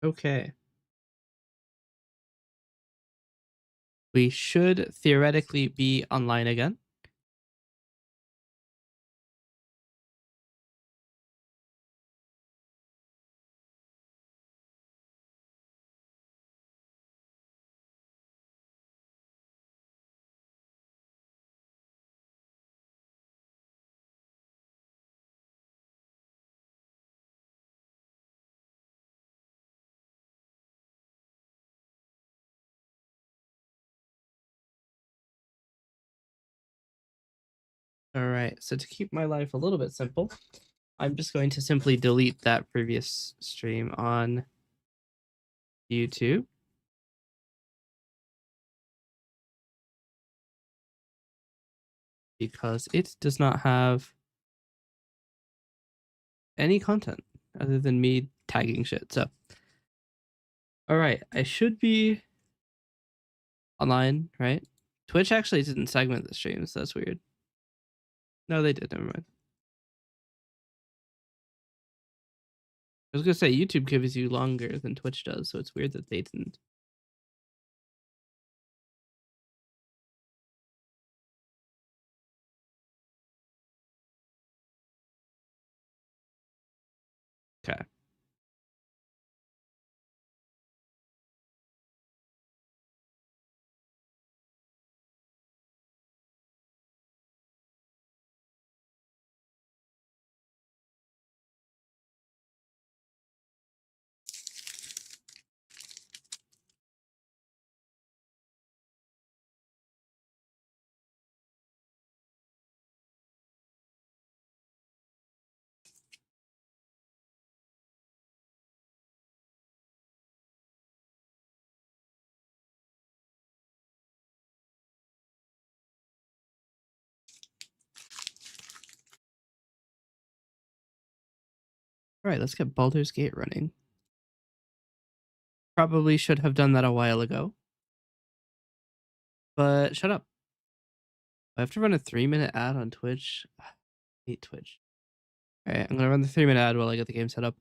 Okay. We should theoretically be online again. All right. So to keep my life a little bit simple, I'm just going to simply delete that previous stream on YouTube. Because it does not have any content other than me tagging shit. So, all right, I should be online, right? Twitch actually didn't segment the streams. So that's weird. No, they did. Never mind. I was gonna say YouTube gives you longer than Twitch does, so it's weird that they didn't. Okay. All right, let's get Baldur's Gate running. Probably should have done that a while ago. But shut up. I have to run a 3-minute ad on Twitch. I hate Twitch. All right, I'm gonna run the 3-minute ad while I get the game set up.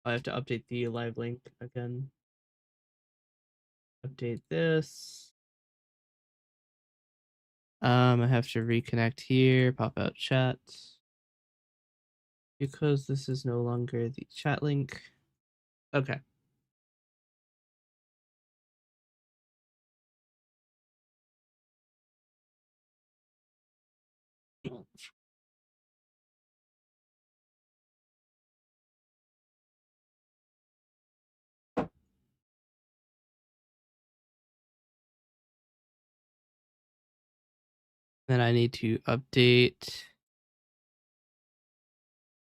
I have to update the live link again. Update this. I have to reconnect here, pop out chat. Because this is no longer the chat link. Okay. Then I need to update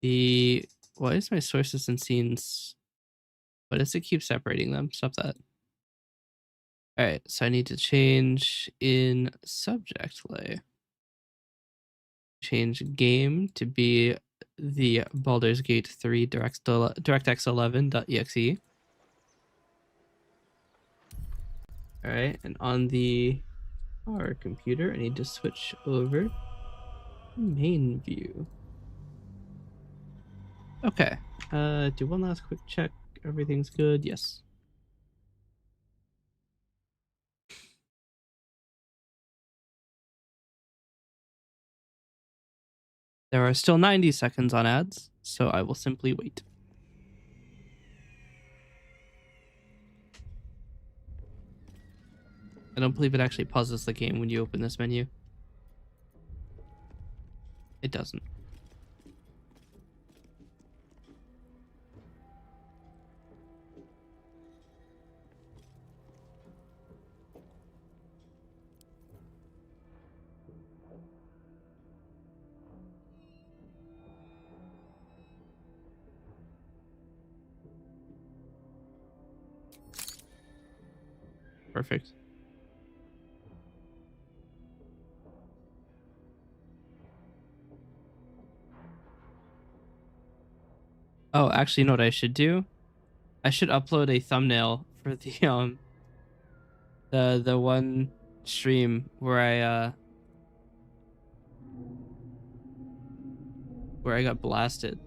the... Why is my sources and scenes... Why does it keep separating them? Stop that. All right, so I need to change in subject lay. Change game to be the Baldur's Gate 3 DirectX 11.exe. All right, and on our computer, I need to switch over to main view. Okay, do one last quick check. Everything's good. Yes. There are still 90 seconds on ads, so I will simply wait. I don't believe it actually pauses the game when you open this menu. It doesn't. Perfect. Oh, actually, you know what I should do? I should upload a thumbnail for the one stream where I where I got blasted.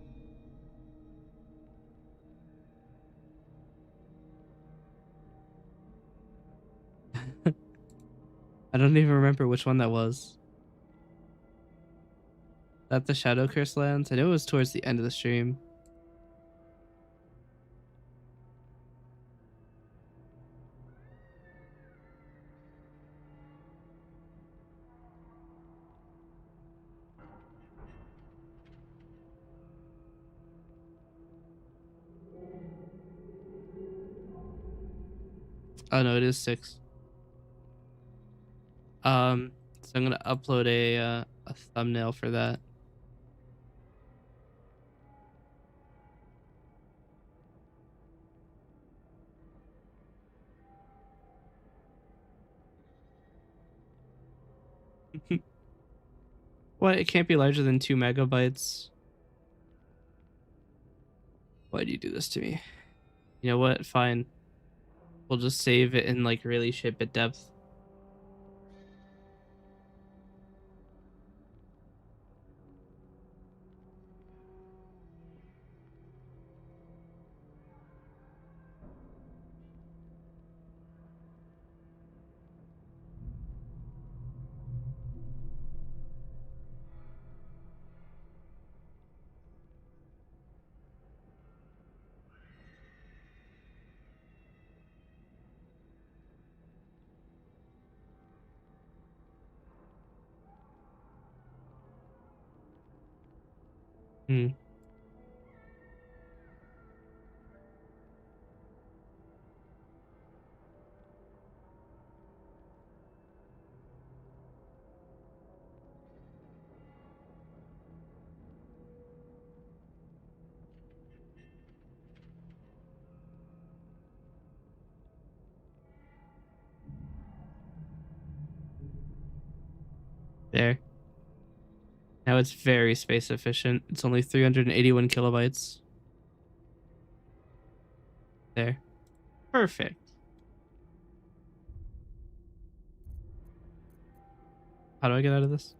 I don't even remember which one that was. That the Shadow Curse lands? I know it was towards the end of the stream. Oh no, it is 6. So I'm gonna upload a thumbnail for that. What? It can't be larger than 2 megabytes. Why do you do this to me? You know what? Fine. We'll just save it in like really shit bit depth. Hmm. There. Now it's very space efficient. It's only 381 kilobytes. There. Perfect. How do I get out of this?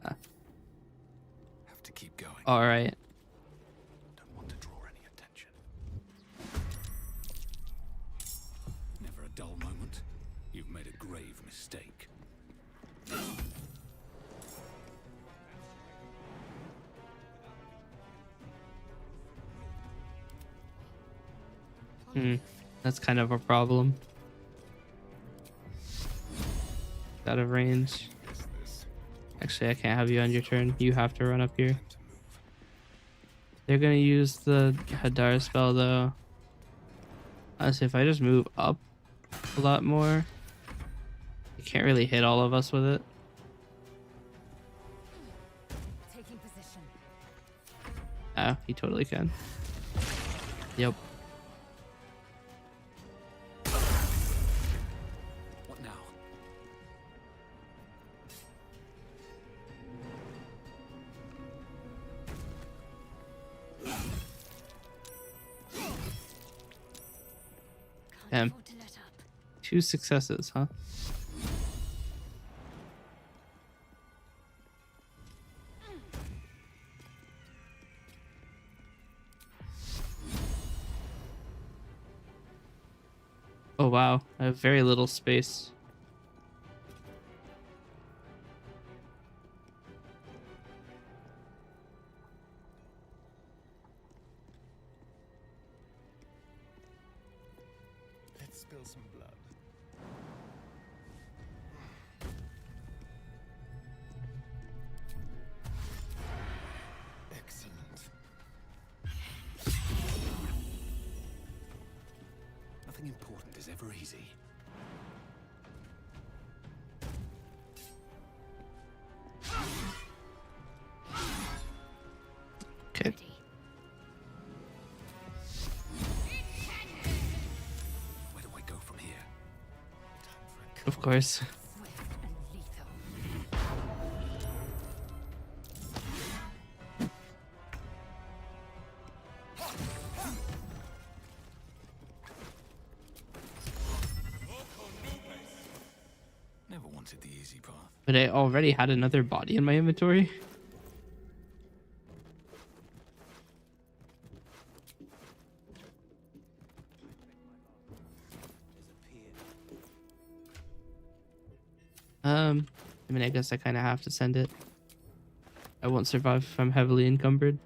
Have to keep going. All right. Don't want to draw any attention. Never a dull moment. You've made a grave mistake. That's kind of a problem. Out of range. Actually, I can't have you on your turn. You have to run up here. They're gonna use the Hadar spell though. Honestly, if I just move up a lot more, you can't really hit all of us with it. Taking position. Oh, he totally can. Yep. What now? Damn. Afford to let up. 2 successes, huh? Oh wow, I have very little space. Let's spill some blood. Excellent. Nothing important is ever easy. Okay. Ready. Where do I go from here? Of course. Swift and lethal. Never wanted the easy path. But I already had another body in my inventory. I mean, I guess I kind of have to send it. I won't survive if I'm heavily encumbered.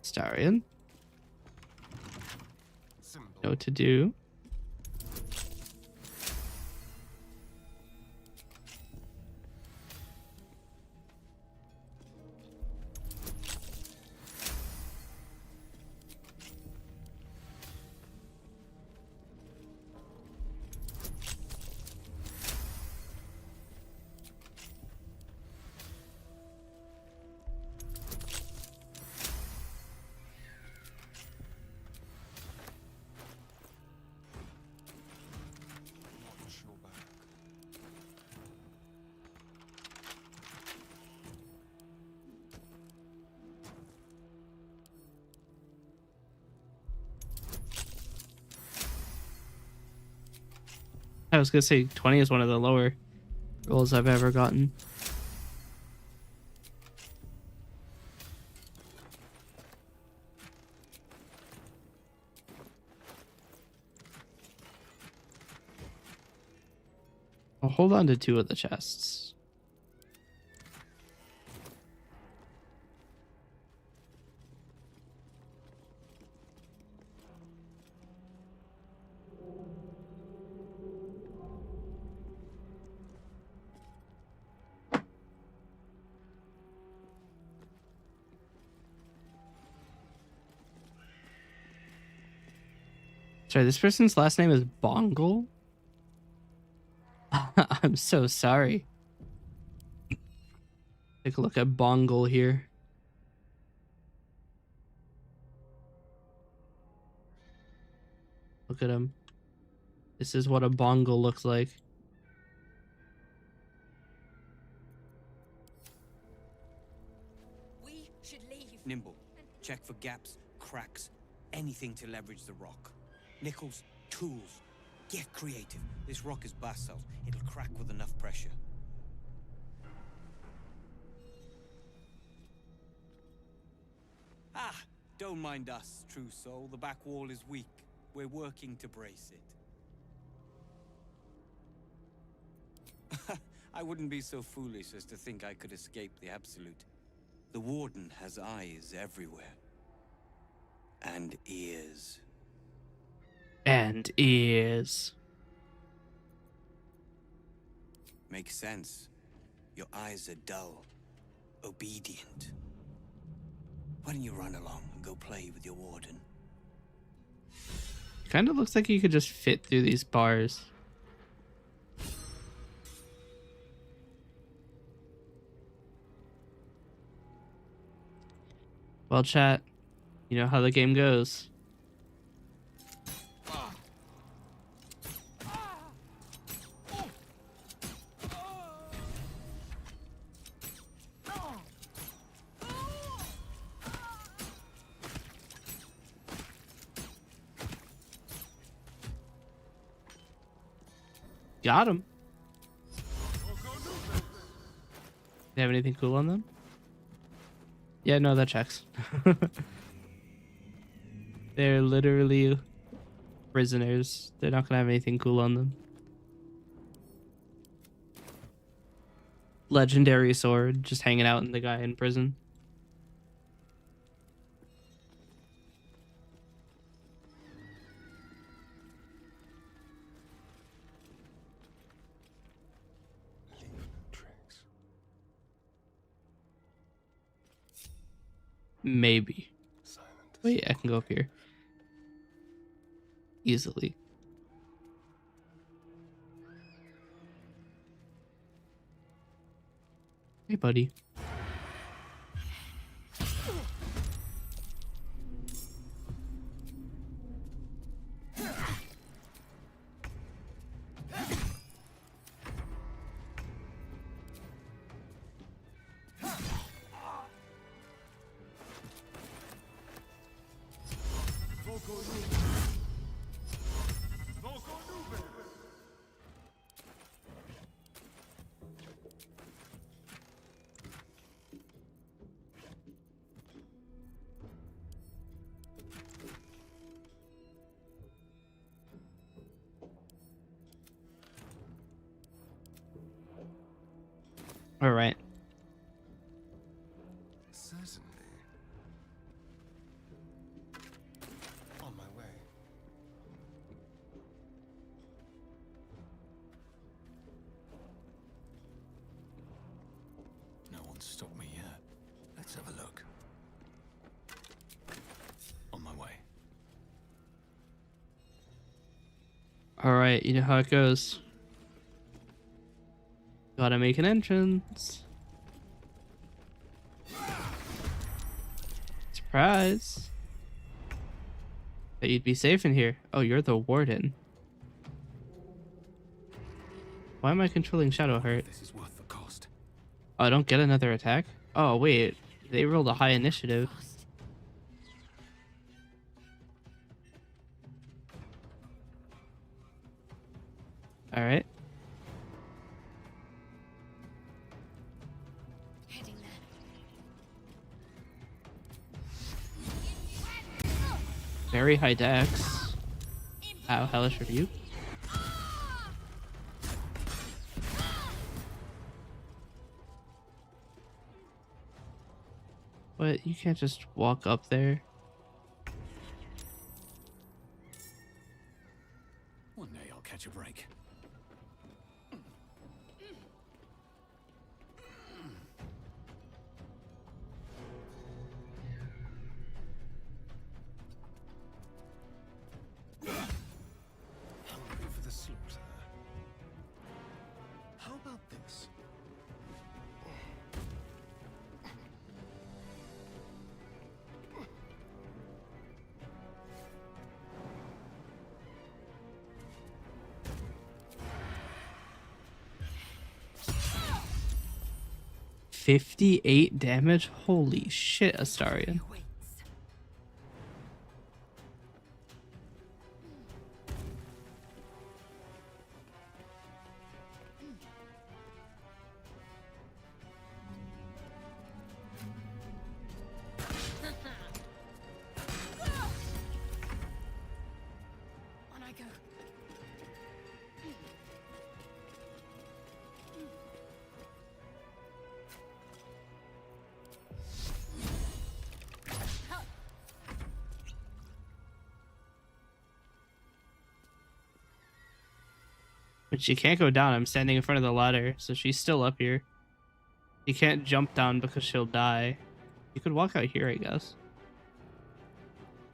Starion. Symbol. Know what to do. Watch your back. I was gonna say 20 is one of the lower rolls I've ever gotten. I'll hold on to 2 of the chests. Sorry, this person's last name is Bongle? I'm so sorry. Take a look at Bongle here. Look at him. This is what a Bongle looks like. We should leave. Nimble. Check for gaps, cracks, anything to leverage the rock. Nickels, tools. Get creative. This rock is basalt. It'll crack with enough pressure. Ah, don't mind us, true soul. The back wall is weak. We're working to brace it. I wouldn't be so foolish as to think I could escape the Absolute. The Warden has eyes everywhere. And ears. And ears. Makes sense. Your eyes are dull. Obedient. Why don't you run along and go play with your Warden? Kind of looks like you could just fit through these bars. Well, chat, you know how the game goes. Got him. They have anything cool on them? Yeah, no, that checks. They're literally prisoners. They're not gonna have anything cool on them. Legendary sword, just hanging out in the guy in prison. Tricks. Maybe. Silent. Wait, I can go up here. Easily. Hey, buddy. All right. Certainly. On my way. No one's stopped me yet. Let's have a look. On my way. All right. You know how it goes. Gotta make an entrance. Surprise. That you'd be safe in here. Oh, you're the warden. Why am I controlling Shadowheart? This is worth the cost. Oh, I don't get another attack? Oh, wait. They rolled a high initiative. Alright. Heading there. Very high dex. Ow, hellish rebuke. What? You can't just walk up there. One day I'll catch a break. Hungry for the slaughter. How about this? $58 damage? Holy shit, Astarion. Waits. On I go. But she can't go down. I'm standing in front of the ladder, so she's still up here. She can't jump down because she'll die. You could walk out here, I guess.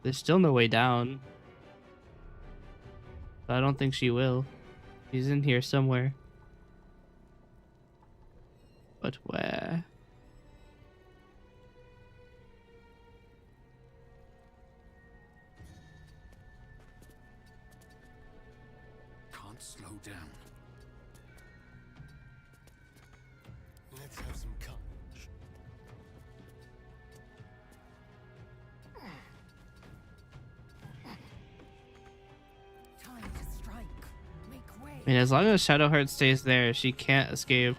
There's still no way down. But I don't think she will. She's in here somewhere. But where? Can't slow down. Let's have some courage. Time to strike. Make way. I mean, as long as Shadowheart stays there, she can't escape.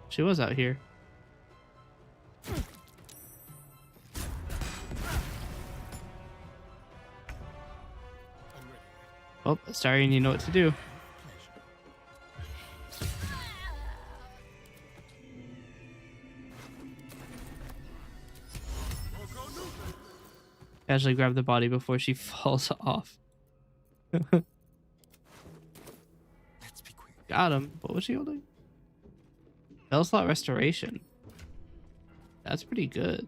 She was out here. I'm ready. Oh, Astarion, you know what to do. Pleasure. Casually grab the body before she falls off. Let's be quick. Got him. What was she holding? Spell slot restoration. That's pretty good.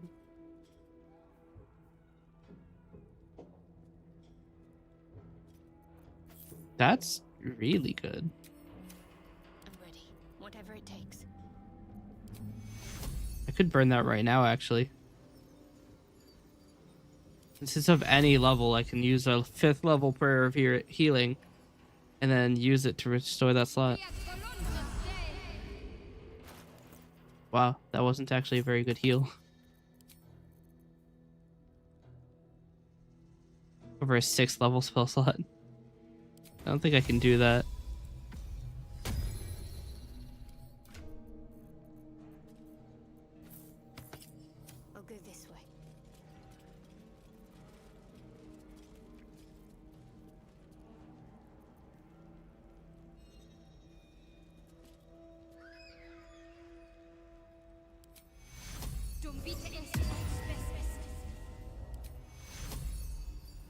That's really good. I'm ready. Whatever it takes. I could burn that right now, actually. Since it's of any level, I can use a 5th level prayer of healing and then use it to restore that slot. Wow, that wasn't actually a very good heal. Over a 6th level spell slot. I don't think I can do that. I'll go this way.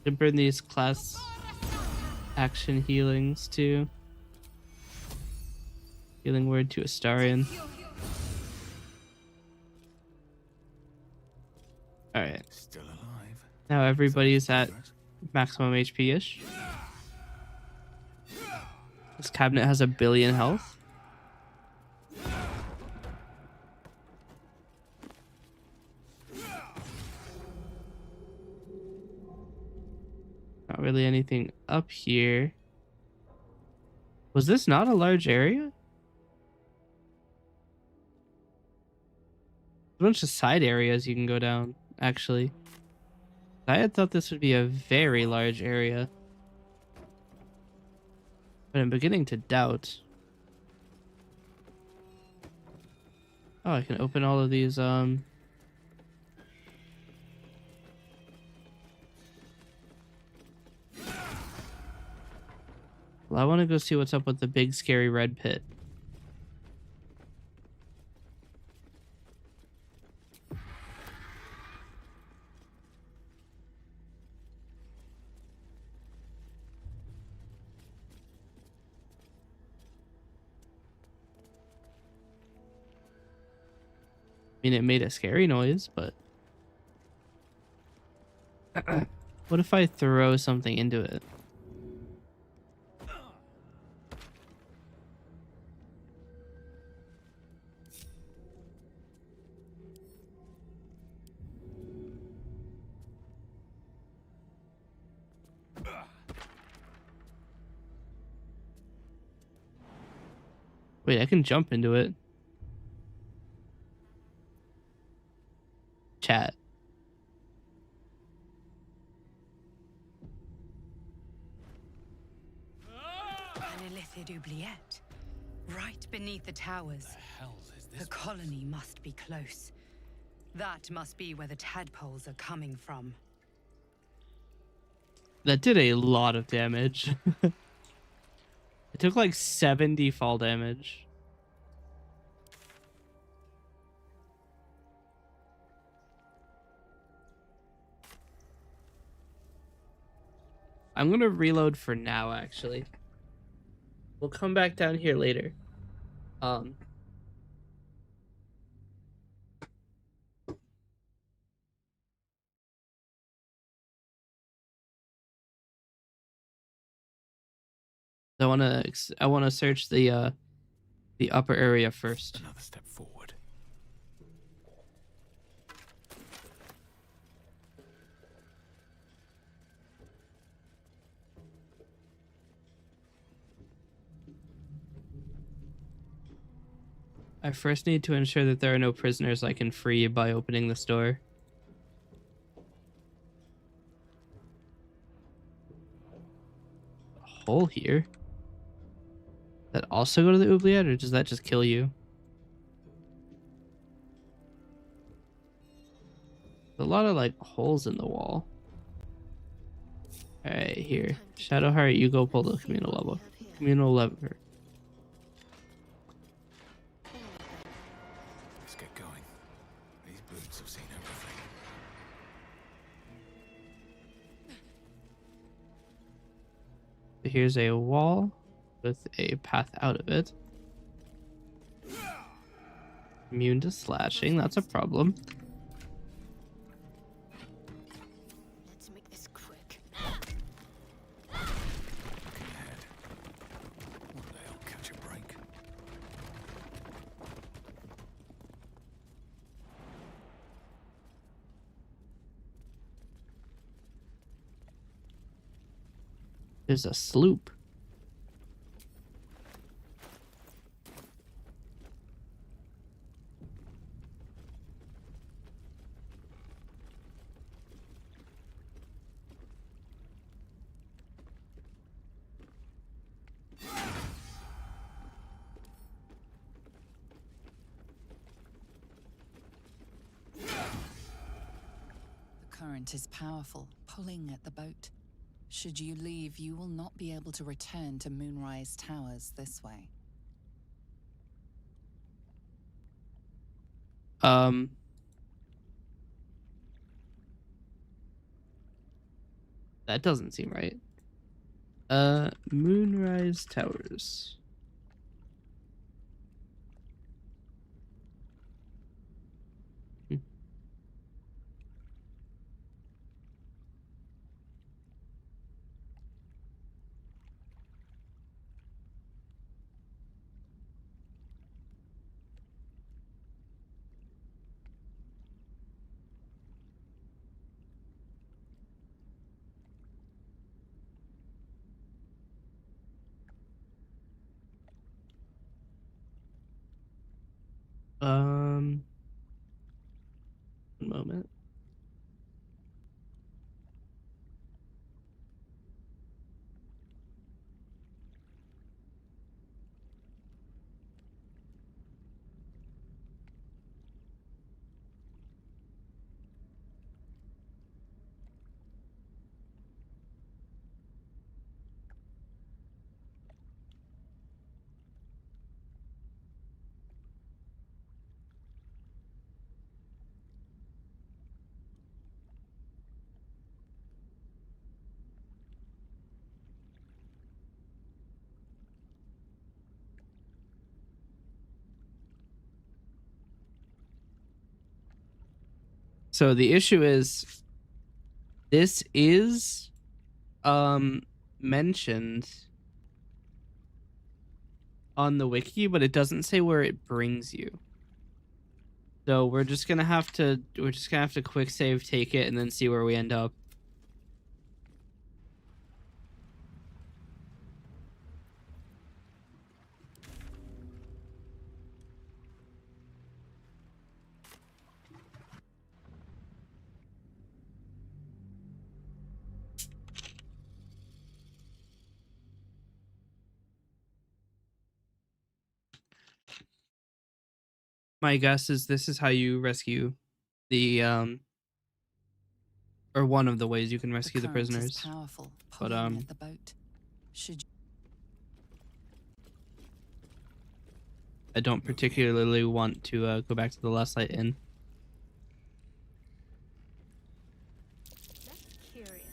To burn these class action healings too. Healing word to Astarion. Alright. Still alive. Now everybody's at Progress. maximum HP-ish. This cabinet has 1 billion health. Not really anything up here. Was this not a large area? A bunch of side areas you can go down, actually. I had thought this would be a very large area. But I'm beginning to doubt. Oh, I can open all of these, Well, I want to go see what's up with the big scary red pit. I mean, it made a scary noise, but... What if I throw something into it? Wait, I can jump into it. Chat. An oubliette. Right beneath the towers. The hell is The this? colony must be close. That must be where the tadpoles are coming from. That did a lot of damage. It took like 70 fall damage. I'm gonna reload for now, actually. We'll come back down here later. I wanna search the upper area first. Another step forward. I first need to ensure that there are no prisoners I can free by opening this door. A hole here? That also go to the oubliette, or does that just kill you? A lot of like holes in the wall. Alright, here. Shadowheart, you go pull the communal lever. Communal lever. Let's get going. These boots have seen everything. Here's a wall with a path out of it. Immune to slashing, that's a problem. Let's make this quick. Looking ahead. One day I'll catch a break. There's a sloop. The current is powerful, pulling at the boat. Should you leave, you will not be able to return to Moonrise Towers this way. That doesn't seem right. Moonrise Towers. Hmm. One moment. So the issue is this is mentioned on the wiki, but it doesn't say where it brings you. So we're just gonna have to quick save, take it, and then see where we end up. My guess is this is how you rescue the or one of the ways you can rescue the current is prisoners. powerful, But, pulling at the boat. Should I don't particularly want to go back to the Last Light Inn. Just curious.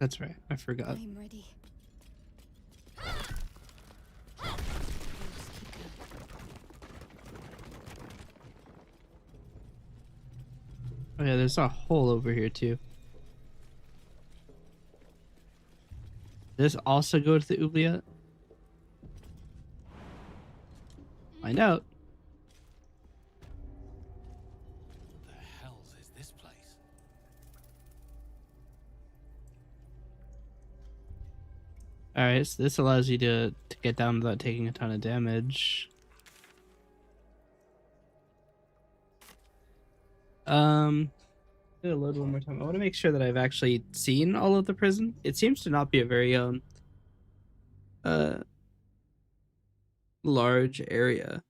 That's right. I forgot. I'm ready. We'll just keep going. Oh yeah, there's a hole over here too. Does this also go to the oubliette? Find out. What the hell is this place? Alright, so this allows you to get down without taking a ton of damage. Gonna load one more time. I want to make sure that I've actually seen all of the prison. It seems to not be a very large area.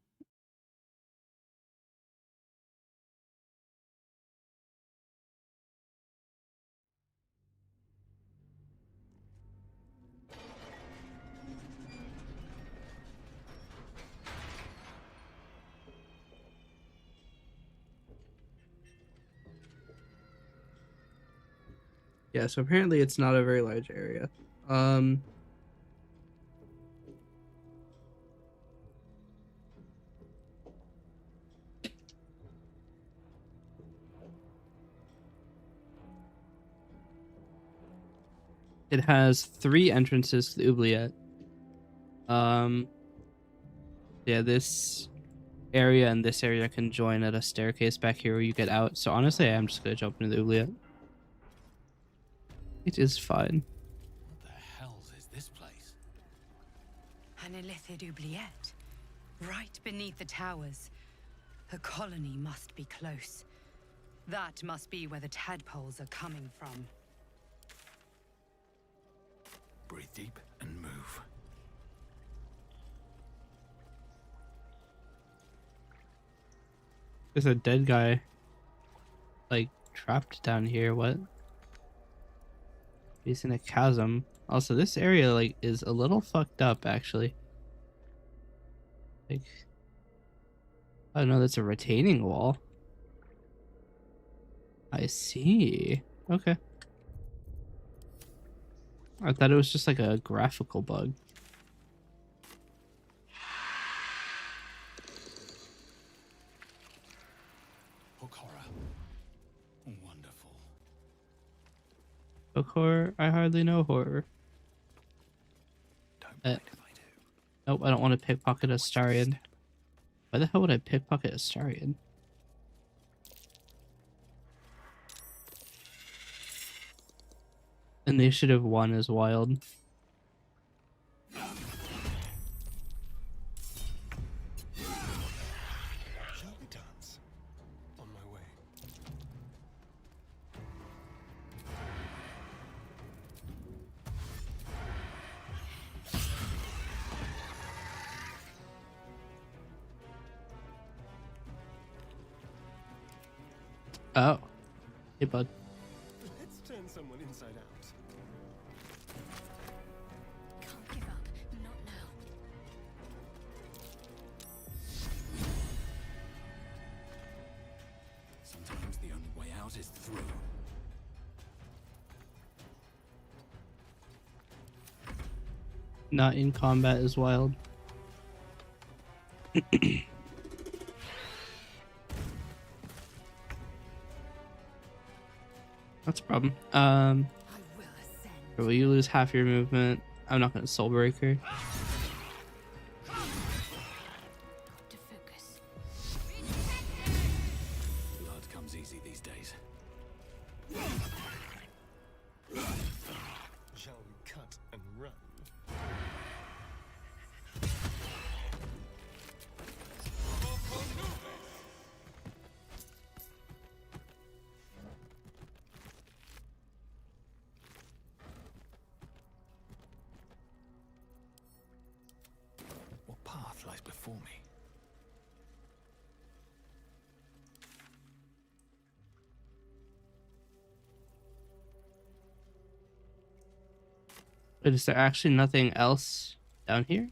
Yeah, so apparently it's not a very large area. It has 3 entrances to the oubliette. Yeah, this area and this area can join at a staircase back here where you get out. So honestly, I'm just gonna jump into the oubliette. It is fine. What the hell is this place? An illithid oubliette, right beneath the towers. The colony must be close. That must be where the tadpoles are coming from. Breathe deep and move. There's a dead guy, like, trapped down here. What? He's in a chasm. Also, this area, like, is a little fucked up, actually. Like, oh no, that's a retaining wall. I see. Okay. I thought it was just like a graphical bug. Hook horror. Wonderful. Book horror? I hardly know horror. Don't mind if I do. Nope, I don't want to pickpocket Astarion. Why the hell would I pickpocket Astarion? And they should have won as wild. Shall we dance? On my way. Oh. Hey, bud. Let's turn someone inside out. Can't give up. Not now. Sometimes the only way out is through. Not in combat as wild. That's a problem. I will ascend. Will you lose half your movement? I'm not gonna soul breaker. To focus. Blood comes easy these days. Shall we cut and run? What path lies before me? But is there actually nothing else down here?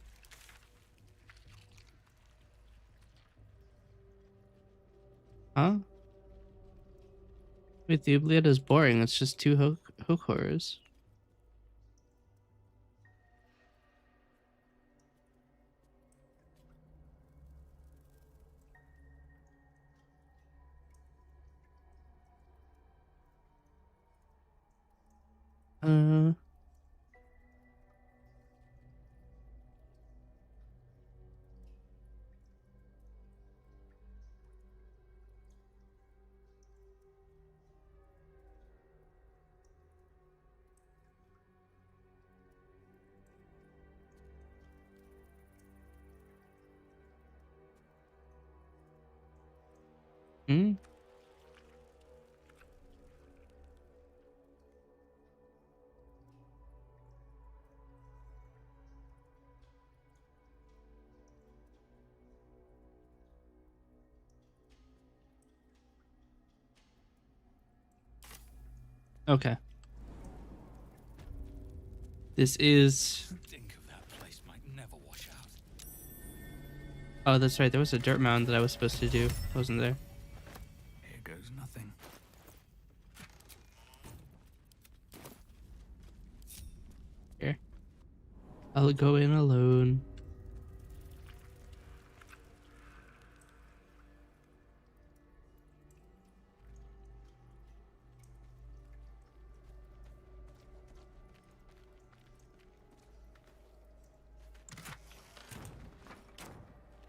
Huh? Wait, the oubliette is boring. It's just two hook horrors. Uh. Hmm. Okay. This is. Stink of that place might never wash out. Oh, that's right. There was a dirt mound that I was supposed to do. Wasn't there? Here goes nothing. Here. I'll go in alone.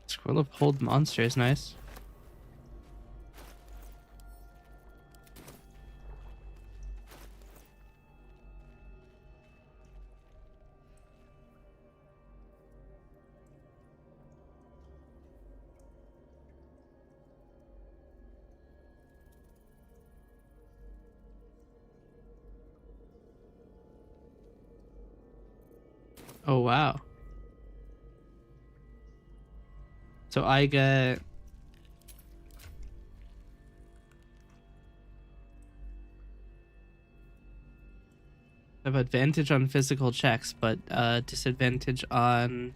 Scroll of Hold Monster is nice. Oh, wow. So I get... I have advantage on physical checks, but disadvantage on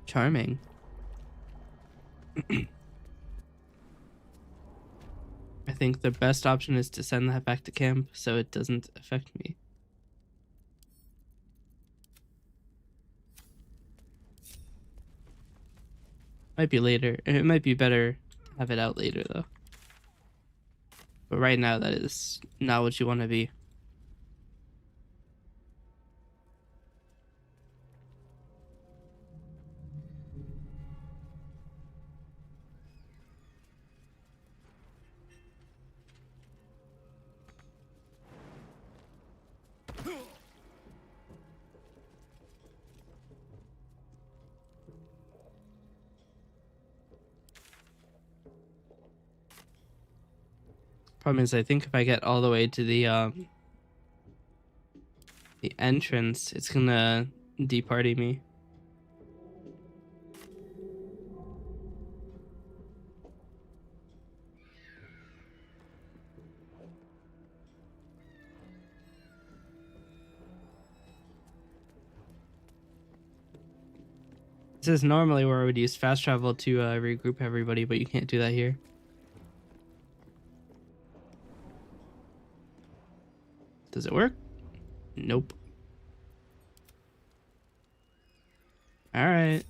charming. I think the best option is to send that back to camp so it doesn't affect me. Might be later. It might be better to have it out later though. But right now that is not what you want to be. Problem is, I think if I get all the way to the entrance, it's gonna departy me. This is normally where I would use fast travel to regroup everybody, but you can't do that here. Does it work? Nope. All right.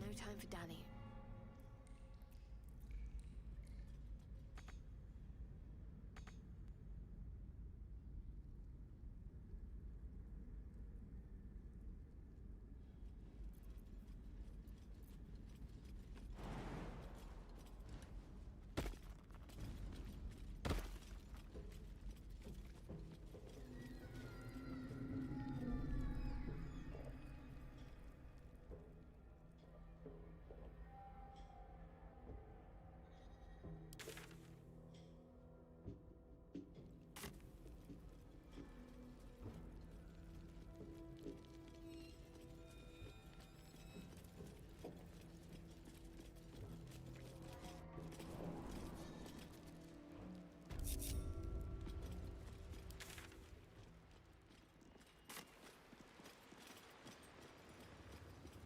No time for Danny.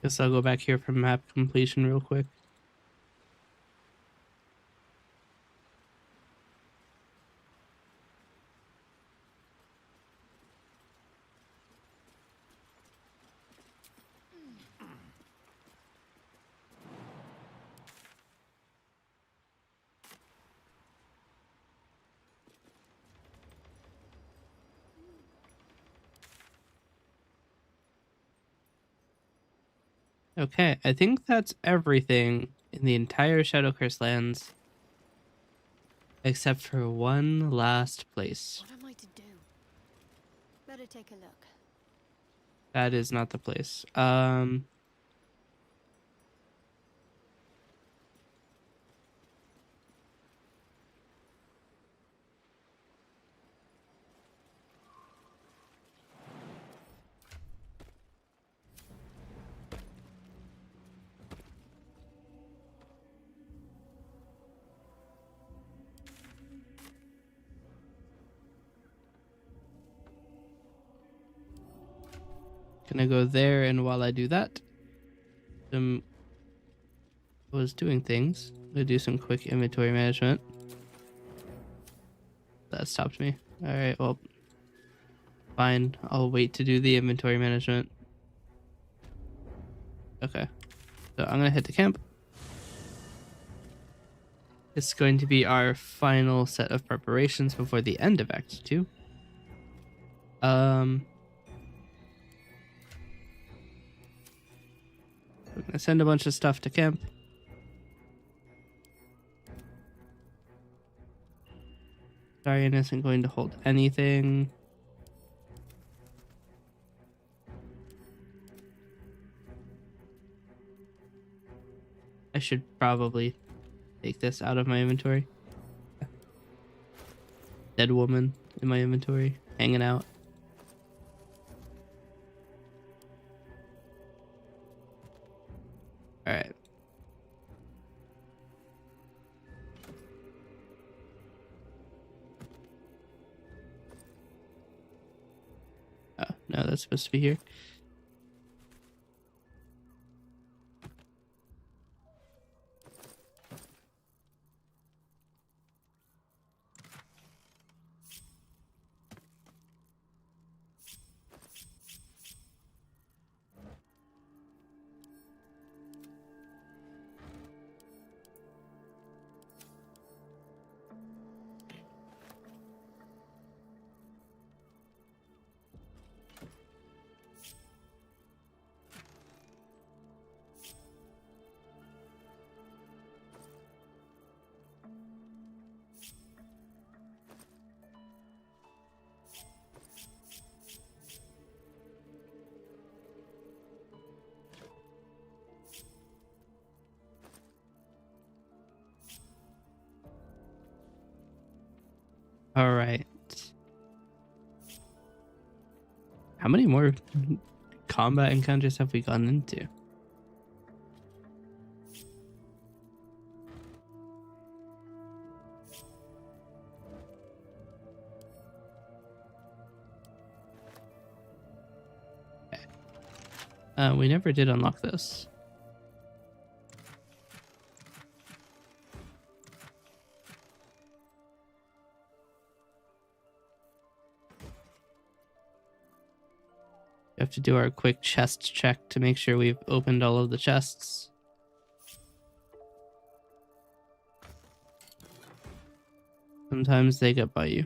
Guess I'll go back here for map completion real quick. Okay, I think that's everything in the entire Shadowcurse lands. Except for one last place. What am I to do? Better take a look. That is not the place. Gonna go there, and while I do that, was doing things. I'm gonna do some quick inventory management. That stopped me. All right, well, fine. I'll wait to do the inventory management. Okay, so I'm gonna head to camp. It's going to be our final set of preparations before the end of Act 2. We're gonna send a bunch of stuff to camp. Darian isn't going to hold anything. I should probably take this out of my inventory. Dead woman in my inventory, hanging out. All right. Oh, no, that's supposed to be here. All right. How many more combat encounters have we gone into? We never did unlock this. We have to do our quick chest check to make sure we've opened all of the chests. Sometimes they get by you.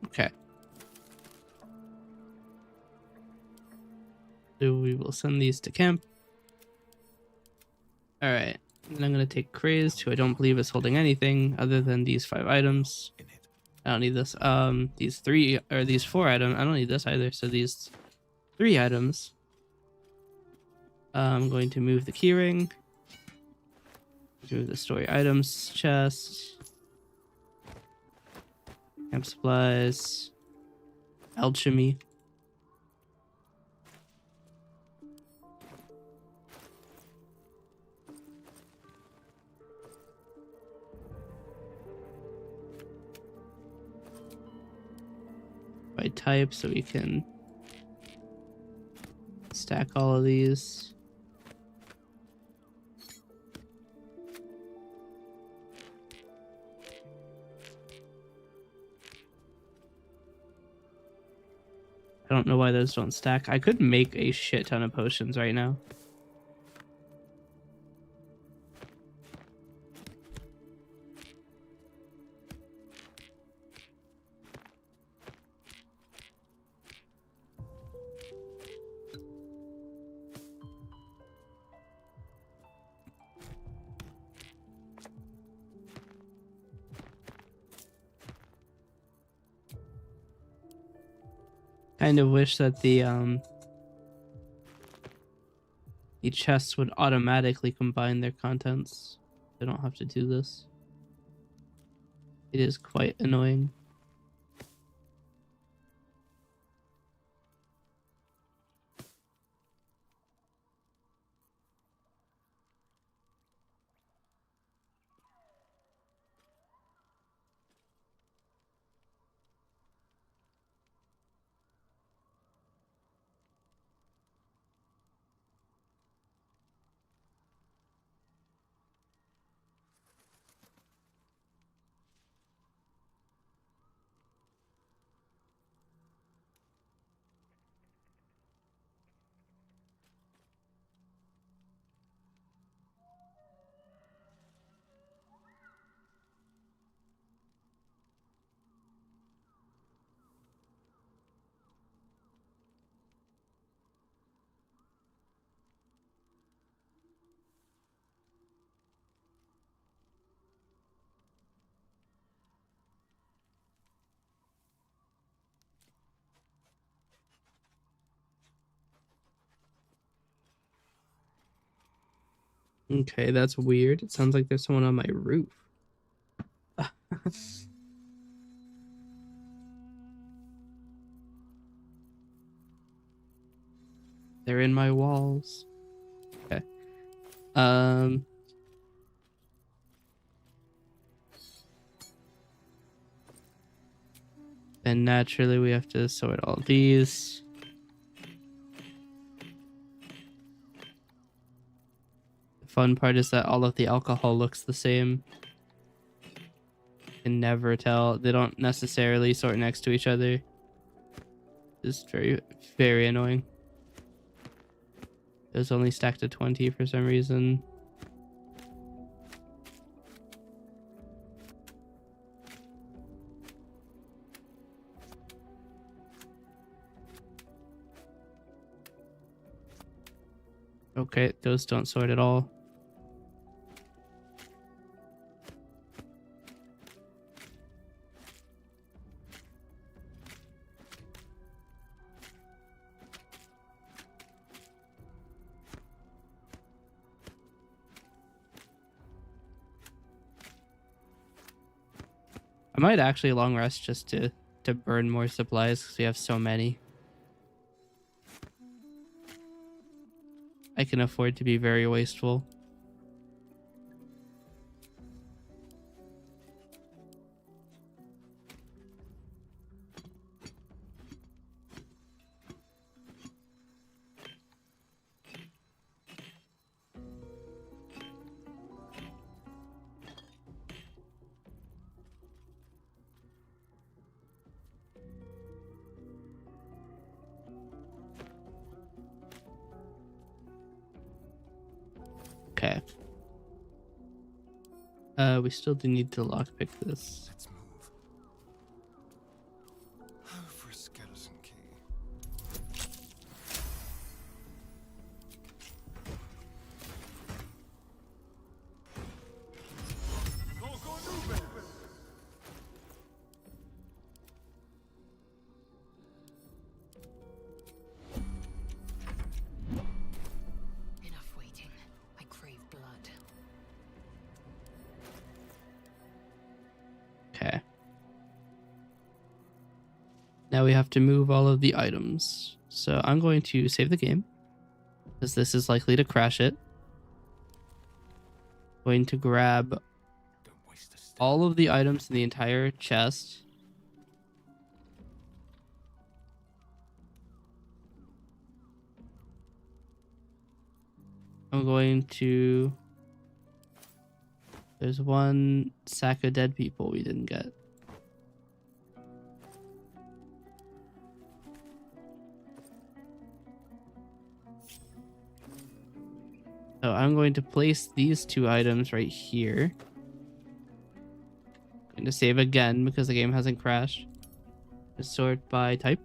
Okay. So we will send these to camp. Alright. And I'm going to take Kreiz'd, who I don't believe is holding anything other than these 5 items. I don't need this. These 4 items. I don't need this either. So these 3 items. I'm going to move the keyring. Move the story items chest. Camp supplies. Alchemy. By type, so we can stack all of these. I don't know why those don't stack. I could make a shit ton of potions right now. Kind of wish that the chests would automatically combine their contents. They don't have to do this. It is quite annoying. Okay, that's weird. It sounds like there's someone on my roof. They're in my walls. Okay. Then naturally we have to sort all these. The fun part is that all of the alcohol looks the same. Can never tell. They don't necessarily sort next to each other. It's very, very annoying. It was only stacked to 20 for some reason. Okay, those don't sort at all. I might actually long rest just to burn more supplies because we have so many. I can afford to be very wasteful. Okay. We still do need to lockpick this. Let's move. Oh, for a skeleton key. Enough waiting. I crave blood. Okay. Now we have to move all of the items. So I'm going to save the game because this is likely to crash it. Going to grab Don't waste a step. all of the items in the entire chest. I'm going to... There's one sack of dead people we didn't get. So I'm going to place these two items right here. Going to save again because the game hasn't crashed. Just sort by type.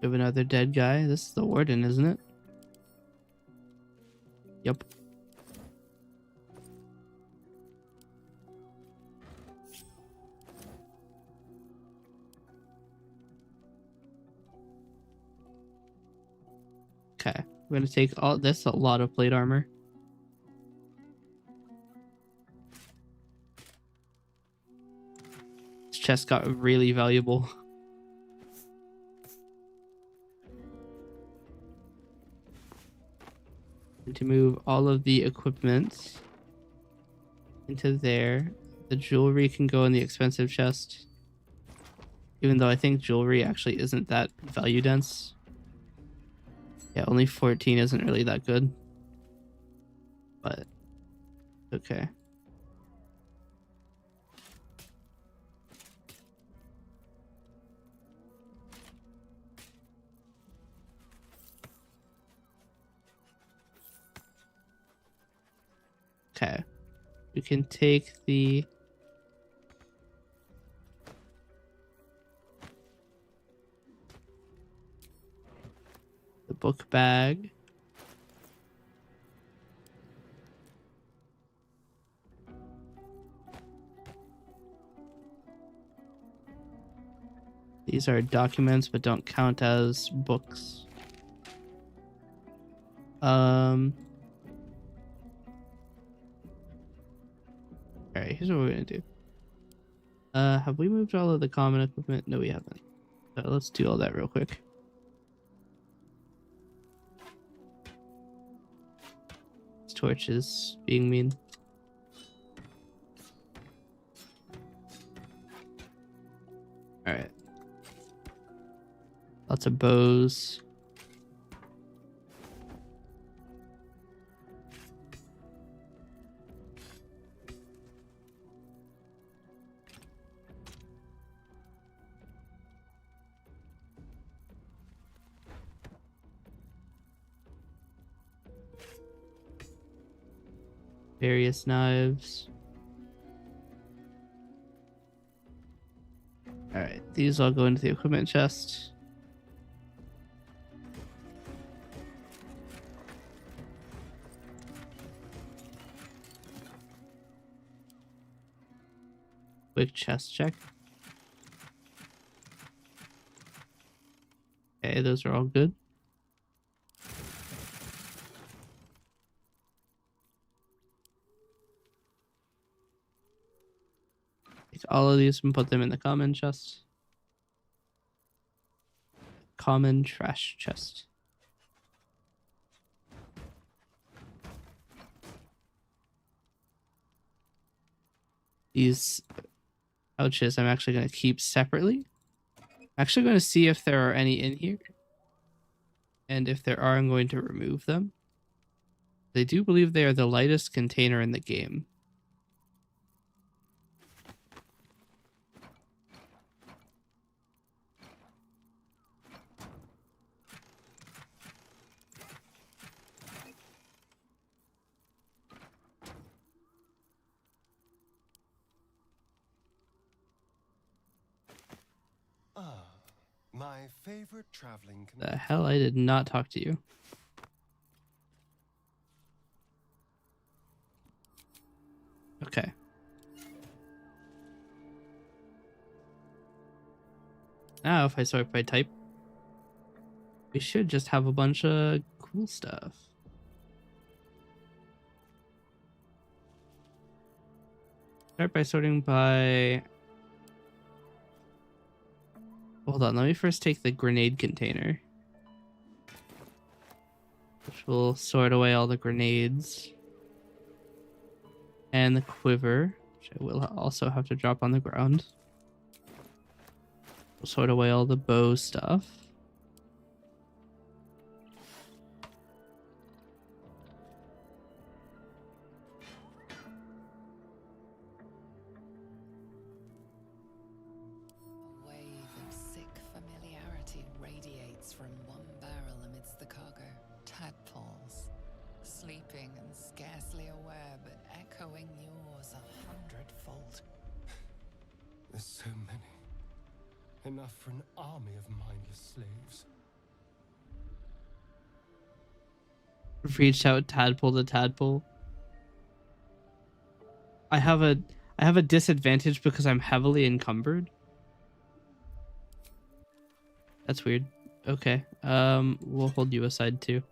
We have another dead guy. This is the warden, isn't it? Yep. Okay, we're gonna take all this. A lot of plate armor. This chest got really valuable. And to move all of the equipment into there. The jewelry can go in the expensive chest. Even though I think jewelry actually isn't that value dense. Yeah, only 14 isn't really that good. But, okay. Okay. We can take the... book bag. The These are documents, but don't count as books. Alright, here's what we're gonna do. Have we moved all of the common equipment? No, we haven't. So let's do all that real quick. This torch is being mean. Alright. Lots of bows. Various knives. Alright, these all go into the equipment chest. Quick chest check. Okay, those are all good. Take all of these and put them in the common chest. Common trash chest. These pouches I'm actually going to keep separately. I'm actually going to see if there are any in here. And if there are, I'm going to remove them. I do believe they are the lightest container in the game. My favorite traveling. The hell, I did not talk to you. Okay. Now, if I sort by type, we should just have a bunch of cool stuff. Start by sorting by... Hold on, let me first take the grenade container, which will sort away all the grenades. And the quiver, which I will also have to drop on the ground. We'll sort away all the bow stuff. A wave of sick familiarity radiates from one barrel amidst the cargo. Tadpoles, sleeping and scarcely aware, but echoing yours 100-fold. There's so many. Enough for an army of mindless slaves. Reached out tadpole to tadpole. I have a disadvantage because I'm heavily encumbered. That's weird. Okay. We'll hold you aside too.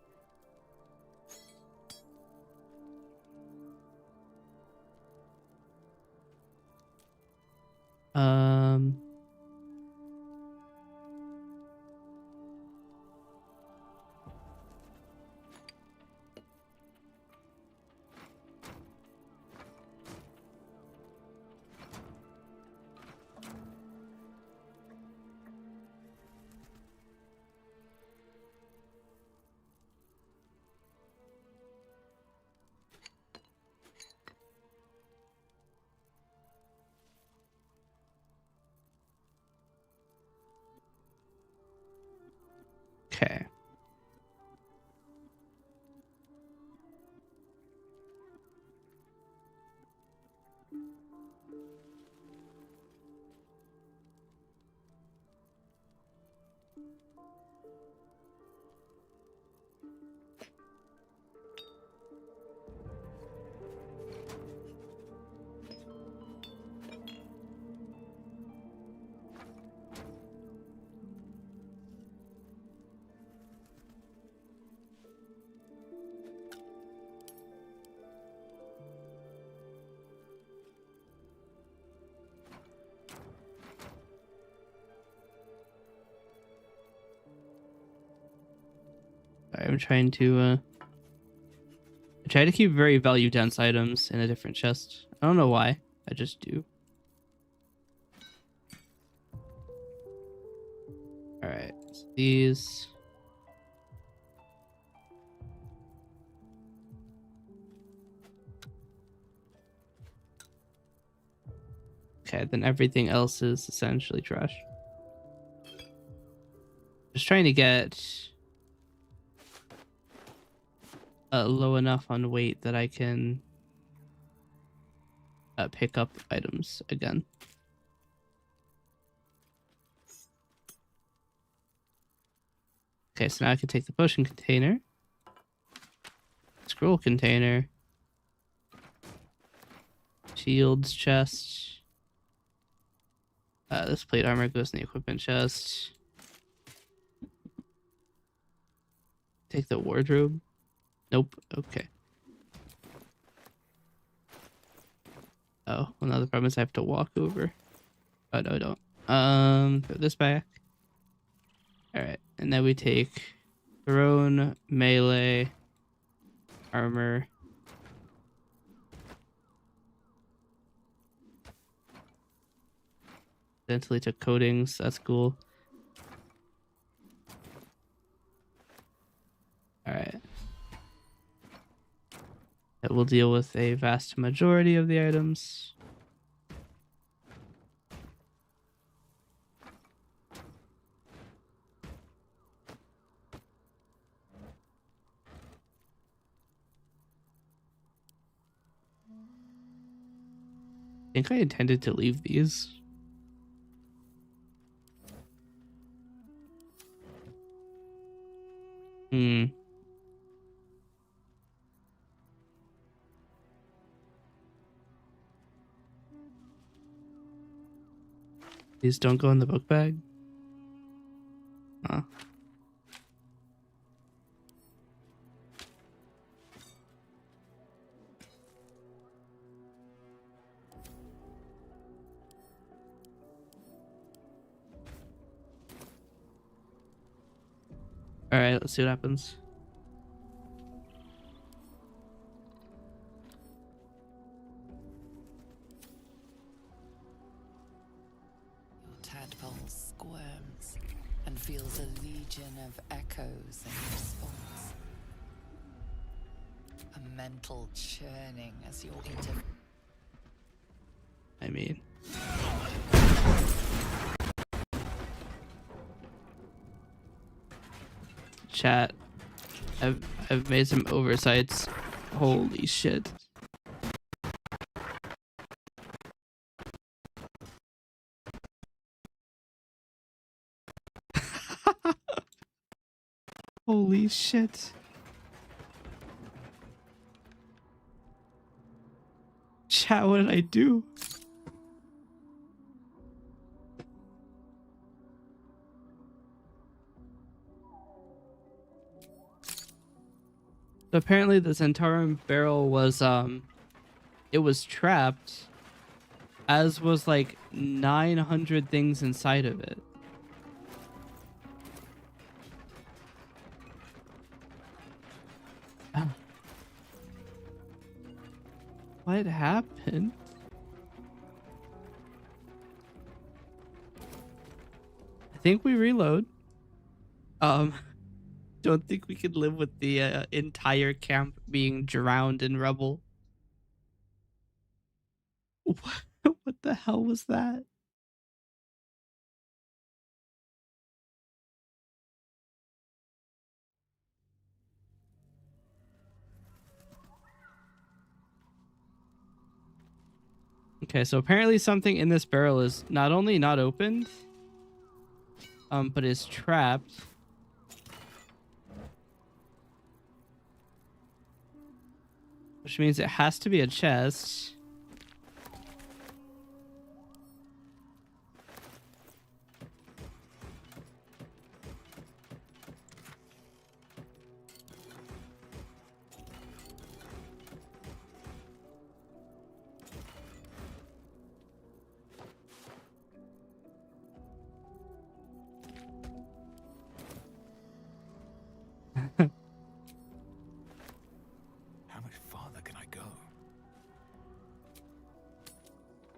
Okay. I'm trying to I try to keep very value dense items in a different chest. I don't know why. I just do. Alright, so these. Okay, then everything else is essentially trash. Just trying to get low enough on weight that I can pick up items again. Okay, so now I can take the potion container, scroll container, shields chest. This plate armor goes in the equipment chest. Take the wardrobe. Nope. Okay. Oh, well, now the problem is I have to walk over. Oh, no, I don't. Put this back. Alright, and then we take thrown, melee, armor. Eventually took coatings, that's cool. Alright. That will deal with a vast majority of the items. I think I intended to leave these. These don't go in the book bag? Huh. Alright, let's see what happens. Your tadpole squirms and feels a legion of echoes in response. A mental churning as your I mean, chat. I've made some oversights. Holy shit. Holy shit. Chat, what did I do? So apparently the Zentarum barrel was it was trapped, as was like 900 things inside of it. What happened? I think we reload. Don't think we could live with the entire camp being drowned in rubble. What the hell was that? Okay, so apparently something in this barrel is not only not opened, but is trapped. Which means it has to be a chest.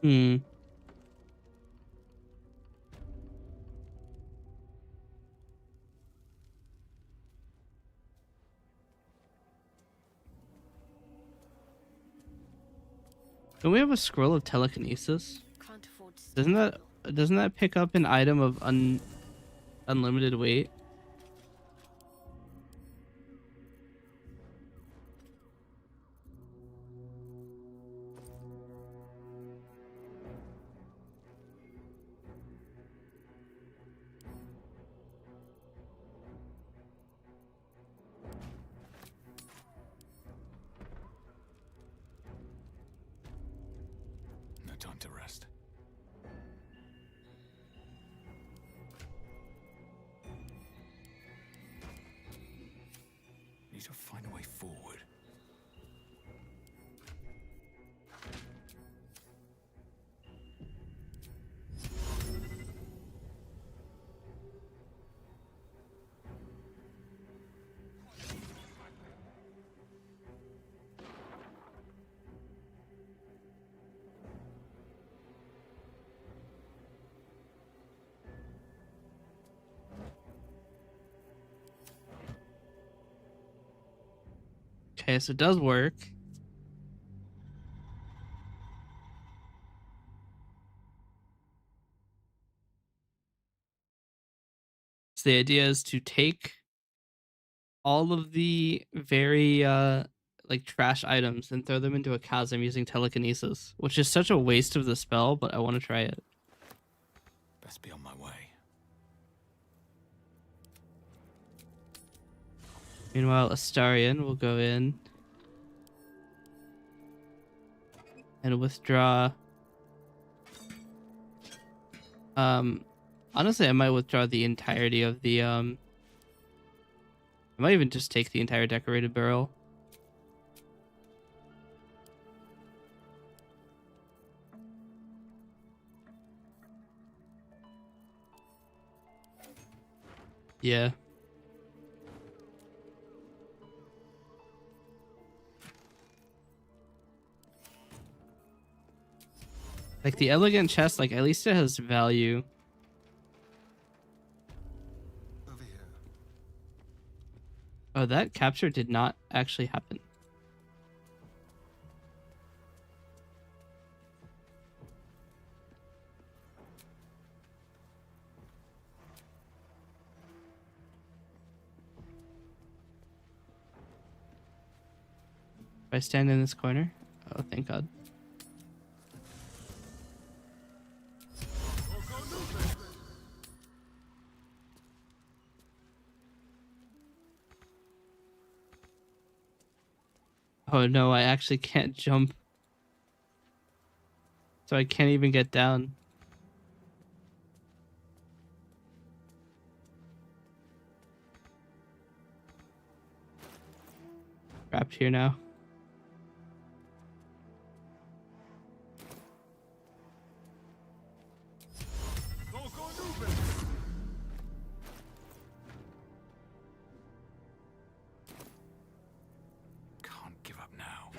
Hmm. Don't we have a scroll of telekinesis? Can't afford to stay Doesn't that idle. doesn't that pick up an item of unlimited weight? No time to rest. Need to find a way forward. Okay, so it does work. So the idea is to take all of the very like trash items and throw them into a chasm using telekinesis, which is such a waste of the spell, but I want to try it. Best be on my way. Meanwhile, Astarion will go in and withdraw. Honestly, I might withdraw the entirety of the I might even just take the entire decorated barrel. Yeah. Like the elegant chest, like at least it has value. Over here. Oh, that capture did not actually happen. If I stand in this corner, oh, thank God. Oh no, I actually can't jump. So I can't even get down. Trapped here now. Can't give up now.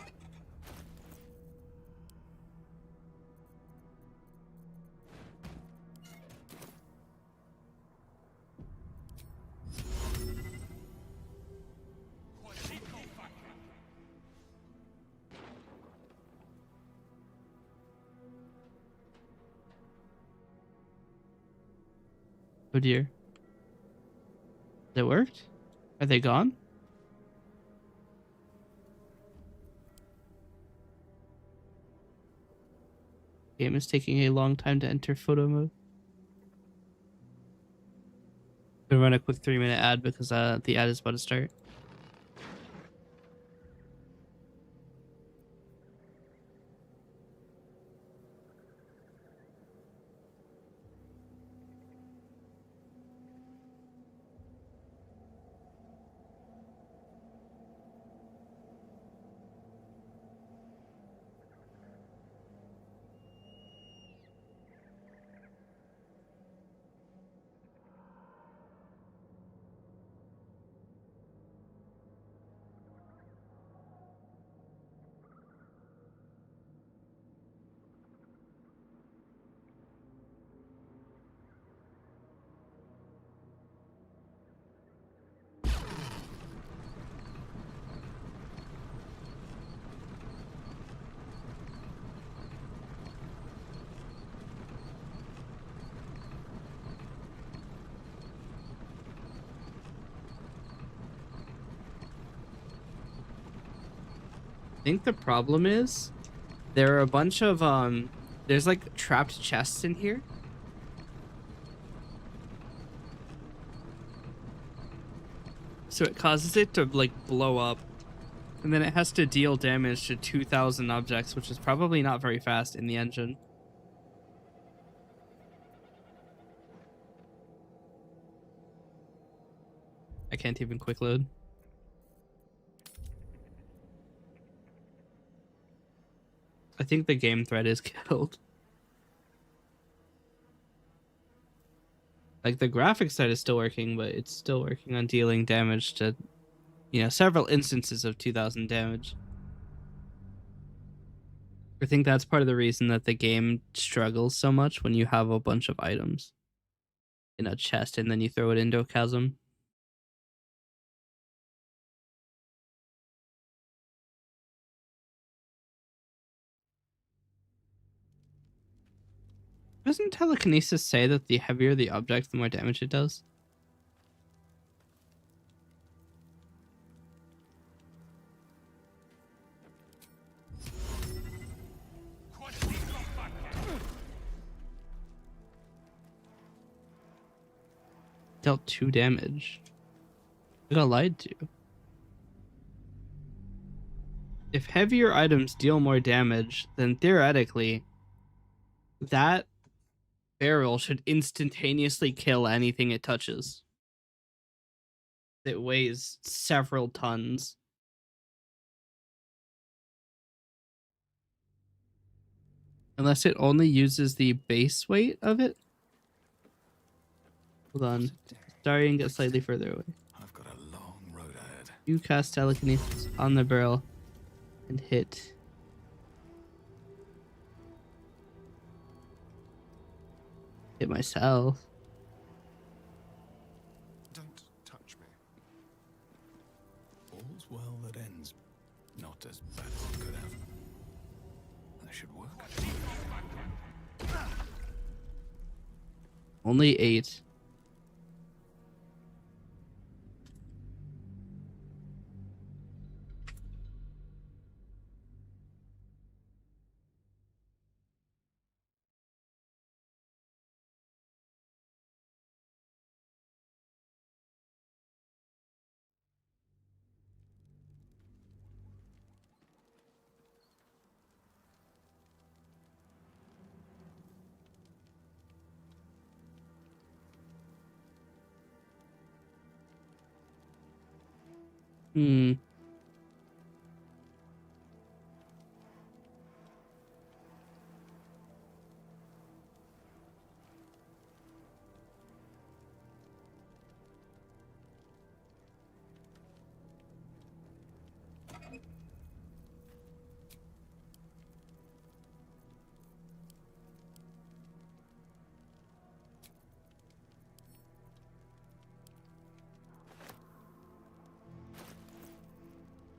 Oh dear. Has it worked? Are they gone? Game is taking a long time to enter photo mode. Gonna run a quick 3-minute ad because the ad is about to start. think the problem is there are a bunch of there's like trapped chests in here. So it causes it to like blow up, and then it has to deal damage to 2,000 objects, which is probably not very fast in the engine. I can't even quick load. I think the game thread is killed. Like the graphics side is still working, but it's still working on dealing damage to, you know, several instances of 2,000 damage. I think that's part of the reason that the game struggles so much when you have a bunch of items in a chest and then you throw it into a chasm. Doesn't telekinesis say that the heavier the object, the more damage it does? Dealt 2 damage. I got lied to. If heavier items deal more damage, then theoretically, that barrel should instantaneously kill anything it touches. It weighs several tons. Unless it only uses the base weight of it. Hold on. Sorry, and get slightly further away. I've got a long road ahead. You cast telekinesis on the barrel and hit. Hit myself. Don't touch me. All's well that ends. Not as bad as it could have. That should work. Only 8. Hmm.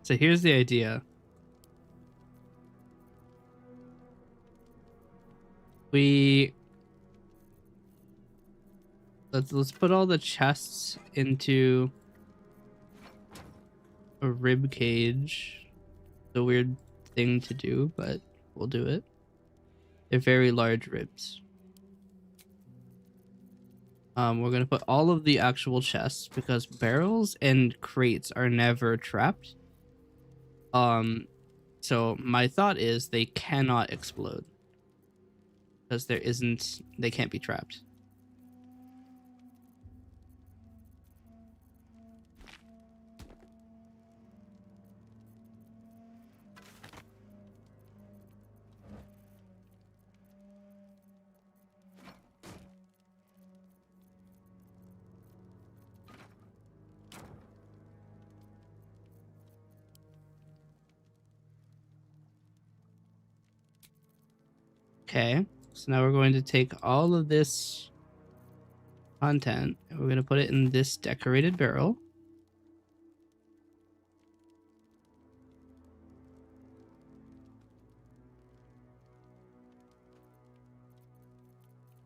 So here's the idea. Let's put all the chests into a rib cage. It's a weird thing to do, but we'll do it. They're very large ribs. We're gonna put all of the actual chests because barrels and crates are never trapped. So my thought is they cannot explode because they can't be trapped. Okay, so now we're going to take all of this content and we're going to put it in this decorated barrel.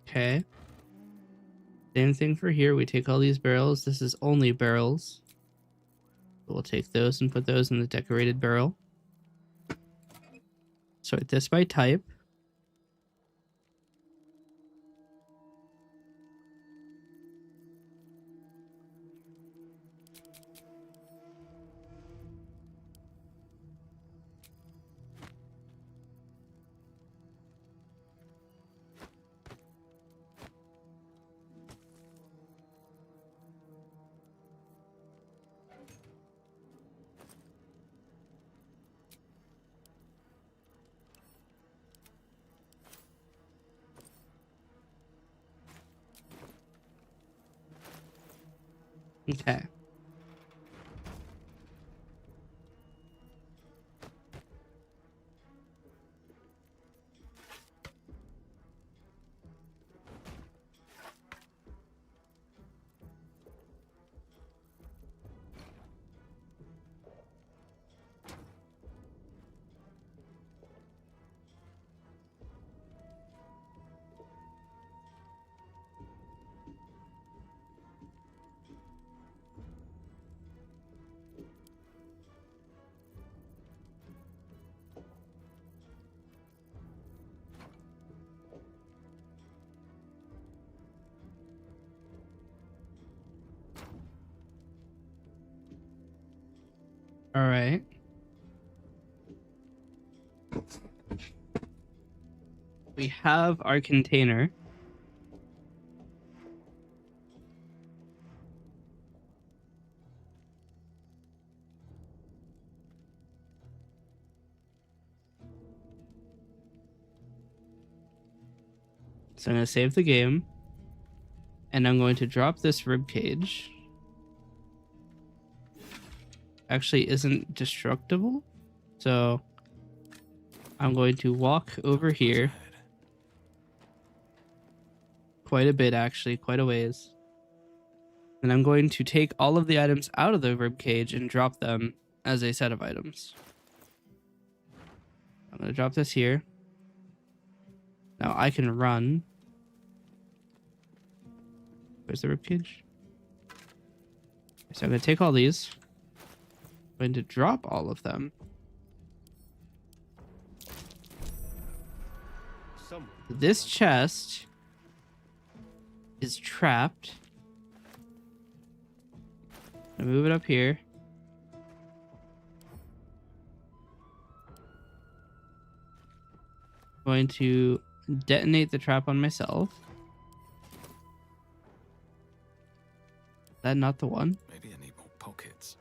Okay. Same thing for here. We take all these barrels. This is only barrels. We'll take those and put those in the decorated barrel. sort this by type. Okay. All right. We have our container. So I'm going to save the game. And I'm going to drop this rib cage. Actually isn't destructible. So I'm going to walk over here. Quite a bit, actually. Quite a ways. And I'm going to take all of the items out of the rib cage and drop them as a set of items. I'm going to drop this here. Now I can run. Where's the rib cage? So I'm going to take all these. I'm going to drop all of them. This chest is trapped. I move it up here. I'm going to detonate the trap on myself. Is that not the one? Maybe I need more pockets.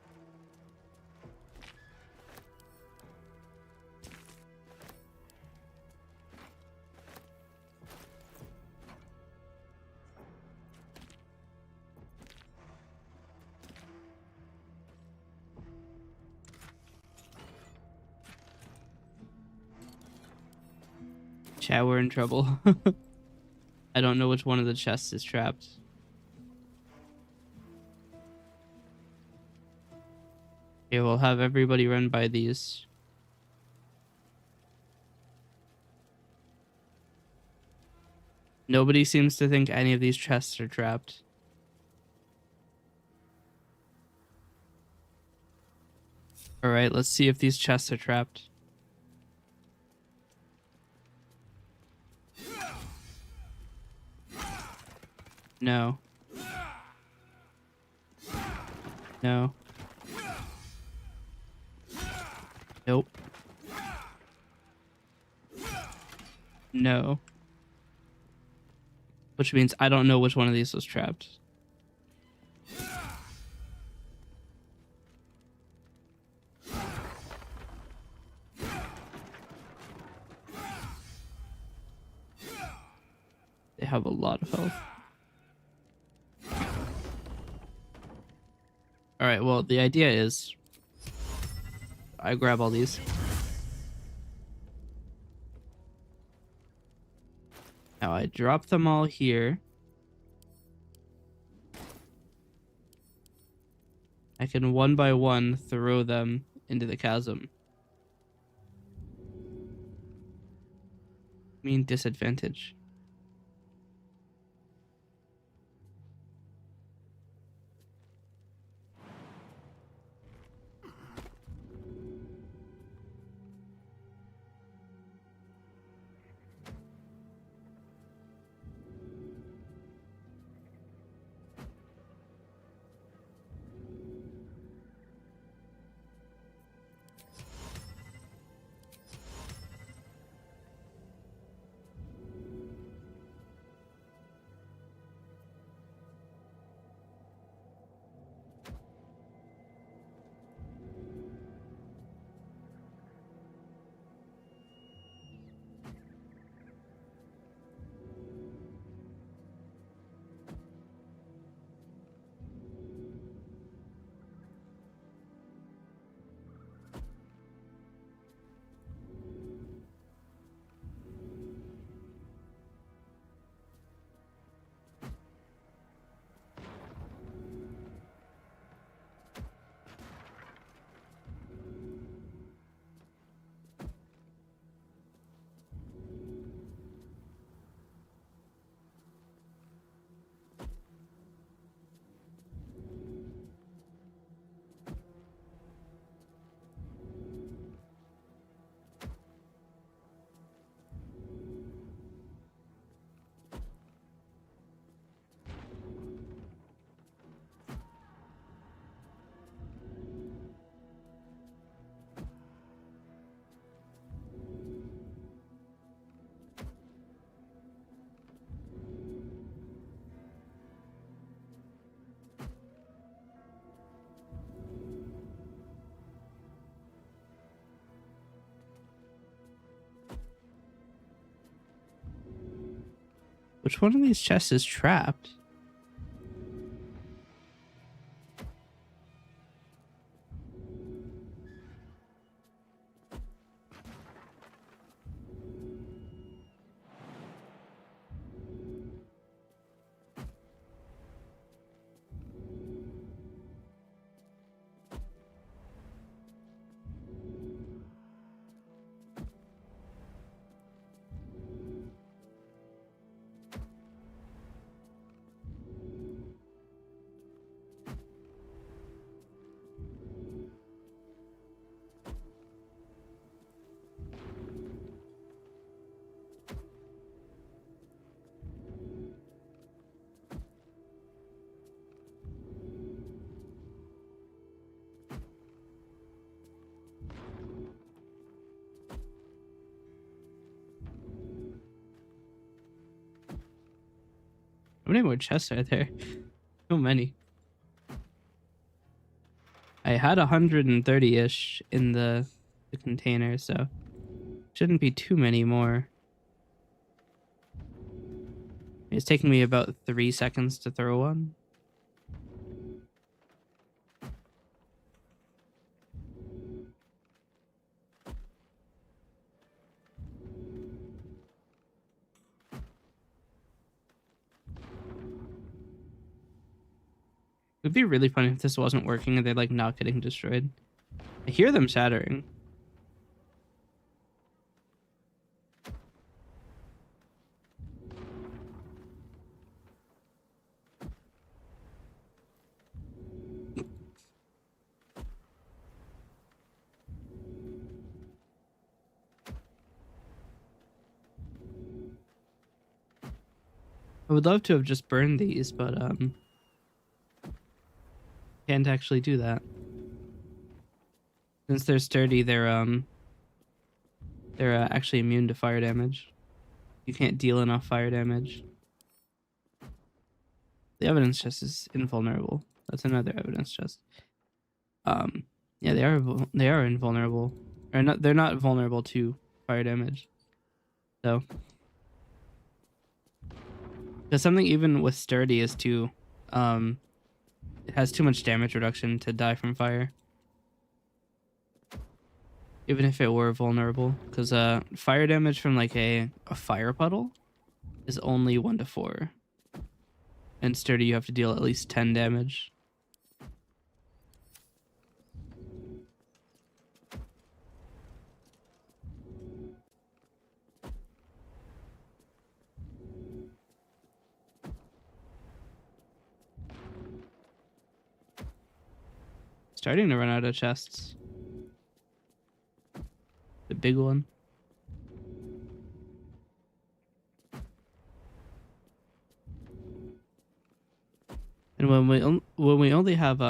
Chat, we're in trouble. I don't know which one of the chests is trapped. Okay, we'll have everybody run by these. Nobody seems to think any of these chests are trapped. Alright, let's see if these chests are trapped. No. No. Nope. No. Which means I don't know which one of these was trapped. They have a lot of health. Alright, well, the idea is I grab all these. Now I drop them all here. I can one by one throw them into the chasm. I mean disadvantage. Which one of these chests is trapped? How many more chests are there? So many. I had 130-ish in the container, so shouldn't be too many more. It's taking me about 3 seconds to throw one. It'd be really funny if this wasn't working and they're like not getting destroyed. I hear them shattering. I would love to have just burned these, but can't actually do that. Since they're sturdy, they're actually immune to fire damage. You can't deal enough fire damage. The evidence chest is invulnerable. That's another evidence chest. Yeah, they are invulnerable. Or not, they're not vulnerable to fire damage. So, because something even with sturdy is too it has too much damage reduction to die from fire. Even if it were vulnerable, because fire damage from like a fire puddle is only 1 to 4. And sturdy you have to deal at least 10 damage. Starting to run out of chests. The big one. And when we only have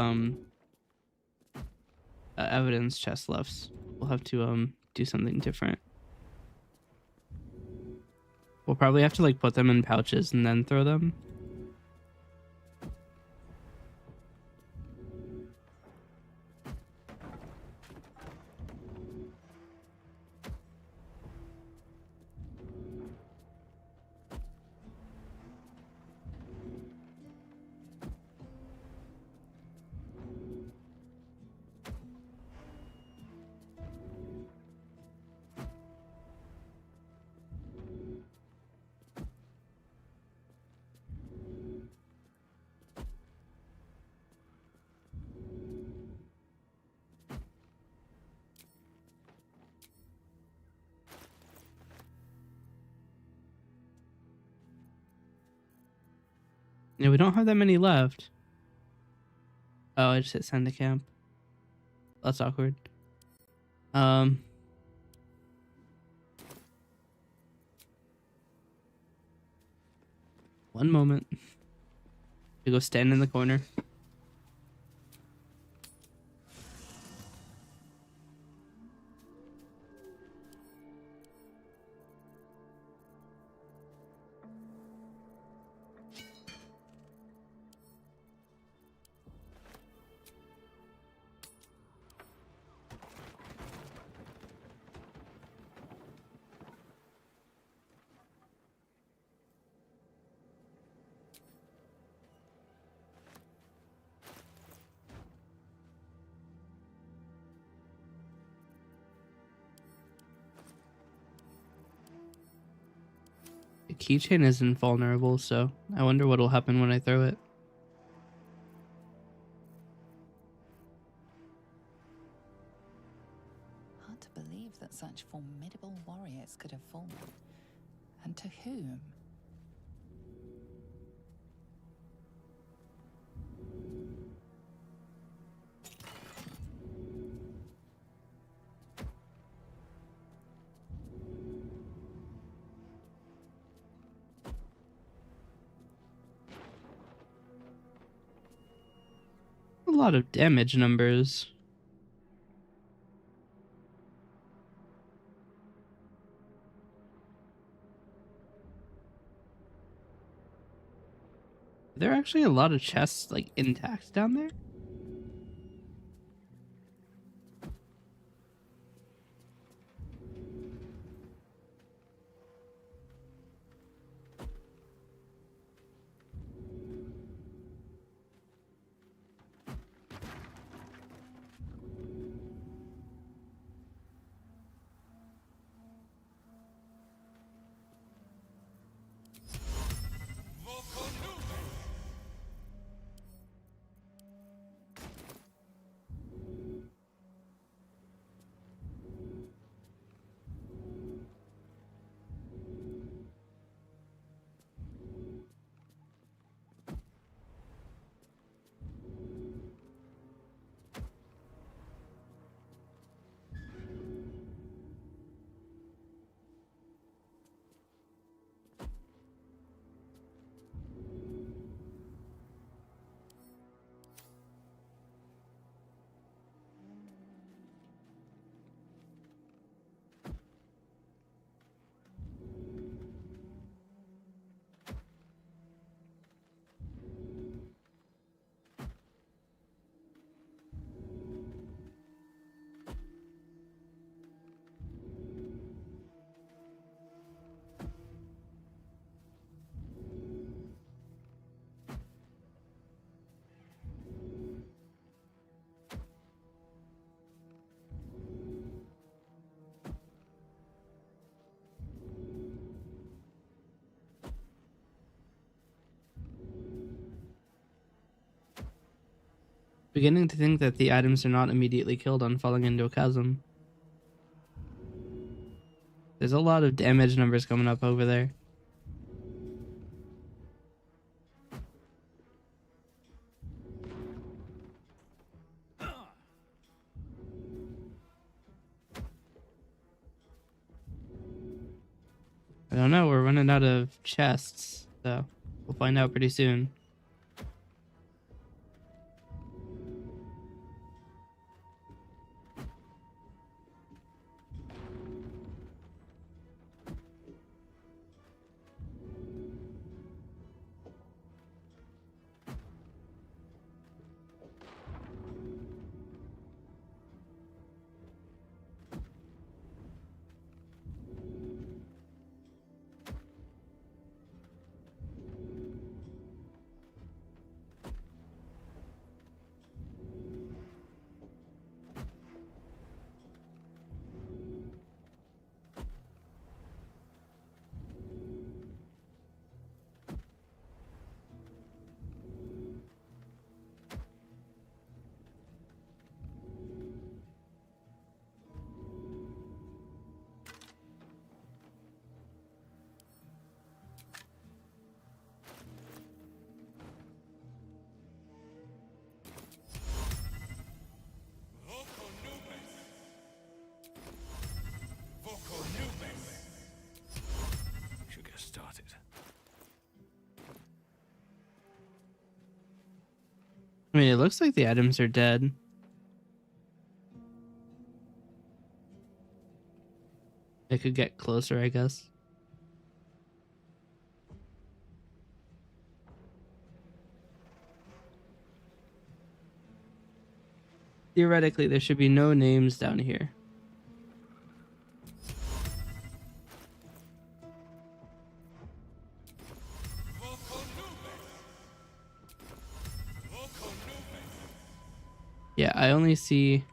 evidence chest left, we'll have to do something different. We'll probably have to like put them in pouches and then throw them. Yeah, we don't have that many left. Oh, I just hit send to camp. That's awkward. One moment. To go stand in the corner. keychain is invulnerable, so I wonder what'll happen when I throw it. Hard to believe that such formidable warriors could have fallen. And to whom? A lot of damage numbers. Are there actually a lot of chests like intact down there? Beginning to think that the items are not immediately killed on falling into a chasm. There's a lot of damage numbers coming up over there. I don't know, we're running out of chests, so we'll find out pretty soon. Should get started. I mean, it looks like the items are dead. They could get closer, I guess. Theoretically, there should be no names down here. Yeah, I only see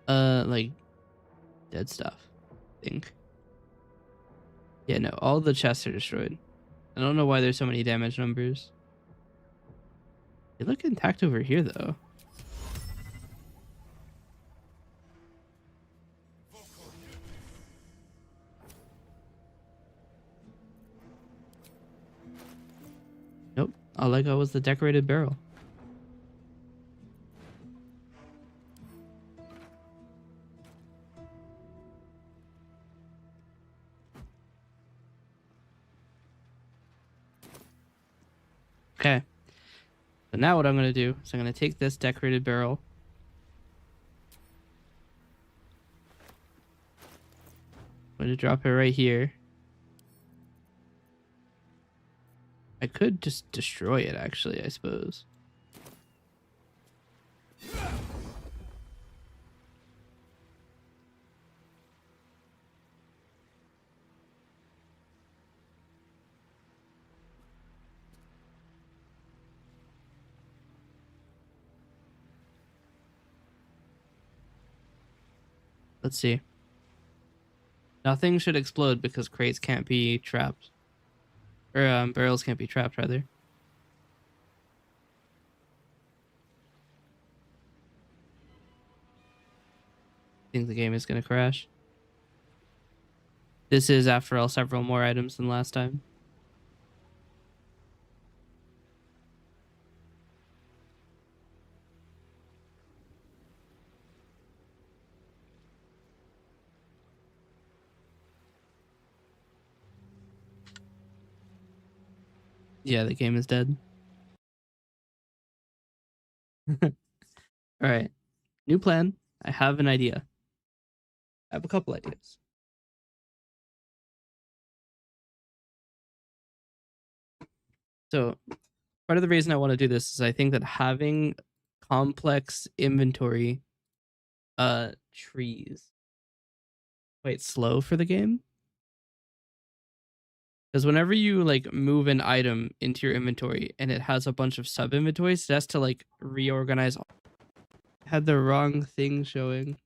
like dead stuff, I think. Yeah, no, all the chests are destroyed. I don't know why there's so many damage numbers. They look intact over here, though. Nope. All I got was the decorated barrel. Okay. So now what I'm going to do is I'm going to take this decorated barrel. I'm going to drop it right here. I could just destroy it, actually, I suppose. Let's see. Nothing should explode because crates can't be trapped. Or barrels can't be trapped, rather. I think the game is going to crash. This is, after all, several more items than last time. Yeah, the game is dead. All right. New plan. I have an idea. I have a couple ideas. So, part of the reason I want to do this is I think that having complex inventory trees quite slow for the game. Because whenever you like move an item into your inventory and it has a bunch of sub inventories, it has to like reorganize. Had the wrong thing showing.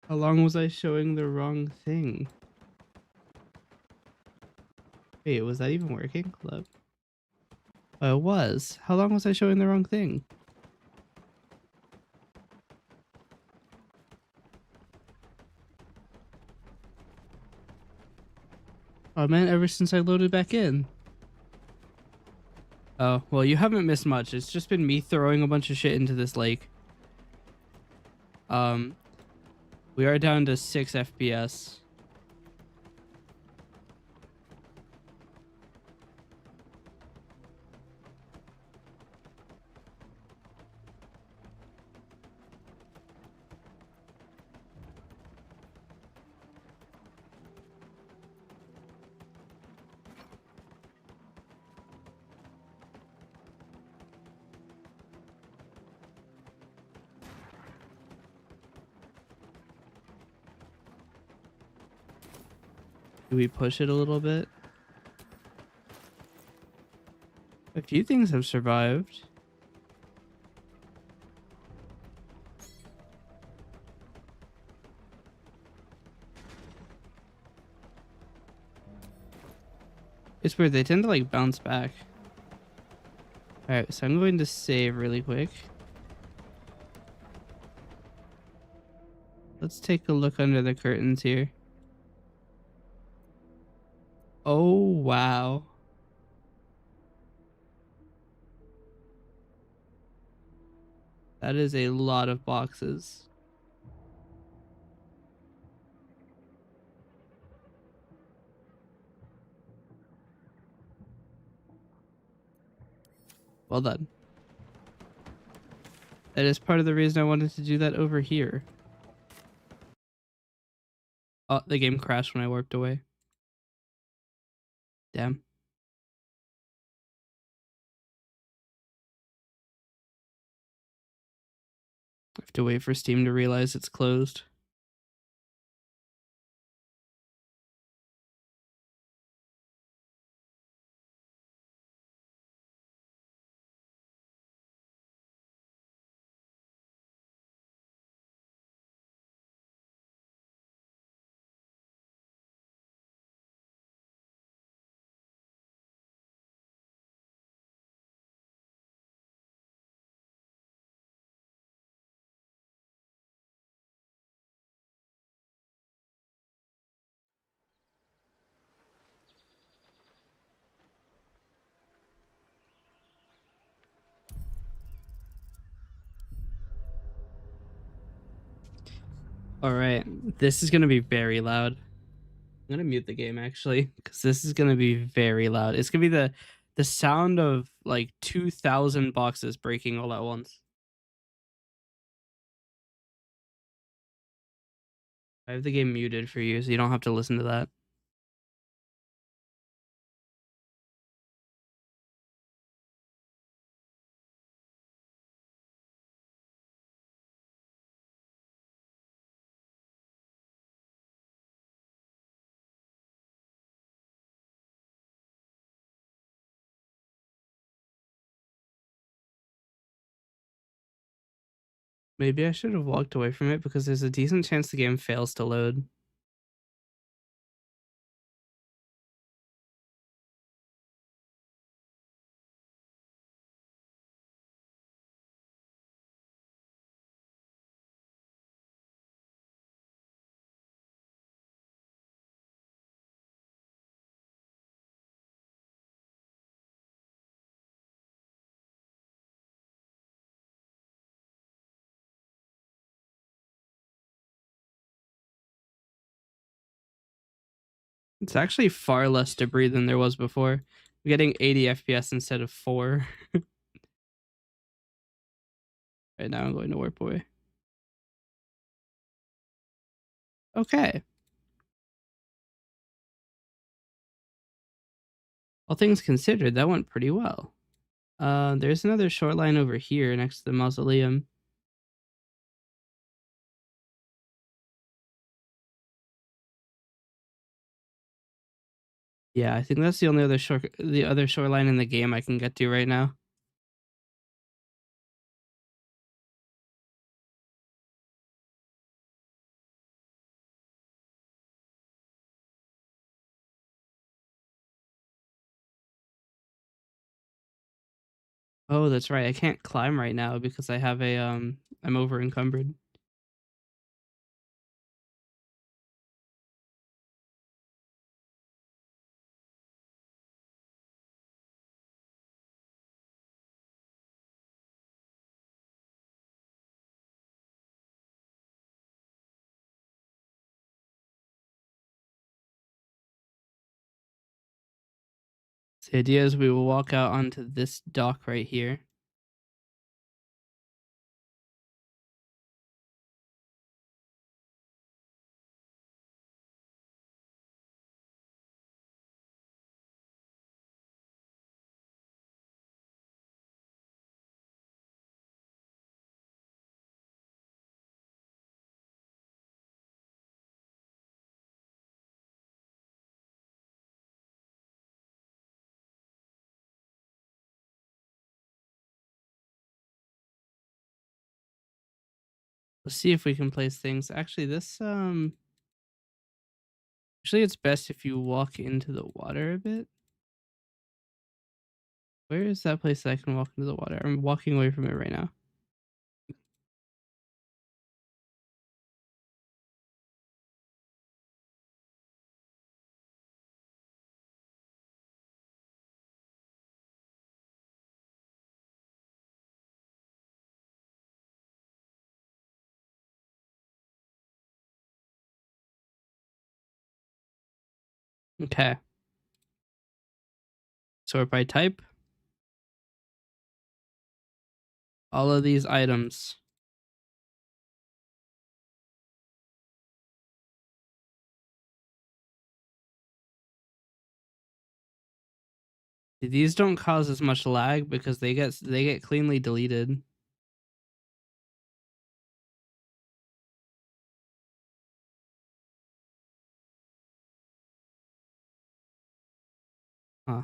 How long was I showing the wrong thing? Wait, was that even working? Hold up. Oh, it was. How long was I showing the wrong thing? Oh man, ever since I loaded back in. Oh, well, you haven't missed much. It's just been me throwing a bunch of shit into this lake. We are down to 6 FPS. Do we push it a little bit? A few things have survived. It's weird, they tend to like bounce back. Alright, so I'm going to save really quick. Let's take a look under the curtains here. Oh, wow. That is a lot of boxes. Well done. That is part of the reason I wanted to do that over here. Oh, the game crashed when I warped away. Damn. I have to wait for Steam to realize it's closed. All right, this is gonna be very loud. I'm gonna mute the game actually, because this is gonna be very loud. It's gonna be the sound of like 2,000 boxes breaking all at once. I have the game muted for you, so you don't have to listen to that. Maybe I should have walked away from it because there's a decent chance the game fails to load. It's actually far less debris than there was before. I'm getting 80 FPS instead of 4. Right now I'm going to warp away. Okay. All things considered, that went pretty well. There's another shoreline over here next to the mausoleum. Yeah, I think that's the only other shoreline in the game I can get to right now. Oh, that's right. I can't climb right now because I have a I'm over encumbered. So the idea is we will walk out onto this dock right here. Let's see if we can place things. Actually, this usually it's best if you walk into the water a bit. Where is that place that I can walk into the water? I'm walking away from it right now. Okay. Sort by type. All of these items. These don't cause as much lag because they get cleanly deleted. Huh.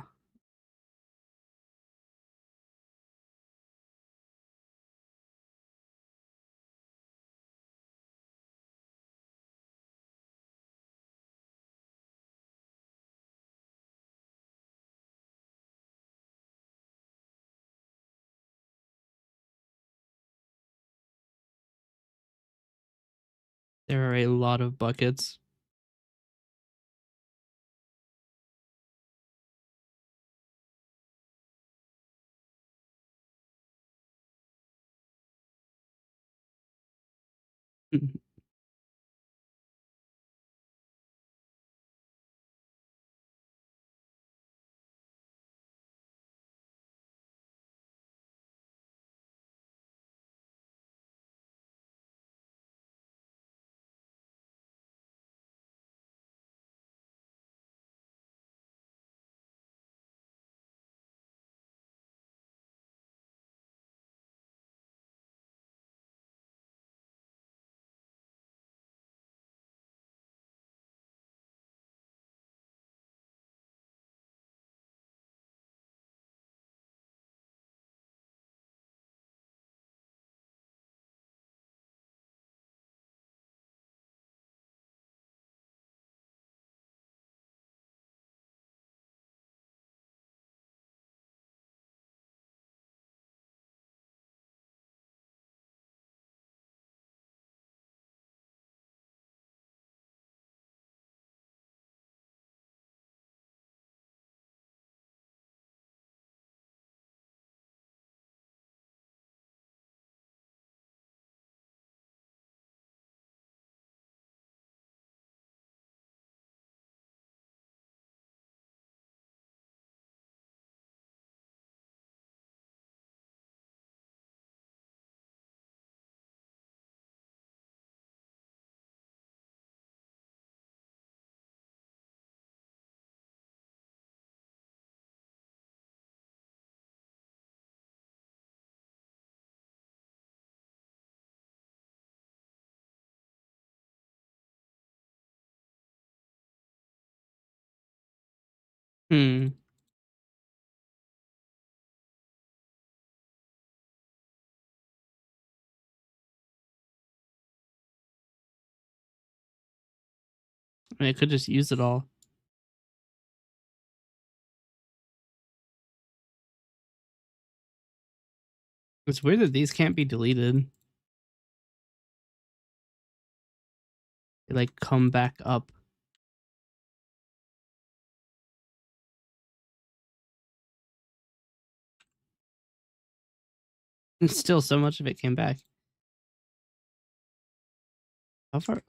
There are a lot of buckets. Hmm. I mean, I could just use it all. It's weird that these can't be deleted. They like come back up. And still, so much of it came back. How far?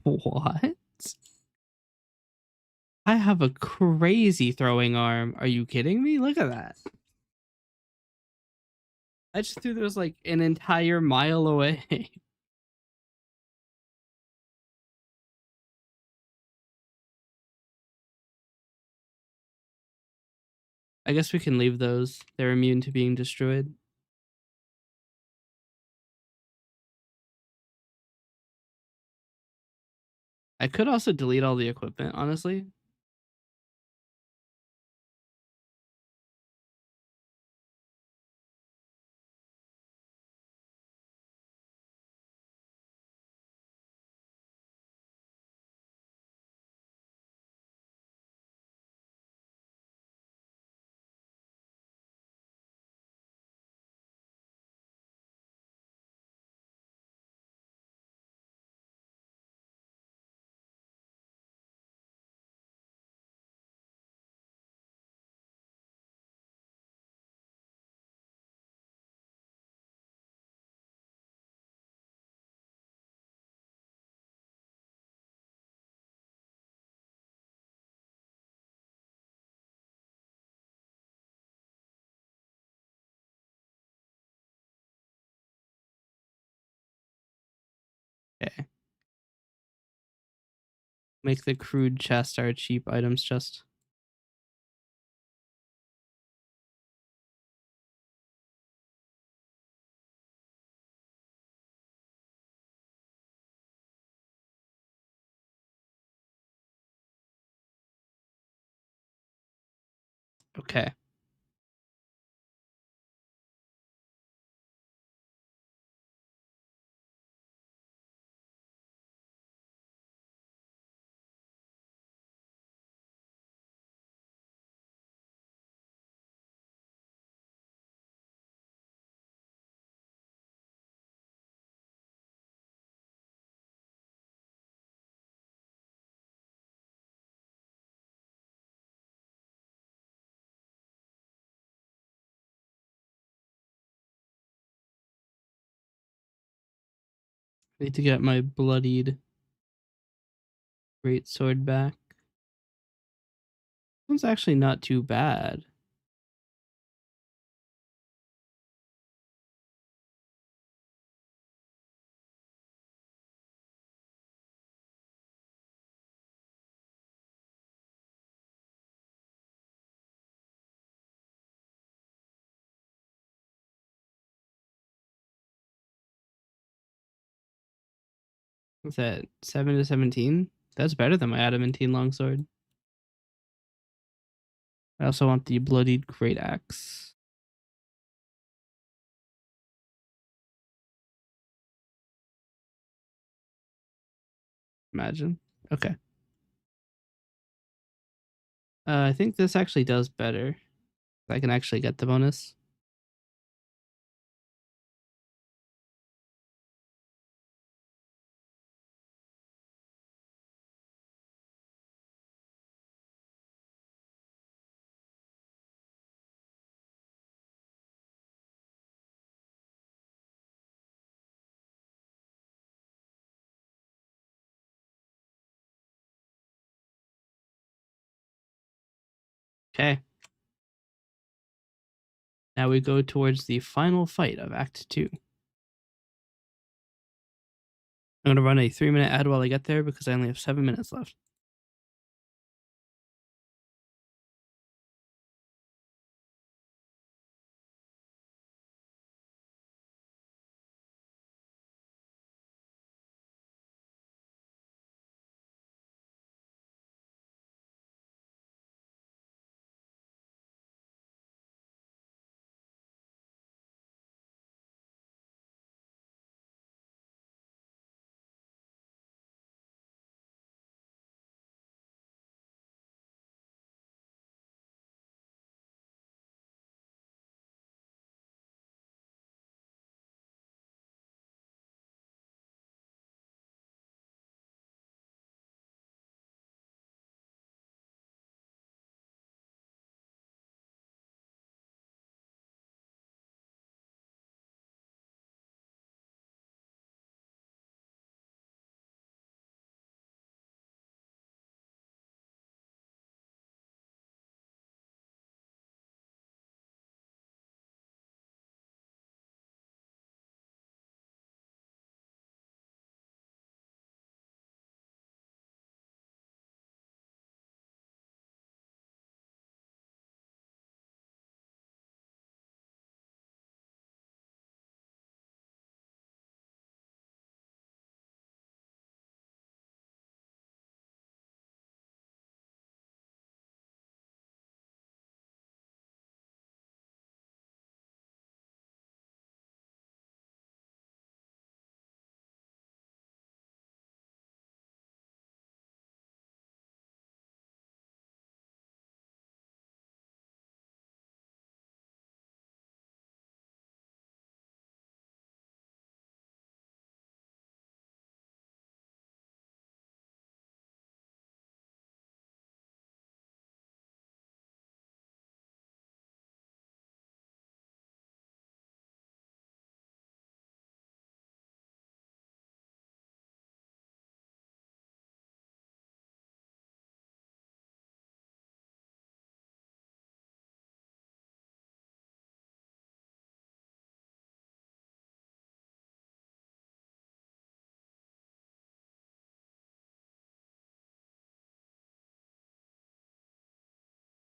What? I have a crazy throwing arm. Are you kidding me? Look at that. I just threw those like an entire mile away. I guess we can leave those. They're immune to being destroyed. I could also delete all the equipment, honestly. Okay. Make the crude chest our cheap items chest. Okay. I need to get my bloodied great sword back. This one's actually not too bad. What's that? 7 to 17? That's better than my adamantine longsword. I also want the bloodied great axe. Imagine. Okay. I think this actually does better. I can actually get the bonus. Okay. Now we go towards the final fight of Act 2. I'm going to run a 3-minute ad while I get there because I only have 7 minutes left.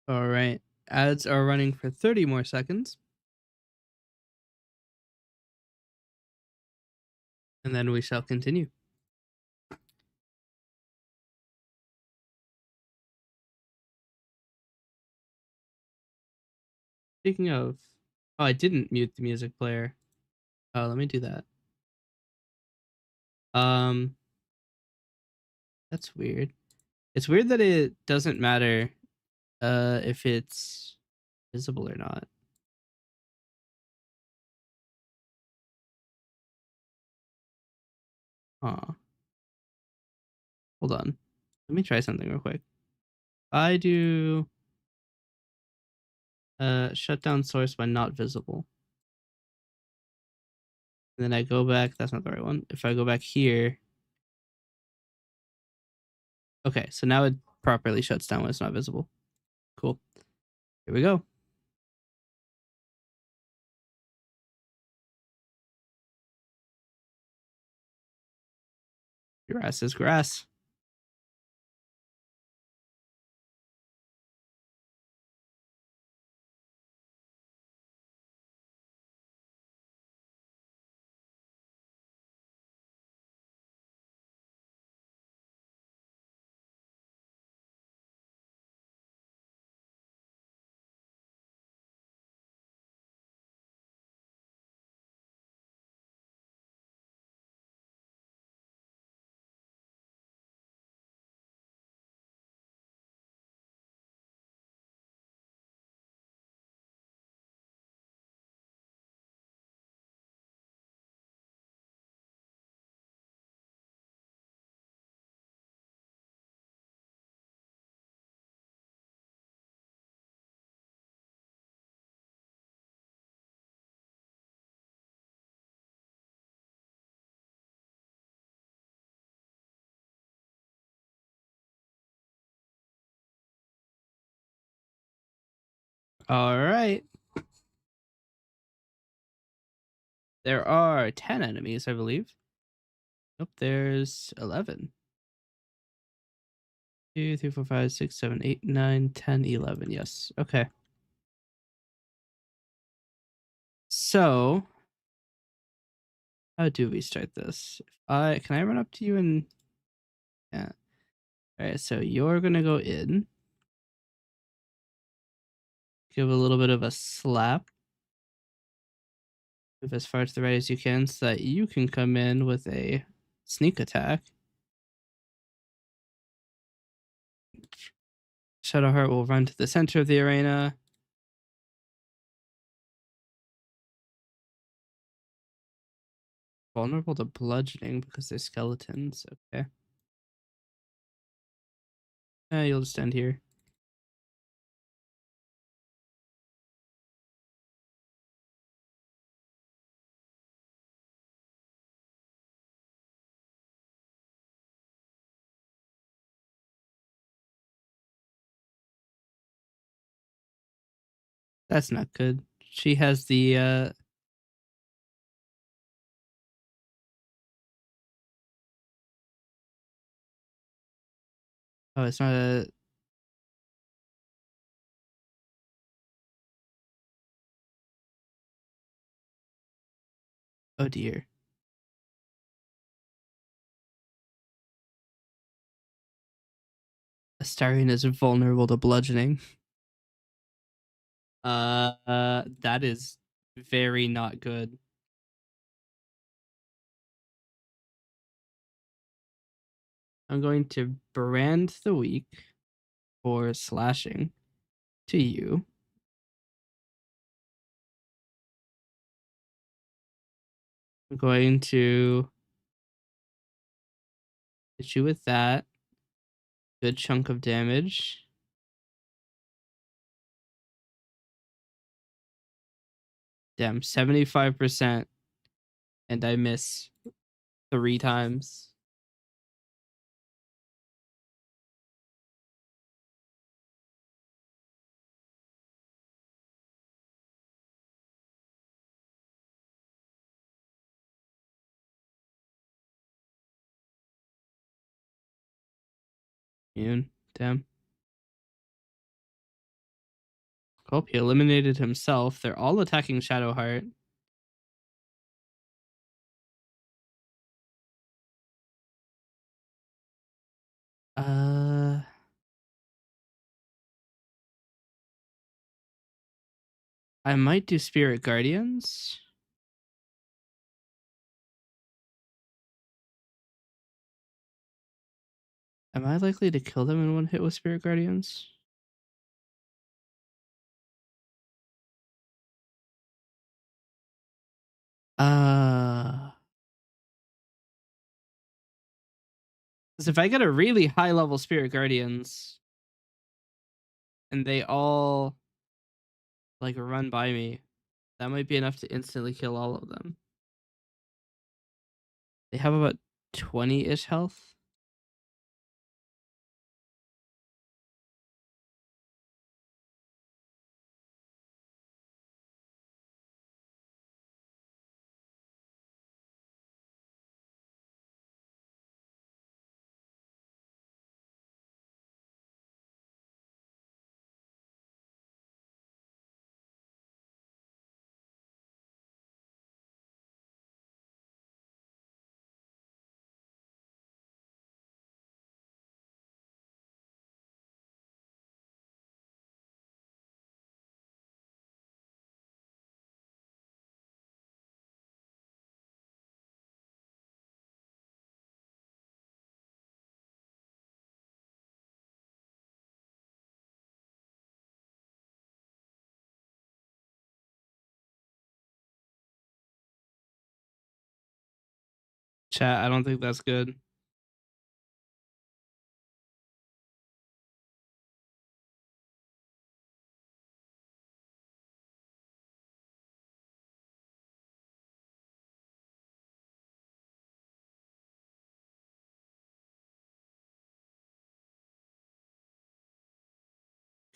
All right. Ads are running for 30 more seconds. And then we shall continue. Speaking of, oh, I didn't mute the music player. Oh, let me do that. That's weird. It's weird that it doesn't matter if it's visible or not. Huh. Hold on. Let me try something real quick. I do shut down source when not visible. And then I go back. That's not the right one. If I go back here. Okay, so now it properly shuts down when it's not visible. Cool. Here we go. Grass is grass. All right. There are 10 enemies, I believe. Nope, there's 11. 2, 3, 4, 5, 6, 7, 8, 9, 10, 11. Yes. Okay. So, how do we start this? Can I run up to you and yeah. All right, so you're going to go in. Give a little bit of a slap. Move as far to the right as you can so that you can come in with a sneak attack. Shadowheart will run to the center of the arena. Vulnerable to bludgeoning because they're skeletons. Okay. You'll just stand here. That's not good. She has the oh, it's not a oh dear. Astarion is vulnerable to bludgeoning. That is very not good. I'm going to brand the weak for slashing to you. I'm going to hit you with that. Good chunk of damage. Damn, 75%. And I miss 3 times. Damn. Well, he eliminated himself. They're all attacking Shadowheart. I might do Spirit Guardians. Am I likely to kill them in one hit with Spirit Guardians? Because if I get a really high level Spirit Guardians and they all like run by me, that might be enough to instantly kill all of them. They have about 20-ish health. Chat, I don't think that's good.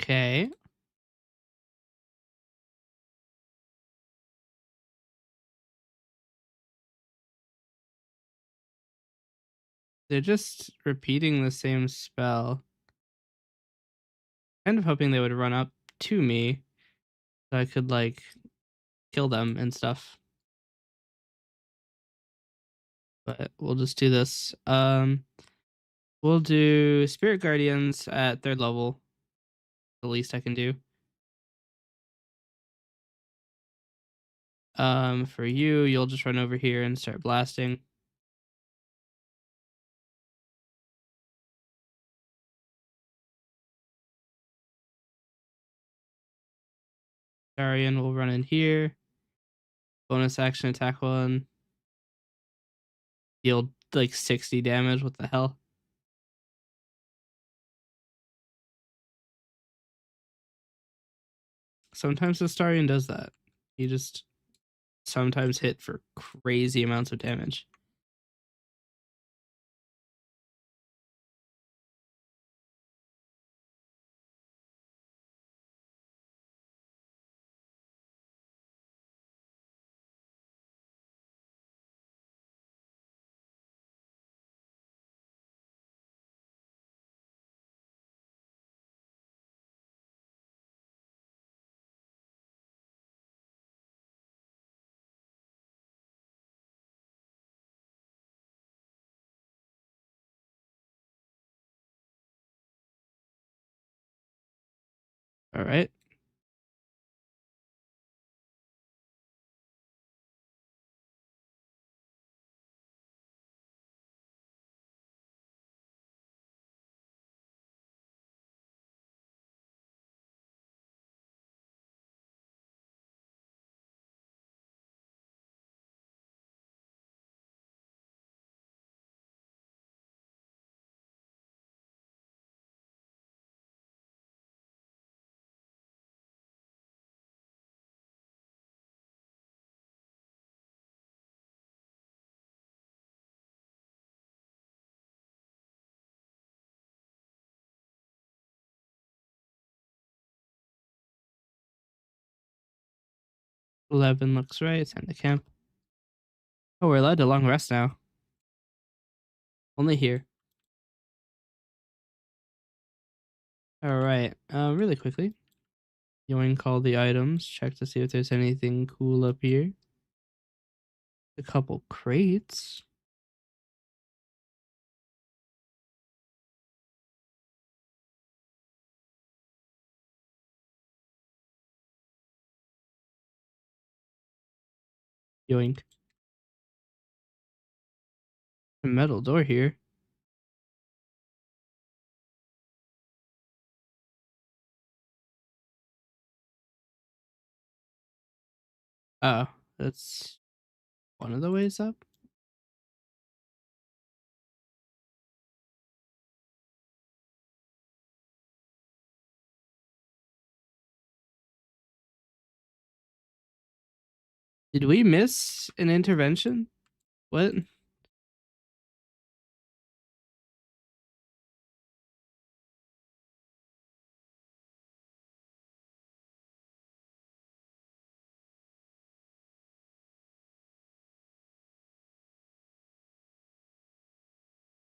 Okay. They're just repeating the same spell. Kind of hoping they would run up to me so I could like kill them and stuff. But we'll just do this. We'll do Spirit Guardians at 3rd level. The least I can do. For you, you'll just run over here and start blasting. Darian will run in here. Bonus action attack 1. Deal like 60 damage. What the hell? Sometimes the Starian does that. He just sometimes hit for crazy amounts of damage. All right. $11 looks right. Time to camp. Oh, we're allowed to long rest now. Only here. All right. Really quickly. Yoink all the items. Check to see if there's anything cool up here. A couple crates. Yoink. A metal door here. Oh, that's one of the ways up. Did we miss an intervention? What?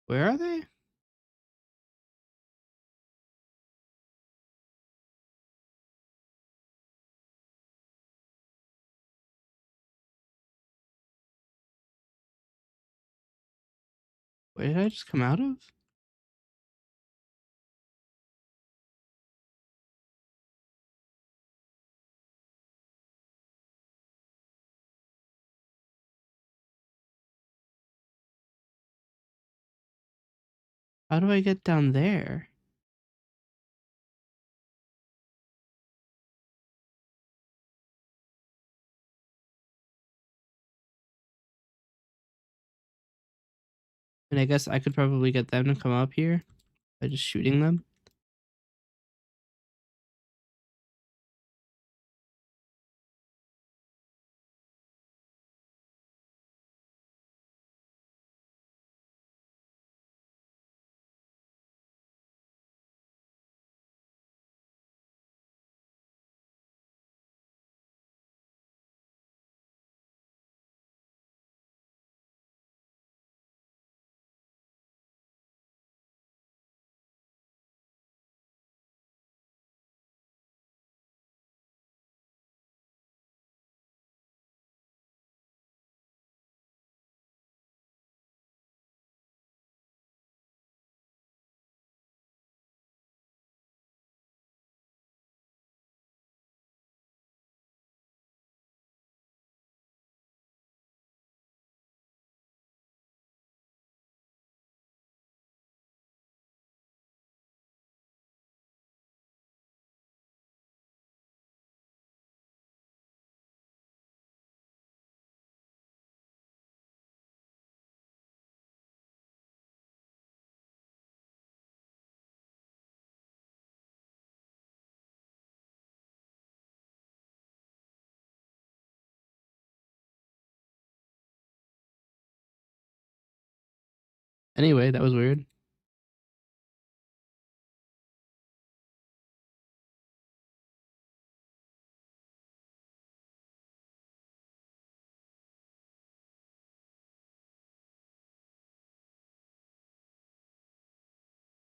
Where are they? Where did I just come out of? How do I get down there? And I guess I could probably get them to come up here by just shooting them. Anyway, that was weird.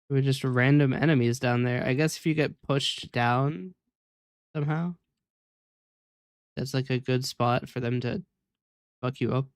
There were just random enemies down there. I guess if you get pushed down somehow, that's like a good spot for them to fuck you up.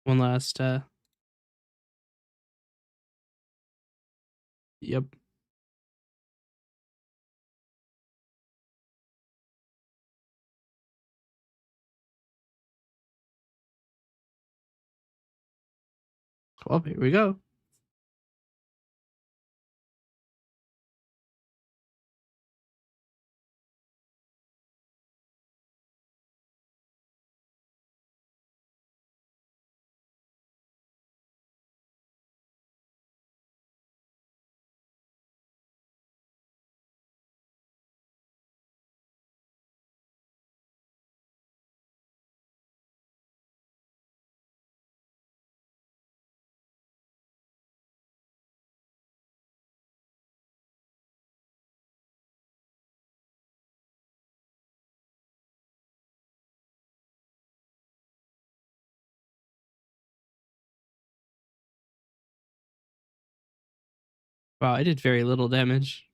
One last, yep. Well, here we go. Wow, I did very little damage.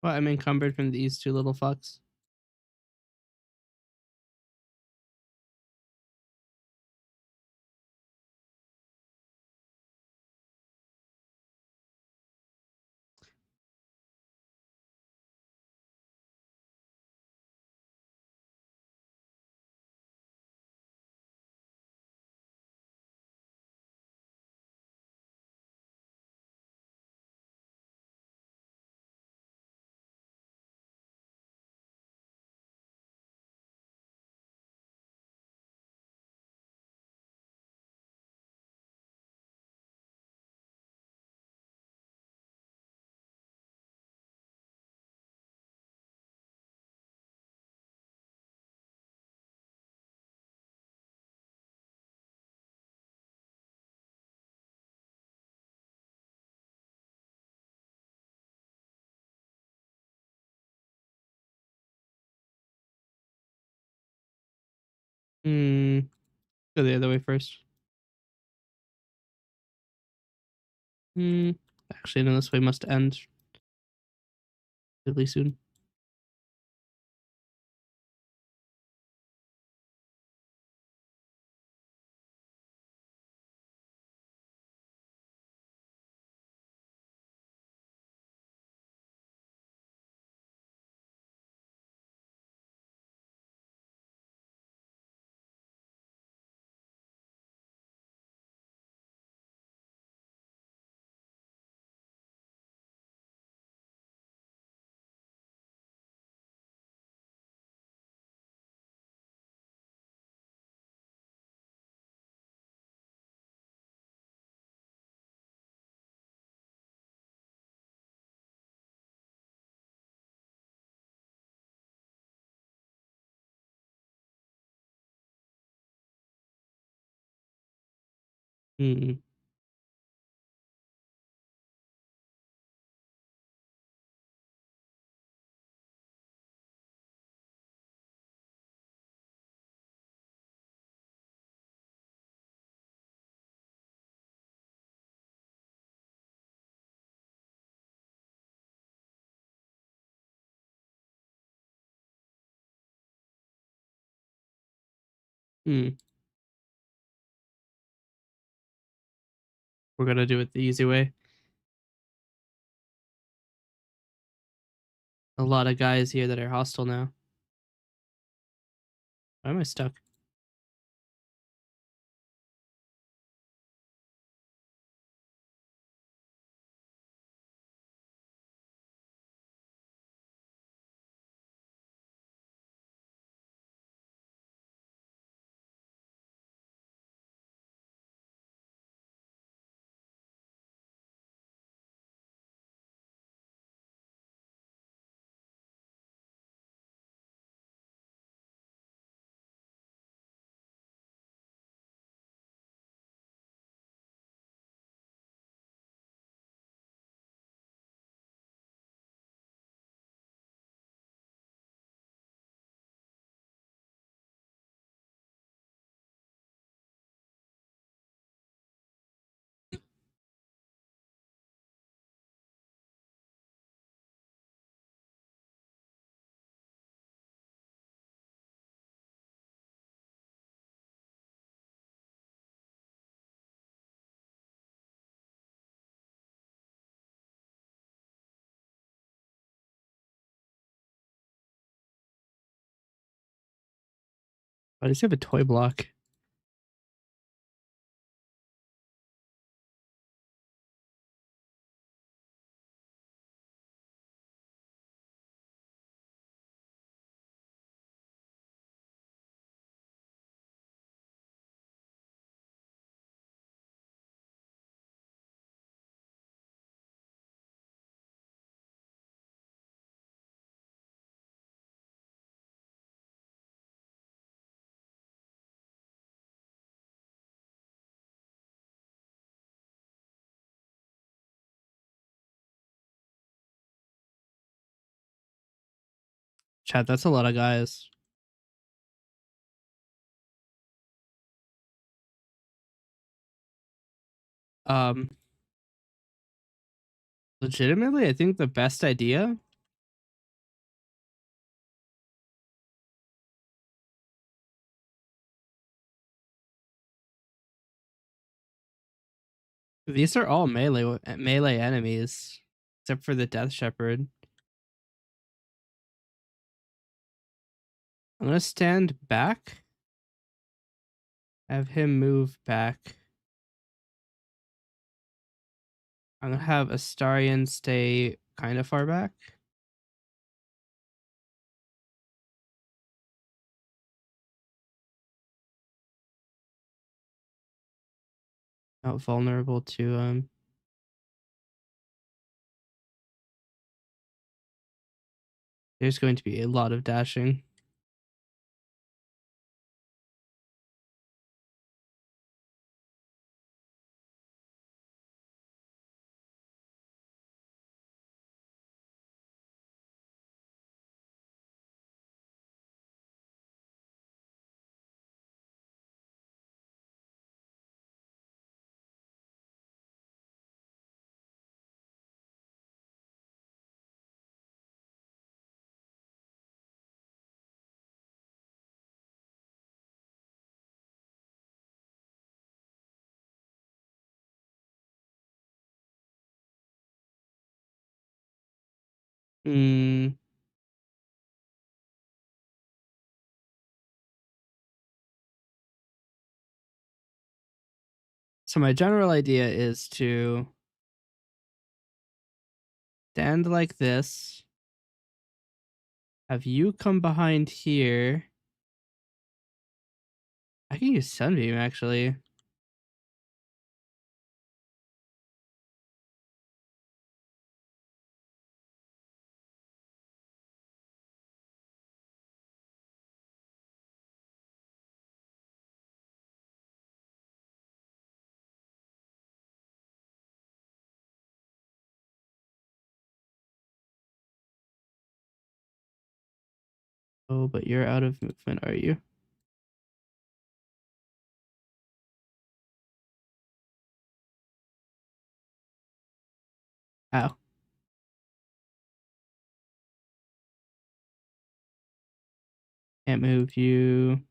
Well, I'm encumbered from these two little fucks. Hmm. Go the other way first. Hmm. Actually, no, this way must end really soon. Hmm. Hmm. We're gonna do it the easy way. A lot of guys here that are hostile now. Why am I stuck? Why does he have a toy block? Chat, that's a lot of guys. Um, legitimately, I think the best idea these are all melee enemies, except for the Death Shepherd. I'm gonna stand back. Have him move back. I'm gonna have Astarion stay kind of far back. Not vulnerable to there's going to be a lot of dashing. Hmm. So my general idea is to stand like this. Have you come behind here. I can use Sunbeam actually. Oh, but you're out of movement, are you? Ow. Can't move you.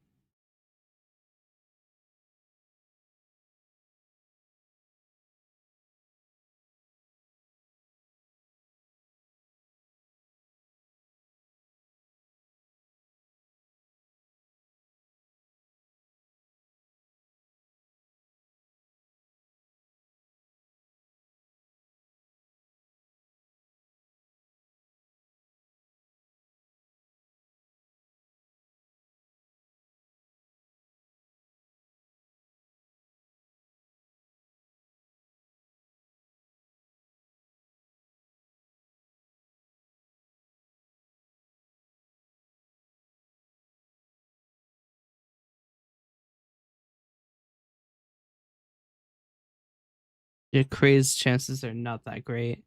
Your crazed chances are not that great.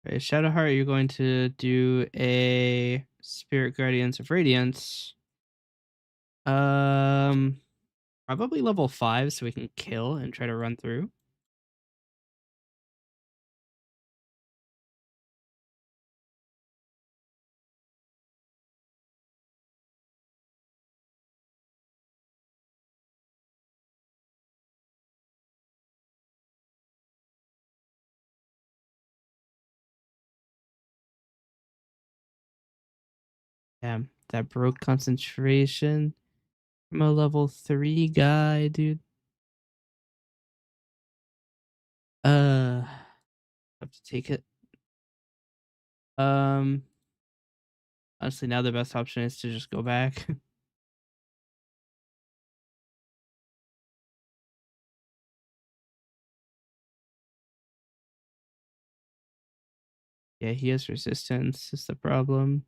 Okay, Shadowheart, you're going to do a Spirit Guardians of Radiance. Probably level 5 so we can kill and try to run through. Damn, that broke concentration from a level 3 guy, dude. Have to take it. Honestly, now the best option is to just go back. Yeah, he has resistance, is the problem.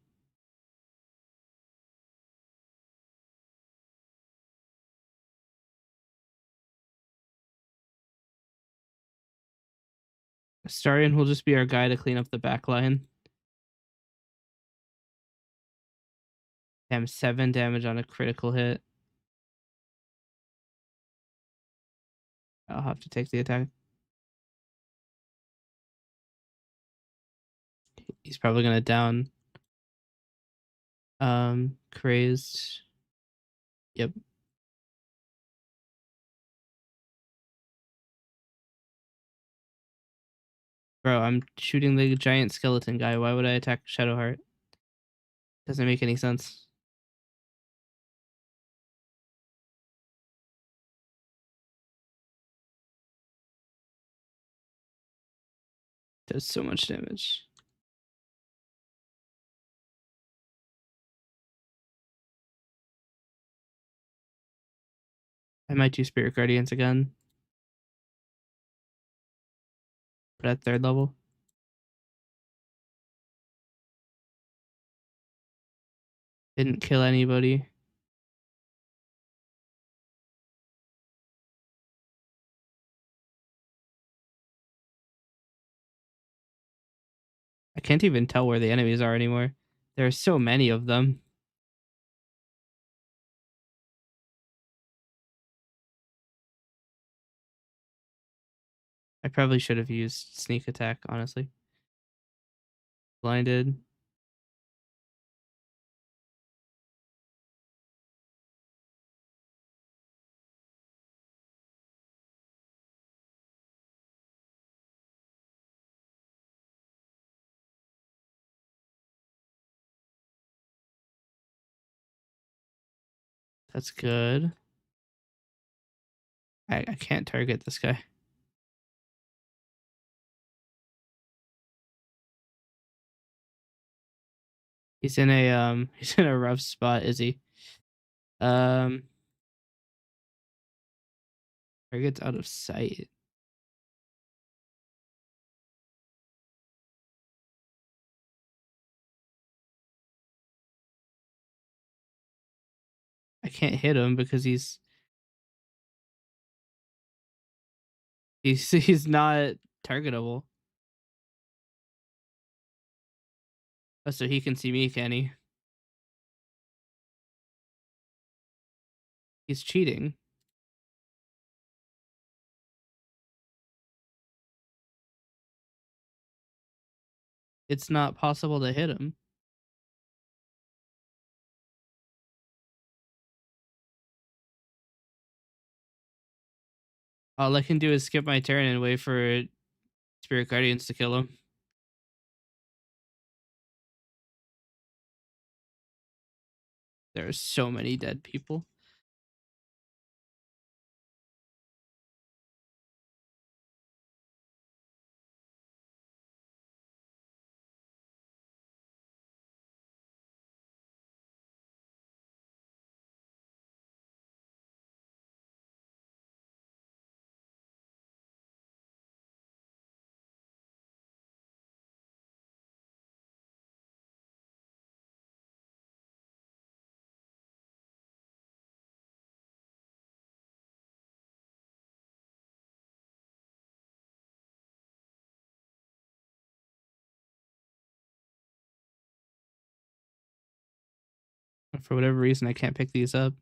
Astarion will just be our guy to clean up the back line. Damn, 7 damage on a critical hit. I'll have to take the attack. He's probably gonna down Kreiz'd. Yep. Bro, I'm shooting the giant skeleton guy. Why would I attack Shadowheart? Doesn't make any sense. Does so much damage. I might do Spirit Guardians again. But at 3rd level. Didn't kill anybody. I can't even tell where the enemies are anymore. There are so many of them. I probably should have used sneak attack, honestly. Blinded. That's good. I can't target this guy. He's in a he's in a rough spot, is he? Target's out of sight. I can't hit him because he's he's not targetable. Oh, so he can see me, can he? He's cheating. It's not possible to hit him. All I can do is skip my turn and wait for Spirit Guardians to kill him. There are so many dead people. For whatever reason, I can't pick these up.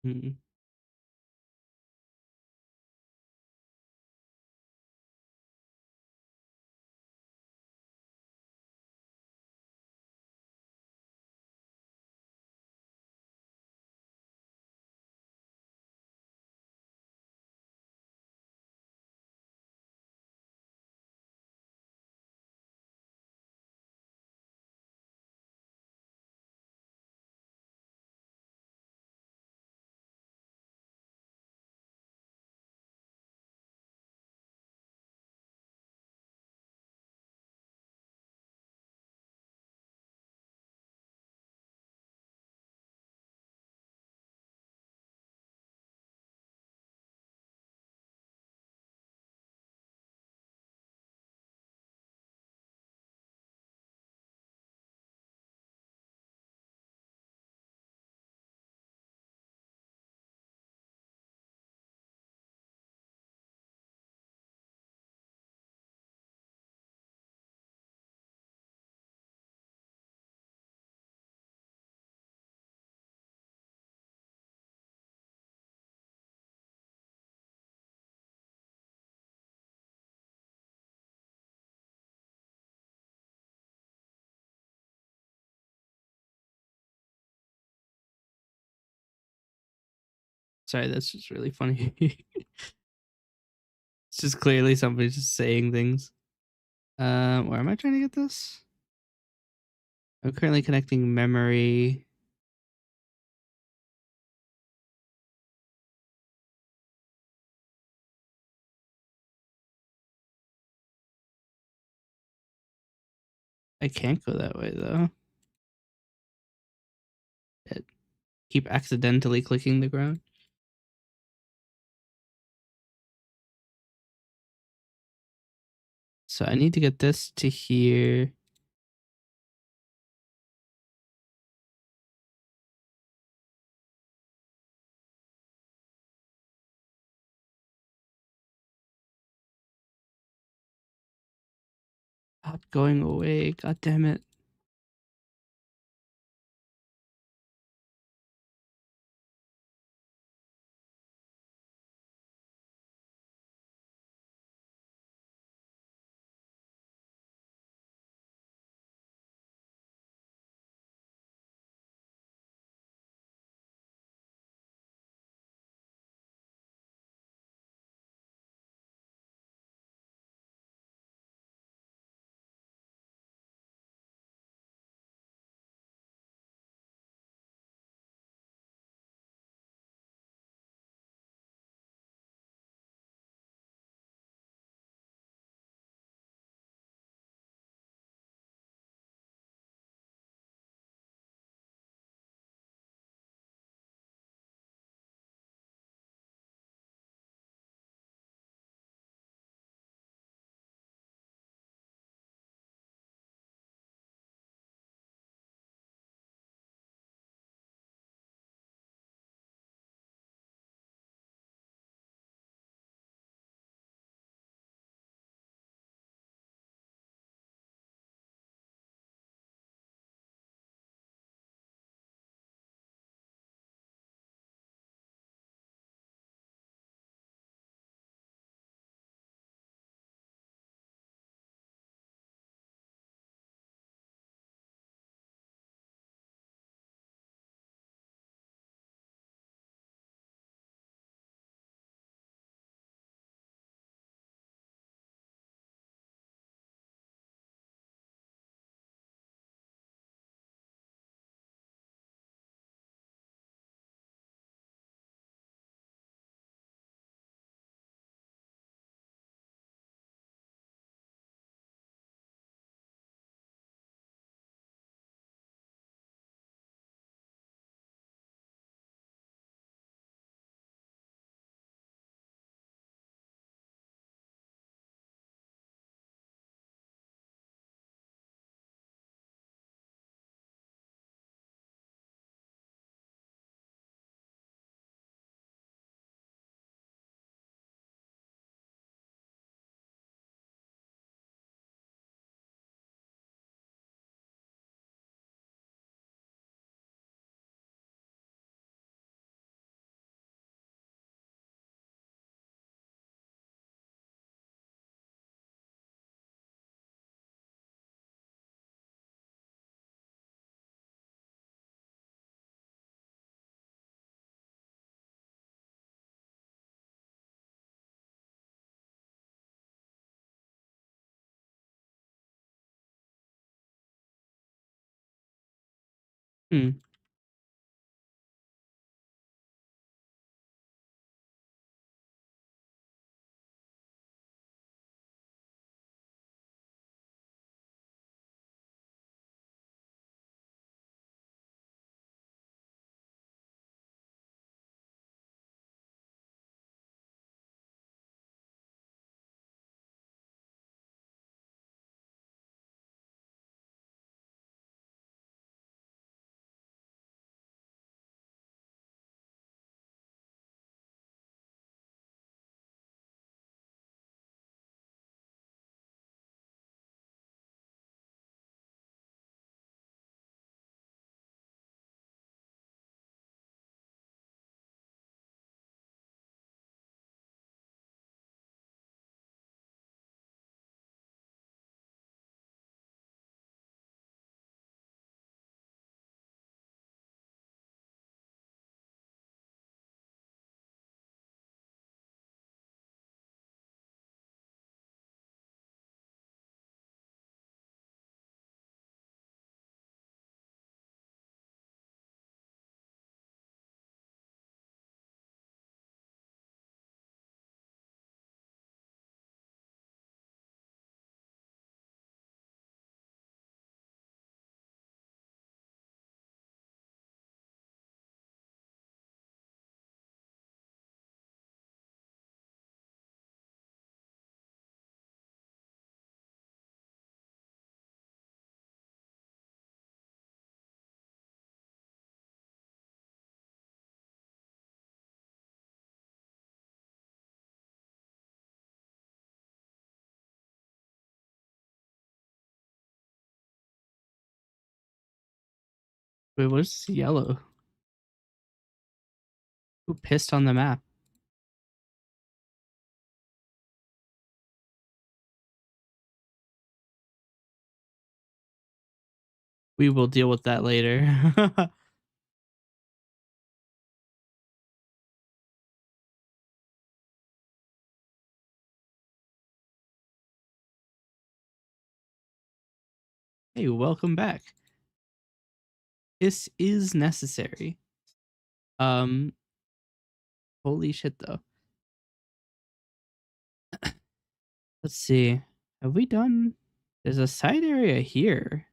Mm. Sorry, that's just really funny. It's just clearly somebody just saying things. Where am I trying to get this? I'm currently connecting memory. I can't go that way though. I keep accidentally clicking the ground. So I need to get this to here. Stop going away. God damn it. Hmm. Wait, what's yellow? Who pissed on the map? We will deal with that later. Hey, welcome back. This is necessary. Holy shit though. Let's see. Have we done? There's a side area here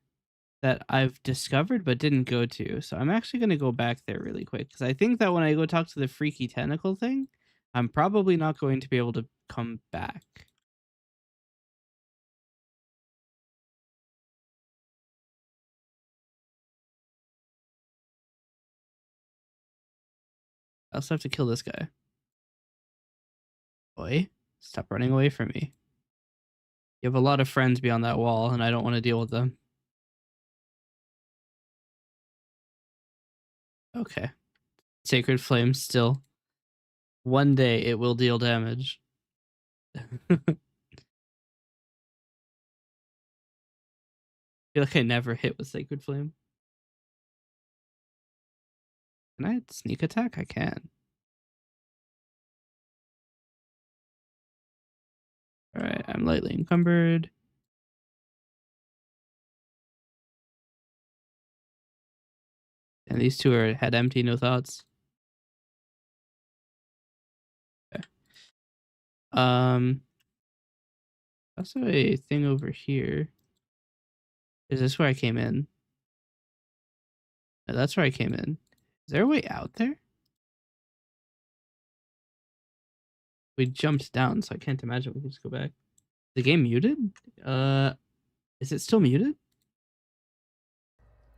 that I've discovered but didn't go to. So I'm actually going to go back there really quick because I think that when I go talk to the freaky tentacle thing, I'm probably not going to be able to come back. I also have to kill this guy. Boy, stop running away from me. You have a lot of friends beyond that wall, and I don't want to deal with them. Okay. Sacred Flame still. One day it will deal damage. I feel like I never hit with Sacred Flame. Can I sneak attack? I can. Alright, I'm lightly encumbered. And these two are head empty, no thoughts. Okay. Also a thing over here. Is this where I came in? No, that's where I came in. Is there a way out there? We jumped down, so I can't imagine we can just go back. The game muted? Is it still muted?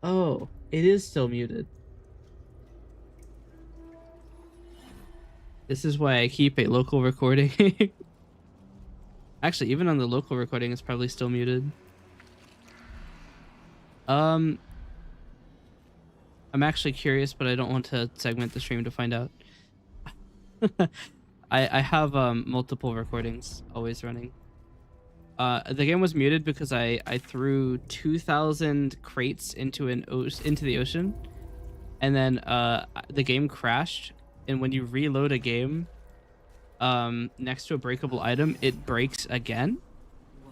Oh, it is still muted. This is why I keep a local recording. Actually, even on the local recording, it's probably still muted. I'm actually curious, but I don't want to segment the stream to find out. I have multiple recordings always running. The game was muted because I threw 2,000 crates into the ocean, and then the game crashed. And when you reload a game, next to a breakable item, it breaks again.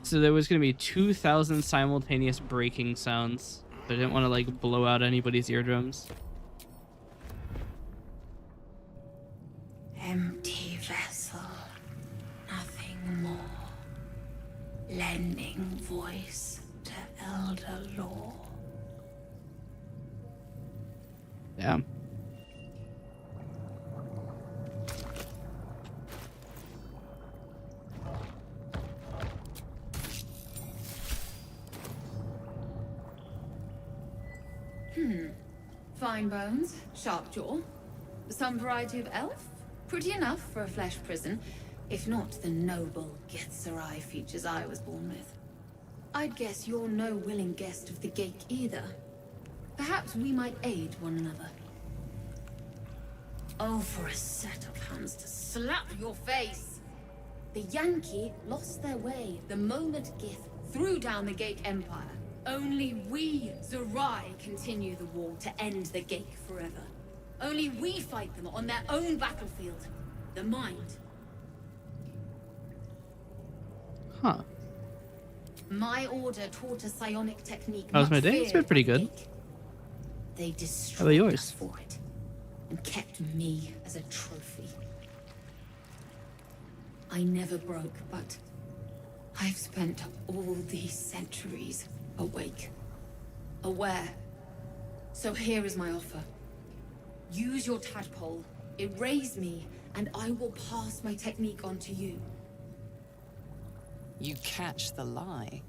So there was going to be 2,000 simultaneous breaking sounds I didn't want to like blow out anybody's eardrums. Empty vessel, nothing more. Lending voice to elder law. Damn. Fine bones, sharp jaw. Some variety of elf? Pretty enough for a flesh prison, if not the noble Ketheric features I was born with. I'd guess you're no willing guest of the gate either. Perhaps we might aid one another. Oh, for a set of hands to slap your face! The Yankee lost their way the moment Gith threw down the Gate Empire. Only we, Zerai, continue the war to end the Gate forever. Only we fight them on their own battlefield. The mind. Huh. My order taught a psionic technique. How's my much day? It's been feared pretty by the good. Gate. They How about destroyed yours? us for it, and kept me as a trophy. I never broke, but I've spent all these centuries awake, aware. So here is my offer. Use your tadpole, erase me, and I will pass my technique on to you. You catch the lie.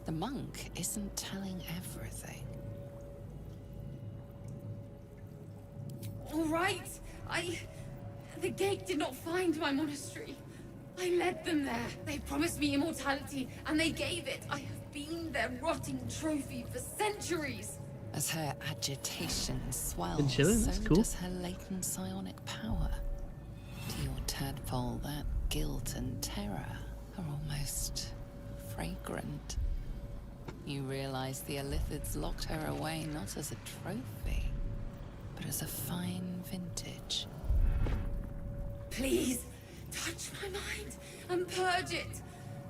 The monk isn't telling everything. All right, the gate did not find my monastery. I led them there. They promised me immortality, and they gave it. I have been their rotting trophy for centuries. As her agitation swells, Been chilling, that's so cool. does her latent psionic power. To your tadpole, that guilt and terror are almost fragrant. You realize the Illithids locked her away not as a trophy, but as a fine vintage. Please, touch my mind and purge it.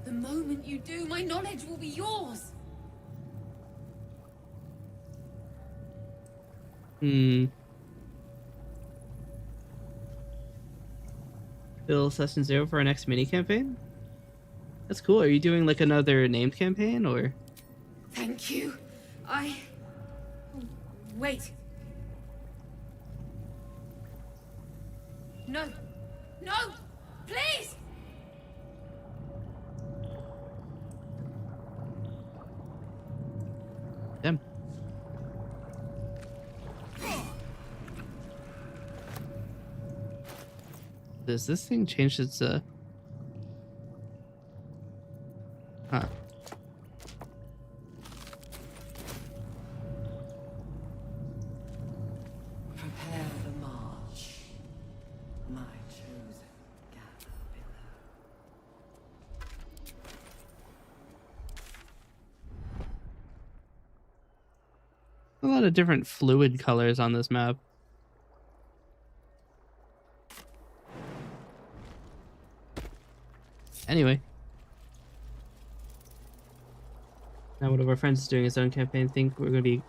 The moment you do, my knowledge will be yours. Bill Session 0 for our next mini campaign? That's cool. Are you doing like another named campaign or? Thank you. Wait. No. No! Please! Damn. Does this thing change its Huh. Prepare the march, my chosen caterpillar. A lot of different fluid colors on this map. Anyway. Now one of our friends is doing his own campaign. Think we're going to be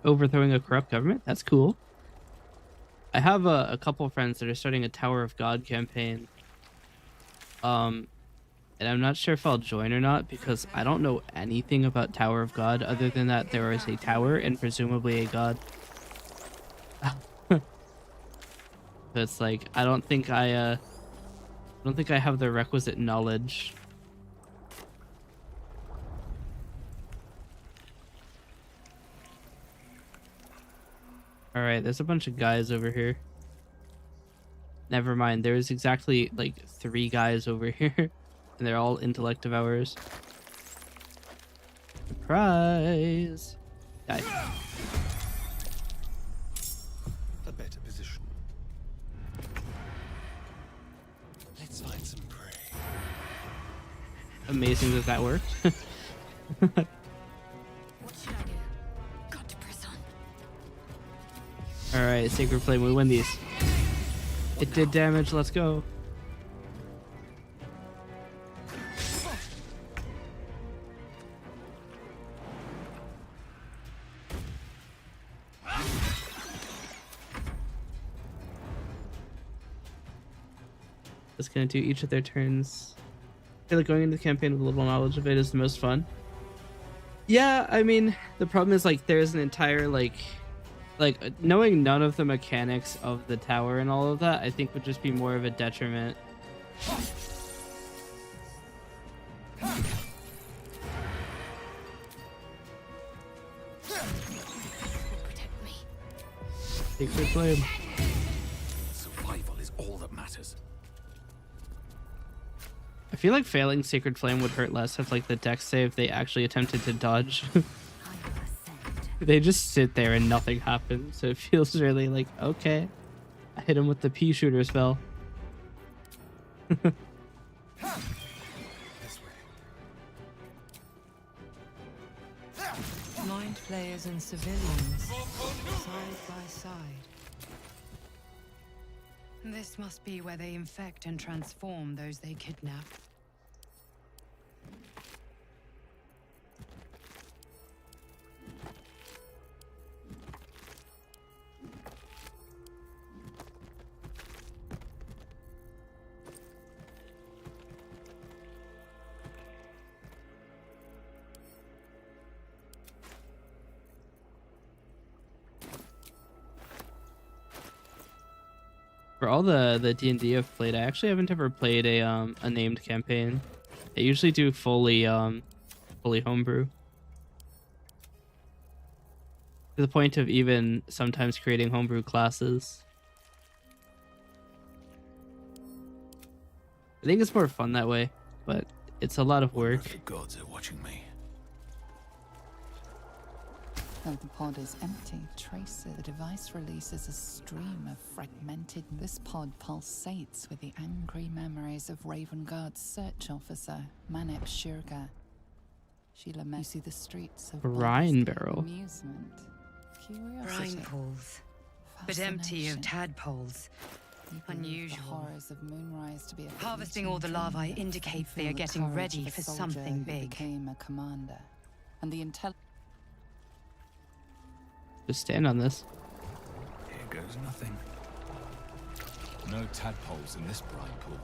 overthrowing a corrupt government? That's cool. I have a couple friends that are starting a Tower of God campaign. And I'm not sure if I'll join or not because I don't know anything about Tower of God other than that there is a tower and presumably a god. So it's like I don't think I have the requisite knowledge. All right, there's a bunch of guys over here. Never mind, there's exactly like 3 guys over here, and they're all intellect devourers. Surprise! Die. A better position. Let's find some prey. Amazing that worked. What should I do? Got to press on. All right, Sacred Flame, we win these. It did damage. Let's go. Just gonna do each of their turns. I feel like going into the campaign with a little knowledge of it is the most fun. Yeah, I mean, the problem is like there's an entire like knowing none of the mechanics of the tower and all of that, I think would just be more of a detriment. Protect me. Sacred Flame. Survival is all that matters. I feel like failing Sacred Flame would hurt less if like the dex save they actually attempted to dodge. They just sit there and nothing happens, so it feels really like, okay, I hit him with the pea shooter spell. This way. Mind players and civilians, side by side. This must be where they infect and transform those they kidnap. For all the D&D I've played, I actually haven't ever played a named campaign. I usually do fully homebrew. To the point of even sometimes creating homebrew classes. I think it's more fun that way, but it's a lot of Wonder work. if the gods are watching me. Though the pod is empty, the device releases a stream of fragmented. This pod pulsates with the angry memories of Ravengard's search officer, Manep Shurga. She laments the streets of Brine Baldur's Gate barrel. Amusement, curiosity, Brine pools, but empty of fascination. tadpoles. You believe the Unusual. horrors of Moonrise to be a Harvesting fleeting all the larvae dream, indicates feel they are the getting courage ready of a for soldier something who big. became a commander, and the intelligence. Just stand on this. Here goes nothing. No tadpoles in this brine pool.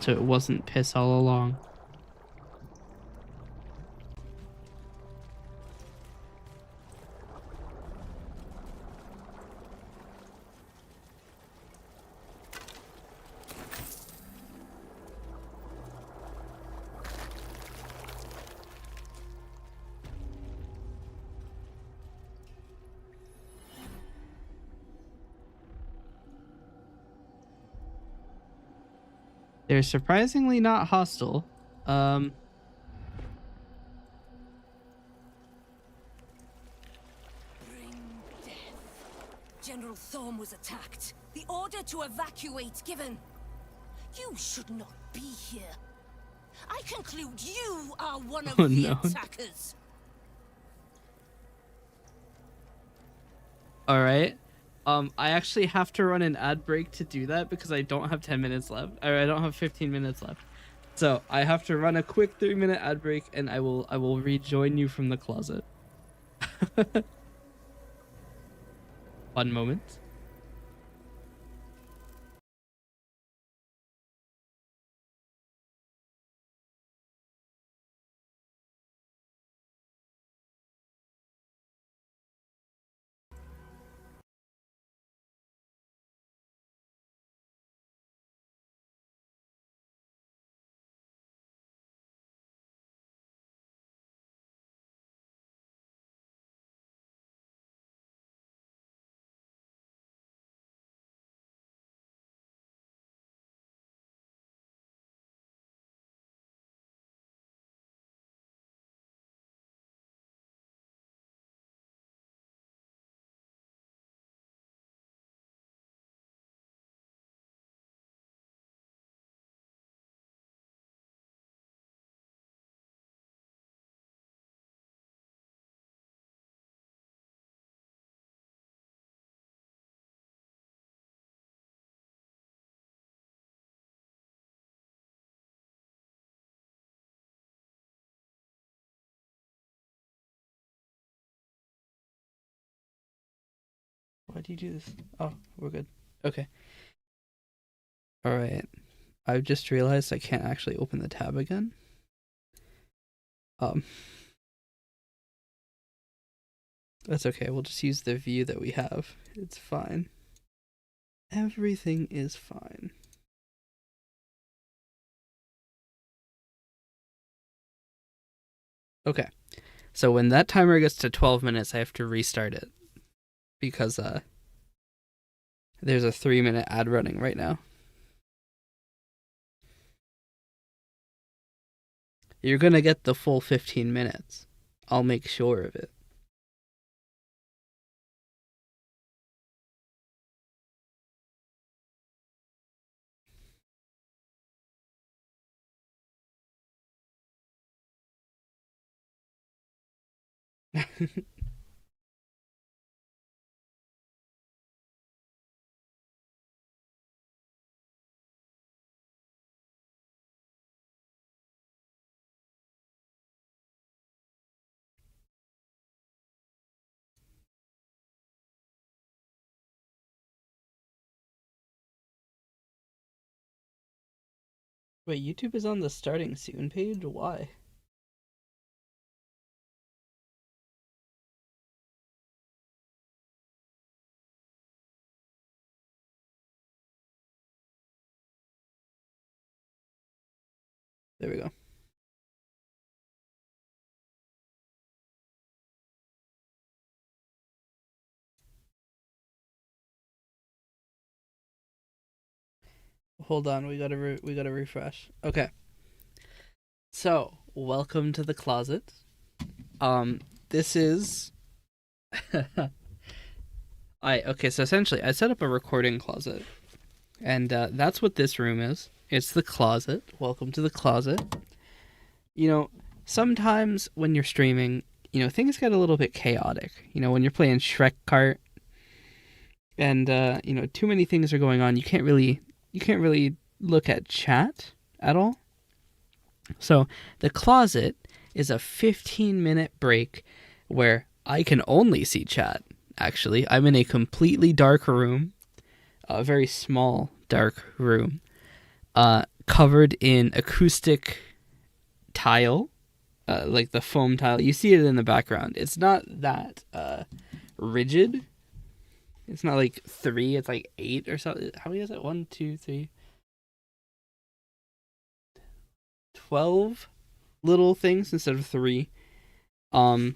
So it wasn't piss all along. They're surprisingly not hostile. Bring death. General Thorm was attacked. The order to evacuate given. You should not be here. I conclude you are one of Oh, the no. attackers. All right. I actually have to run an ad break to do that because I don't have 10 minutes left. Or I don't have 15 minutes left. So I have to run a quick 3-minute ad break and I will rejoin you from the closet. One moment. Why do you do this? Oh, we're good. Okay. All right. I've just realized I can't actually open the tab again. That's okay. We'll just use the view that we have. It's fine. Everything is fine. Okay. So when that timer gets to 12 minutes, I have to restart it. Because there's a 3-minute ad running right now. You're gonna get the full 15 minutes. I'll make sure of it. Wait, YouTube is on the starting soon page? Why? There we go. Hold on, we gotta refresh. Okay. So, welcome to the closet. This is okay, so essentially I set up a recording closet. And that's what this room is. It's the closet. Welcome to the closet. You know, sometimes when you're streaming, you know, things get a little bit chaotic. You know, when you're playing Shrek Kart and you know, too many things are going on, you can't really look at chat at all. So, the closet is a 15-minute break where I can only see chat. Actually, I'm in a completely dark room. A very small, dark room, covered in acoustic tile, like the foam tile. You see it in the background. It's not that rigid. It's not like 3, it's like 8 or something. How many is it? 1, 2, 3, 12 little things instead of 3. And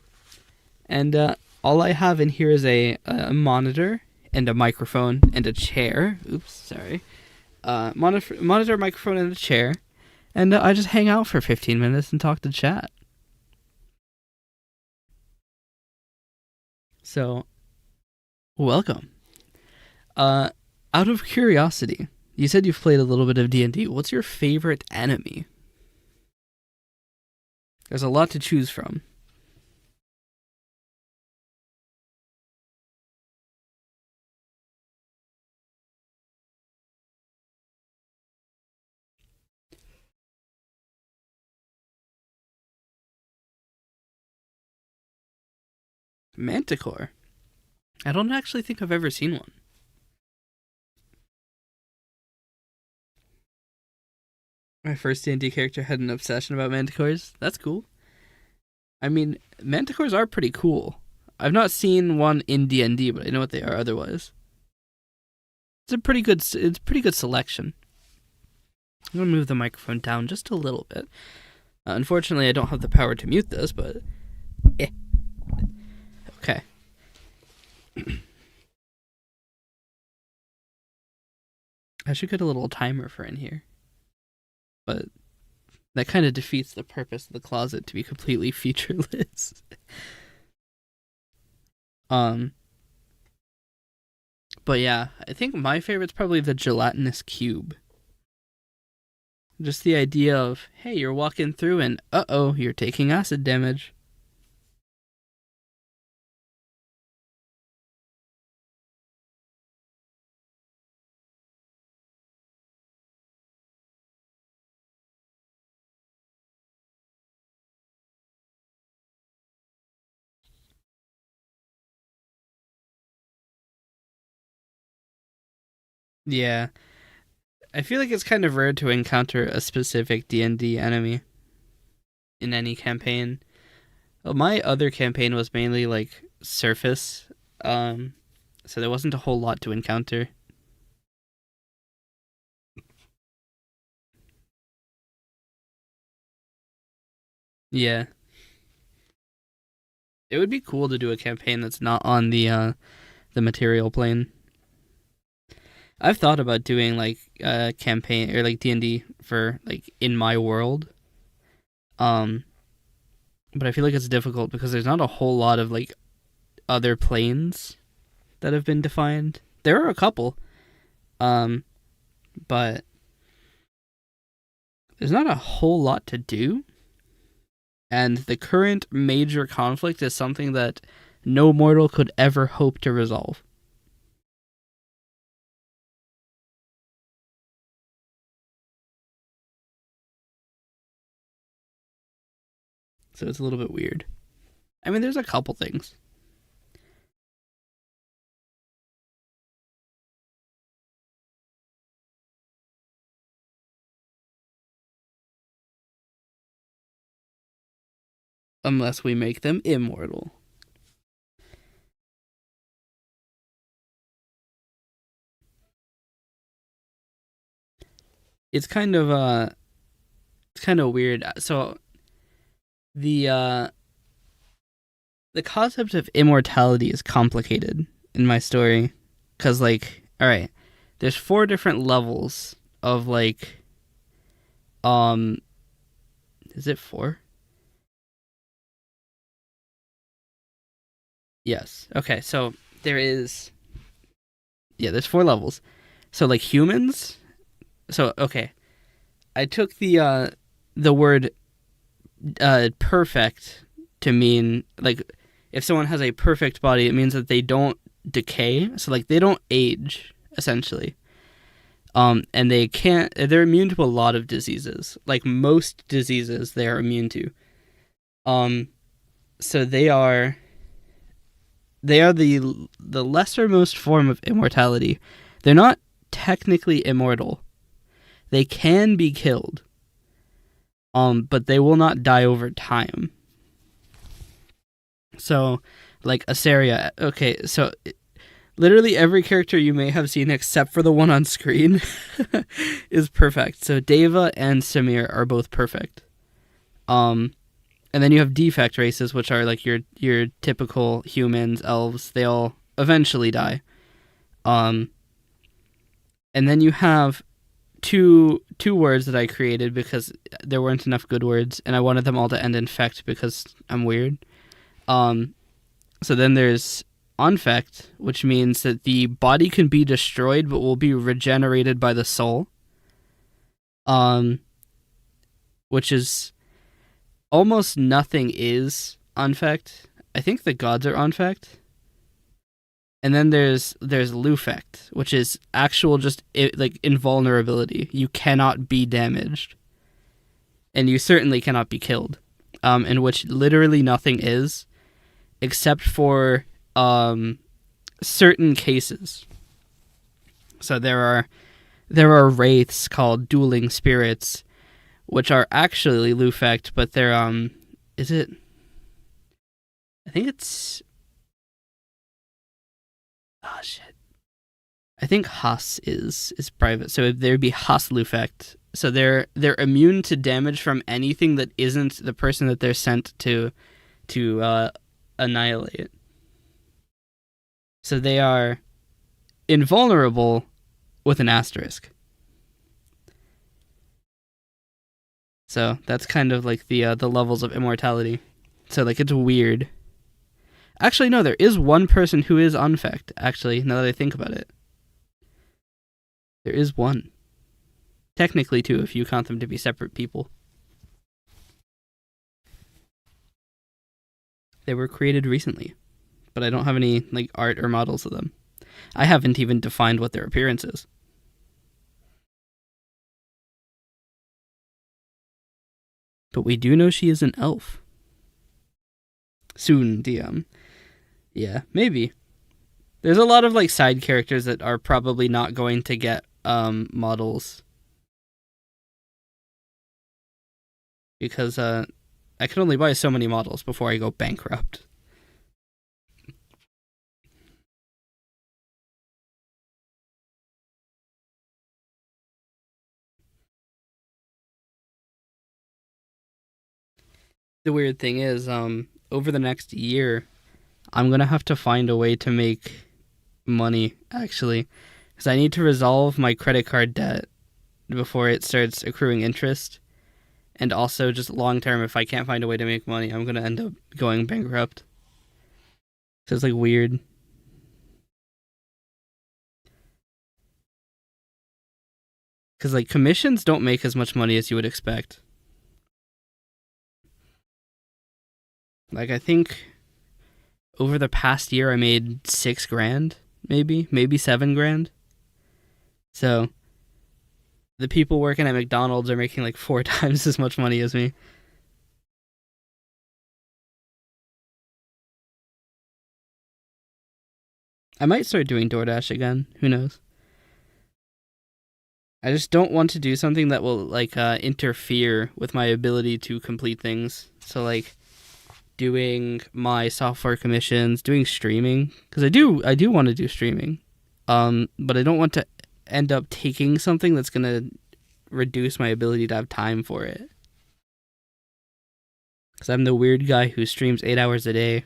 all I have in here is a monitor and a microphone and a chair. Oops, sorry. Monitor, microphone, and a chair. And I just hang out for 15 minutes and talk to chat. So, welcome. Out of curiosity, you said you've played a little bit of D&D. What's your favorite enemy? There's a lot to choose from. Manticore. I don't actually think I've ever seen one. My first D&D character had an obsession about manticores. That's cool. I mean, manticores are pretty cool. I've not seen one in D&D, but I know what they are otherwise. It's a pretty good selection. I'm gonna move the microphone down just a little bit. Unfortunately, I don't have the power to mute this, but okay. I should get a little timer for in here, but that kind of defeats the purpose of the closet to be completely featureless. But yeah, I think my favorite's probably the gelatinous cube. Just the idea of, hey, you're walking through and uh-oh, you're taking acid damage. Yeah. I feel like it's kind of rare to encounter a specific D&D enemy in any campaign. Well, my other campaign was mainly like surface, so there wasn't a whole lot to encounter. Yeah. It would be cool to do a campaign that's not on the material plane. I've thought about doing like a campaign or like D&D for like in my world. But I feel like it's difficult because there's not a whole lot of like other planes that have been defined. There are a couple. But there's not a whole lot to do. And the current major conflict is something that no mortal could ever hope to resolve. So it's a little bit weird. I mean, there's a couple things. Unless we make them immortal. It's kind of weird. So the concept of immortality is complicated in my story, cuz like, all right, there's 4 different levels of like is it 4? Yes. Okay, so there's 4 levels. So like humans, so okay. I took the word perfect to mean like if someone has a perfect body, it means that they don't decay, so like they don't age essentially. And they're immune to a lot of diseases. Like most diseases they are immune to. So they are the lessermost form of immortality. They're not technically immortal. They can be killed. But they will not die over time. So, like Asaria, okay, so literally every character you may have seen except for the one on screen is perfect. So Deva and Samir are both perfect. And then you have defect races, which are like your typical humans, elves. They all eventually die. And then you have two words that I created because there weren't enough good words, and I wanted them all to end in "fect" because I'm weird. So then there's unfect, which means that the body can be destroyed but will be regenerated by the soul. Which is almost nothing is unfect. I think the gods are unfect. And then there's lufect, which is actual just like invulnerability. You cannot be damaged, and you certainly cannot be killed. In which literally nothing is, except for certain cases. So there are wraiths called dueling spirits, which are actually lufect, but they're is it? I think it's. Oh shit! I think Haas is private, so there'd be Haas lufect. So they're immune to damage from anything that isn't the person that they're sent to annihilate. So they are invulnerable with an asterisk. So that's kind of like the levels of immortality. So like it's weird. Actually, no, there is one person who is unfect, actually, now that I think about it. There is one. Technically two, if you count them to be separate people. They were created recently, but I don't have any like art or models of them. I haven't even defined what their appearance is. But we do know she is an elf. Soon, DM. Yeah, maybe. There's a lot of like side characters that are probably not going to get models. Because I can only buy so many models before I go bankrupt. The weird thing is, over the next year, I'm gonna have to find a way to make money, actually. Because I need to resolve my credit card debt before it starts accruing interest. And also, just long term, if I can't find a way to make money, I'm gonna end up going bankrupt. So it's like weird. Because like commissions don't make as much money as you would expect. Like I think over the past year I made $6,000, maybe 7,000. So the people working at McDonald's are making like 4 times as much money as me. I might start doing DoorDash again. Who knows? I just don't want to do something that will like interfere with my ability to complete things. So like doing my software commissions, doing streaming, because I do want to do streaming, but I don't want to end up taking something that's gonna reduce my ability to have time for it. Because I'm the weird guy who streams 8 hours a day,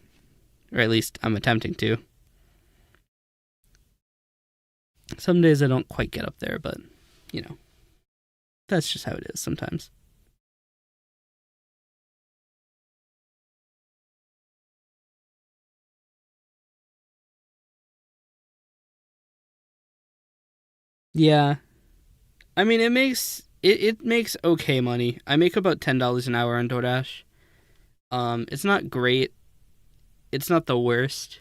or at least I'm attempting to. Some days I don't quite get up there, but you know, that's just how it is sometimes. Yeah. I mean, it makes okay money. I make about $10 an hour on DoorDash. It's not great. It's not the worst.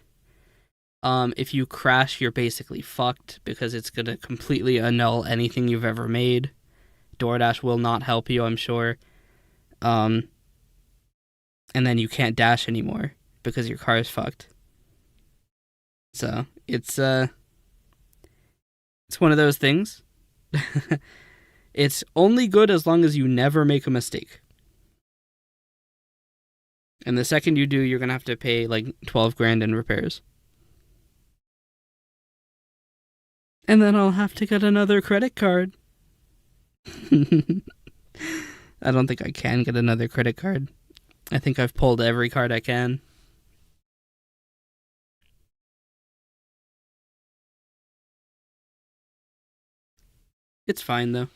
If you crash, you're basically fucked because it's gonna completely annul anything you've ever made. DoorDash will not help you, I'm sure. And then you can't dash anymore because your car is fucked. So it's one of those things. It's only good as long as you never make a mistake. And the second you do, you're gonna have to pay like 12 grand in repairs. And then I'll have to get another credit card. I don't think I can get another credit card. I think I've pulled every card I can. It's fine though.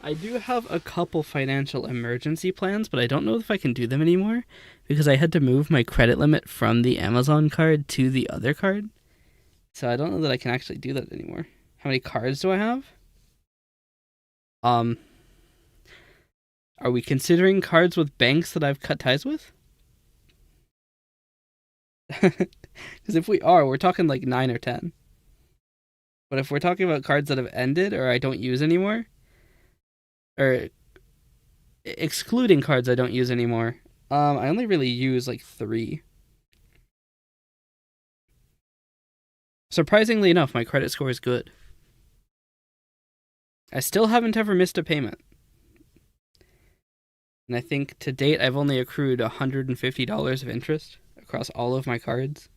I do have a couple financial emergency plans, but I don't know if I can do them anymore because I had to move my credit limit from the Amazon card to the other card. So I don't know that I can actually do that anymore. How many cards do I have? Are we considering cards with banks that I've cut ties with? Because if we are, we're talking like 9 or 10. But if we're talking about cards that have ended or I don't use anymore, or excluding cards I don't use anymore, I only really use like 3. Surprisingly enough, my credit score is good. I still haven't ever missed a payment. And I think to date I've only accrued $150 of interest across all of my cards.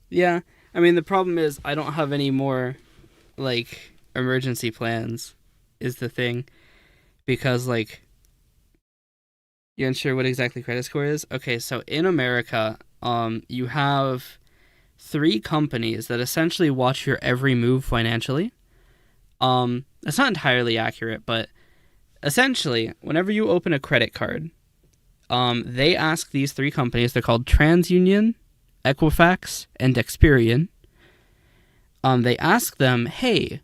Yeah, I mean, the problem is I don't have any more, like, emergency plans, is the thing. Because, like, you unsure what exactly credit score is? Okay, so in America, you have 3 companies that essentially watch your every move financially. That's not entirely accurate, but essentially, whenever you open a credit card, they ask these 3 companies, they're called TransUnion, Equifax, and Experian. They ask them, hey,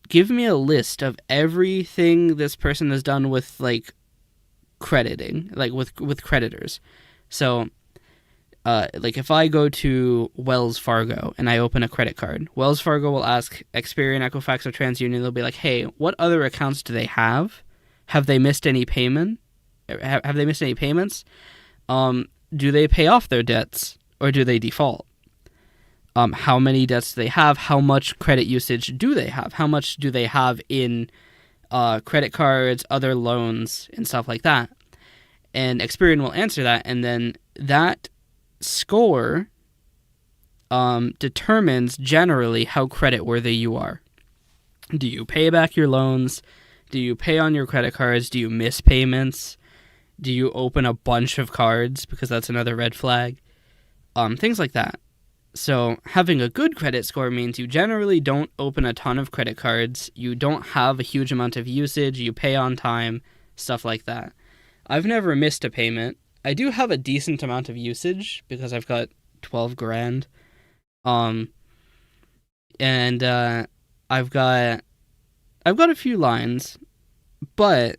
give me a list of everything this person has done with, like, crediting, like, with creditors. So, like if I go to Wells Fargo and I open a credit card, Wells Fargo will ask Experian, Equifax, or TransUnion. They'll be like, hey, what other accounts do they have? Have they missed any payment? Have they missed any payments? Do they pay off their debts or do they default? How many debts do they have? How much credit usage do they have? How much do they have in credit cards, other loans, and stuff like that? And Experian will answer that, and then that score determines generally how creditworthy you are. Do you pay back your loans? Do you pay on your credit cards? Do you miss payments? Do you open a bunch of cards? Because that's another red flag. Things like that. So having a good credit score means you generally don't open a ton of credit cards. You don't have a huge amount of usage. You pay on time, stuff like that. I've never missed a payment. I do have a decent amount of usage because I've got 12 grand. And I've got a few lines, but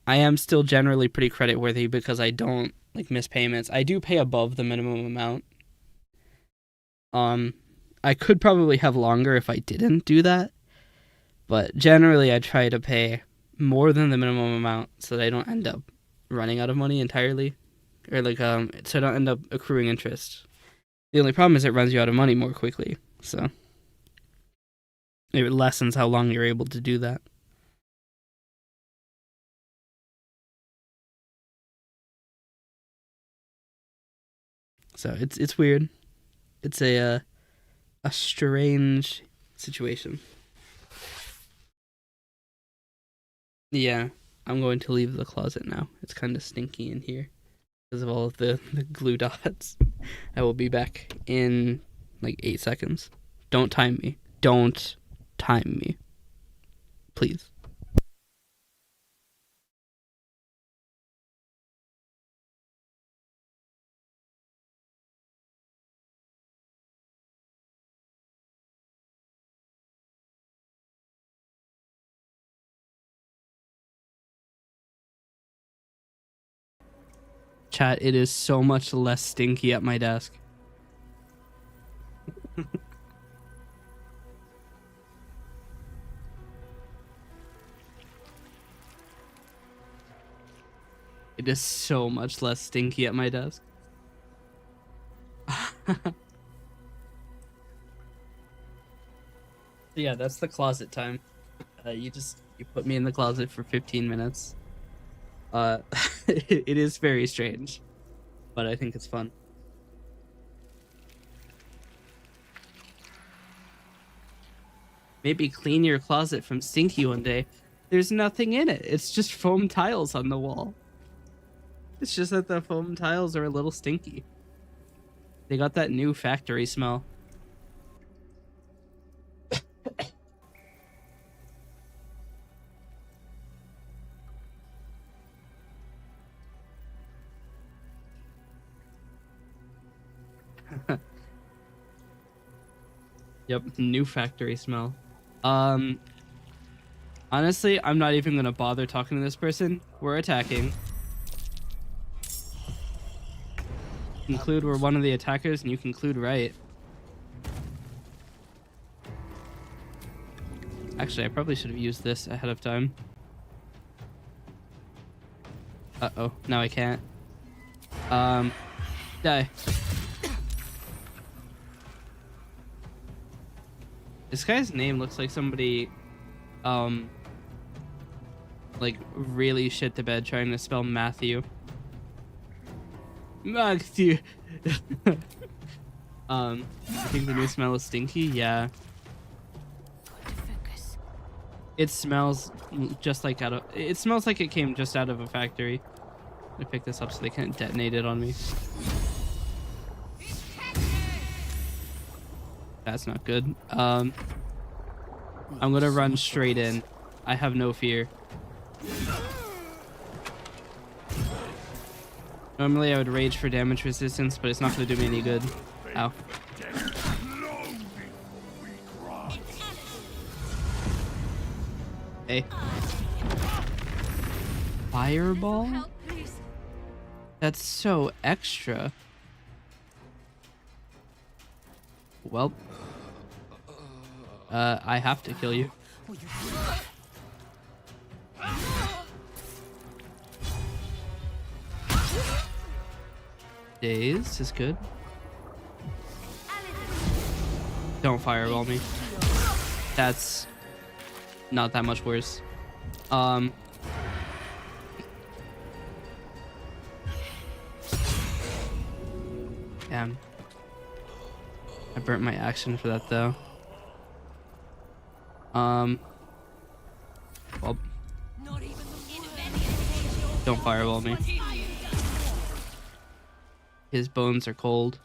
I am still generally pretty creditworthy because I don't like miss payments. I do pay above the minimum amount. I could probably have longer if I didn't do that, but generally I try to pay more than the minimum amount so that I don't end up running out of money entirely, or like so I don't end up accruing interest. The only problem is it runs you out of money more quickly, so it lessens how long you're able to do that. So it's weird. It's a strange situation. Yeah, I'm going to leave the closet now. It's kind of stinky in here because of all of the glue dots. I will be back in like 8 seconds. Don't time me. Don't time me. Please. Chat, it is so much less stinky at my desk. It is so much less stinky at my desk. Yeah, that's the closet time. You put me in the closet for 15 minutes. It is very strange, but I think it's fun. Maybe clean your closet from stinky one day. There's nothing in it. It's just foam tiles on the wall. It's just that the foam tiles are a little stinky. They got that new factory smell. Yep, new factory smell. Honestly, I'm not even gonna bother talking to this person. We're attacking. Conclude we're one of the attackers, and you conclude right. Actually, I probably should have used this ahead of time. Uh-oh, now I can't. Die. This guy's name looks like somebody, like really shit the bed trying to spell Matthew. Matthew. I think the new smell is stinky. Yeah. It smells just like it smells like it came just out of a factory. I'm gonna pick this up so they can't detonate it on me. That's not good. I'm gonna run straight in. I have no fear. Normally I would rage for damage resistance, but it's not gonna do me any good. Ow. Hey. Fireball? That's so extra. Well, I have to kill you. Daze is good. Don't fireball me. That's not that much worse. Damn. I burnt my action for that though. Well, don't fireball me. His bones are cold.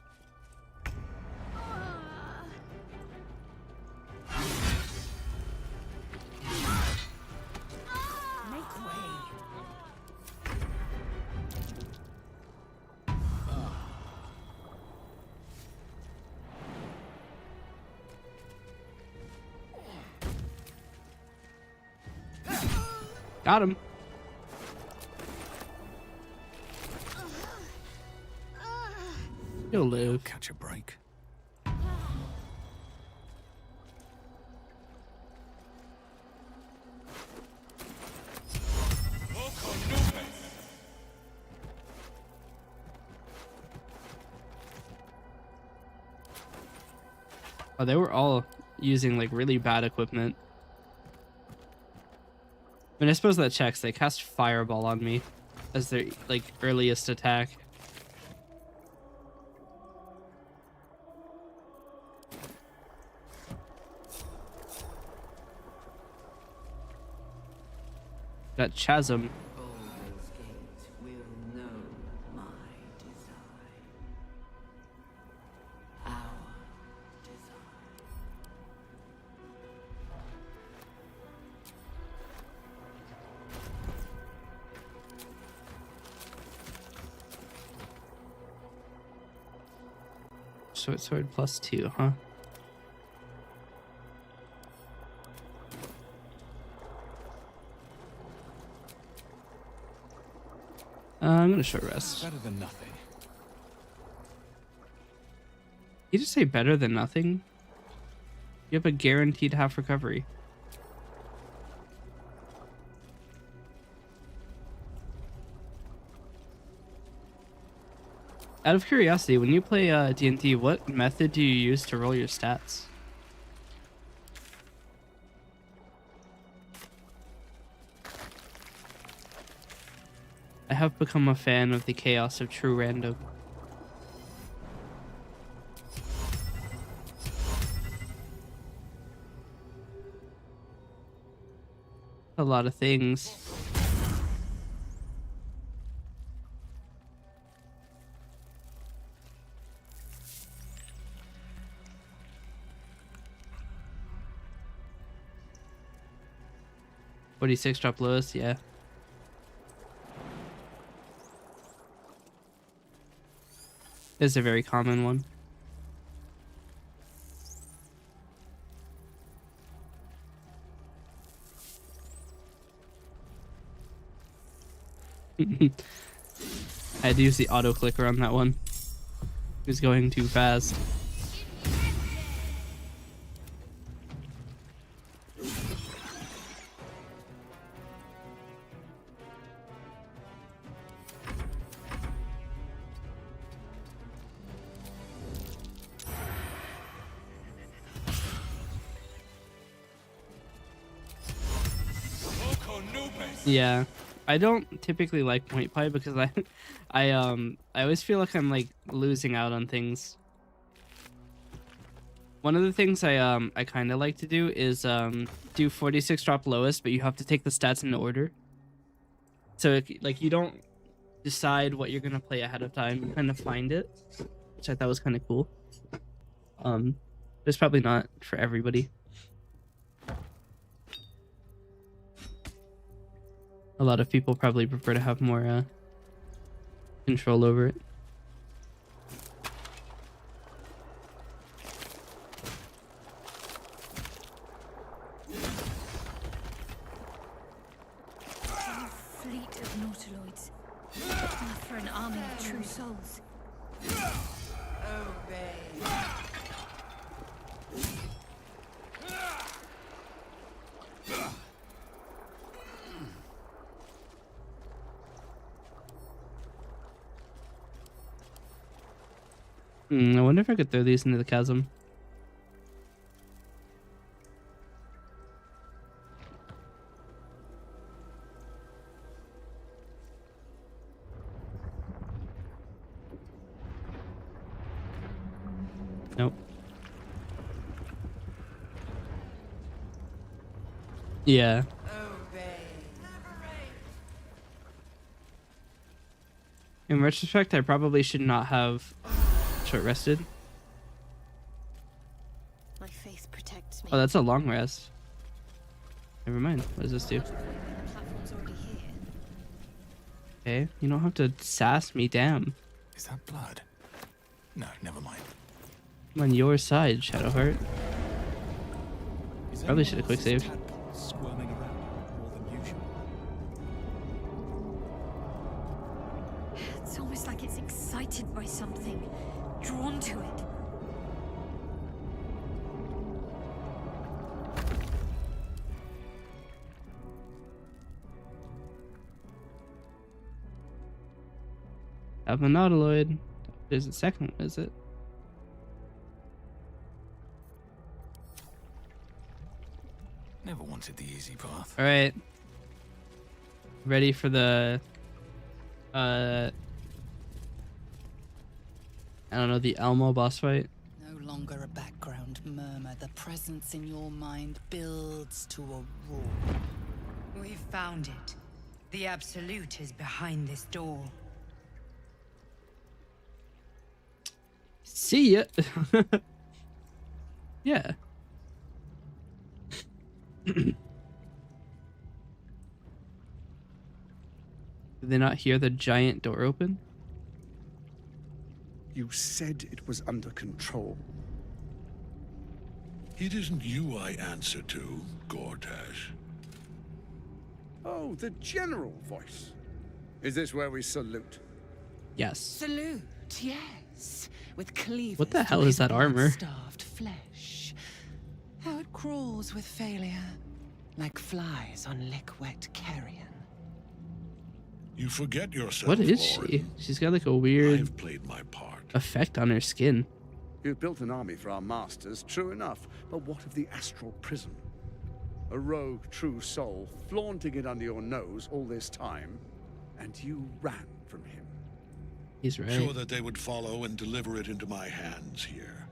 Got him. You'll live. Catch a break. Oh, they were all using like really bad equipment. I mean, I suppose that checks. They cast Fireball on me as their like earliest attack. That Chasm. Baldur's Gate will know my design. Our design. Short sword +2, huh? I'm gonna short rest. Better than nothing. You just say better than nothing? You have a guaranteed half recovery. Out of curiosity, when you play D&D, what method do you use to roll your stats? I have become a fan of the chaos of true random. A lot of things. $46 drop lowest, yeah. It's a very common one. I had to use the auto clicker on that one. He was going too fast. Yeah, I don't typically like point pie because I always feel like I'm like losing out on things. One of the things I kind of like to do is do 46 drop lowest, but you have to take the stats in order. So like you don't decide what you're gonna play ahead of time, you kind of find it, which I thought was kind of cool. It's probably not for everybody. A lot of people probably prefer to have more control over it. Fleet of nautiloids. Enough for an army of true souls. Obey. I wonder if I could throw these into the chasm. Nope. Yeah. In retrospect, I probably should not have short rested. My faith protects me. Oh, that's a long rest. Never mind. What does this do? The platform's already here. Okay, you don't have to sass me, damn. Is that blood? No, never mind. I'm on your side, Shadowheart. Is Probably should have quick saved. tadpoles squirming around more than usual? It's almost like it's excited by something, drawn to it. Have a nautiloid. There's a second one, is it? Never wanted the easy path. All right. Ready for the I don't know, the Elmo boss fight? No longer a background murmur. The presence in your mind builds to a roar. We've found it. The Absolute is behind this door. See ya. Yeah. Did they not hear the giant door open? You said it was under control. It isn't you I answer to, Gortash. Oh, the general voice. Is this where we salute? Yes. Salute, yes. With cleavers. What the hell to is his that armor? Starved flesh. How it crawls with failure, like flies on lick-wet carrion. You forget yourself, What is Lauren. she? She's got like a weird I've played my part. effect on her skin. You've built an army for our masters, true enough. But what of the astral prison? A rogue true soul flaunting it under your nose all this time, and you ran from him. He's right. Sure that they would follow and deliver it into my hands here.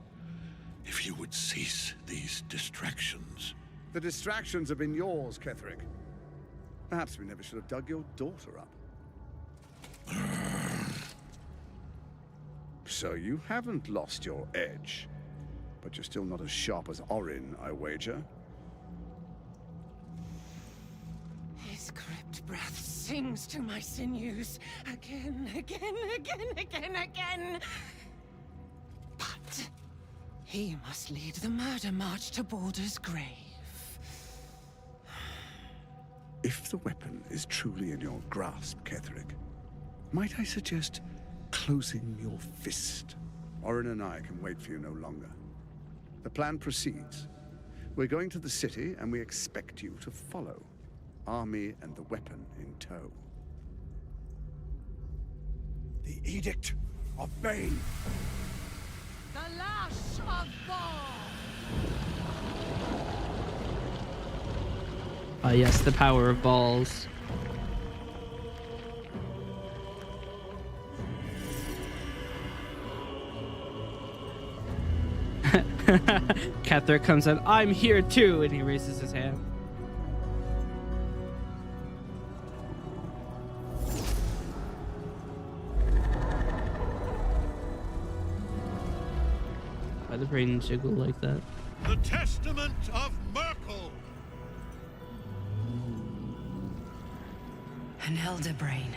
If you would cease these distractions. The distractions have been yours, Ketheric. Perhaps we never should have dug your daughter up. So you haven't lost your edge, but you're still not as sharp as Orin, I wager. His crypt breath sings to my sinews again, again, again, again, again. But he must lead the murder march to Baldur's grave. If the weapon is truly in your grasp, Ketheric, might I suggest closing your fist? Orin and I can wait for you no longer. The plan proceeds. We're going to the city, and we expect you to follow. Army and the weapon in tow. The Edict of Bane. The lash of Baal! Ah, yes, the power of balls. Ketheric comes in. I'm here too, and he raises his hand. Why the brain jiggle like that? The Testament of Merkel! An elder brain.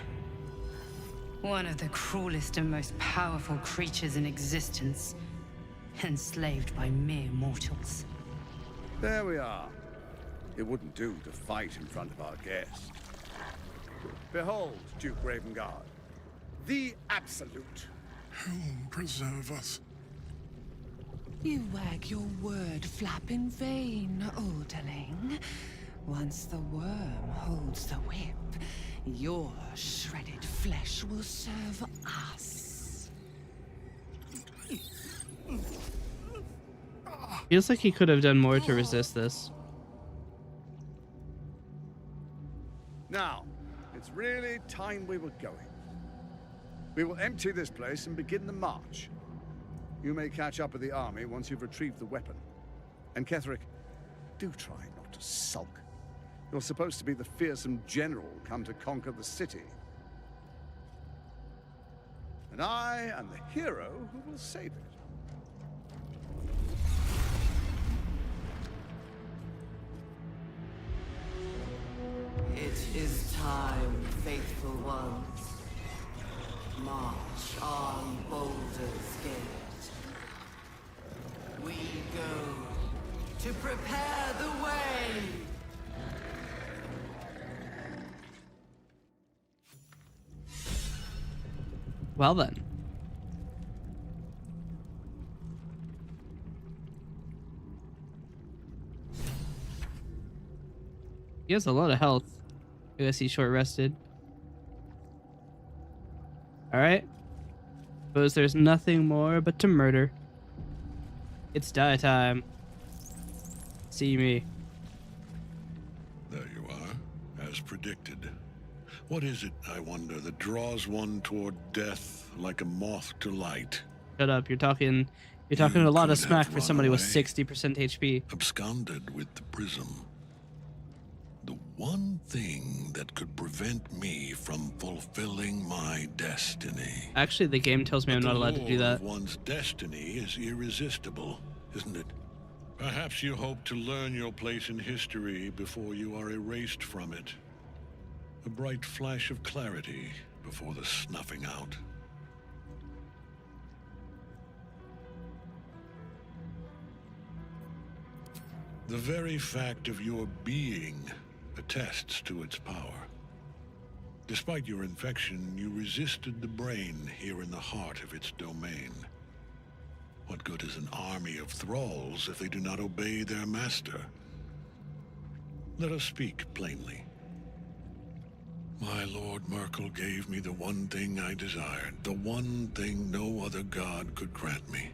One of the cruelest and most powerful creatures in existence. Enslaved by mere mortals. There we are. It wouldn't do to fight in front of our guest. Behold, Duke Ravengard, the Absolute. Whom preserve us? You wag your word flap in vain, Alderling. Once the worm holds the whip, your shredded flesh will serve us. Feels like he could have done more to resist this. Now, it's really time we were going. We will empty this place and begin the march. You may catch up with the army once you've retrieved the weapon. And Ketheric, do try not to sulk. You're supposed to be the fearsome general come to conquer the city. And I am the hero who will save it. It is time, faithful ones. March on Baldur's Gate. We go to prepare the way. Well then. He has a lot of health. I guess he's short rested. Alright. Suppose there's nothing more but to murder. It's die time. See me. There you are, as predicted. What is it, I wonder, that draws one toward death like a moth to light? Shut up, you're talking a lot of smack for somebody with 60% HP. Absconded with the prism. The one thing that could prevent me from fulfilling my destiny. Actually, the game tells me I'm not allowed to do that. One's destiny is irresistible, isn't it? Perhaps you hope to learn your place in history before you are erased from it. A bright flash of clarity before the snuffing out. The very fact of your being attests to its power. Despite your infection, you resisted the brain here in the heart of its domain. What good is an army of thralls if they do not obey their master? Let us speak plainly. My Lord Merkel gave me the one thing I desired, the one thing no other god could grant me.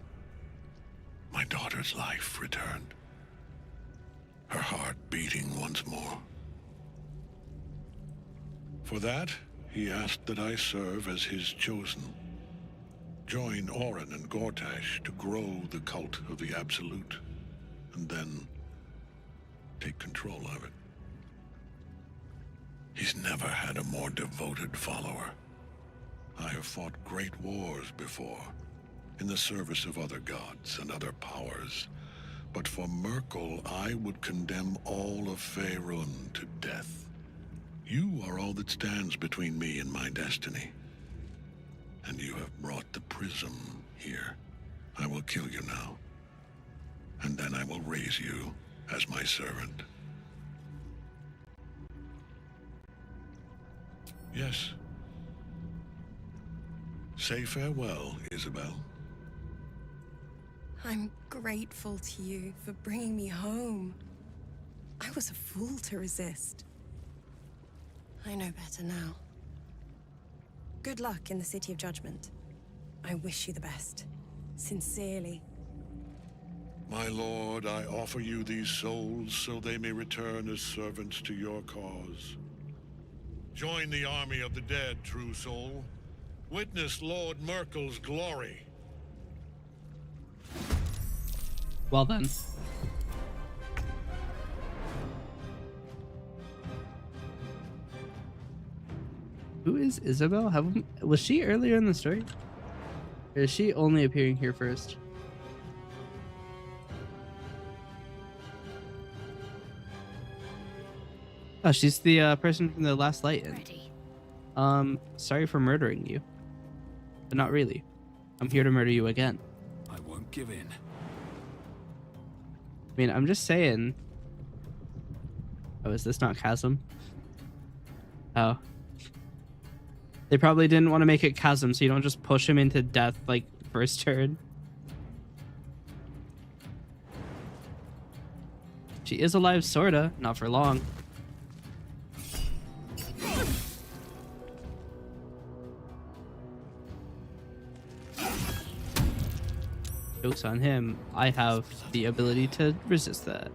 My daughter's life returned. Her heart beating once more. For that, he asked that I serve as his chosen. Join Orin and Gortash to grow the cult of the Absolute, and then take control of it. He's never had a more devoted follower. I have fought great wars before, in the service of other gods and other powers. But for Merkel, I would condemn all of Faerun to death. You are all that stands between me and my destiny. And you have brought the prism here. I will kill you now. And then I will raise you as my servant. Yes. Say farewell, Isabel. I'm grateful to you for bringing me home. I was a fool to resist. I know better now. Good luck in the City of Judgment. I wish you the best. Sincerely. My lord, I offer you these souls so they may return as servants to your cause. Join the army of the dead, true soul. Witness Lord Merkel's glory. Well then. Who is Isabel? Was she earlier in the story? Or is she only appearing here first? Oh, she's the person from the Last Light Inn. Sorry for murdering you. But not really. I'm here to murder you again. I won't give in. I mean, I'm just saying. Oh, is this not Chasm? Oh. They probably didn't want to make it Chasm, so you don't just push him into death, like, first turn. She is alive, sorta. Not for long. Joke's on him. I have the ability to resist that.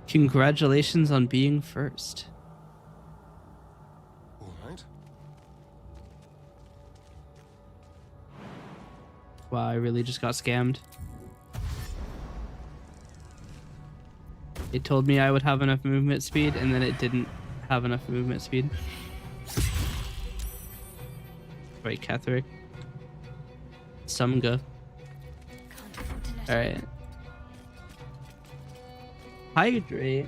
Congratulations on being first. All right. Wow, I really just got scammed. It told me I would have enough movement speed, and then it didn't have enough movement speed. Right, Ketheric. Sumga. Alright. Hydrate.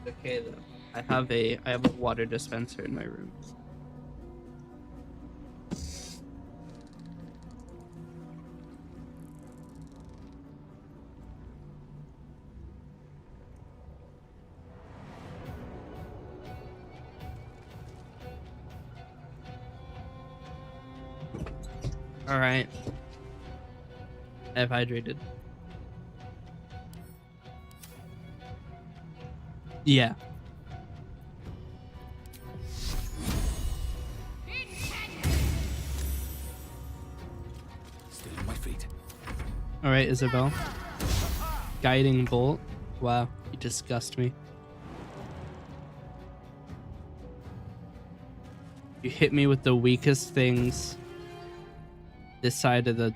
Okay though. I have a water dispenser in my room. All right. I've hydrated. Yeah. Still on my feet. All right, Isabel. Guiding bolt. Wow, you disgust me. You hit me with the weakest things this side of the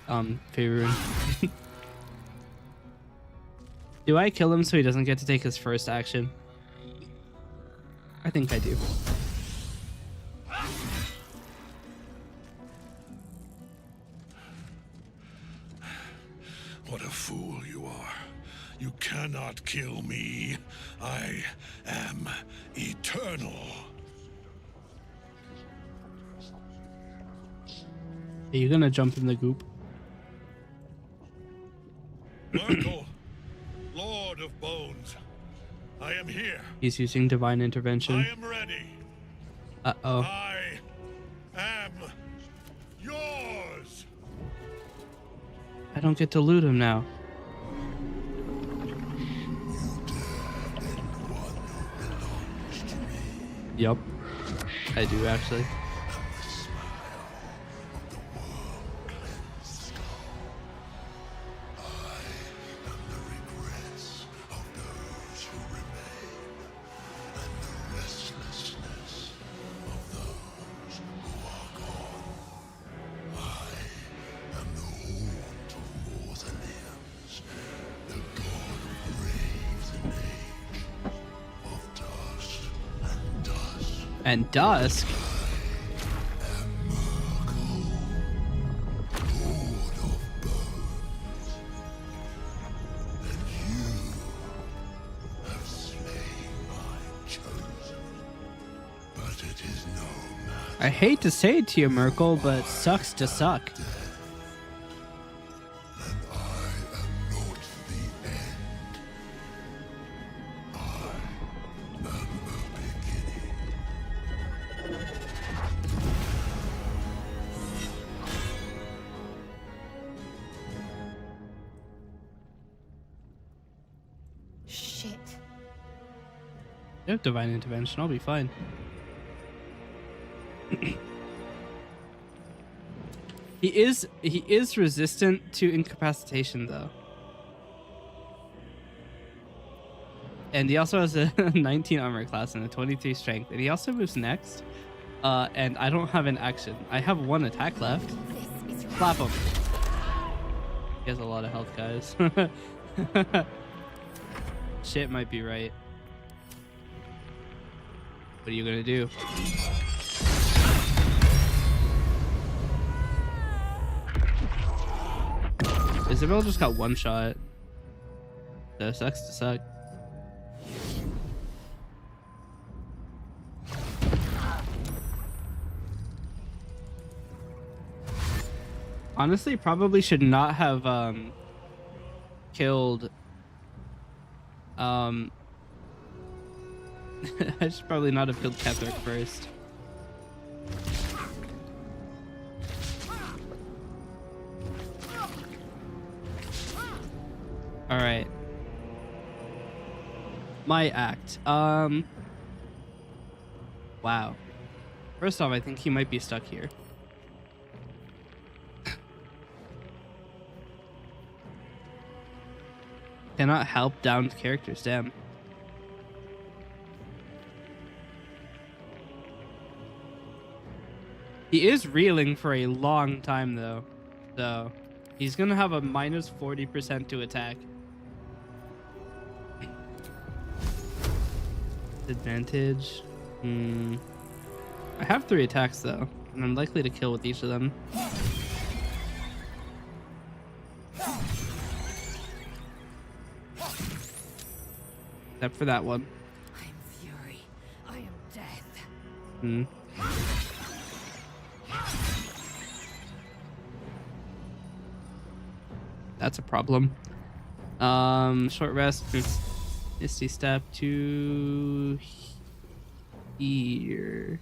Faerun. Do I kill him so he doesn't get to take his first action? I think I do. What a fool you are. You cannot kill me. I am eternal. Are you gonna jump in the goop? Merkel, Lord of Bones, I am here. He's using divine intervention. I am ready. Uh-oh. I am yours. I don't get to loot him now. Yup. I do actually. And dusk. I hate to say it to you, Merkel, but sucks to suck. Shit. You have divine intervention, I'll be fine. He is resistant to incapacitation though. And he also has a 19 armor class and a 23 strength. And he also moves next. And I don't have an action. I have one attack left. Clap him. He has a lot of health, guys. Shit might be right. What are you gonna do? Isabel just got one shot. That sucks to suck. Honestly, probably should not have killed I should probably not have killed Ketheric first. Alright. My act. Wow. First off, I think he might be stuck here. Cannot help downed characters, damn. He is reeling for a long time though. So he's gonna have a minus 40% to attack. Advantage. I have 3 attacks though, and I'm likely to kill with each of them. Except for that one. I am fury. I am death. That's a problem. Short rest. Misty step to here.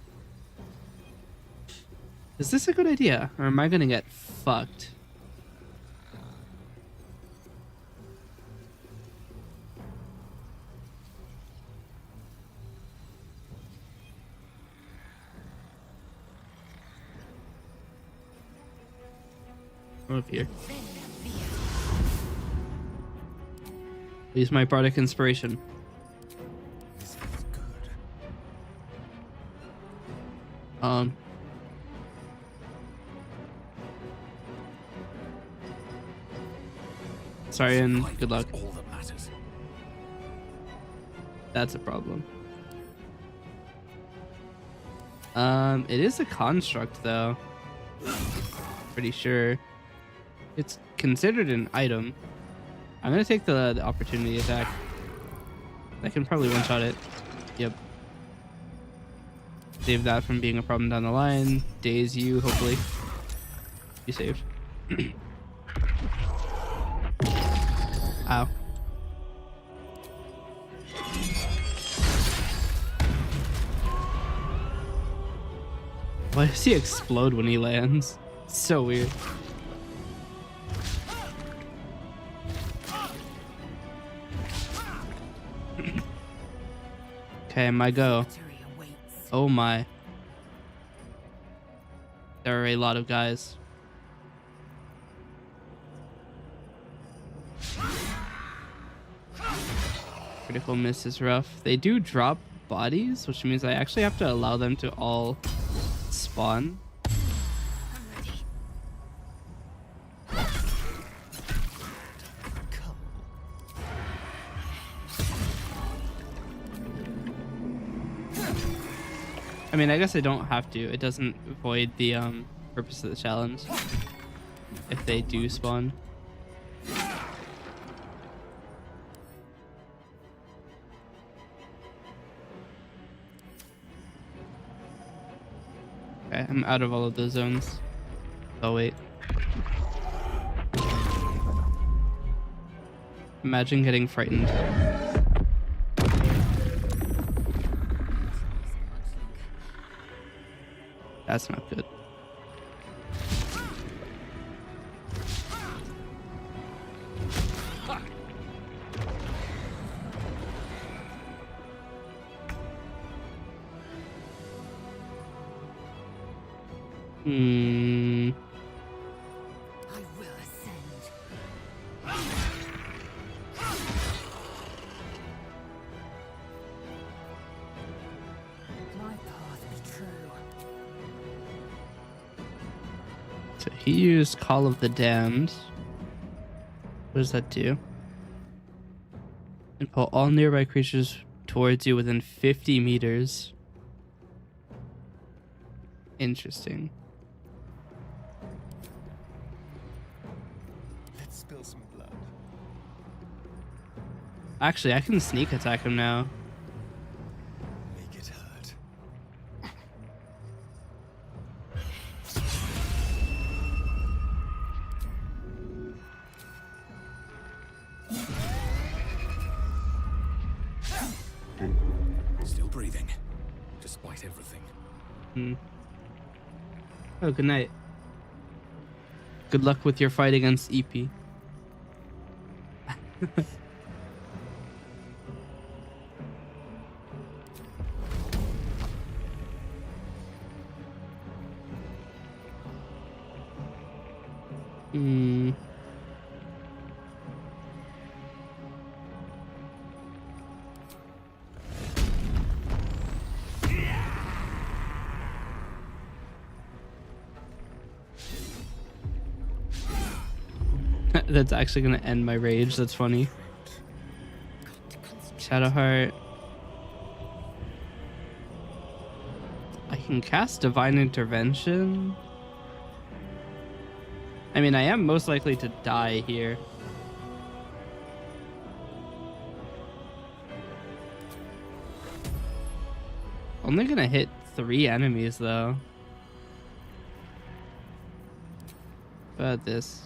Is this a good idea, or am I gonna get fucked? Up here. Use my bardic inspiration. This is good. Sorry and good luck. All that matters. That's a problem. It is a construct though. Pretty sure. It's considered an item. I'm gonna take the opportunity attack. I can probably one-shot it. Yep. Save that from being a problem down the line. Daze you, hopefully. Be saved. Ow. Why does he explode when he lands? It's so weird. Okay, my go. Oh my. There are a lot of guys. Critical miss is rough. They do drop bodies, which means I actually have to allow them to all spawn. I mean, I guess I don't have to. It doesn't void the purpose of the challenge if they do spawn. Okay, I'm out of all of those zones. Oh wait. Imagine getting frightened. That's not good. I will ascend. My path be true. So he used Call of the Damned. What does that do? And pull all nearby creatures towards you within 50 meters. Interesting. Let's spill some blood. Actually, I can sneak attack him now. Make it hurt. Still despite everything. Oh, good night. Good luck with your fight against EP. That's actually gonna end my rage. That's funny. Shadowheart. I can cast Divine Intervention. I mean, I am most likely to die here. Only gonna hit 3 enemies though. What about this?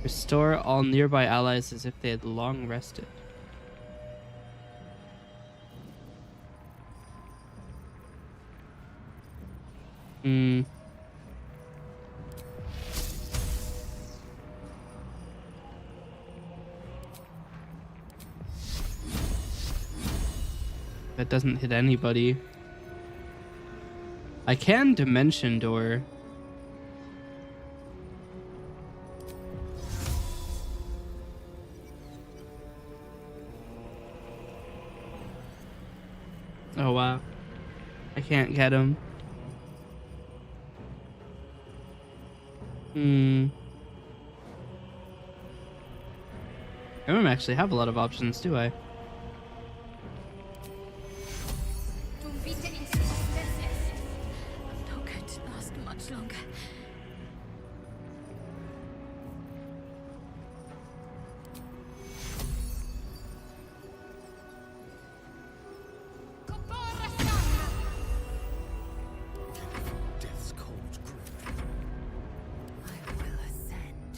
Restore all nearby allies as if they had long rested. That doesn't hit anybody. I can Dimension Door. Oh wow. I can't get him. I don't actually have a lot of options, do I? I'm not going to last much longer. Death's cold grip. I will ascend.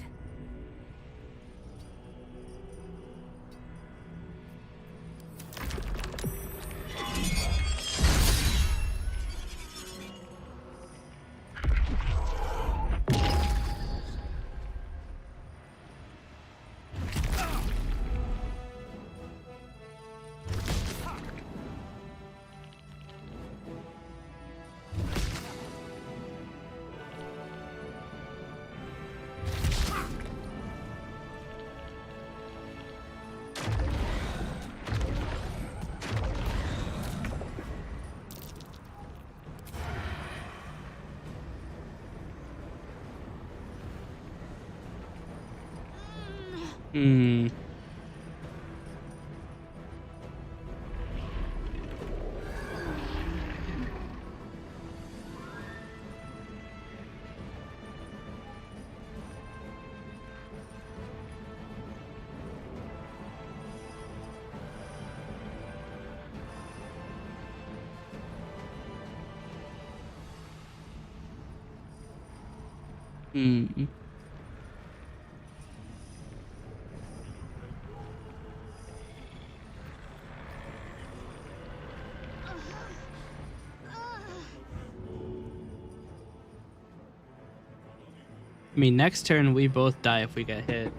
I mean, next turn we both die if we get hit.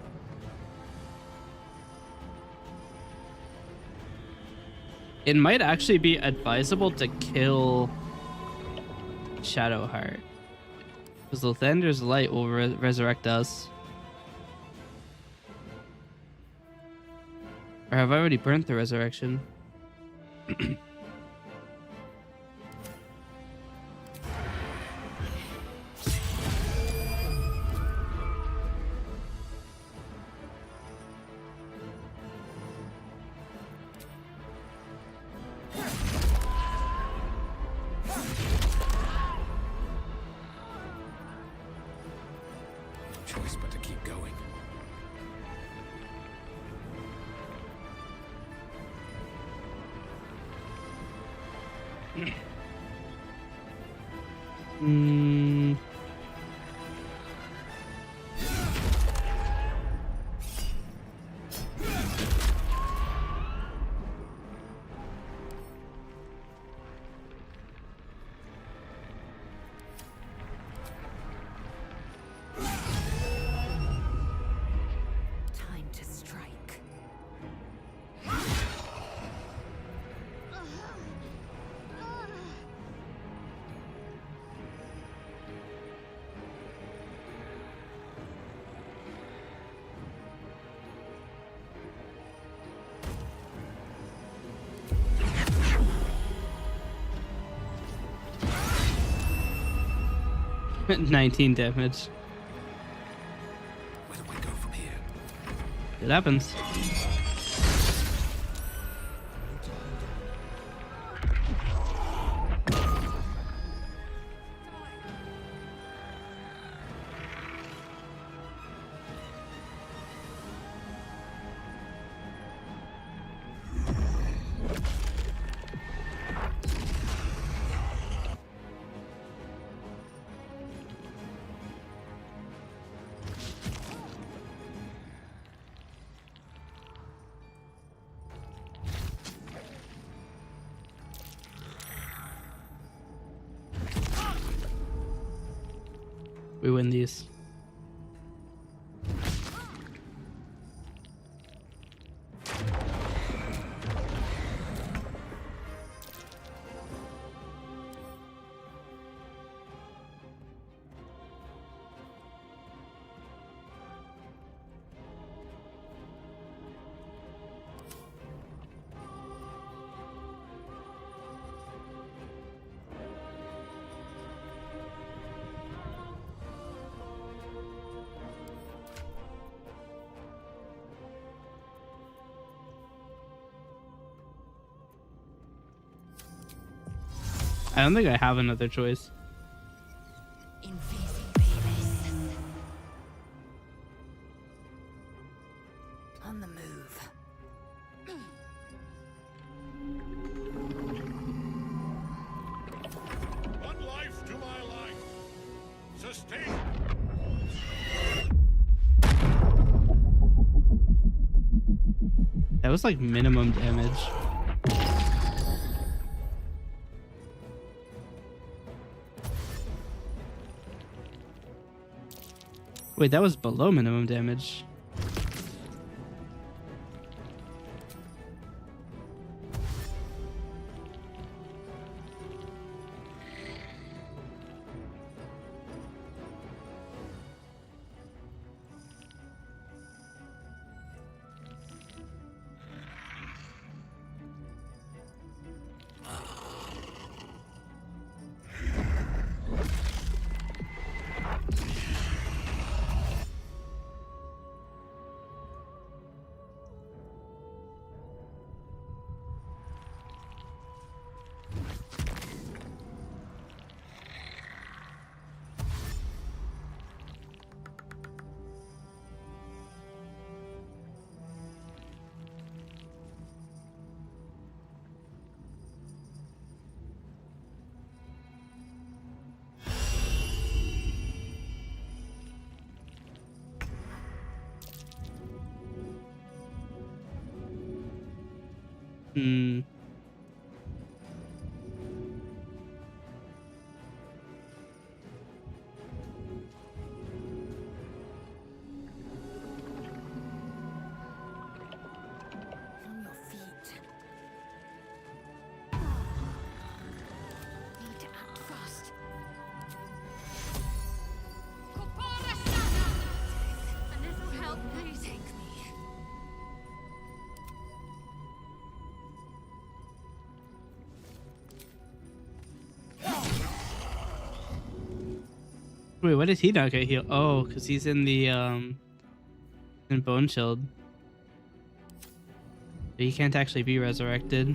It might actually be advisable to kill Shadowheart, because Lathander's light will resurrect us. Or have I already burnt the resurrection? Choice but to keep going. 19 damage. Where do I go from here? It happens. We win these. I don't think I have another choice. On the move. One life to my life. Sustain. That was like minimum damage. Wait, that was below minimum damage. Hmm. On your feet. Need to act fast. A little help, please. Take me. Wait, why did he not get healed? Oh, because he's in the in Bone Shield. He can't actually be resurrected.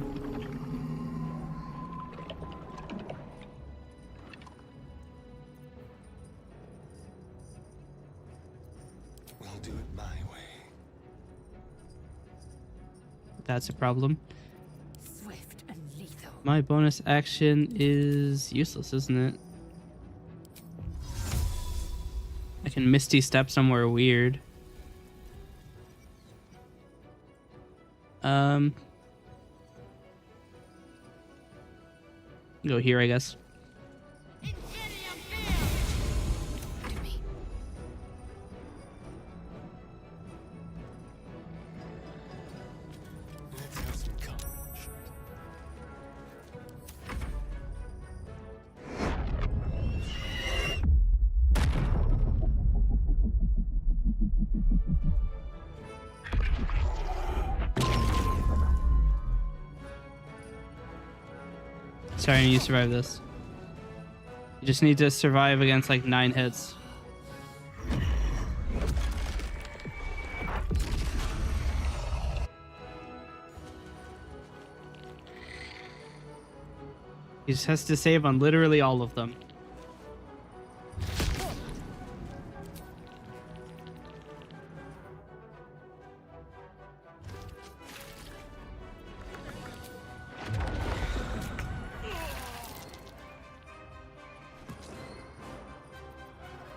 We'll do it my way. That's a problem. Swift and lethal. My bonus action is useless, isn't it? I can Misty Step somewhere weird. Go here, I guess. Let's have some courage. Sorry, you survived this. You Just need to survive against like 9 hits. He just has to save on literally all of them.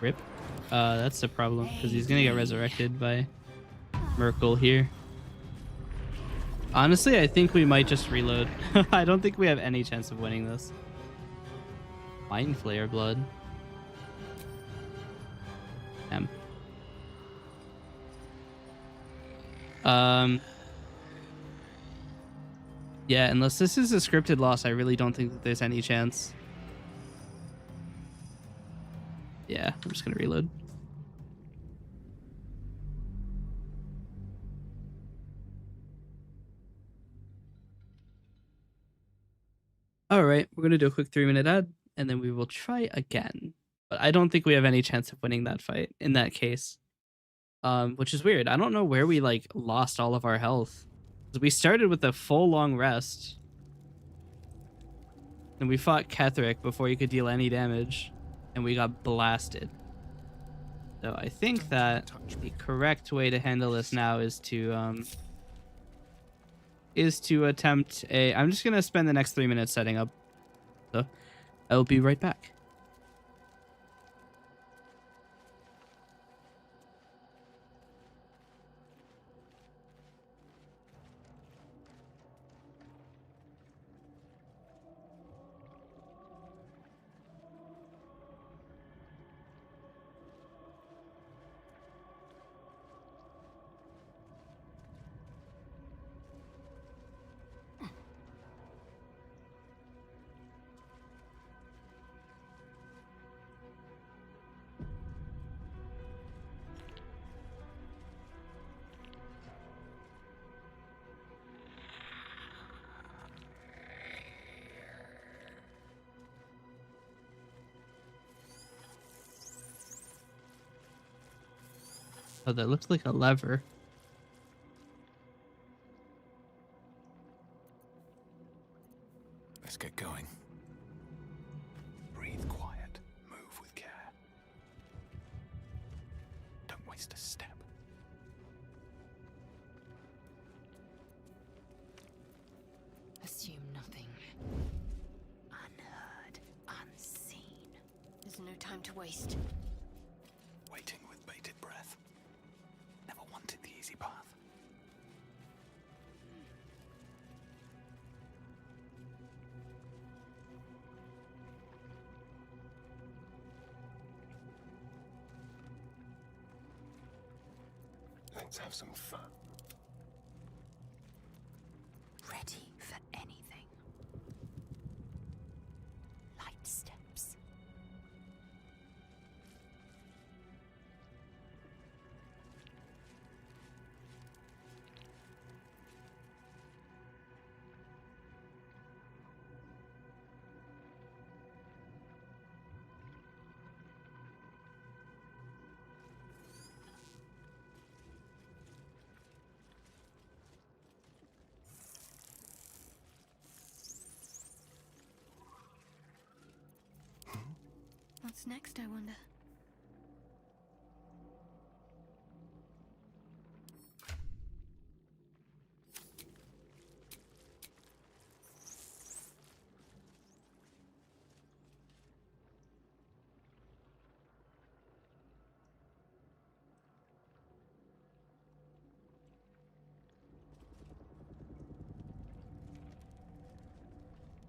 Rip. That's the problem, because he's gonna get resurrected by Merkel here. Honestly, I think we might just reload. I don't think we have any chance of winning this. Mind Flayer blood. Damn. Yeah, unless this is a scripted loss, I really don't think that there's any chance. Yeah, I'm just gonna reload. All right, we're gonna do a quick 3-minute ad, and then we will try again. But I don't think we have any chance of winning that fight in that case. Which is weird. I don't know where we like lost all of our health. We started with a full long rest, and we fought Ketheric before he could deal any damage, and we got blasted. So I think that the correct way to handle this now is to attempt a... I'm just gonna spend the next 3 minutes setting up. So I'll be right back. Oh, that looks like a lever. Let's get going. Breathe quiet. Move with care. Don't waste a step. Assume nothing. Unheard, unseen. There's no time to waste. Waiting with bated breath. Never wanted the easy path. Let's have some fun. Ready for anything. Light steps. What's next, I wonder?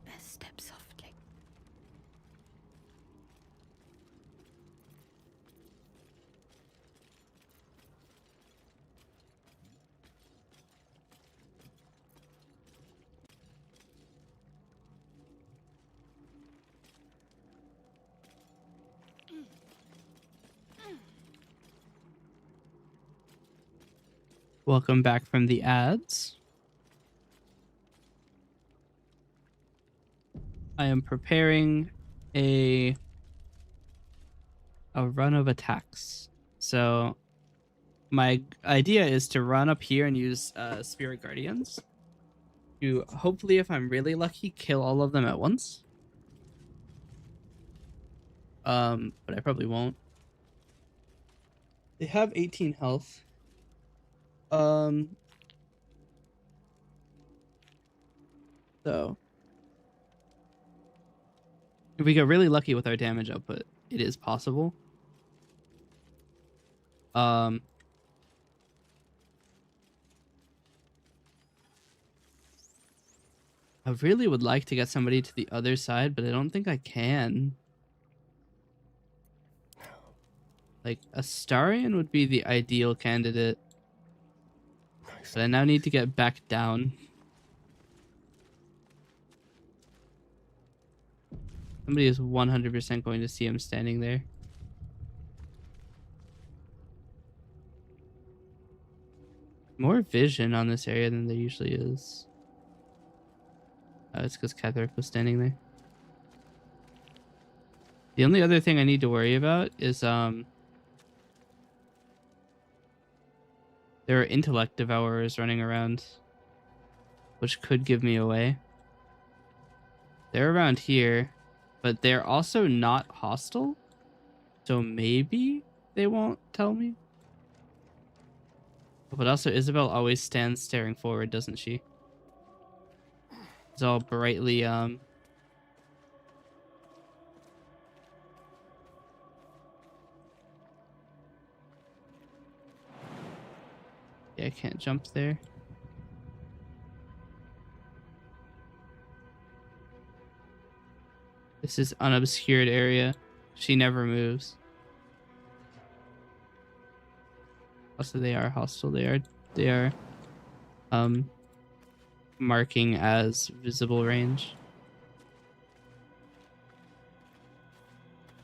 Best step softly. Welcome back from the ads. I am preparing a a run of attacks. So my idea is to run up here and use Spirit Guardians to hopefully, if I'm really lucky, kill all of them at once. But I probably won't. They have 18 health. So if we get really lucky with our damage output, it is possible. I really would like to get somebody to the other side, but I don't think I can. Like, Astarion would be the ideal candidate. But I now need to get back down. Somebody is 100% going to see him standing there. More vision on this area than there usually is. It's because Ketheric was standing there. The only other thing I need to worry about is there are intellect devourers running around, which could give me away. They're around here, but they're also not hostile, so maybe they won't tell me. But also, Isabel always stands staring forward, doesn't she? It's all brightly Yeah, I can't jump there. This is unobscured area. She never moves. Also, they are hostile. They are marking as visible range.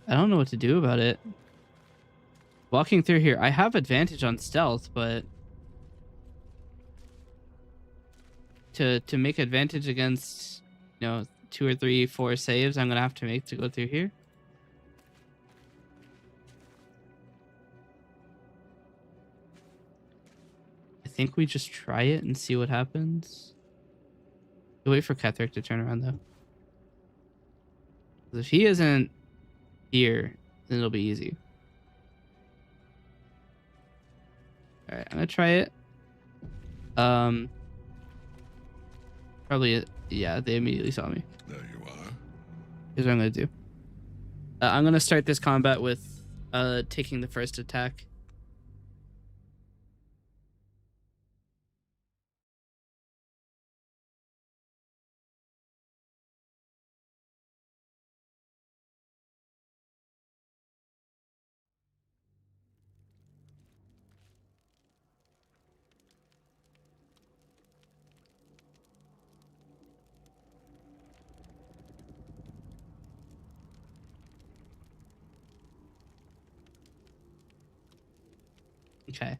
I don't know what to do about it. Walking through here, I have advantage on stealth, but to make advantage against, 2 or 3, 4 saves I'm gonna have to make to go through here. I think we just try it and see what happens. We'll wait for Ketheric to turn around though. If he isn't here, then it'll be easy. Alright, I'm gonna try it. Probably, yeah, they immediately saw me. There you are. Here's what I'm gonna do. I'm gonna start this combat with taking the first attack. Okay.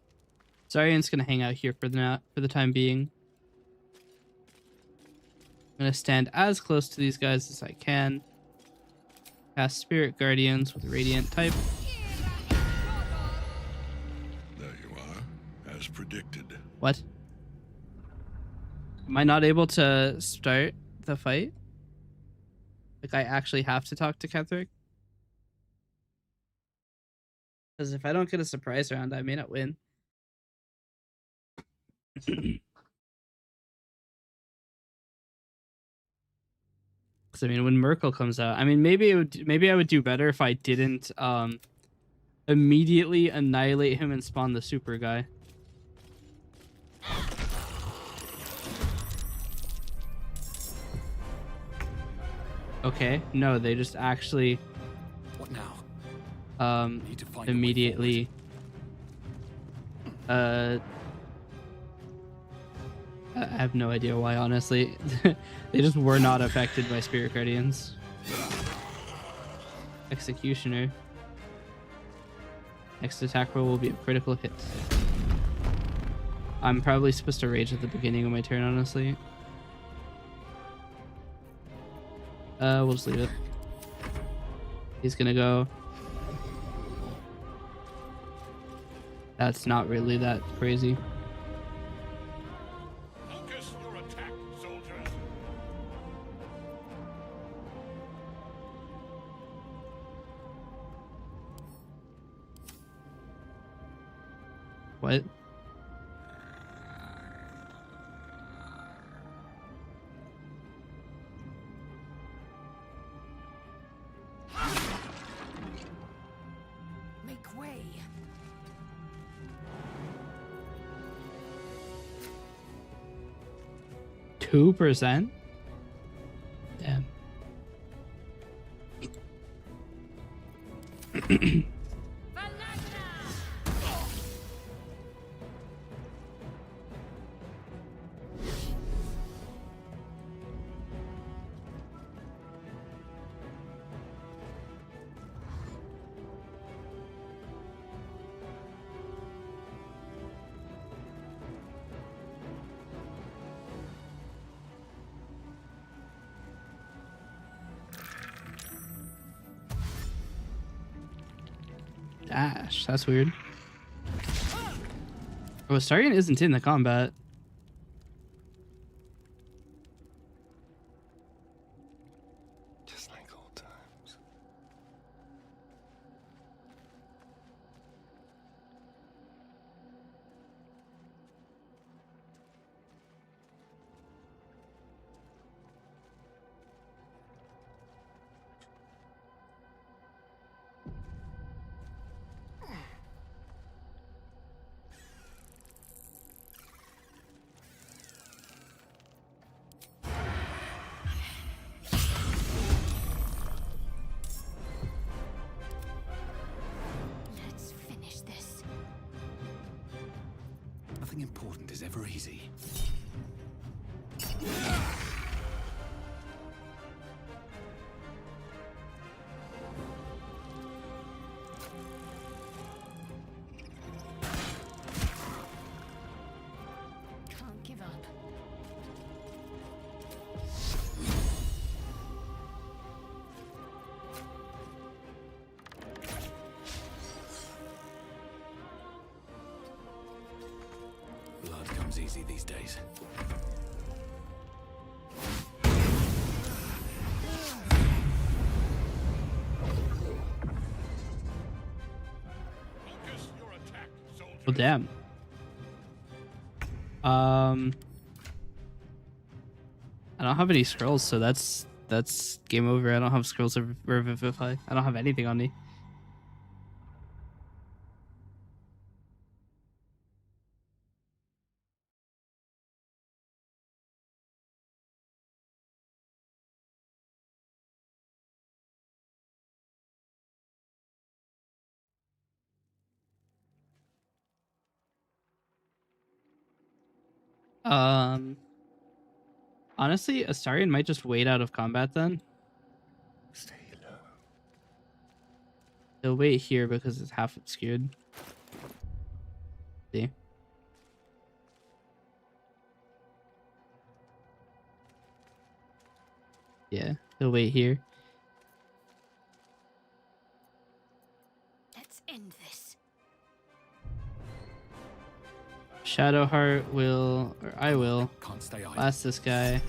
Zarion's gonna hang out here for the time being. I'm gonna stand as close to these guys as I can. Cast Spirit Guardians with Radiant type. There you are, as predicted. What? Am I not able to start the fight? Like, I actually have to talk to Ketheric? Because if I don't get a surprise round, I may not win. Because I mean, when Merkel comes out, I mean, maybe I would do better if I didn't immediately annihilate him and spawn the super guy. Okay, no, they just actually What now? Need to find immediately I have no idea why, honestly. They just were not affected by Spirit Guardians. Executioner. Next attack roll will be a critical hit. I'm probably supposed to rage at the beginning of my turn, honestly. We'll just leave it. He's gonna go That's not really that crazy. Focus your attack, soldiers. What? Make way. 2%? Damn. Dash, that's weird. Oh, Astarion isn't in the combat. Just like old times. Let's finish this. Nothing important is ever easy. Can't give up. Blood comes easy these days. Focus your attack, soldiers. Well, damn. I don't have any scrolls, so that's game over. I don't have scrolls of Revivify. I don't have anything on me. Honestly, Astarion might just wait out of combat then. Stay low. He'll wait here because it's half obscured. See? Yeah, he'll wait here. Let's end this. Shadowheart will, or I will, Can't stay idle. blast this guy.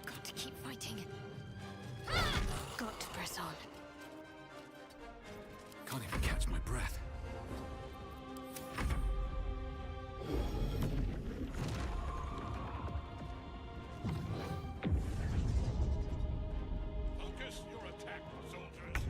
Got to keep fighting. Got to press on. Can't even catch my breath. Focus your attack, soldiers.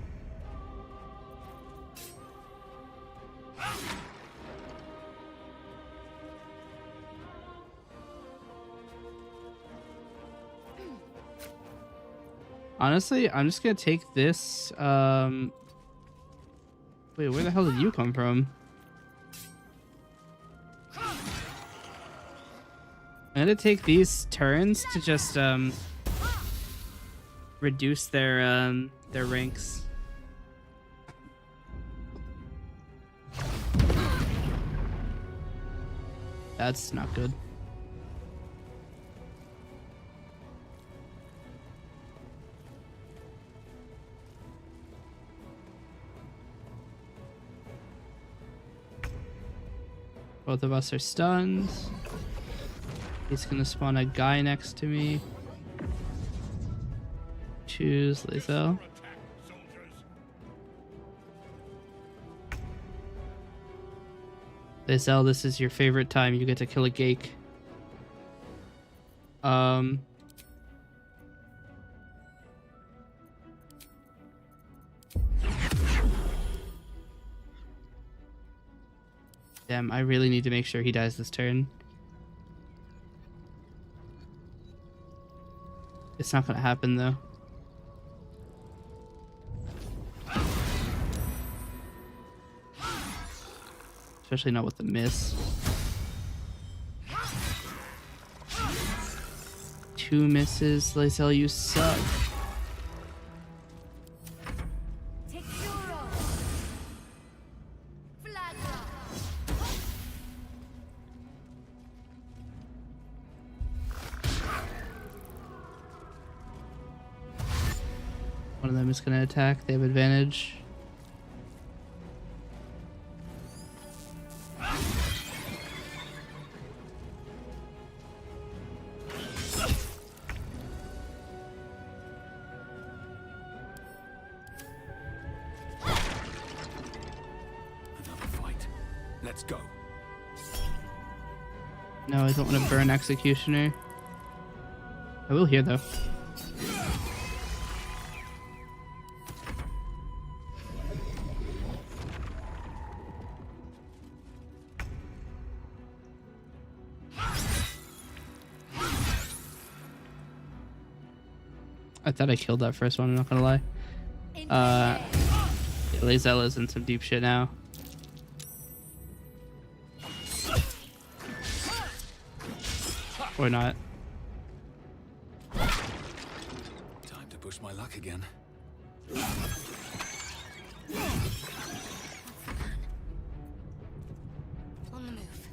Honestly, I'm just gonna take this. Wait, where the hell did you come from? I'm gonna take these turns to just reduce their ranks. That's not good. Both of us are stunned. He's gonna spawn a guy next to me. Choose Lae'zel. Lae'zel, this is your favorite time. You get to kill a Gake. Damn, I really need to make sure he dies this turn. It's not gonna happen though. Especially not with the miss. 2 misses. Lae'zel, you suck. One of them is going to attack. They have advantage. Another fight. Let's go. No, I don't want to burn Executioner. I will here though. I thought I killed that first one, I'm not gonna lie. Yeah, Lae'zel is in some deep shit now. Or not. Time to push my luck again. On the move.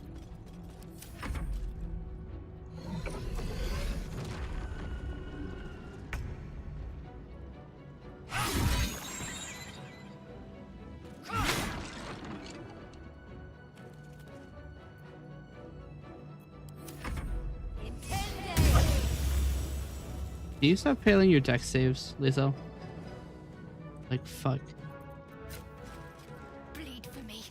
Do you stop failing your dex saves, Lae'zel? Like, fuck. Bleed for me.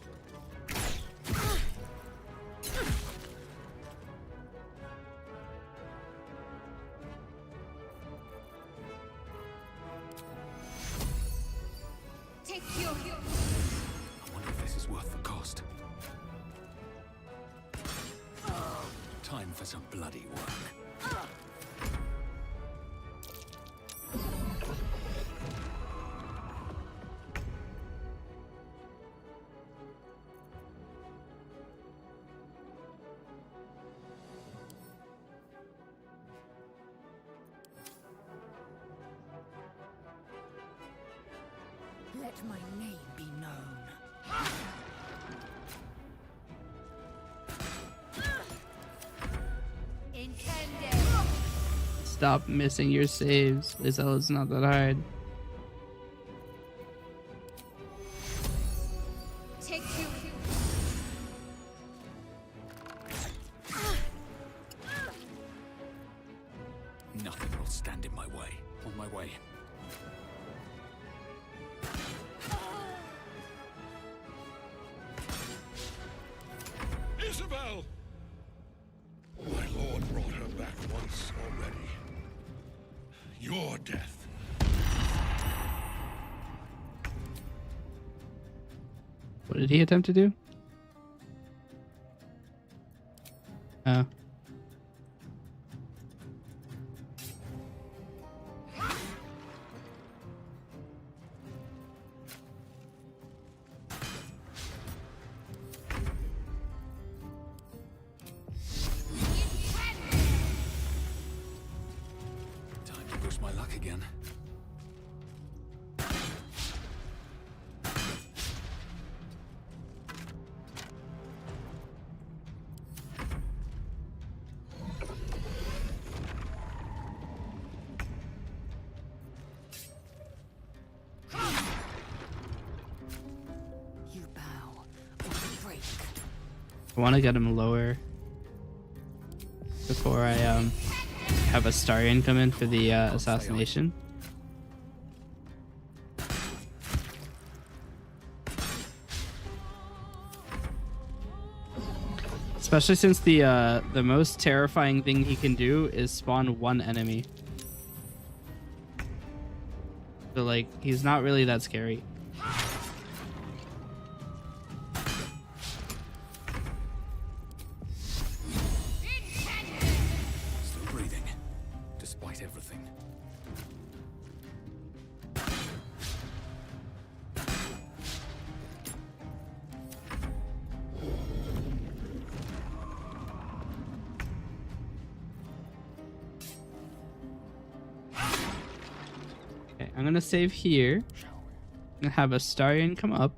Take your... I wonder if this is worth the cost. Time for some bloody work. Let my name be known. Intended. Stop missing your saves. Lae'zel, it's not that hard. Take you. Nothing will stand in my way. On my way. Isabel! My lord brought her back once already. Your death. What did he attempt to do? Oh. Time to push my luck again. I want to get him lower before I have Astarion come in for the assassination. Especially since the most terrifying thing he can do is spawn one enemy. So like he's not really that scary. Still breathing, despite everything. Okay, I'm gonna save here and have Astarion come up.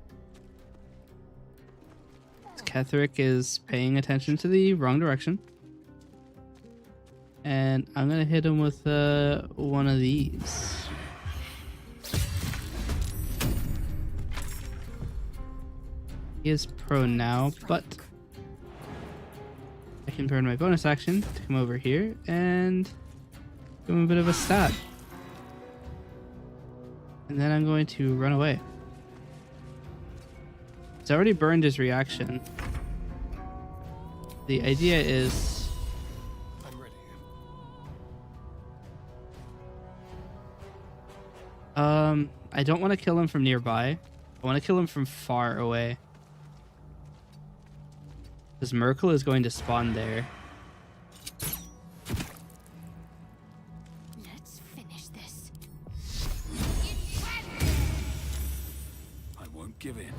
Ketheric is paying attention to the wrong direction. And I'm gonna hit him with one of these. He is prone now, but I can burn my bonus action to come over here and give him a bit of a stab. And then I'm going to run away. It's already burned his reaction. The idea is... I'm ready. I don't want to kill him from nearby. I want to kill him from far away. Because Merkel is going to spawn there. Let's finish this. I won't give in.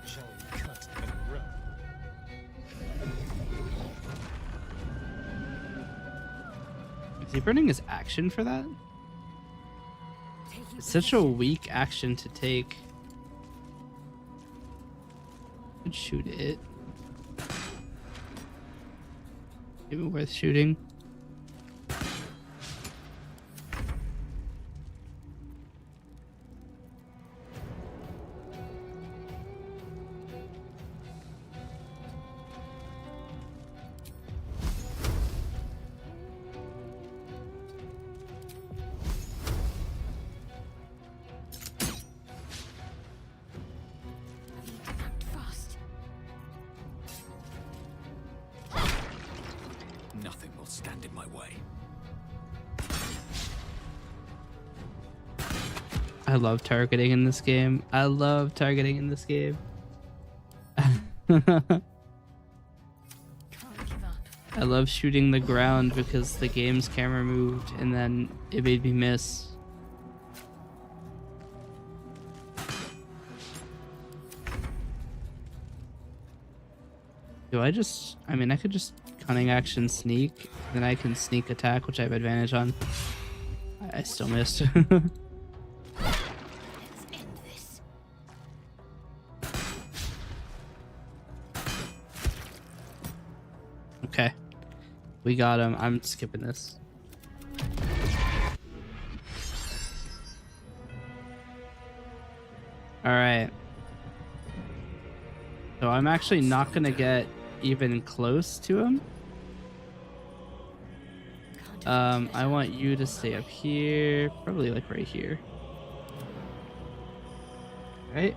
Shall we cut and run? Is he burning his action for that? It's such a weak action to take. Could shoot it. Maybe worth shooting. Nothing will stand in my way. I love targeting in this game. I love targeting in this game. I love shooting the ground because the game's camera moved and then it made me miss. I mean, I could just cunning action sneak, then I can sneak attack, which I have advantage on. I still missed. Let's end this. Okay. We got him. I'm skipping this. Alright. So I'm actually not going to get even close to him. I want you to stay up here. Probably like right here. Right?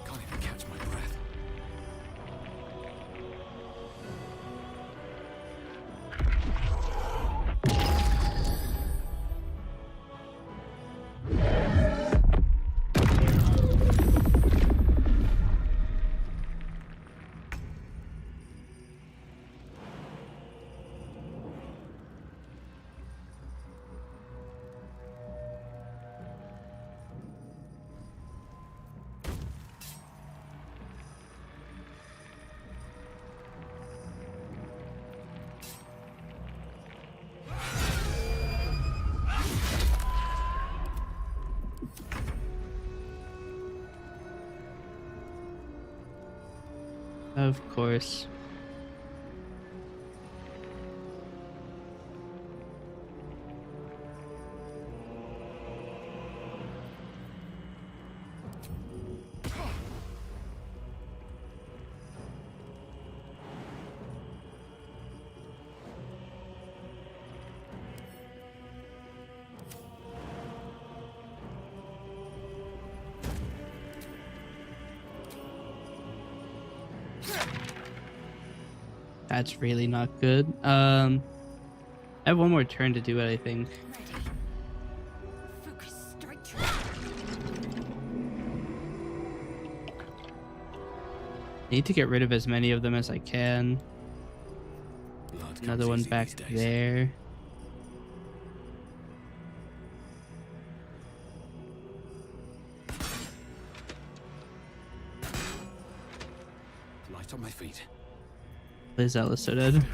Can't even catch my breath. Of course. That's really not good. I have one more turn to do it, I think. Focus straight. Need to get rid of as many of them as I can. Another one back there. Light on my feet. Liz Ellis so dead.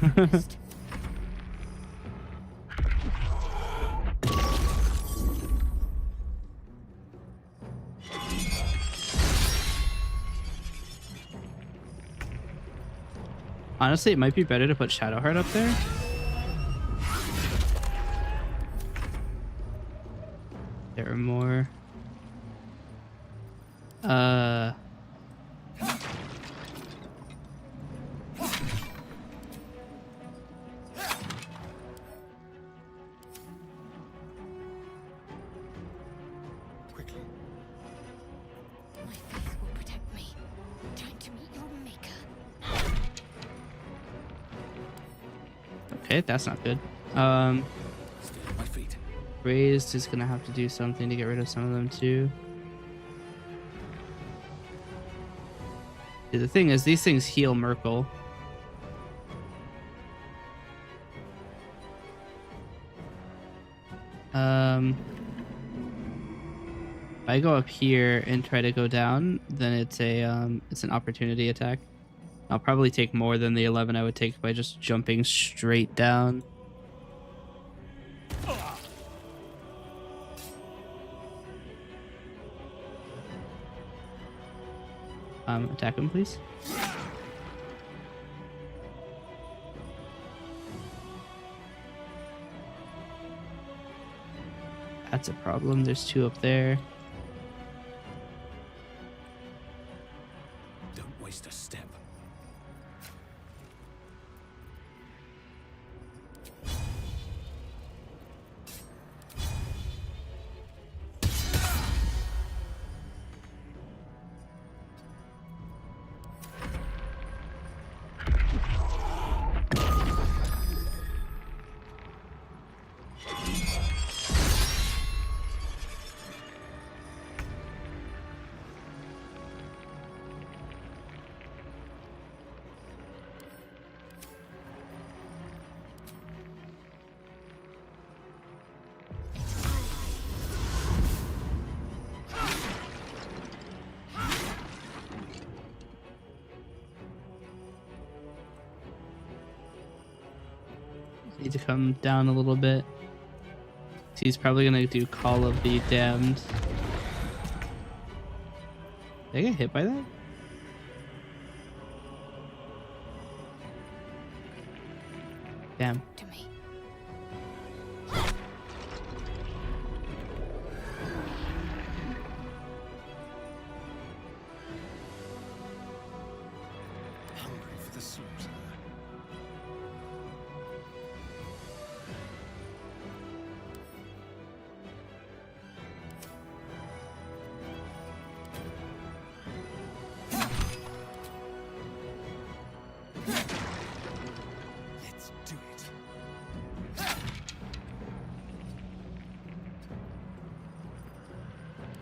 Honestly, it might be better to put Shadowheart up there. There are more. Quickly. My faith will protect me. Time to meet your maker. Okay, that's not good. Stay on my feet. Raised is gonna have to do something to get rid of some of them too. See, the thing is, these things heal Merkel. If I go up here and try to go down, then it's an opportunity attack. I'll probably take more than the 11 I would take by just jumping straight down. Attack him, please. That's a problem. There's two up there. Don't waste a step. Need to come down a little bit. He's probably gonna do Call of the Damned. Did I get hit by that? Damn. To me. Hungry for the slaughter. Let's do it.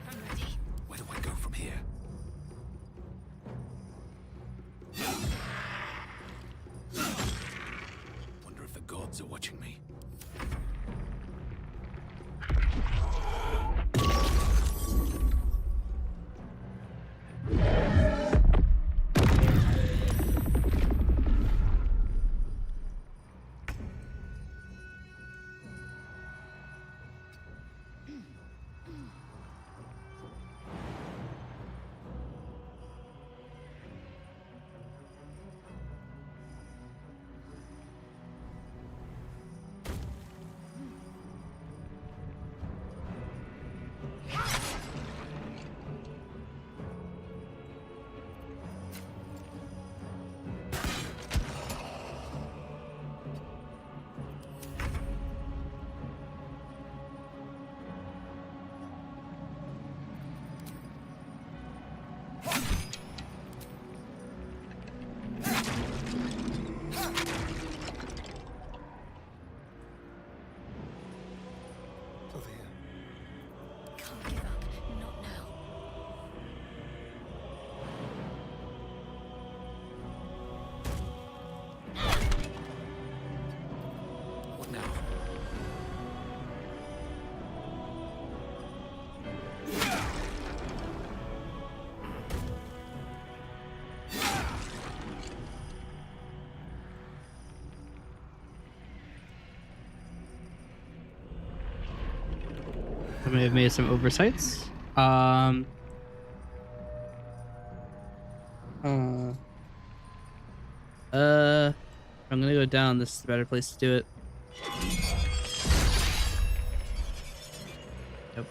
I'm ready. Where do I go from here? I may have made some oversights. I'm gonna go down. This is a better place to do it. Yep.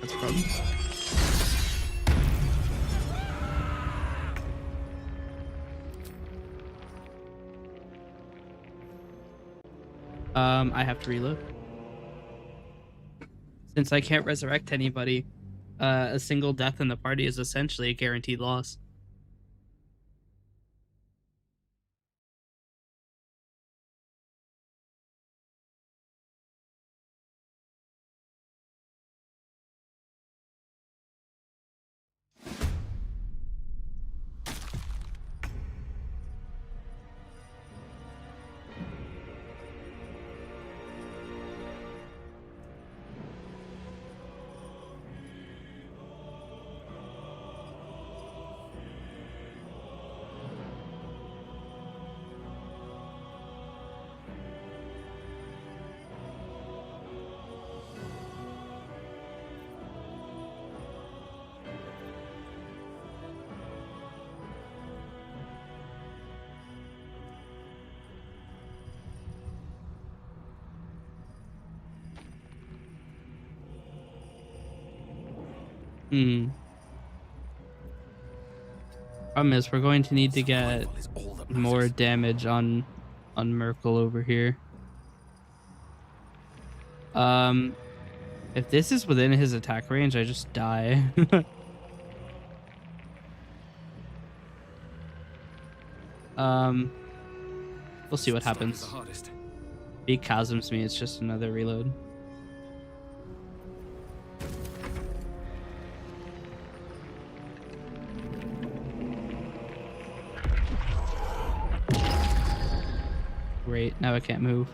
That's a problem. I have to reload. Since I can't resurrect anybody, a single death in the party is essentially a guaranteed loss. Problem is, we're going to need to get more damage on Merkel over here. If this is within his attack range, I just die. We'll see what happens. If he chasms me, it's just another reload. Great, now I can't move.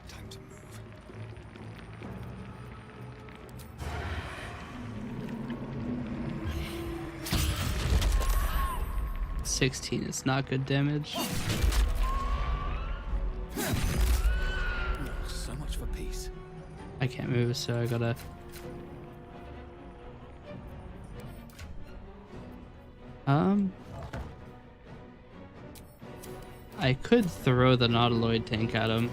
Time to move. 16 is not good damage. So much for peace. I can't move, so I gotta... I could throw the Nautiloid tank at him.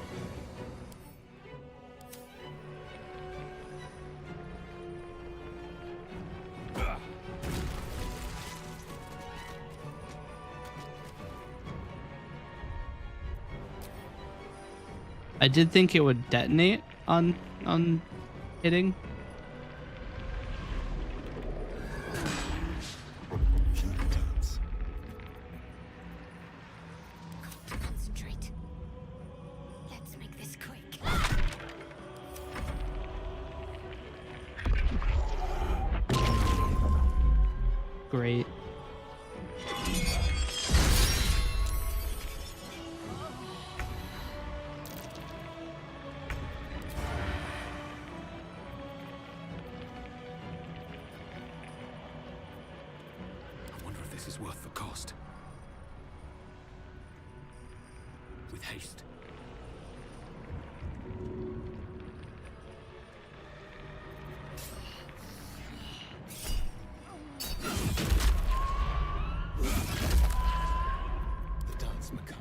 I did think it would detonate on hitting. Concentrate. Let's make this quick. Great. This is worth the cost. With haste. It's macabre.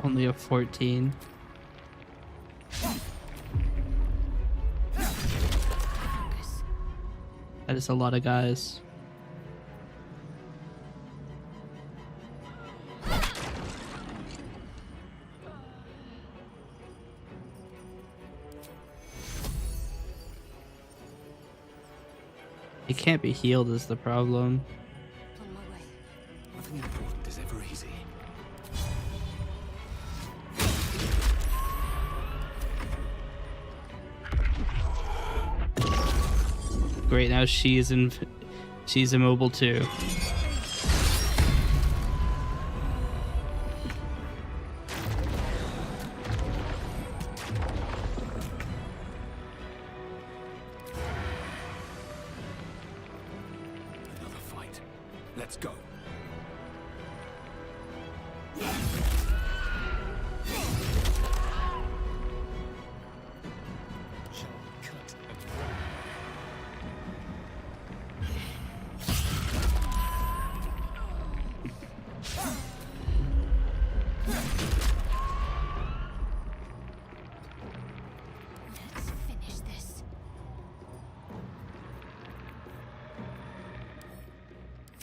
Only a 14. That is a lot of guys. It can't be healed is the problem. On my way. Nothing important is ever easy. Great, now she's immobile too. Another fight. Let's go. Shortcut and Let's finish this.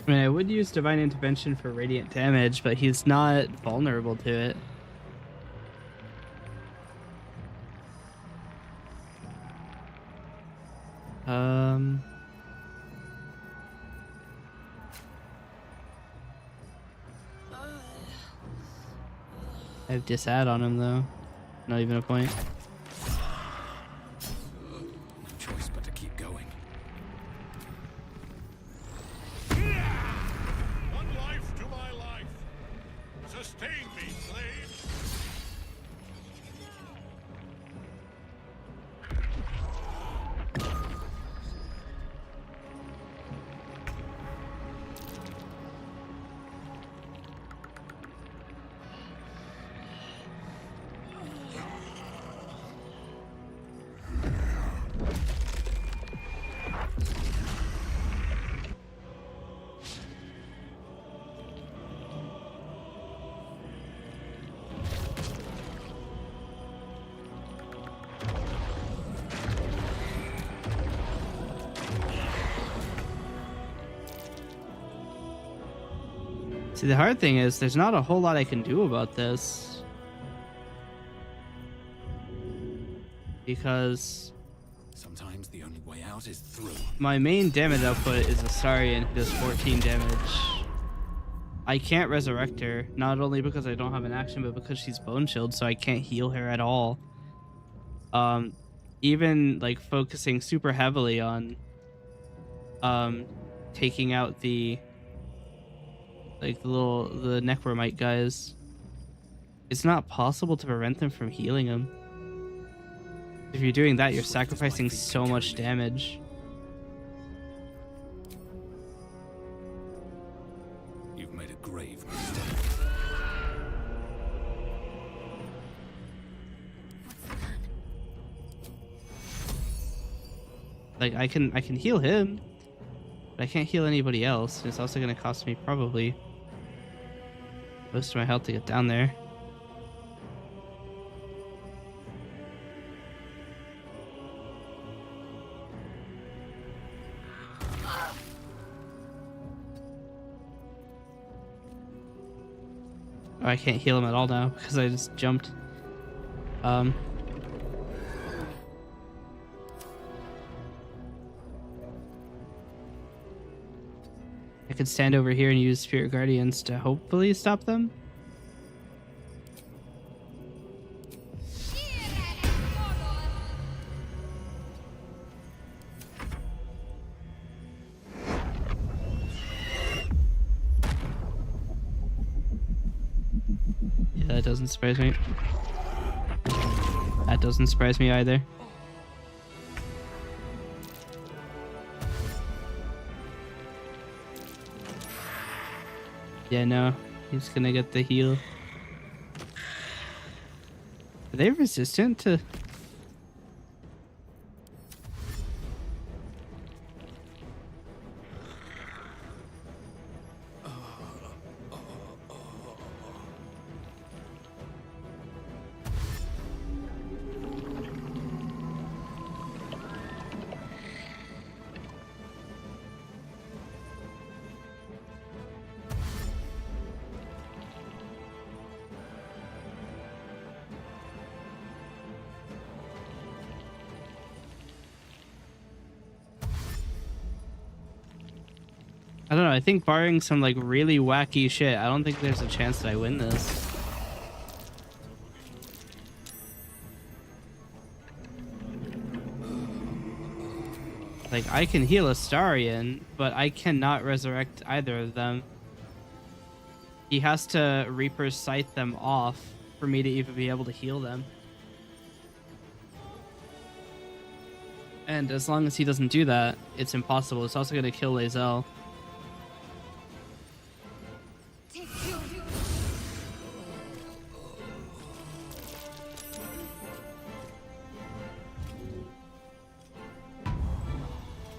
I mean, I would use Divine Intervention for radiant damage, but he's not vulnerable to it. I have Disad on him though. Not even a point. no choice but to keep going. One life to my life. Sustain me, slave. See, the hard thing is there's not a whole lot I can do about this. Because Sometimes the only way out is through. my main damage output is Astarion, who does 14 damage. I can't resurrect her, not only because I don't have an action, but because she's bone shield, so I can't heal her at all. Even like focusing super heavily on taking out the necromite guys, it's not possible to prevent them from healing him. If you're doing that, you're sacrificing so much damage. You've made a grave mistake. Like I can heal him, but I can't heal anybody else. It's also going to cost me probably most of my health to get down there. Oh, I can't heal him at all now because I just jumped. I could stand over here and use Spirit Guardians to hopefully stop them. Yeah, that doesn't surprise me. That doesn't surprise me either. Yeah, no, he's gonna get the heal. Are they resistant to... I don't know. I think barring some like really wacky shit, I don't think there's a chance that I win this. Like, I can heal Astarion, but I cannot resurrect either of them. He has to Reaper's Sight them off for me to even be able to heal them. And as long as he doesn't do that, it's impossible. It's also going to kill Lae'zel.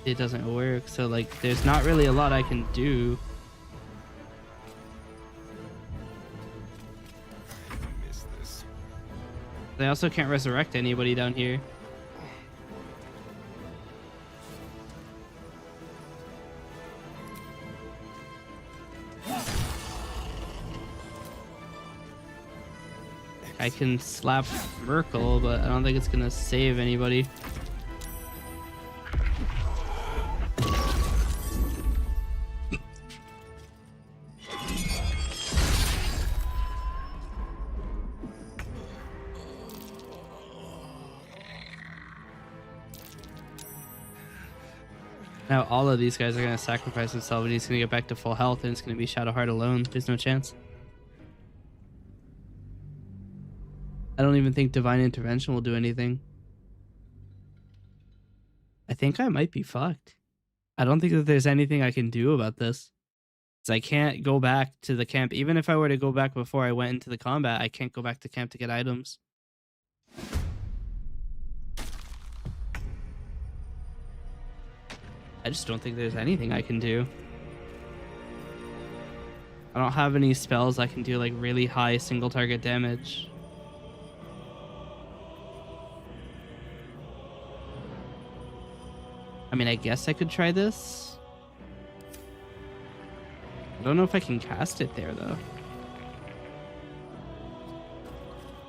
It doesn't work, so like there's not really a lot I can do. I also can't resurrect anybody down here. I can slap Merkel, but I don't think it's gonna save anybody. Now all of these guys are going to sacrifice themselves and he's going to get back to full health and it's going to be Shadowheart alone. There's no chance. I don't even think Divine Intervention will do anything. I think I might be fucked. I don't think that there's anything I can do about this. Because I can't go back to the camp. Even if I were to go back before I went into the combat, I can't go back to camp to get items. I just don't think there's anything I can do. I don't have any spells I can do like really high single target damage. I mean, I guess I could try this. I don't know if I can cast it there though.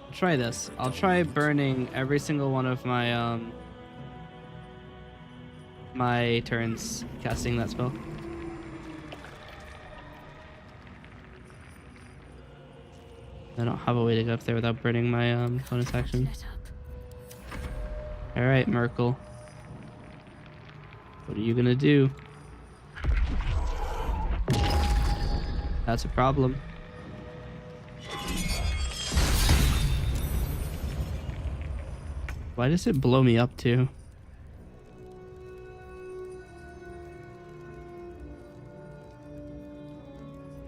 I'll try this. I'll try burning every single one of my my turns casting that spell. I don't have a way to go up there without burning my bonus action. Alright, Merkel. What are you gonna do? That's a problem. Why does it blow me up too?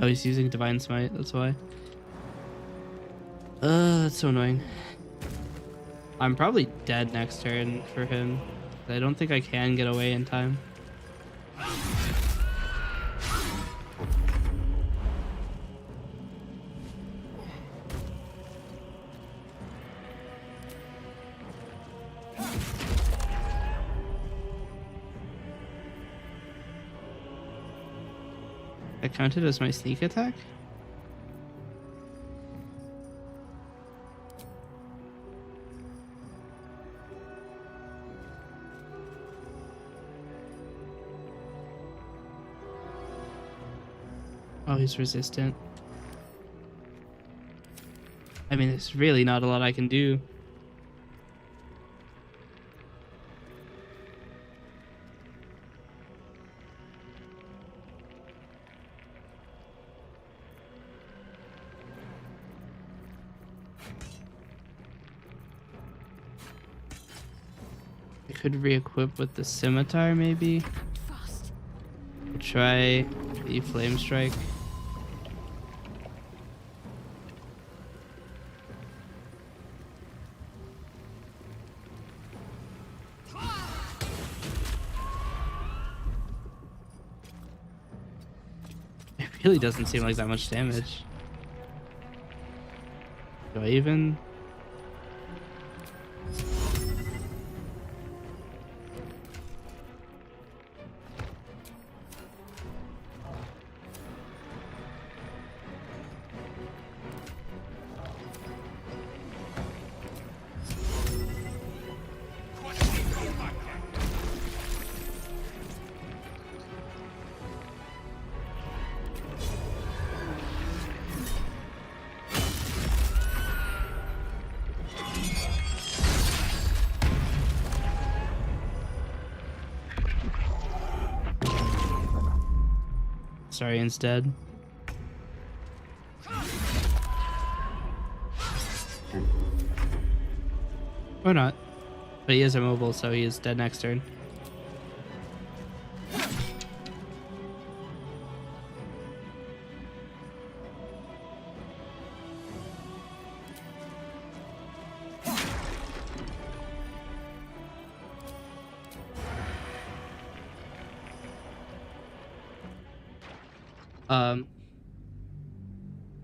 Oh, he's using Divine Smite, that's why. That's so annoying. I'm probably dead next turn for him. I don't think I can get away in time. That counted as my sneak attack? Oh, he's resistant. I mean, there's really not a lot I can do. I could re-equip with the scimitar, maybe. Try the flame strike. It really doesn't seem like that much damage. Do I even? Astarian's dead. Or not. But he is immobile, so he is dead next turn.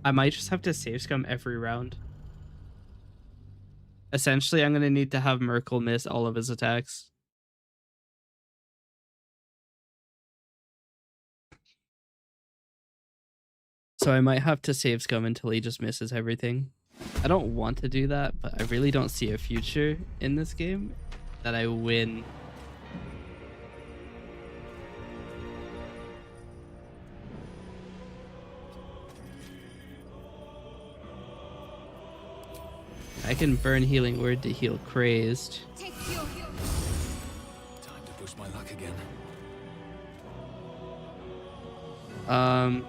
I might just have to save scum every round. Essentially, I'm going to need to have Merkel miss all of his attacks. So I might have to save scum until he just misses everything. I don't want to do that, but I really don't see a future in this game that I win. I can burn Healing Word to heal Kreiz'd. Time to push my luck again. Time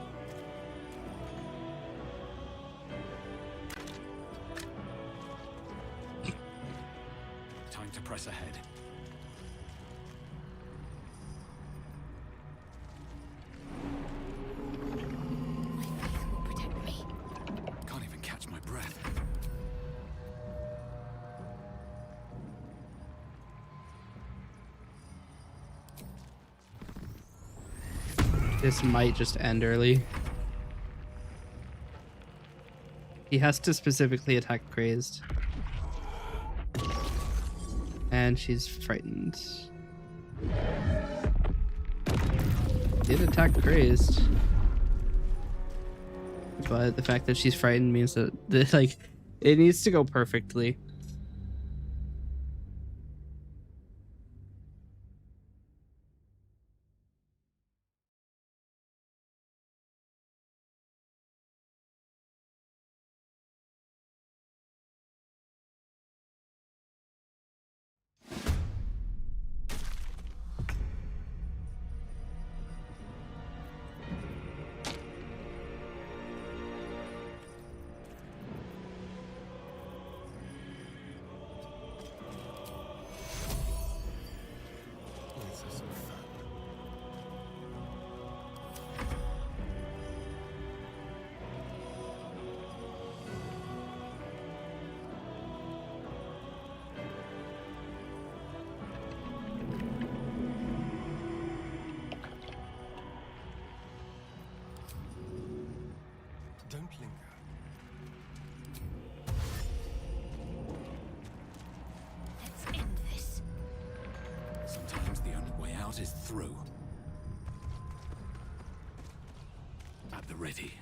to press ahead. My faith will protect me. Can't even catch my breath. This might just end early. He has to specifically attack Kreiz'd. And she's frightened. Did attack Kreiz'd. But the fact that she's frightened means that, like, it needs to go perfectly. Don't linger. Let's end this. Sometimes the only way out is through. At the ready.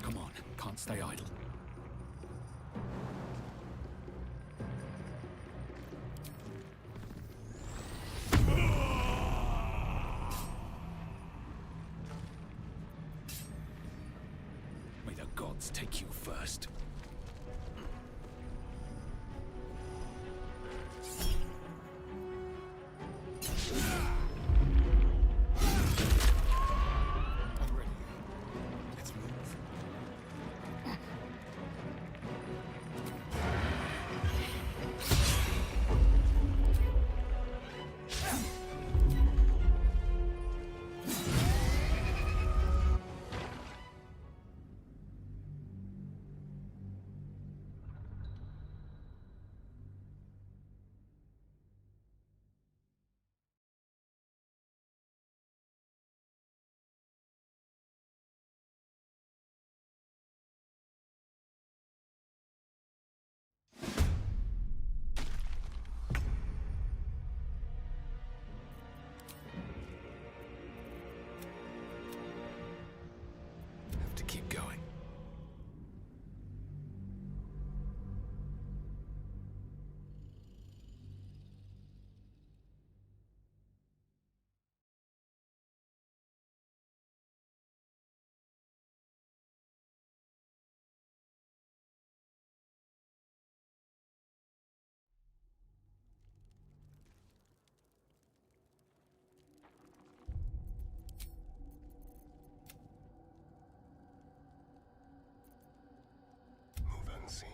Come on, can't stay idle. May the gods take you first. I'm ready. Let's move. Have to keep going. Move unseen.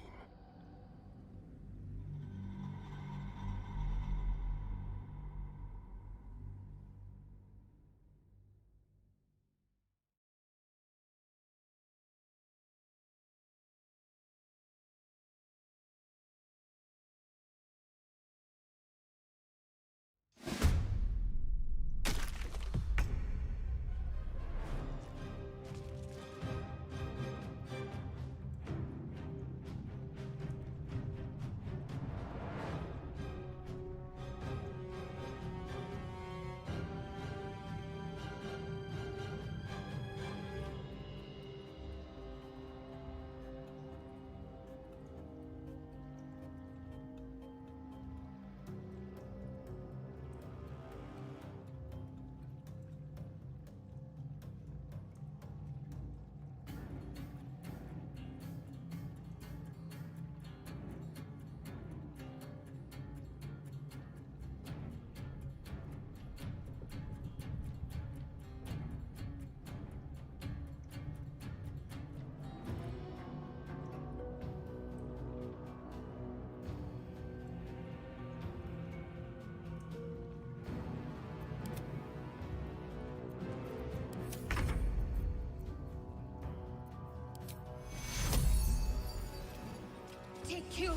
Take you.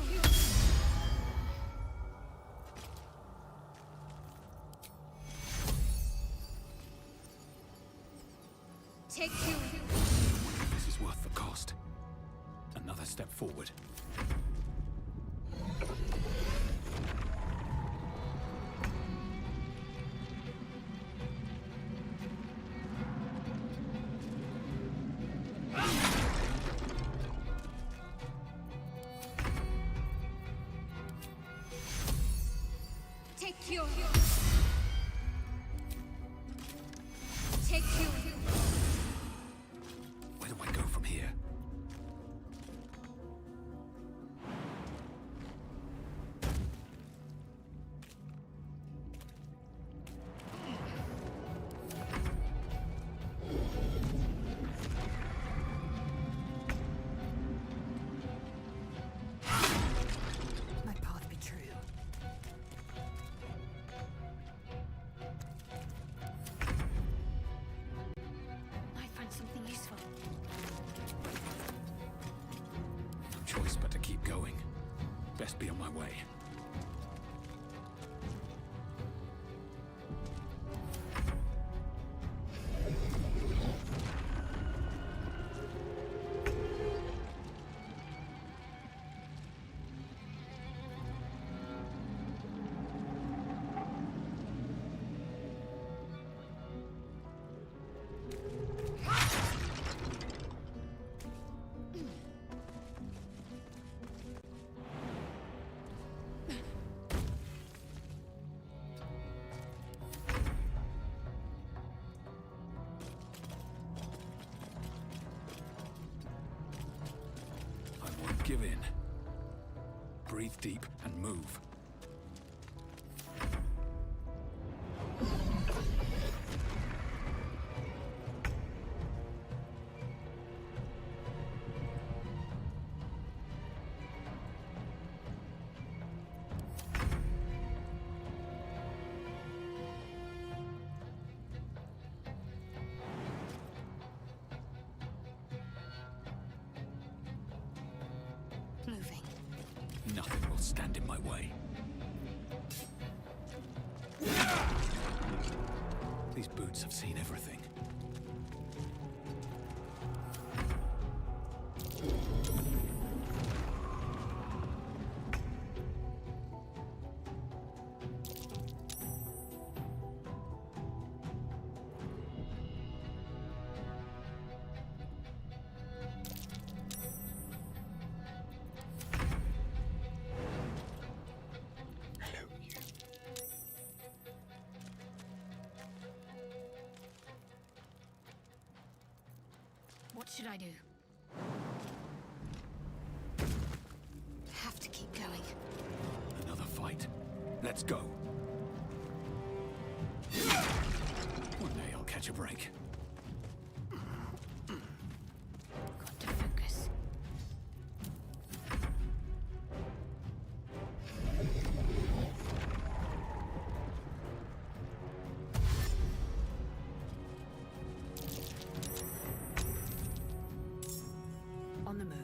Take you. This is worth the cost. Forward. Take your... Take your... Where do I go from here? My path be true. I find something useful. No choice but to keep going. Best be on my way. I won't give in. Breathe deep and move. Moving. Nothing will stand in my way. These boots have seen everything. What should I do? Have to keep going. Another fight. Let's go. One day I'll catch a break. Got to focus. On the move.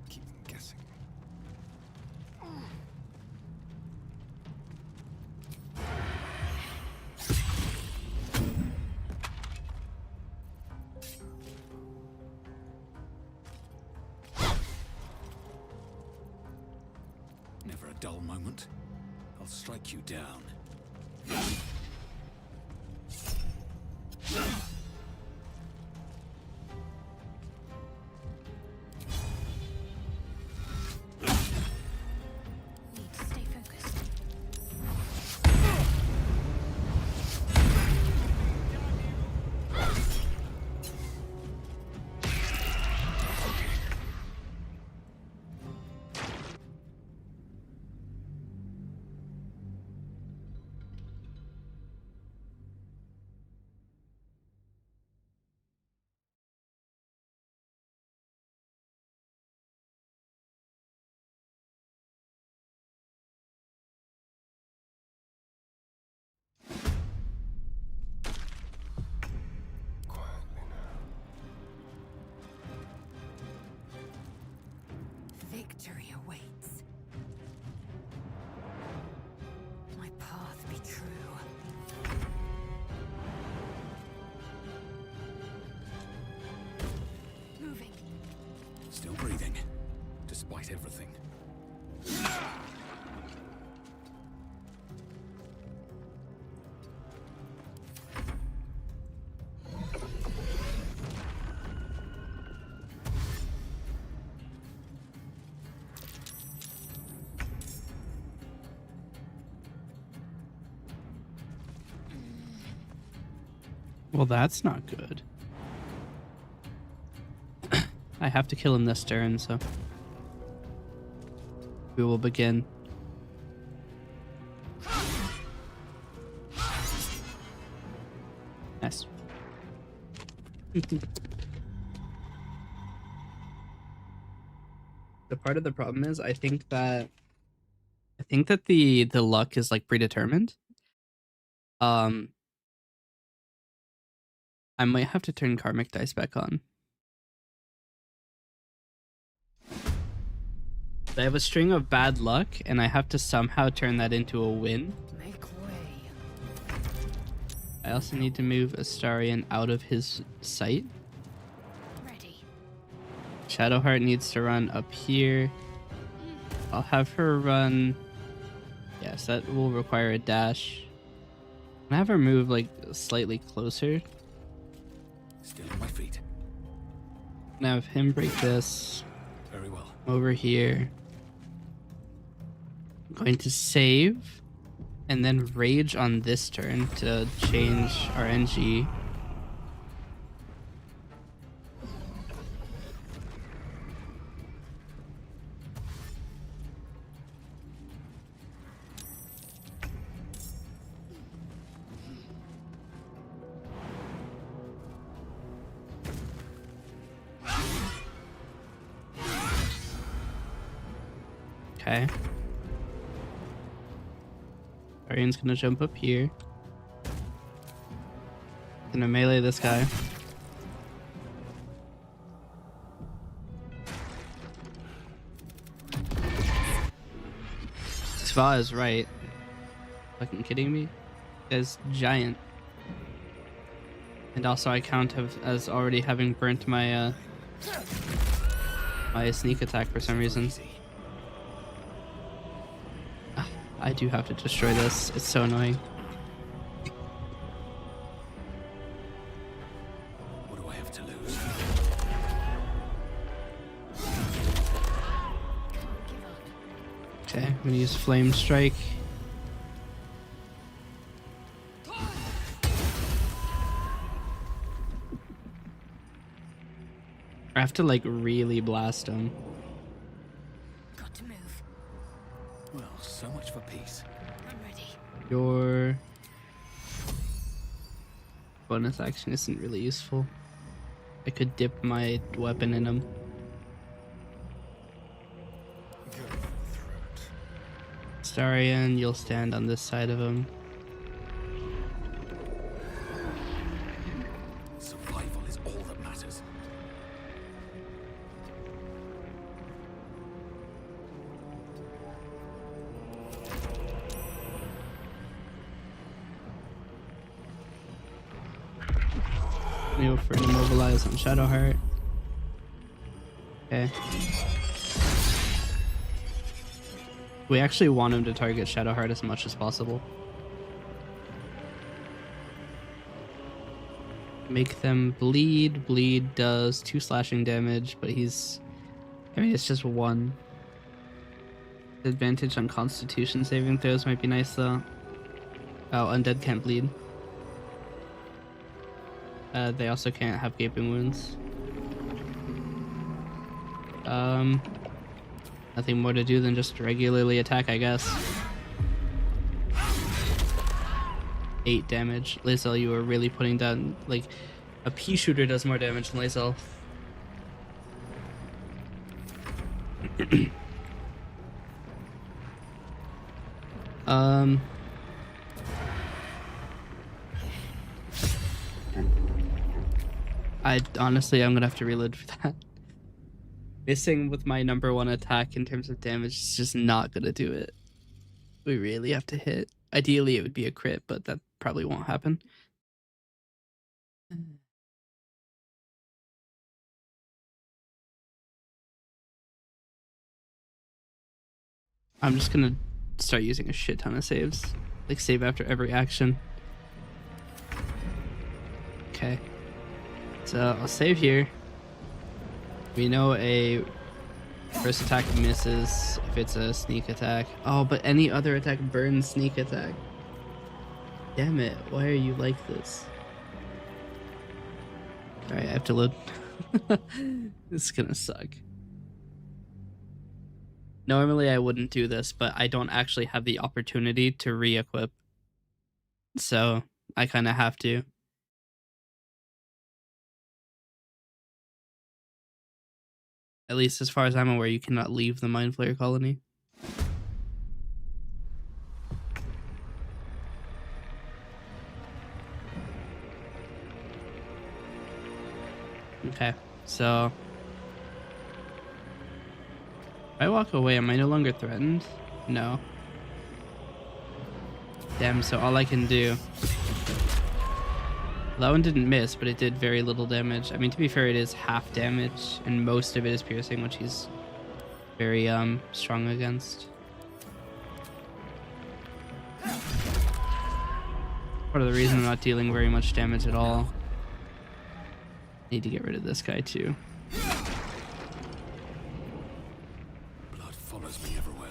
Keep them guessing. Never a dull moment. I'll strike you down. Need to stay focused. victory awaits. My path be true. Moving. Still breathing, despite everything. Well, that's not good. I have to kill him this turn, so we will begin. Nice. The part of the problem is I think that the luck is like predetermined. I might have to turn karmic dice back on. I have a string of bad luck, and I have to somehow turn that into a win. Make way. I also need to move Astarion out of his sight. Ready. Shadowheart needs to run up here. I'll have her run... Yes, that will require a dash. I'll have her move like slightly closer. Still on my feet. Now have him break this. Very well. Over here. I'm going to save and then rage on this turn to change RNG. Okay. Arion's gonna jump up here. Gonna melee this guy. Sva is right. Fucking kidding me? Is giant. And also I count as already having burnt my my sneak attack for some reason. I do have to destroy this. It's so annoying. What do I have to lose? Okay, I'm gonna use Flame Strike. I have to like really blast him. Got to move. Well, so much for peace. I'm ready. Your bonus action isn't really useful. I could dip my weapon in him. Astarion, you'll stand on this side of him. Survival is all that matters. Go for an immobilize on Shadowheart. Okay. We actually want him to target Shadowheart as much as possible. Make them bleed. Bleed does 2 slashing damage, but he's... I mean, it's just 1. Advantage on Constitution saving throws might be nice, though. Oh, Undead can't bleed. They also can't have gaping wounds. Nothing more to do than just regularly attack, I guess. 8 damage. Lae'zel, you are really putting down, like, a pea shooter does more damage than Lae'zel. I'm gonna have to reload for that. Missing with my #1 attack in terms of damage is just not gonna do it. We really have to hit. Ideally, it would be a crit, but that probably won't happen. I'm just gonna start using a shit ton of saves. Like, save after every action. Okay. So, I'll save here. We know a first attack misses if it's a sneak attack. Oh, but any other attack burns sneak attack. Damn it, why are you like this? Alright, I have to load. This is gonna suck. Normally I wouldn't do this, but I don't actually have the opportunity to re-equip. So, I kinda have to. At least as far as I'm aware, you cannot leave the Mind Flayer colony. Okay, so if I walk away, am I no longer threatened? No. Damn, so all I can do... That one didn't miss, but it did very little damage. I mean, to be fair, it is half damage, and most of it is piercing, which he's very strong against. Part of the reason I'm not dealing very much damage at all. Need to get rid of this guy too. Blood follows me everywhere.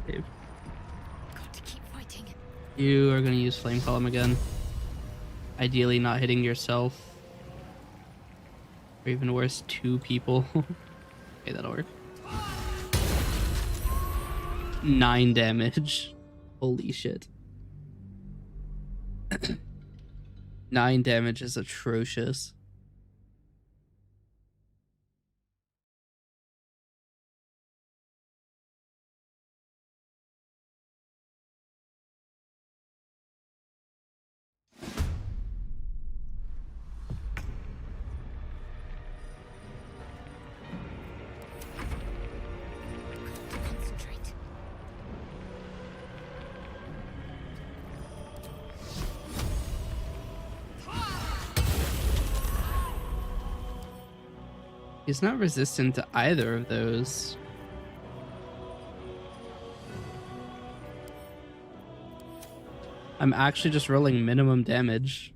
Dave. Got to keep fighting. You are going to use Flame Column again. Ideally not hitting yourself. Or even worse, 2 people. Okay, that'll work. 9 damage. Holy shit. 9 damage is atrocious. Concentrate. He's not resistant to either of those. I'm actually just rolling minimum damage.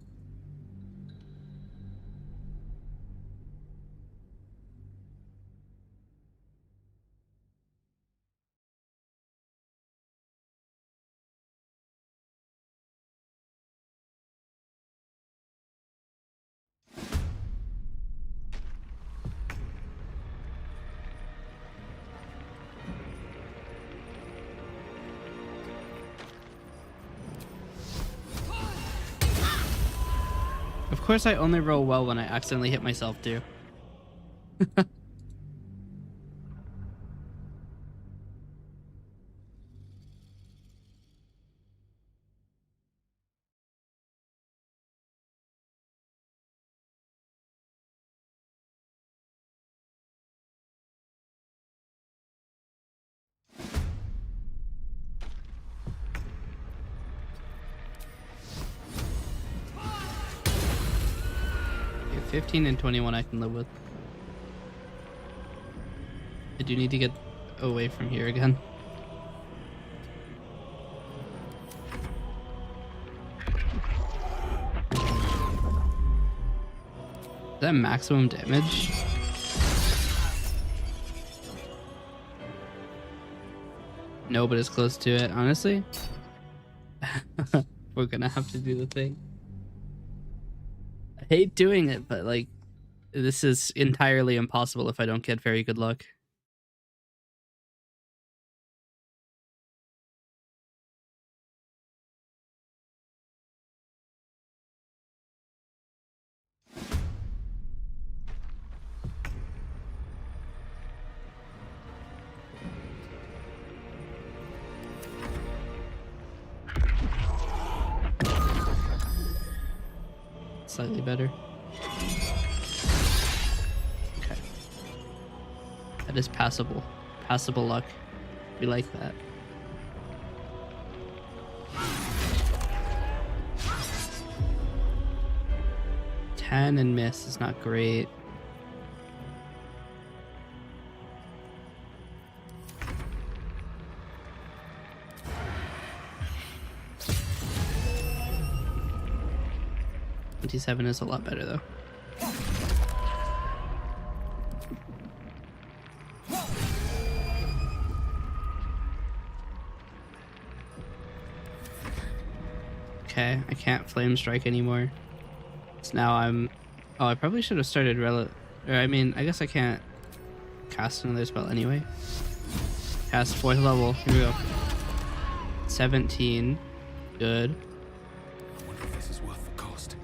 Of course I only roll well when I accidentally hit myself too. Okay, 15 and 21 I can live with. I do need to get away from here again. Is that maximum damage? No, but it's close to it, honestly. We're gonna have to do the thing. I hate doing it, but like, this is entirely impossible if I don't get very good luck. slightly better. Okay. That is passable. Passable luck. We like that. And miss is not great. $27 is a lot better though. Okay, I can't flame strike anymore. So now I'm... Oh, I probably should have started or I mean, I guess I can't cast another spell anyway. Cast 4th level. Here we go. 17. Good. I wonder if this is worth the cost.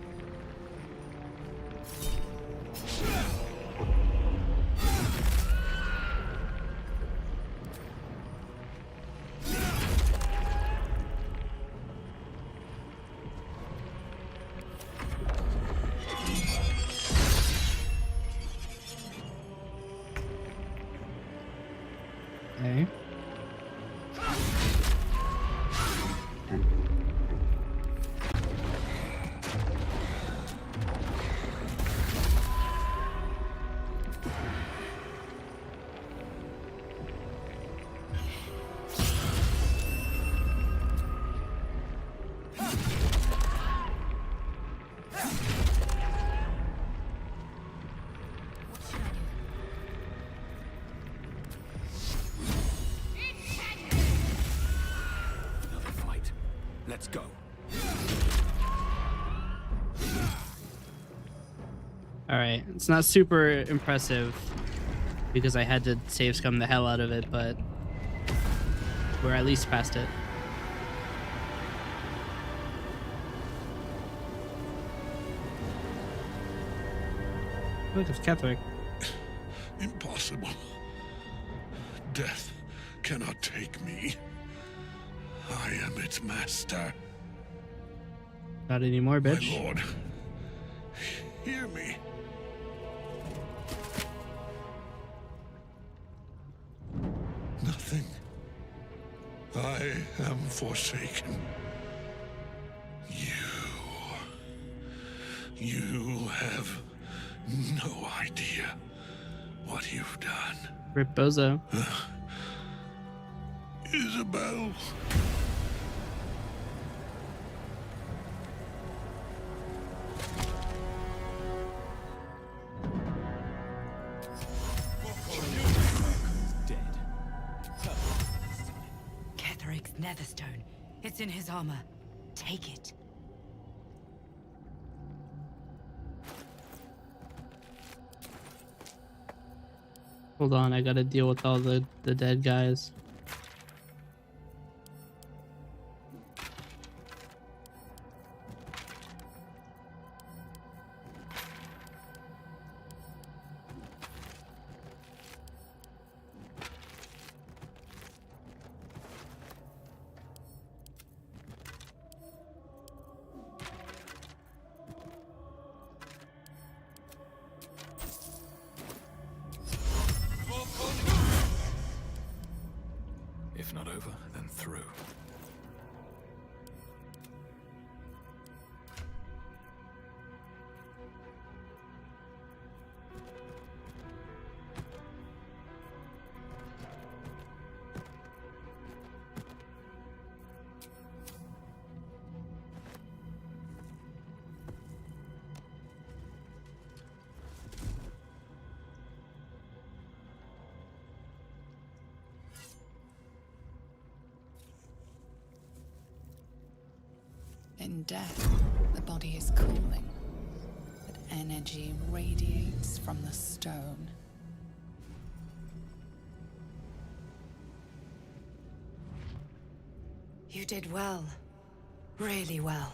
Okay. Let's go. Alright, it's not super impressive because I had to save scum the hell out of it, but we're at least past it. Look, it's Ketheric. Impossible. Death cannot take me. I am its master. Not anymore, bitch. My lord, hear me. Nothing. I am forsaken. You have no idea what you've done. Rip Bozo. Isabel. Ketheric's netherstone. It's in his armor. Take it. Hold on, I gotta deal with all the dead guys. If not over, then through. In death, the body is cooling, but energy radiates from the stone. You did well. Really well.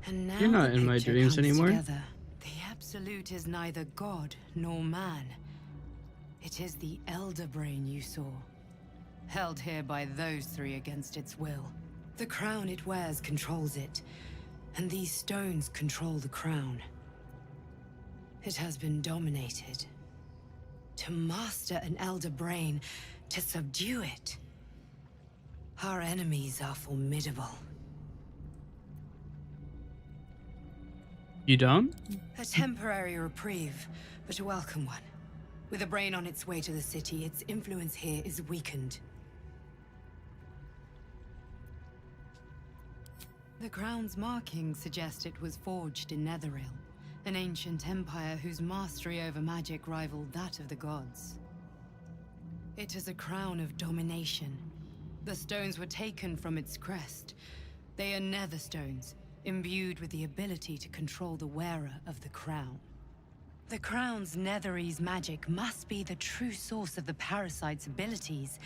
And now You're not the in my picture dreams comes anymore. together. The Absolute is neither god nor man. It is the Elder Brain you saw. Held here by those three against its will. The crown it wears controls it. And these stones control the crown. It has been dominated. To master an elder brain, to subdue it. Our enemies are formidable. You don't? A temporary reprieve, but a welcome one. With a brain on its way to the city, its influence here is weakened. The crown's markings suggest it was forged in Netheril, an ancient empire whose mastery over magic rivaled that of the gods. It is a crown of domination. The stones were taken from its crest. They are nether stones, imbued with the ability to control the wearer of the crown. The crown's Netherese magic must be the true source of the parasite's abilities.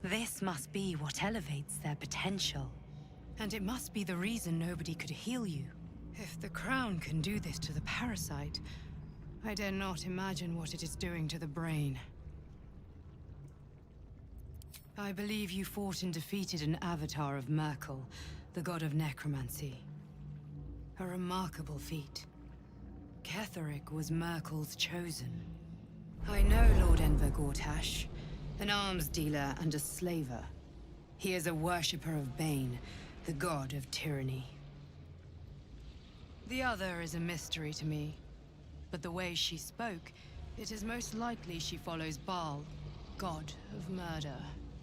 This must be what elevates their potential. And it must be the reason nobody could heal you. If the crown can do this to the parasite, I dare not imagine what it is doing to the brain. I believe you fought and defeated an avatar of Merkel, the god of necromancy. A remarkable feat. Ketheric was Merkel's chosen. I know Lord Enver Gortash, an arms dealer and a slaver. He is a worshipper of Bane, the god of tyranny. The other is a mystery to me, but the way she spoke, it is most likely she follows Baal, god of murder.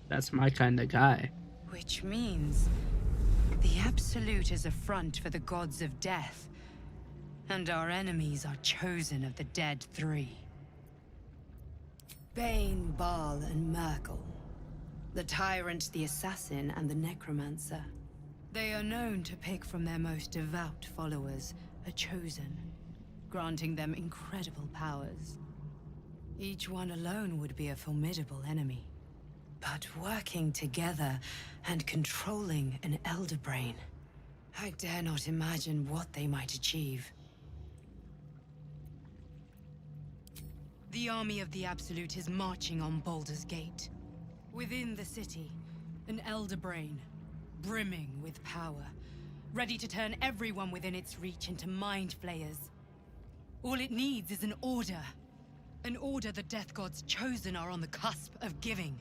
That's my kind of guy. Which means the Absolute is a front for the gods of death, and our enemies are chosen of the dead three. Bane, Baal, and Merkel. The tyrant, the assassin, and the necromancer. They are known to pick from their most devout followers a chosen, granting them incredible powers. Each one alone would be a formidable enemy. But working together and controlling an elder brain, I dare not imagine what they might achieve. The army of the Absolute is marching on Baldur's Gate. Within the city, an elder brain, brimming with power, ready to turn everyone within its reach into mind flayers. All it needs is an order. An order the Death Gods chosen are on the cusp of giving.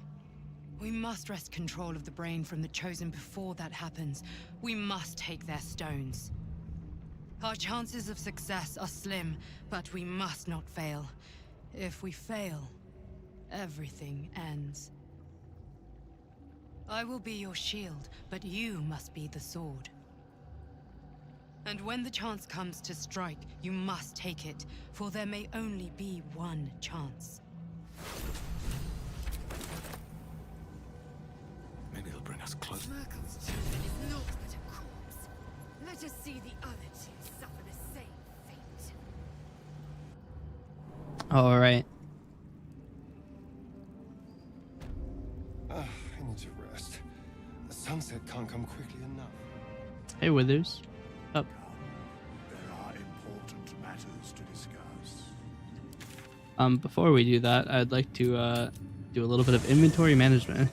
We must wrest control of the brain from the chosen before that happens. We must take their stones. Our chances of success are slim, but we must not fail. If we fail, everything ends. I will be your shield, but you must be the sword. And when the chance comes to strike, you must take it, for there may only be one chance. Maybe it'll bring us closer. Merkel's chosen is naught but a corpse. Let us see the other two suffer the same fate. All right. I need to rest. The sunset can't come quickly enough. Hey, Withers. Up. There are important matters to discuss. Before we do that, I'd like to do a little bit of inventory management.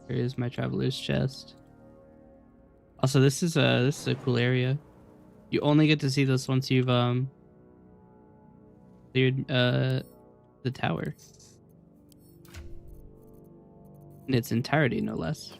Here's my traveler's chest. Also, this is a cool area. You only get to see this once you've cleared the tower in its entirety, no less.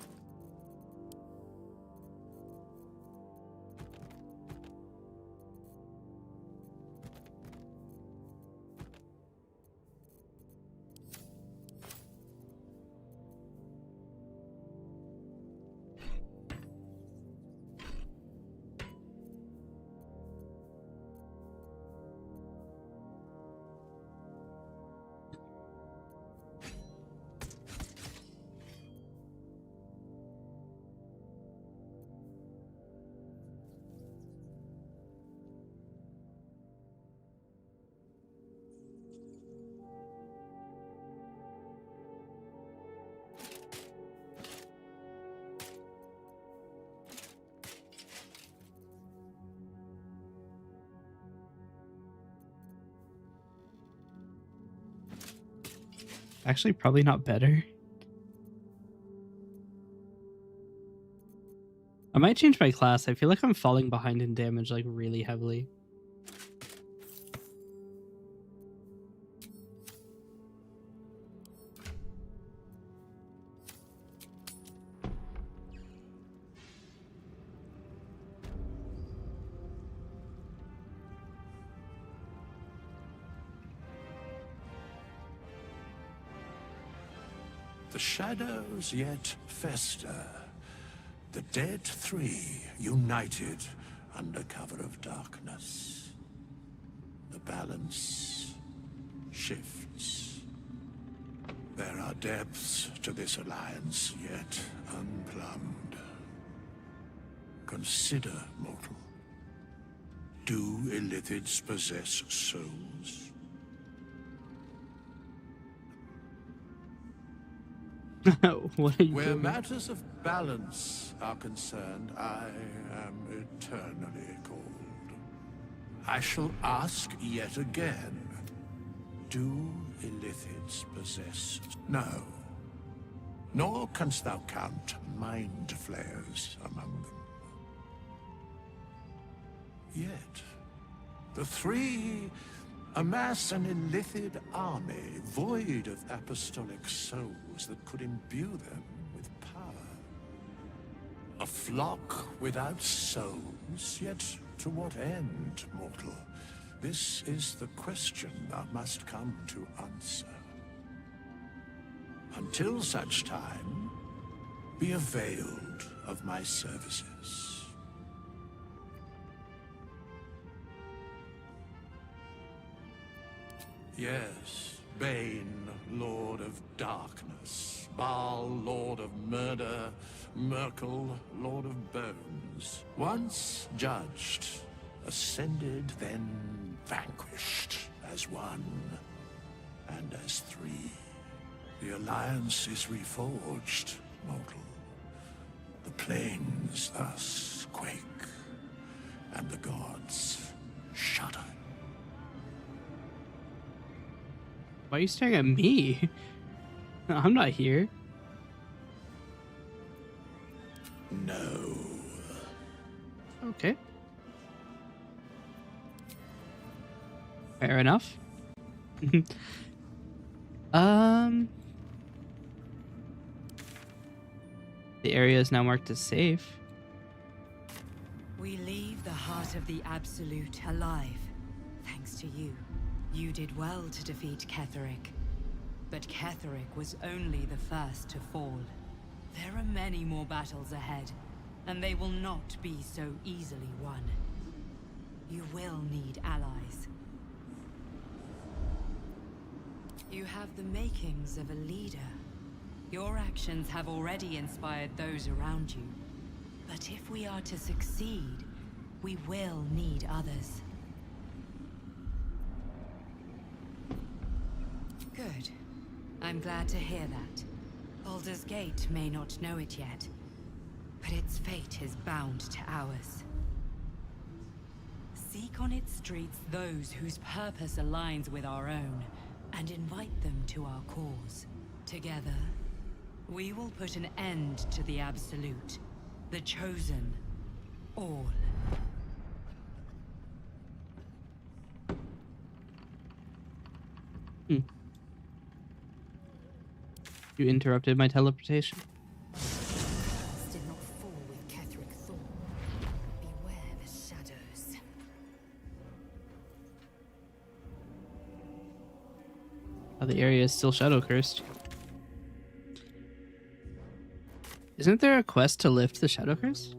Actually, probably not better. I might change my class. I feel like I'm falling behind in damage like really heavily. The shadows yet fester. The dead three united under cover of darkness. The balance shifts. There are depths to this alliance yet unplumbed. Consider, mortal. Do illithids possess souls? What are you Where doing? matters of balance are concerned, I am eternally cold. I shall ask yet again. Do illithids possess? No. Nor canst thou count mind flayers among them. Yet, the three amass an illithid army void of apostolic souls that could imbue them with power. A flock without souls, yet to what end, mortal? This is the question thou must come to answer. Until such time, be availed of my services. Yes, Bane, Lord of Darkness, Baal, Lord of Murder, Merkel, Lord of Bones. Once judged, ascended, then vanquished as one, and as three. The alliance is reforged, mortal. The plains thus quake, and the gods shudder. Why are you staring at me? I'm not here. No. Okay. Fair enough. The area is now marked as safe. We leave the heart of the Absolute alive, thanks to you. You did well to defeat Ketheric. But Ketheric was only the first to fall. There are many more battles ahead, and they will not be so easily won. You will need allies. You have the makings of a leader. Your actions have already inspired those around you. But if we are to succeed, we will need others. Good. I'm glad to hear that. Baldur's Gate may not know it yet, but its fate is bound to ours. Seek on its streets those whose purpose aligns with our own, and invite them to our cause. Together, we will put an end to the Absolute, the Chosen, all. You interrupted my teleportation. Did not fall with Ketheric Thorm. Beware the shadows. Oh, the area is still shadow cursed. Isn't there a quest to lift the shadow curse?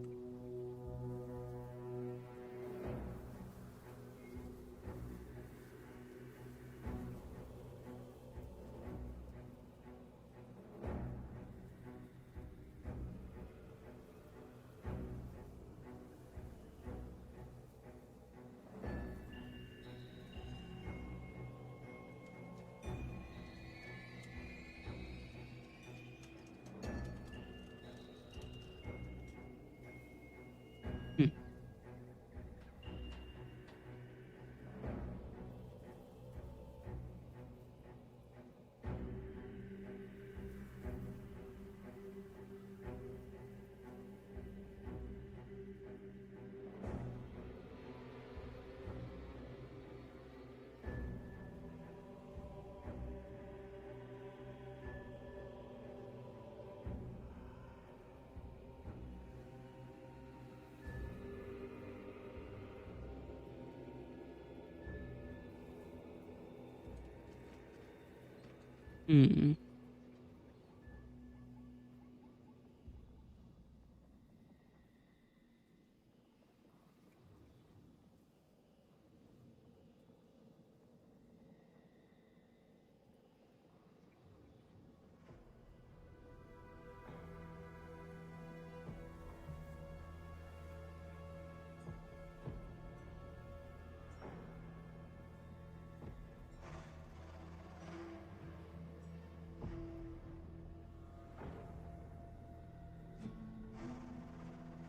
Hmm.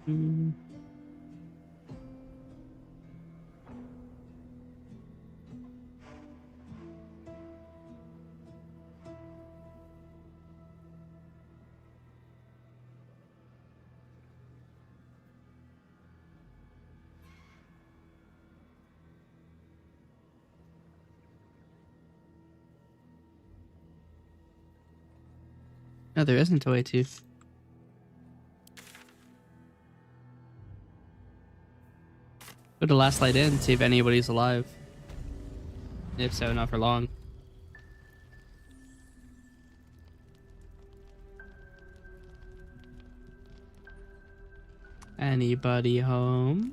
Hmm. No, there isn't a way to. Go to last light in, see if anybody's alive. If so, not for long. Anybody home?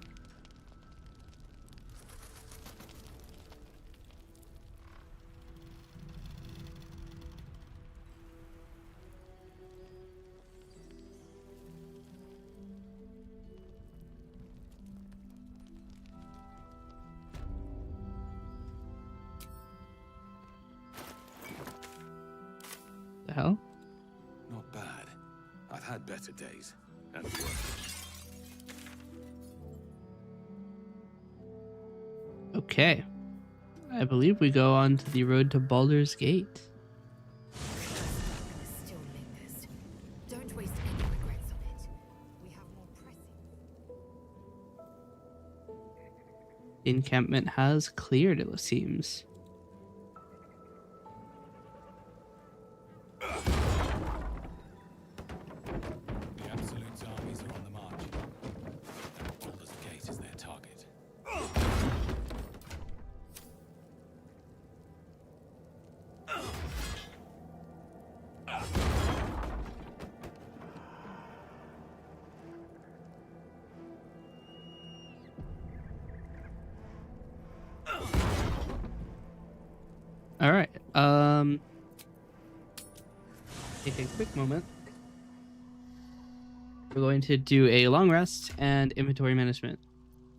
The hell? Not bad. I've had better days. And worse. Okay. I believe we go on to the road to Baldur's Gate. Still lingers. Don't waste any regrets on it. We have more pressing. The encampment has cleared, it seems. The Absolute's armies are on the march. And Baldur's Gate is their target. All right. Take a quick moment. We're going to do a long rest and inventory management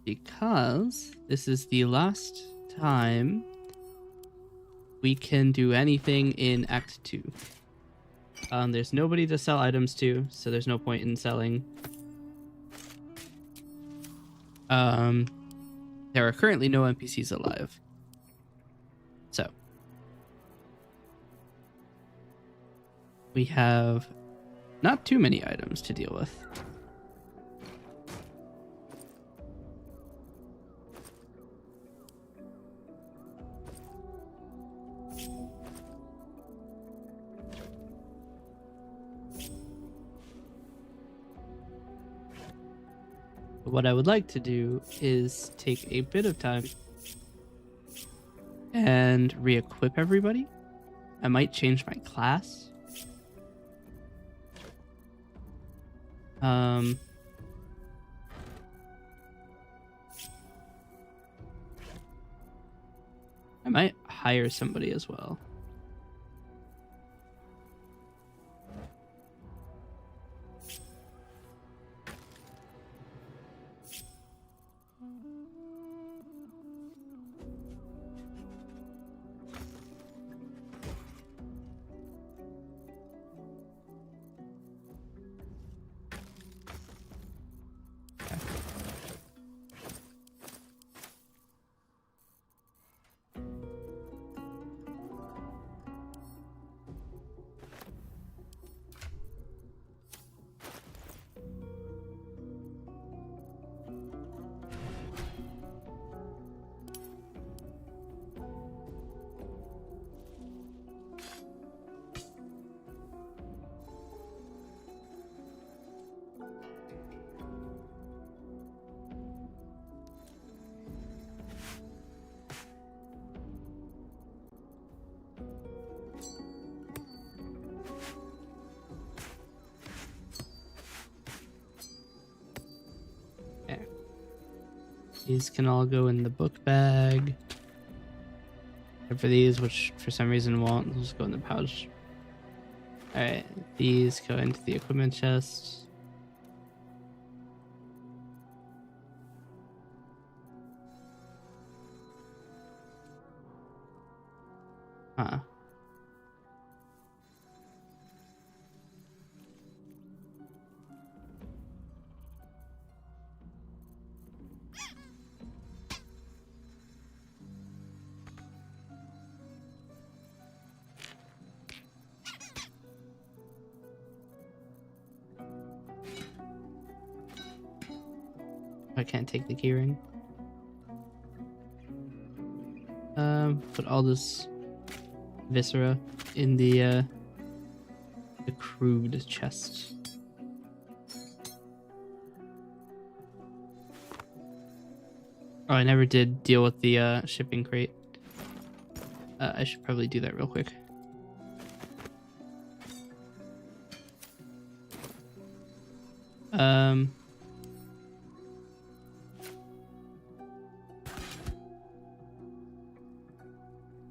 because this is the last time we can do anything in Act 2. There's nobody to sell items to, so there's no point in selling. There are currently no NPCs alive. So we have not too many items to deal with. But what I would like to do is take a bit of time and re-equip everybody. I might change my class. I might hire somebody as well. These can all go in the book bag. Except for these, which for some reason won't, they'll just go in the pouch. Alright, these go into the equipment chest. Huh. I can't take the keyring. Put all this viscera in the crude chest. Oh, I never did deal with the shipping crate. I should probably do that real quick.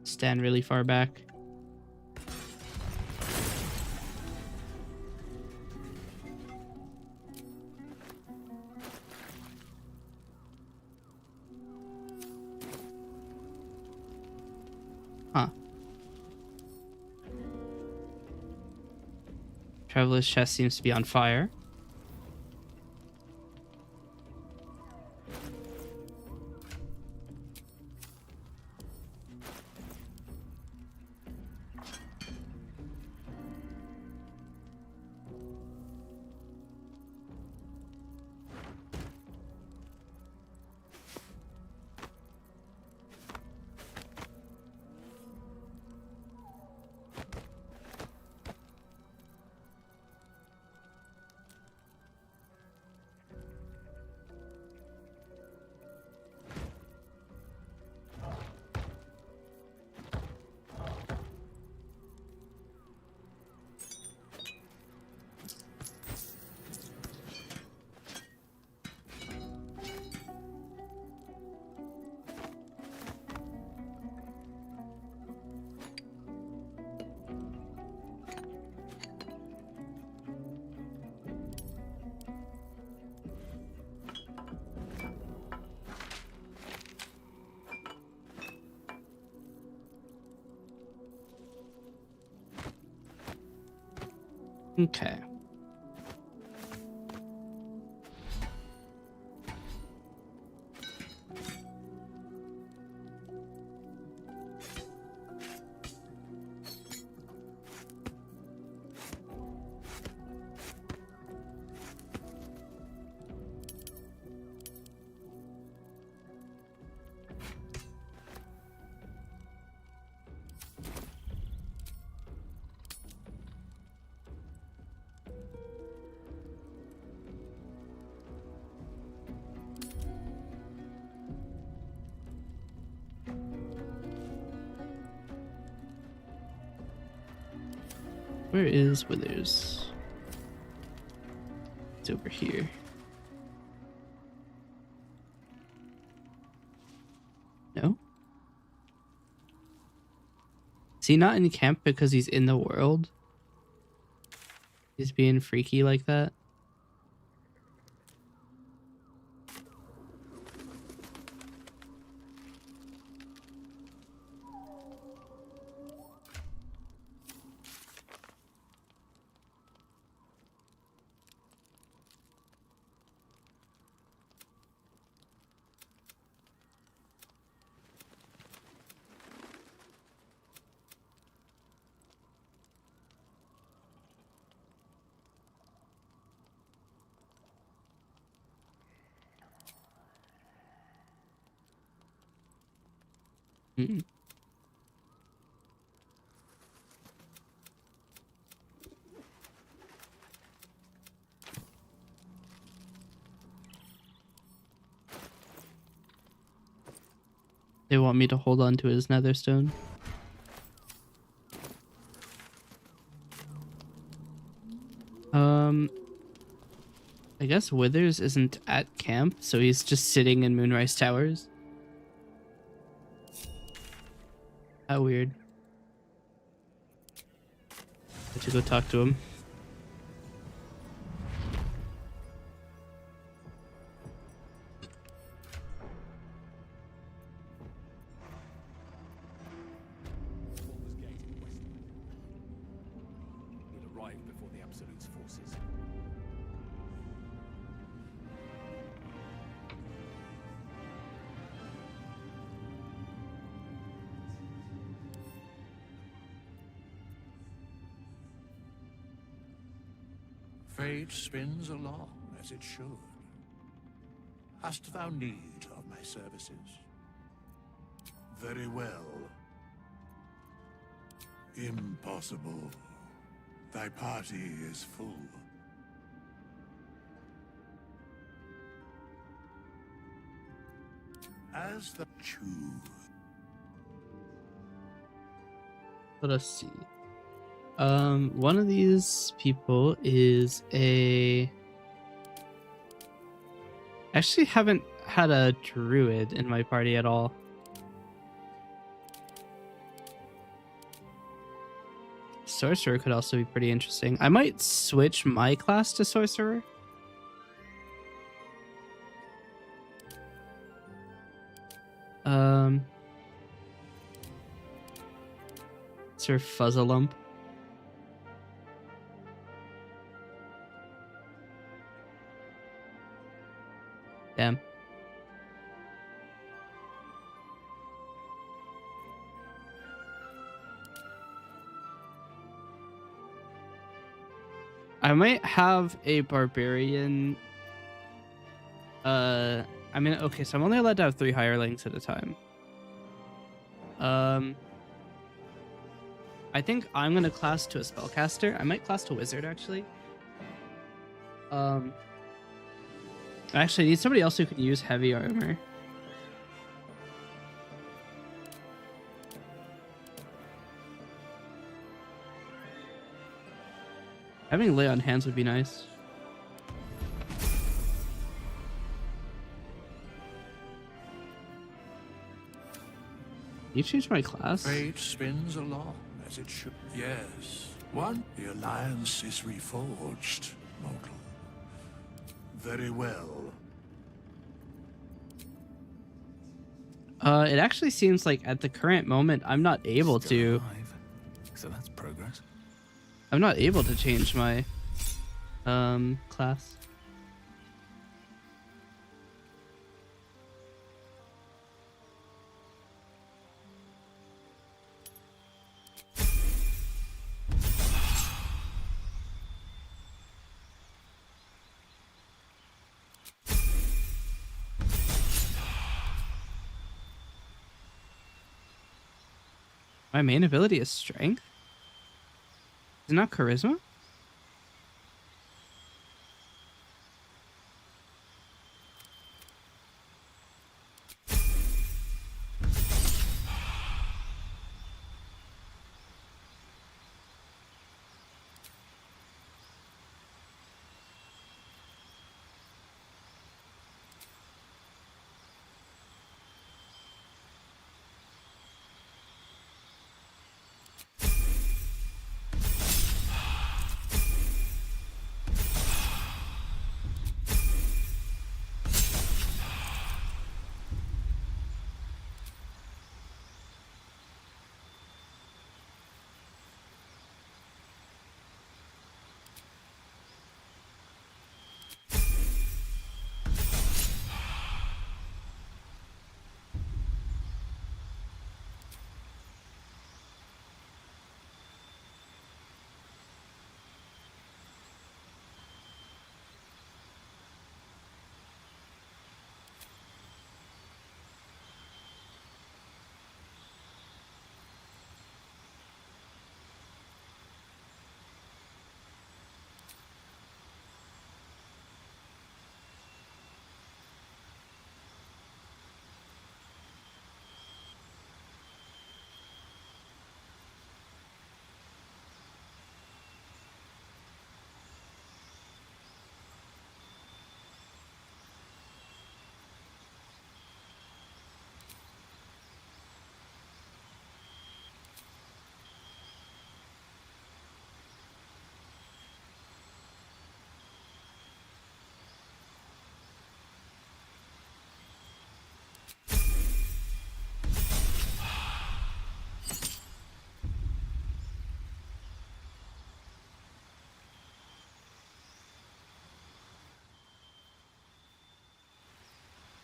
Stand really far back. Huh. Traveler's chest seems to be on fire. Okay. Where is Withers? It's over here. No? Is he not in camp because he's in the world? He's being freaky like that? Mm-mm. They want me to hold on to his netherstone. I guess Withers isn't at camp, so he's just sitting in Moonrise Towers. How weird. I have to go talk to him. We'll arrive before the Absolute's forces. Fate spins along as it should. Hast thou need of my services? Very well. Impossible. Thy party is full. As the choose. Let us see. One of these people is a... Actually haven't had a druid in my party at all. Sorcerer could also be pretty interesting. I might switch my class to sorcerer. Sir Fuzzalump. Damn. I might have a barbarian. I mean, okay, so I'm only allowed to have 3 hirelings at a time. I think I'm gonna class to a spellcaster. I might class to wizard actually. Actually, I need somebody else who can use heavy armor. Having lay on hands would be nice. You changed my class? Fate spins along as it should. Yes. The alliance is reforged, mortal. Very well. It actually seems like at the current moment I'm not able to. So that's progress. I'm not able to change my class. My main ability is strength? Is it not charisma?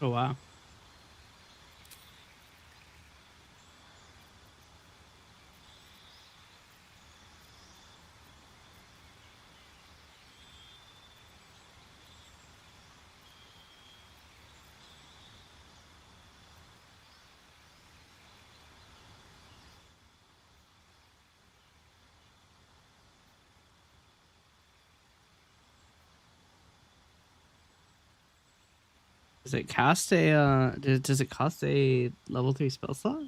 Oh wow. Does it cast a does it cost a level 3 spell slot?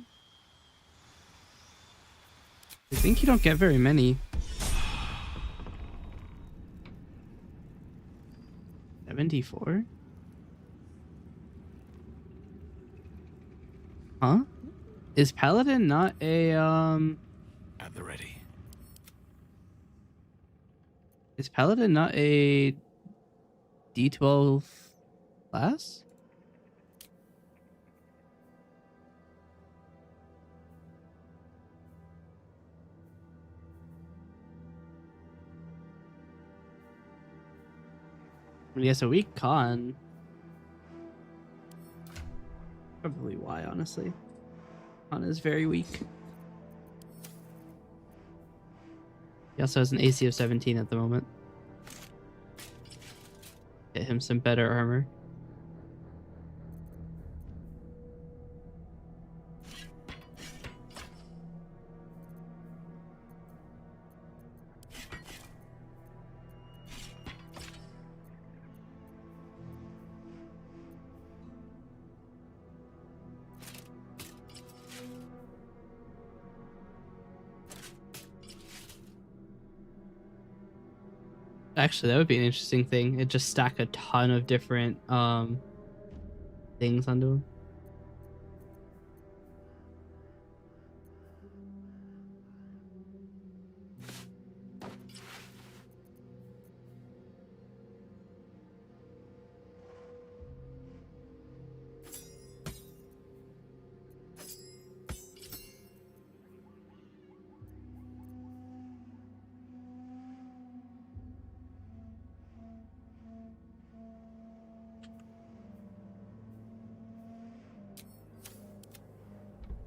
I think you don't get very many. 74? Huh? Is Paladin not a At the ready. is Paladin not a D12 class? I mean, he has a weak con. Probably why, honestly. Con is very weak. He also has an AC of 17 at the moment. Get him some better armor. Actually, that would be an interesting thing. It just stack a ton of different things onto him.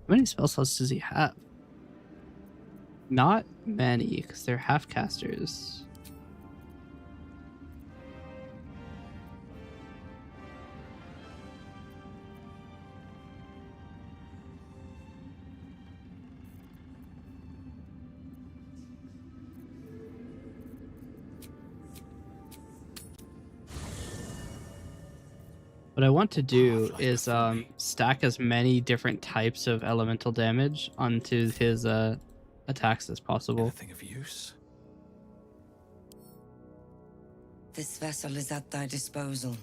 How many spell slots does he have? Not many, because they're half casters. What I want to do is stack as many different types of elemental damage onto his attacks as possible. Anything of use? This vessel is at thy disposal.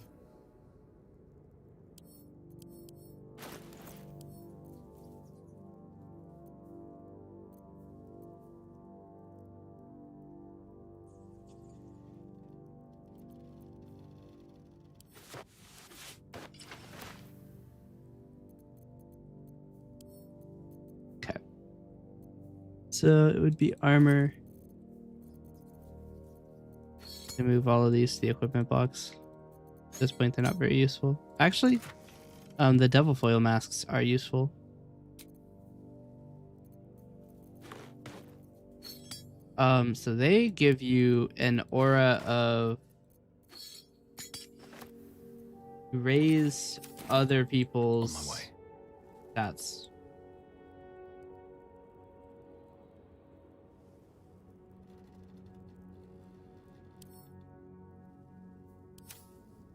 Okay. So it would be armor. To move all of these to the equipment box. At this point, they're not very useful. Actually, the devil foil masks are useful. So they give you an aura of raise other people's stats.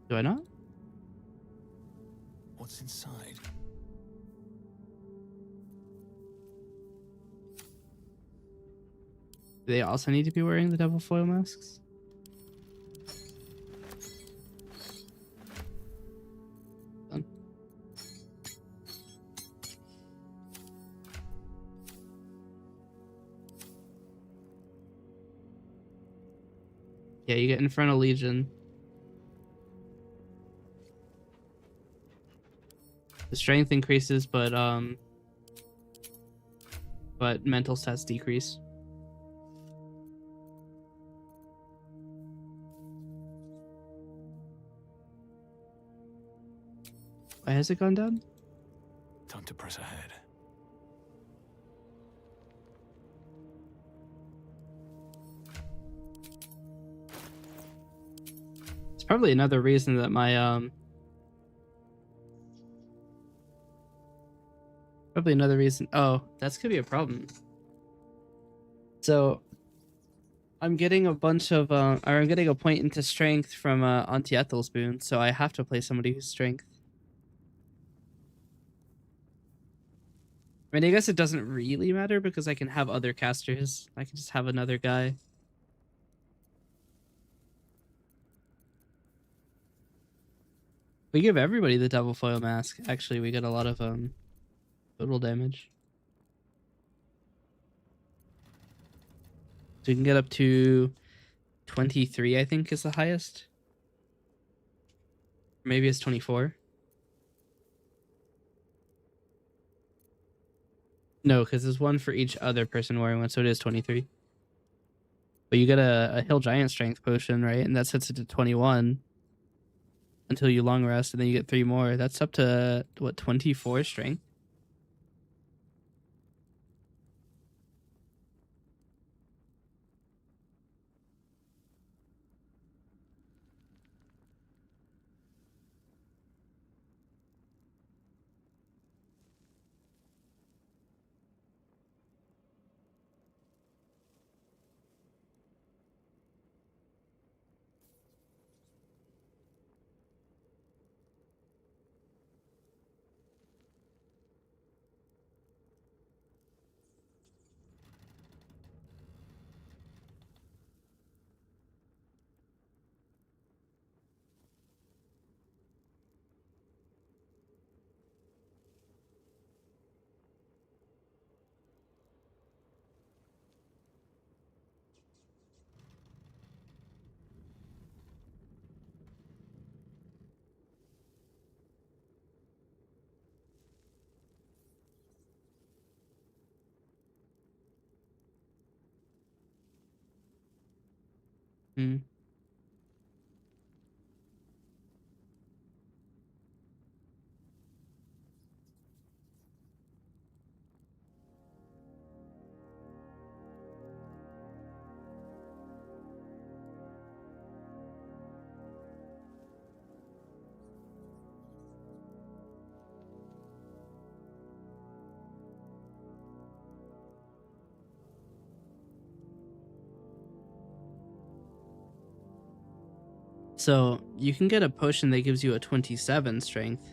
Do I not? What's inside? Do they also need to be wearing the devil foil masks? Done. Yeah, you get in front of Legion. The strength increases, but mental stats decrease. Why has it gone down? Time to press ahead. It's probably another reason that my probably another reason. Oh, that's gonna be a problem. So I'm getting a bunch of or I'm getting a point into strength from Auntie Ethel's boon, so I have to play somebody who's strength. I mean, I guess it doesn't really matter because I can have other casters. I can just have another guy. We give everybody the double foil mask. Actually, we get a lot of total damage. So we can get up to 23, I think, is the highest. Maybe it's 24. No, because there's one for each other person wearing one, so it is 23. But you get a Hill Giant Strength potion, right? And that sets it to 21 until you long rest, and then you get 3 more. That's up to, what, 24 strength? Hmm. So you can get a potion that gives you a 27 strength.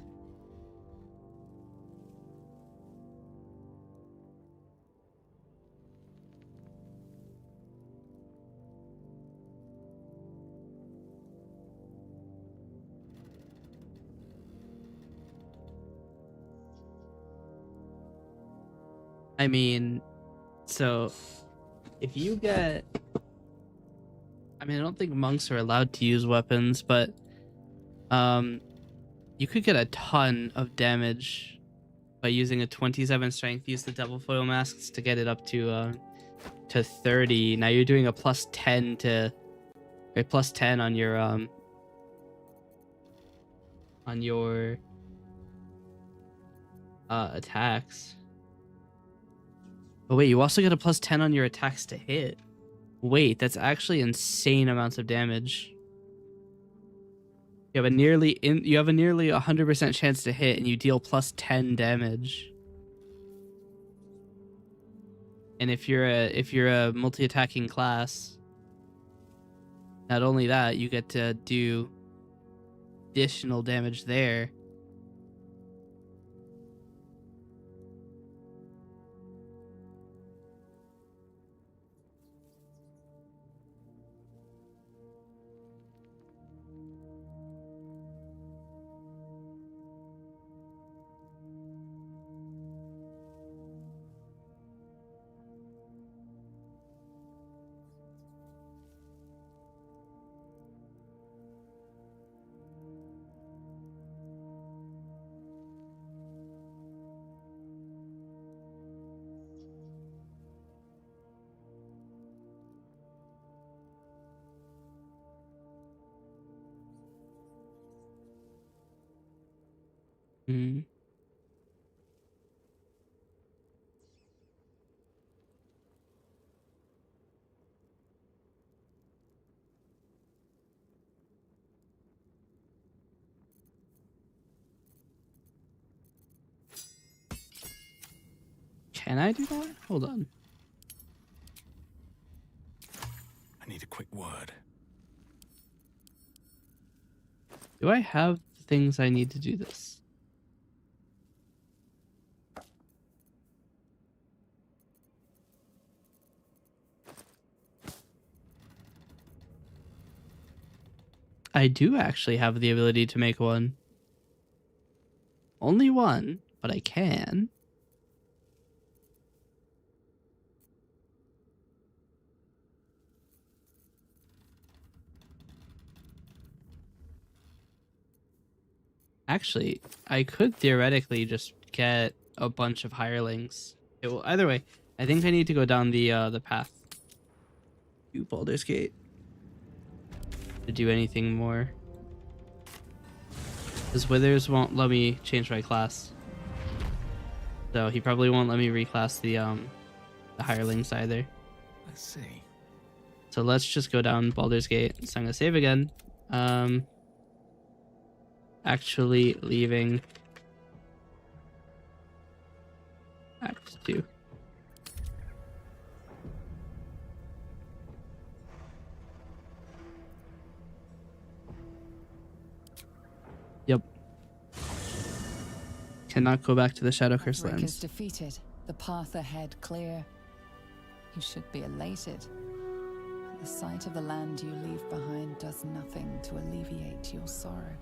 I mean, so if you get... I mean, I don't think monks are allowed to use weapons, but you could get a ton of damage by using a 27 strength. Use the double foil masks to get it up to 30. Now you're doing a plus 10 to a plus 10 on your attacks. Oh wait, you also get a plus 10 on your attacks to hit. Wait, that's actually insane amounts of damage. You have a nearly 100% chance to hit, and you deal plus 10 damage. And if you're a multi-attacking class, not only that, you get to do additional damage there. Hmm. Can I do that? Hold on. I need a quick word. Do I have the things I need to do this? I do actually have the ability to make one. Only one, but I can. Actually, I could theoretically just get a bunch of hirelings. It will, either way, I think I need to go down the path to Baldur's Gate to do anything more. Because Withers won't let me change my class. So he probably won't let me reclass the hirelings either. Let's see. So let's just go down Baldur's Gate. So I'm gonna save again. Actually leaving Act 2. Yep. Cannot go back to the Shadow Curse Ketheric is lands. defeated. The path ahead clear. You should be elated. The sight of the land you leave behind does nothing to alleviate your sorrow.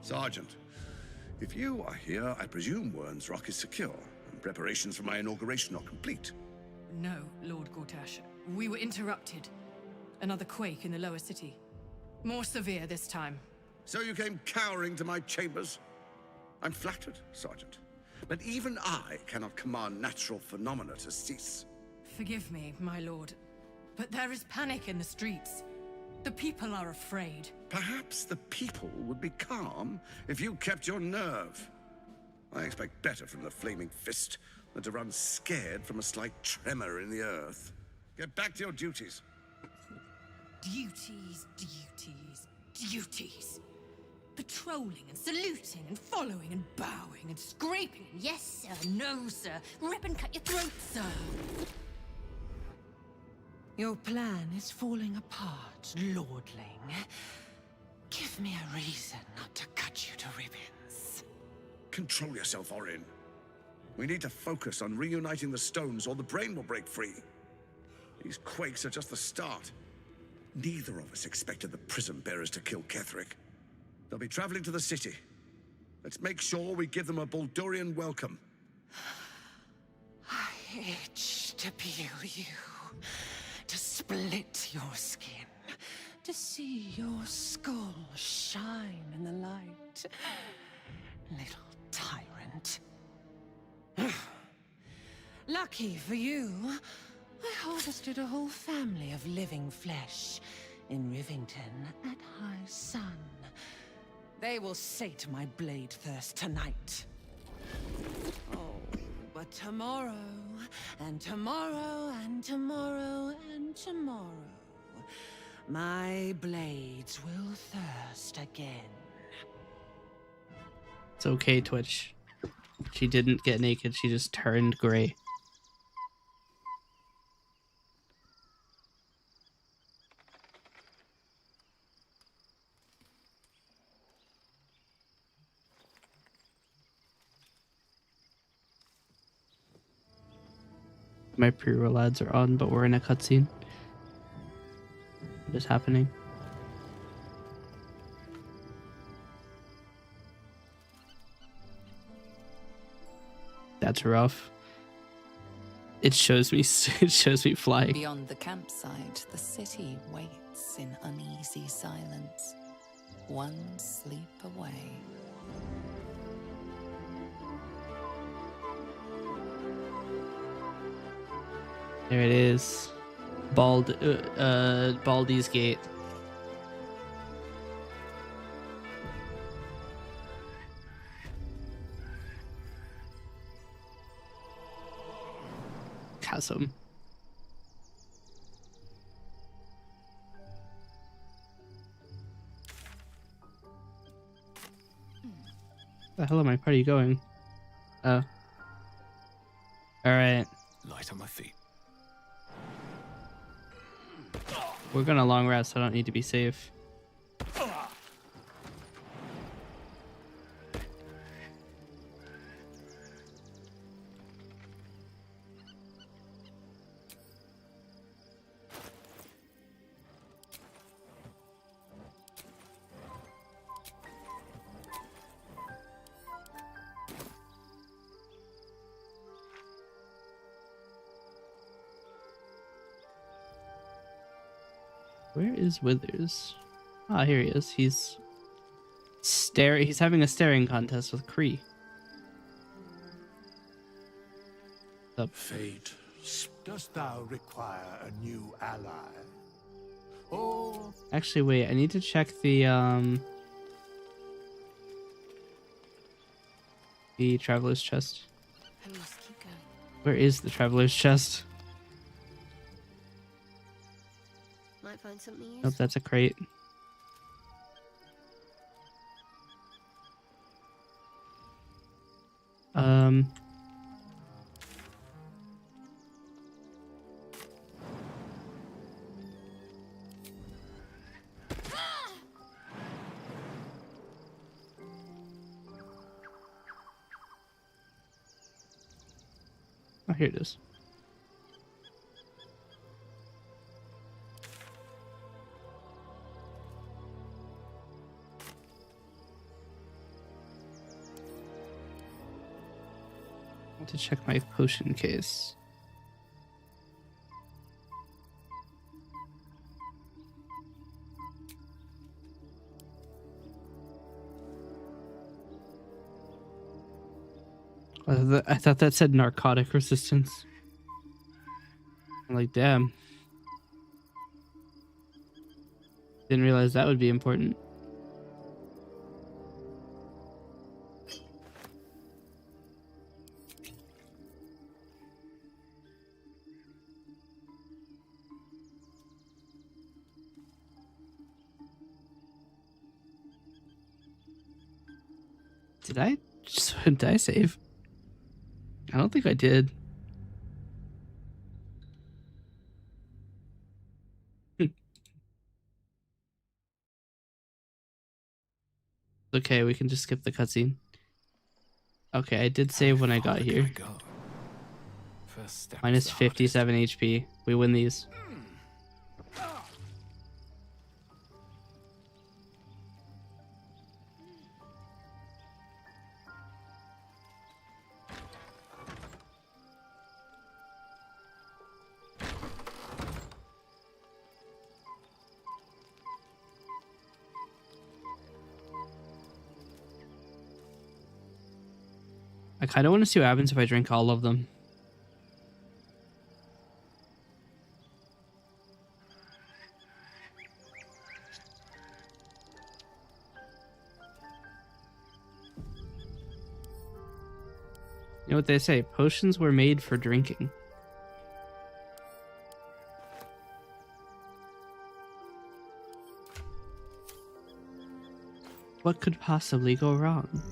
Sergeant, if you are here, I presume Wern's Rock is secure, and preparations for my inauguration are complete. No, Lord Gortash. We were interrupted. Another quake in the lower city. More severe this time. So you came cowering to my chambers? I'm flattered, Sergeant. But even I cannot command natural phenomena to cease. Forgive me, my lord, but there is panic in the streets. The people are afraid. Perhaps the people would be calm if you kept your nerve. I expect better from the Flaming Fist than to run scared from a slight tremor in the earth. Get back to your duties. Duties, duties, duties. Patrolling and saluting and following and bowing and scraping. Yes, sir. No, sir. Rip and cut your throat, sir. Your plan is falling apart, lordling. Give me a reason not to cut you to ribbons. Control yourself, Orin. We need to focus on reuniting the stones or the brain will break free. These quakes are just the start. Neither of us expected the Prism Bearers to kill Ketheric. They'll be traveling to the city. Let's make sure we give them a Baldurian welcome. I itch to peel you, to split your skin, to see your skull shine in the light. Little tyrant. Lucky for you, I harvested a whole family of living flesh in Rivington at high sun. They will sate my blade thirst tonight. Oh, but tomorrow, and tomorrow, and tomorrow, and tomorrow, my blades will thirst again. It's okay, Twitch. She didn't get naked, she just turned gray. My pre-roll ads are on, but we're in a cutscene. What is happening? That's rough. It shows me it shows me flying. Beyond the campsite, the city waits in uneasy silence, one sleep away. There it is. Baldy's Gate. Chasm. The hell am I party going? Oh. Alright. Light on my feet. We're gonna long rest, so I don't need to be safe. Where is Withers? Ah, here he is. He's having a staring contest with Kree. Fate, dost thou require a new ally? Or Actually, wait. I need to check the traveler's chest. I must keep going. Where is the traveler's chest? Might find something useful. Nope, that's a crate. Oh, here it is. I want to check my potion case. I thought that said narcotic resistance. I'm like, damn. Didn't realize that would be important. Did I save? I don't think I did. Okay, we can just skip the cutscene. Okay, I did save when I got here. Minus 57 HP. We win these. I kind of want to see what happens if I drink all of them. You know what they say? Potions were made for drinking. What could possibly go wrong?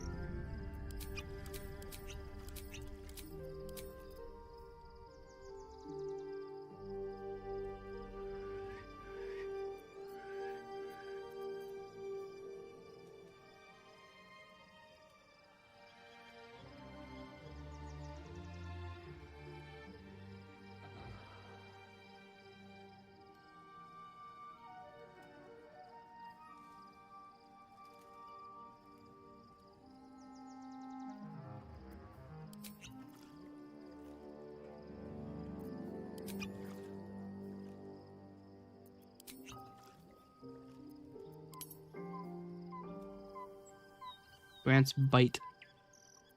Grants bite.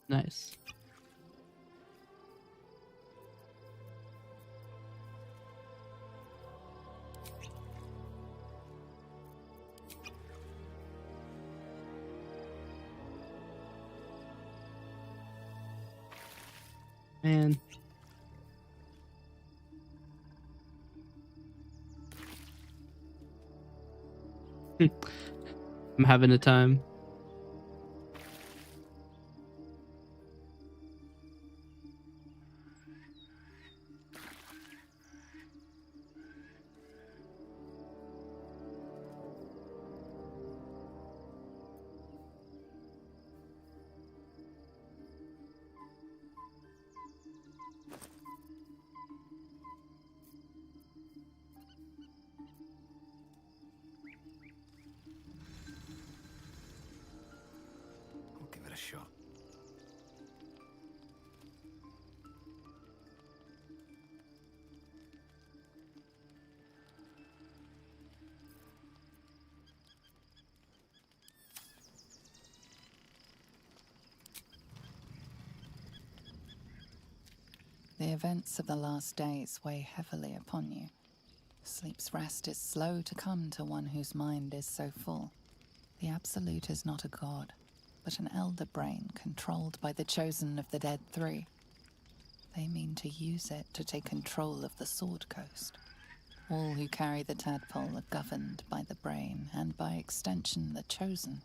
Nice. Man. I'm having a time. I'll give it a shot. The events of the last days weigh heavily upon you. Sleep's rest is slow to come to one whose mind is so full. The Absolute is not a god, but an elder brain controlled by the chosen of the Dead Three. They mean to use it to take control of the Sword Coast. All who carry the tadpole are governed by the brain, and by extension the chosen.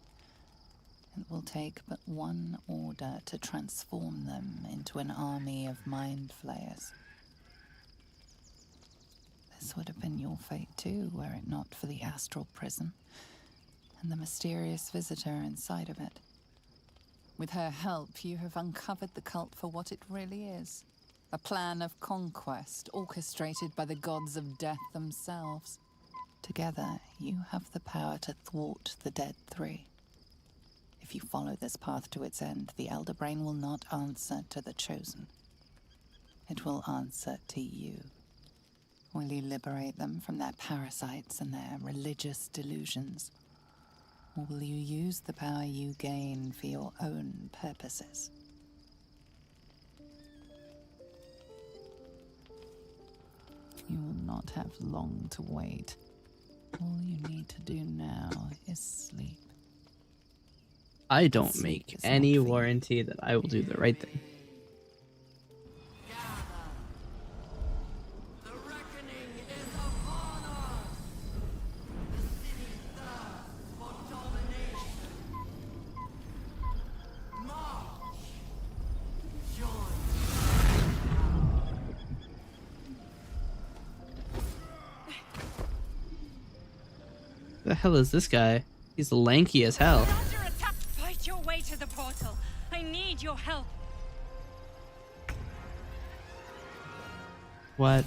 It will take but one order to transform them into an army of mind flayers. This would have been your fate too, were it not for the astral prison and the mysterious visitor inside of it. With her help, you have uncovered the cult for what it really is. A plan of conquest orchestrated by the gods of death themselves. Together, you have the power to thwart the Dead Three. If you follow this path to its end, the Elder Brain will not answer to the Chosen. It will answer to you. Will you liberate them from their parasites and their religious delusions? Or will you use the power you gain for your own purposes? You will not have long to wait. All you need to do now is sleep. I don't make any warranty that I will do the right thing. The hell is this guy? He's lanky as hell. Fight your way to the portal. I need your help. What?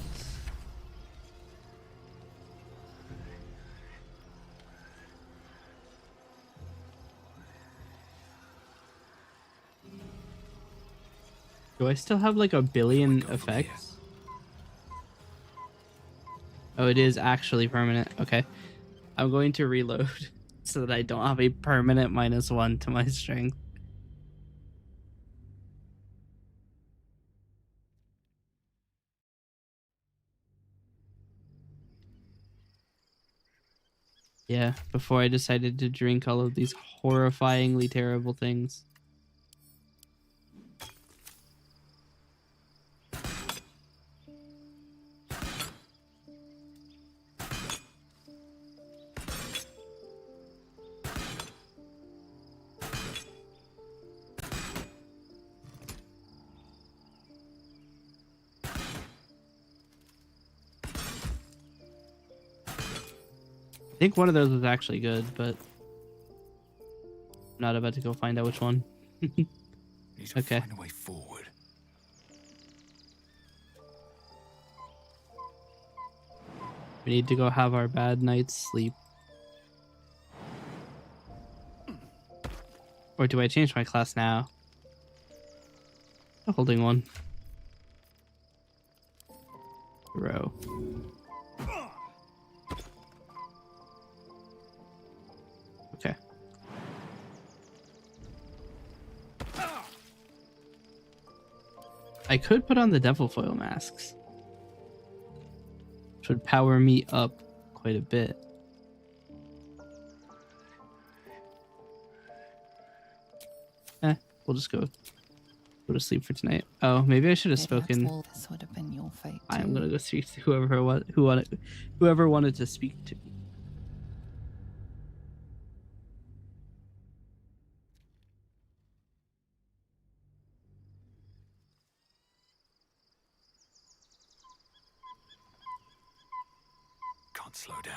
Do I still have like a billion effects? Oh, it is actually permanent. Okay. I'm going to reload so that I don't have a permanent -1 to my strength. Yeah, before I decided to drink all of these horrifyingly terrible things. I think one of those was actually good, but I'm not about to go find out which one. Okay. Find a way forward. We need to go have our bad night's sleep. Or do I change my class now? I'm holding one. Row. Okay. I could put on the devil foil masks, which would power me up quite a bit. We'll just go to sleep for tonight. Oh, maybe I should have spoken. This would have been your fate. I'm gonna go speak to whoever wanted to speak to me. Can't slow down.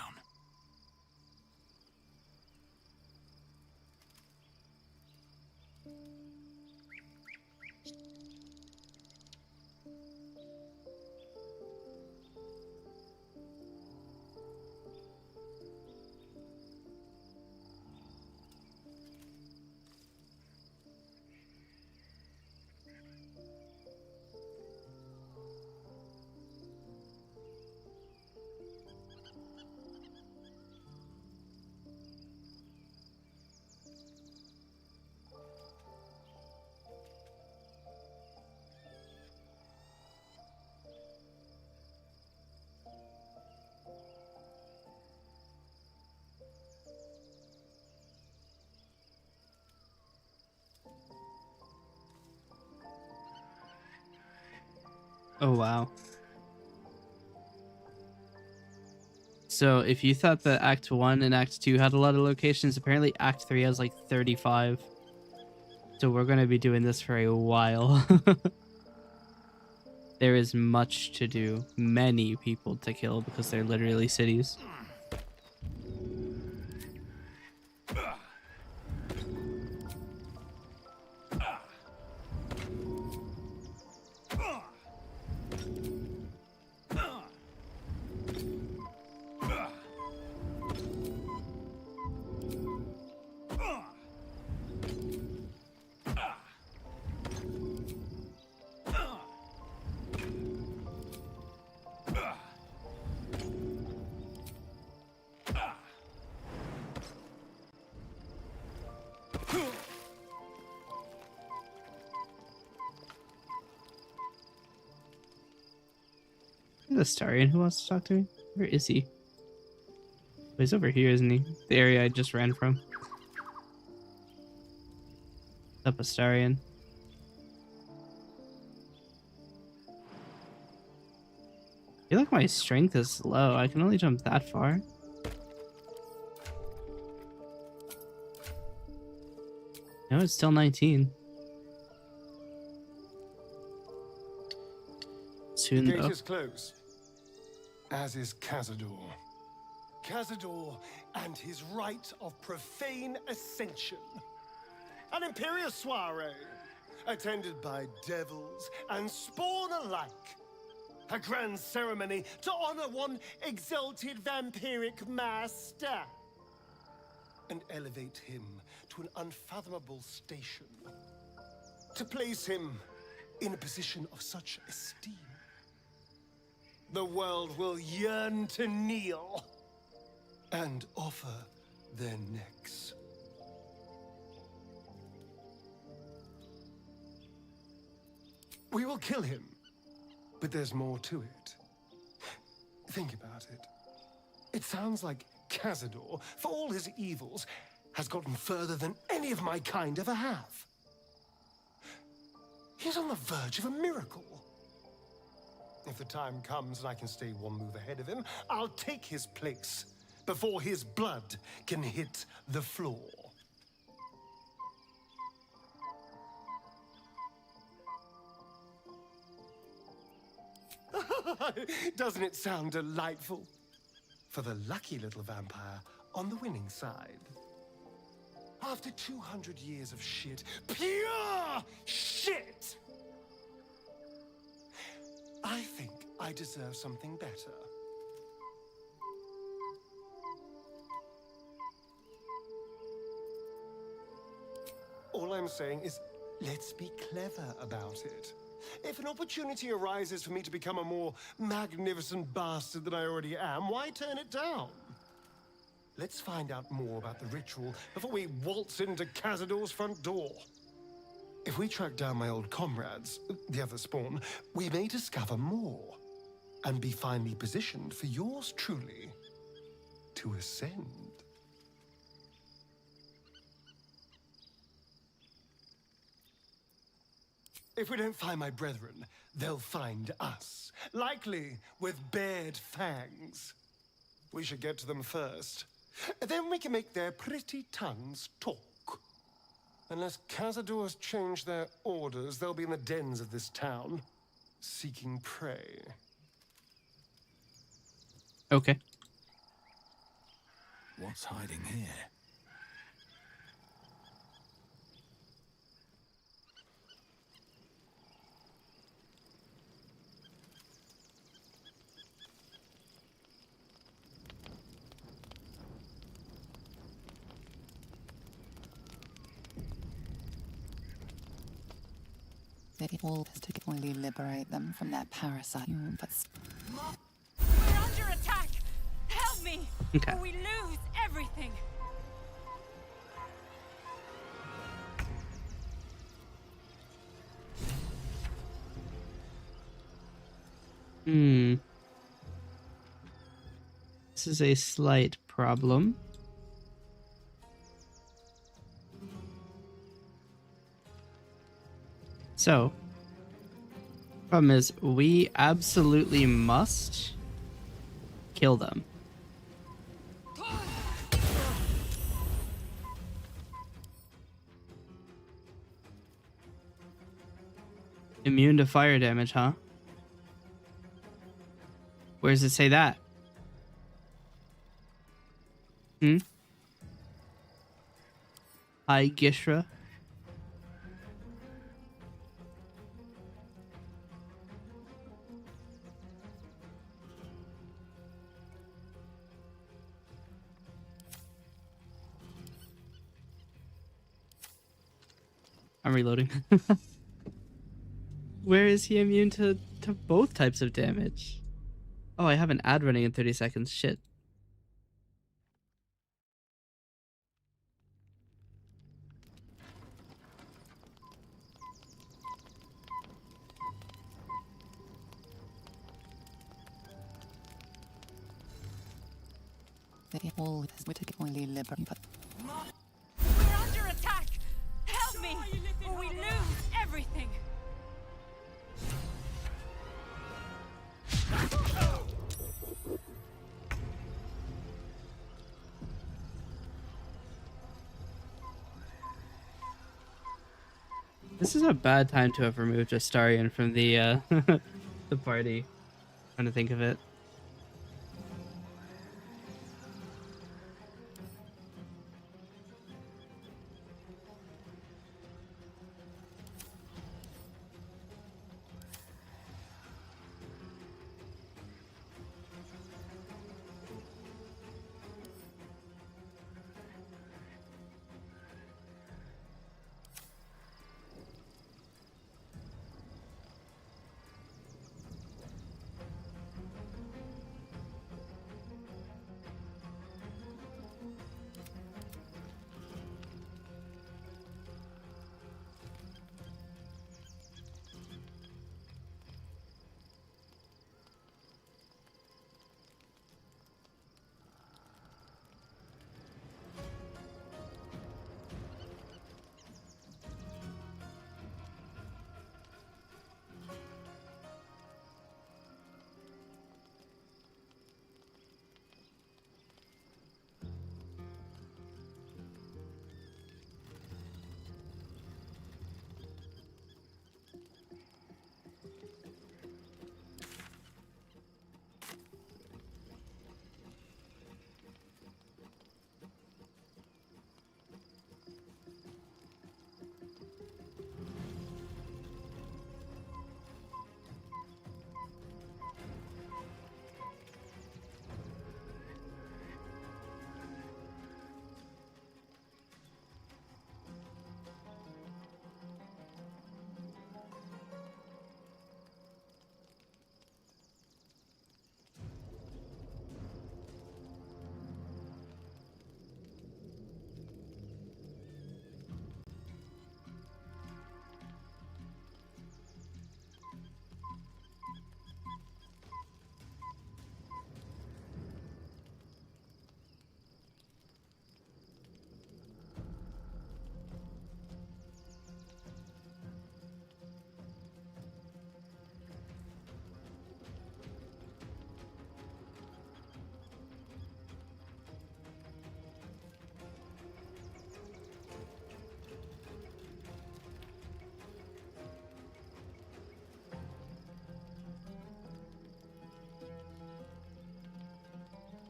Oh, wow. So if you thought that Act 1 and Act 2 had a lot of locations, apparently Act 3 has like 35. So we're going to be doing this for a while. There is much to do. Many people to kill because they're literally cities. The Starian who wants to talk to me? Where is he? Oh, he's over here, isn't he? The area I just ran from. What's up, Astarian? I feel like my strength is low. I can only jump that far. No, it's still 19. Soon, the gate though. is closed, as is Cazador. Cazador and his rite of profane ascension. An imperious soiree, attended by devils and spawn alike. A grand ceremony to honor one exalted vampiric master. And elevate him to an unfathomable station. To place him in a position of such esteem. The world will yearn to kneel and offer their necks. We will kill him, but there's more to it. Think about it. It sounds like Cazador, for all his evils, has gotten further than any of my kind ever have. He's on the verge of a miracle. If the time comes and I can stay one move ahead of him, I'll take his place before his blood can hit the floor. Doesn't it sound delightful? For the lucky little vampire on the winning side. After 200 years of shit, pure shit! I think I deserve something better. All I'm saying is, let's be clever about it. If an opportunity arises for me to become a more magnificent bastard than I already am, why turn it down? Let's find out more about the ritual before we waltz into Cazador's front door. If we track down my old comrades, the other spawn, we may discover more and be finally positioned for yours truly to ascend. If we don't find my brethren, they'll find us, likely with bared fangs. We should get to them first. Then we can make their pretty tongues talk. Unless Cazadors change their orders, they'll be in the dens of this town, seeking prey. Okay. What's hiding here? They all particularly liberate them from their parasite. We're under attack! Help me! Okay. Or we lose everything! This is a slight problem. So, problem is, we absolutely must kill them. Immune to fire damage, huh? Where does it say that? Hi, Gishra. I'm reloading. Where is he immune to both types of damage? Oh, I have an ad running in 30 seconds. Shit. They all particularly liberate. We're under attack! Help me! Or we lose everything! This is a bad time to have removed Astarion from the the party. Trying to think of it.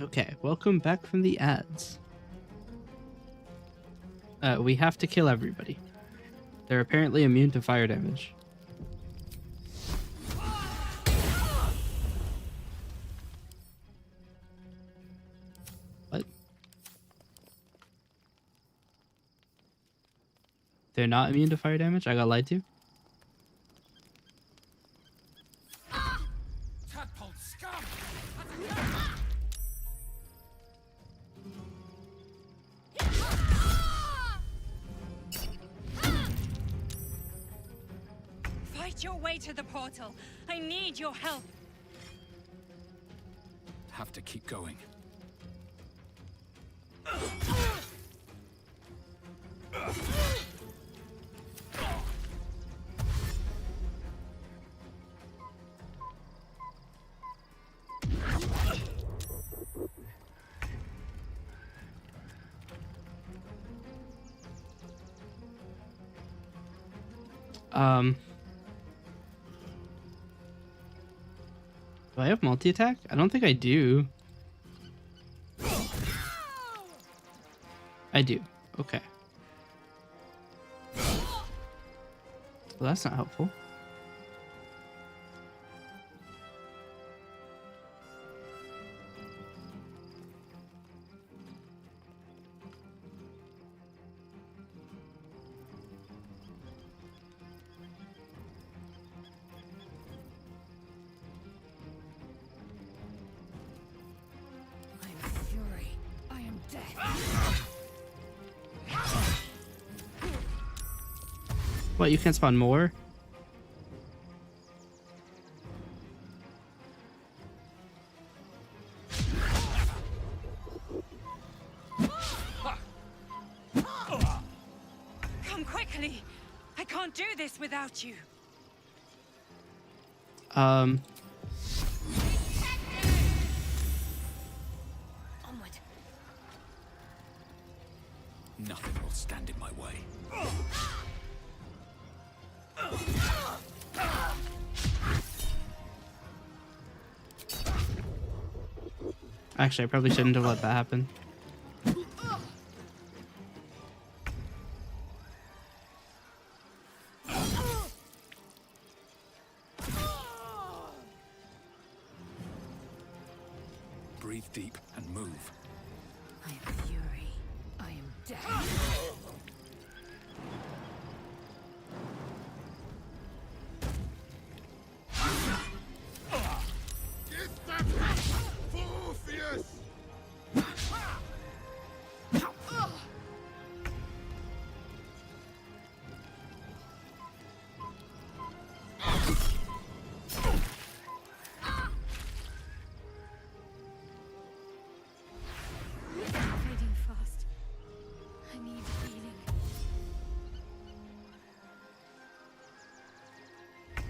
Okay, welcome back from the ads. We have to kill everybody. They're apparently immune to fire damage. What? They're not immune to fire damage? I got lied to? Tadpole scum! Fight your way to the portal. I need your help. Have to keep going. Do I have multi-attack? I don't think I do. I do. Okay. Well, that's not helpful. What, you can't spawn more? Come quickly. I can't do this without you. Onward. Nothing will stand in my way. Actually, I probably shouldn't have let that happen. Breathe deep and move. I am fury. I am death. Fading fast. I need healing.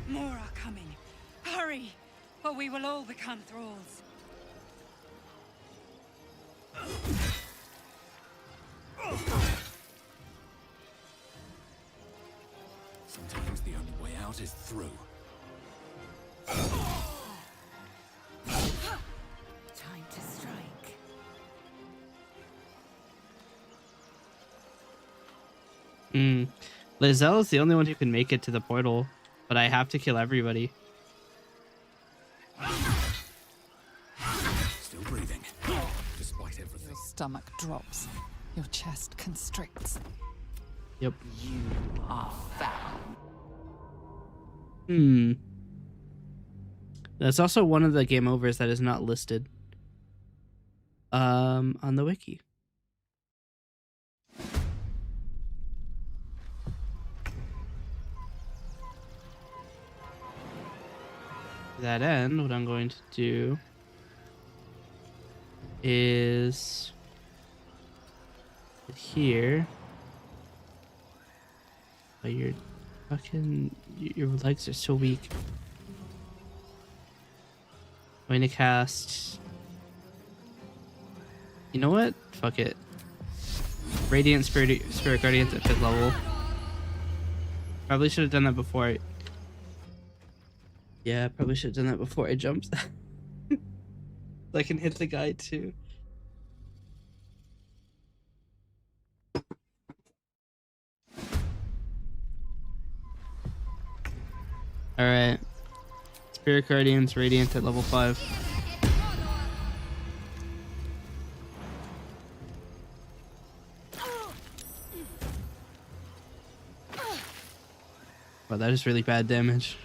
More are coming. Hurry, or we will all become thralls. Sometimes the only way out is through. Time to strike. Lizelle is the only one who can make it to the portal, but I have to kill everybody. Still breathing, despite everything. Your stomach drops. Your chest constricts. Yep. You are foul. That's also one of the game overs that is not listed on the wiki. To that end, what I'm going to do is here. Oh, your legs are so weak. I'm going to cast. You know what? Fuck it. Radiant Spirit Guardians at 5th level. Probably should have done that before. Yeah, probably should have done that before I jumped. I can hit the guy too. Alright. Spirit Guardians Radiant at level 5. Wow, that is really bad damage.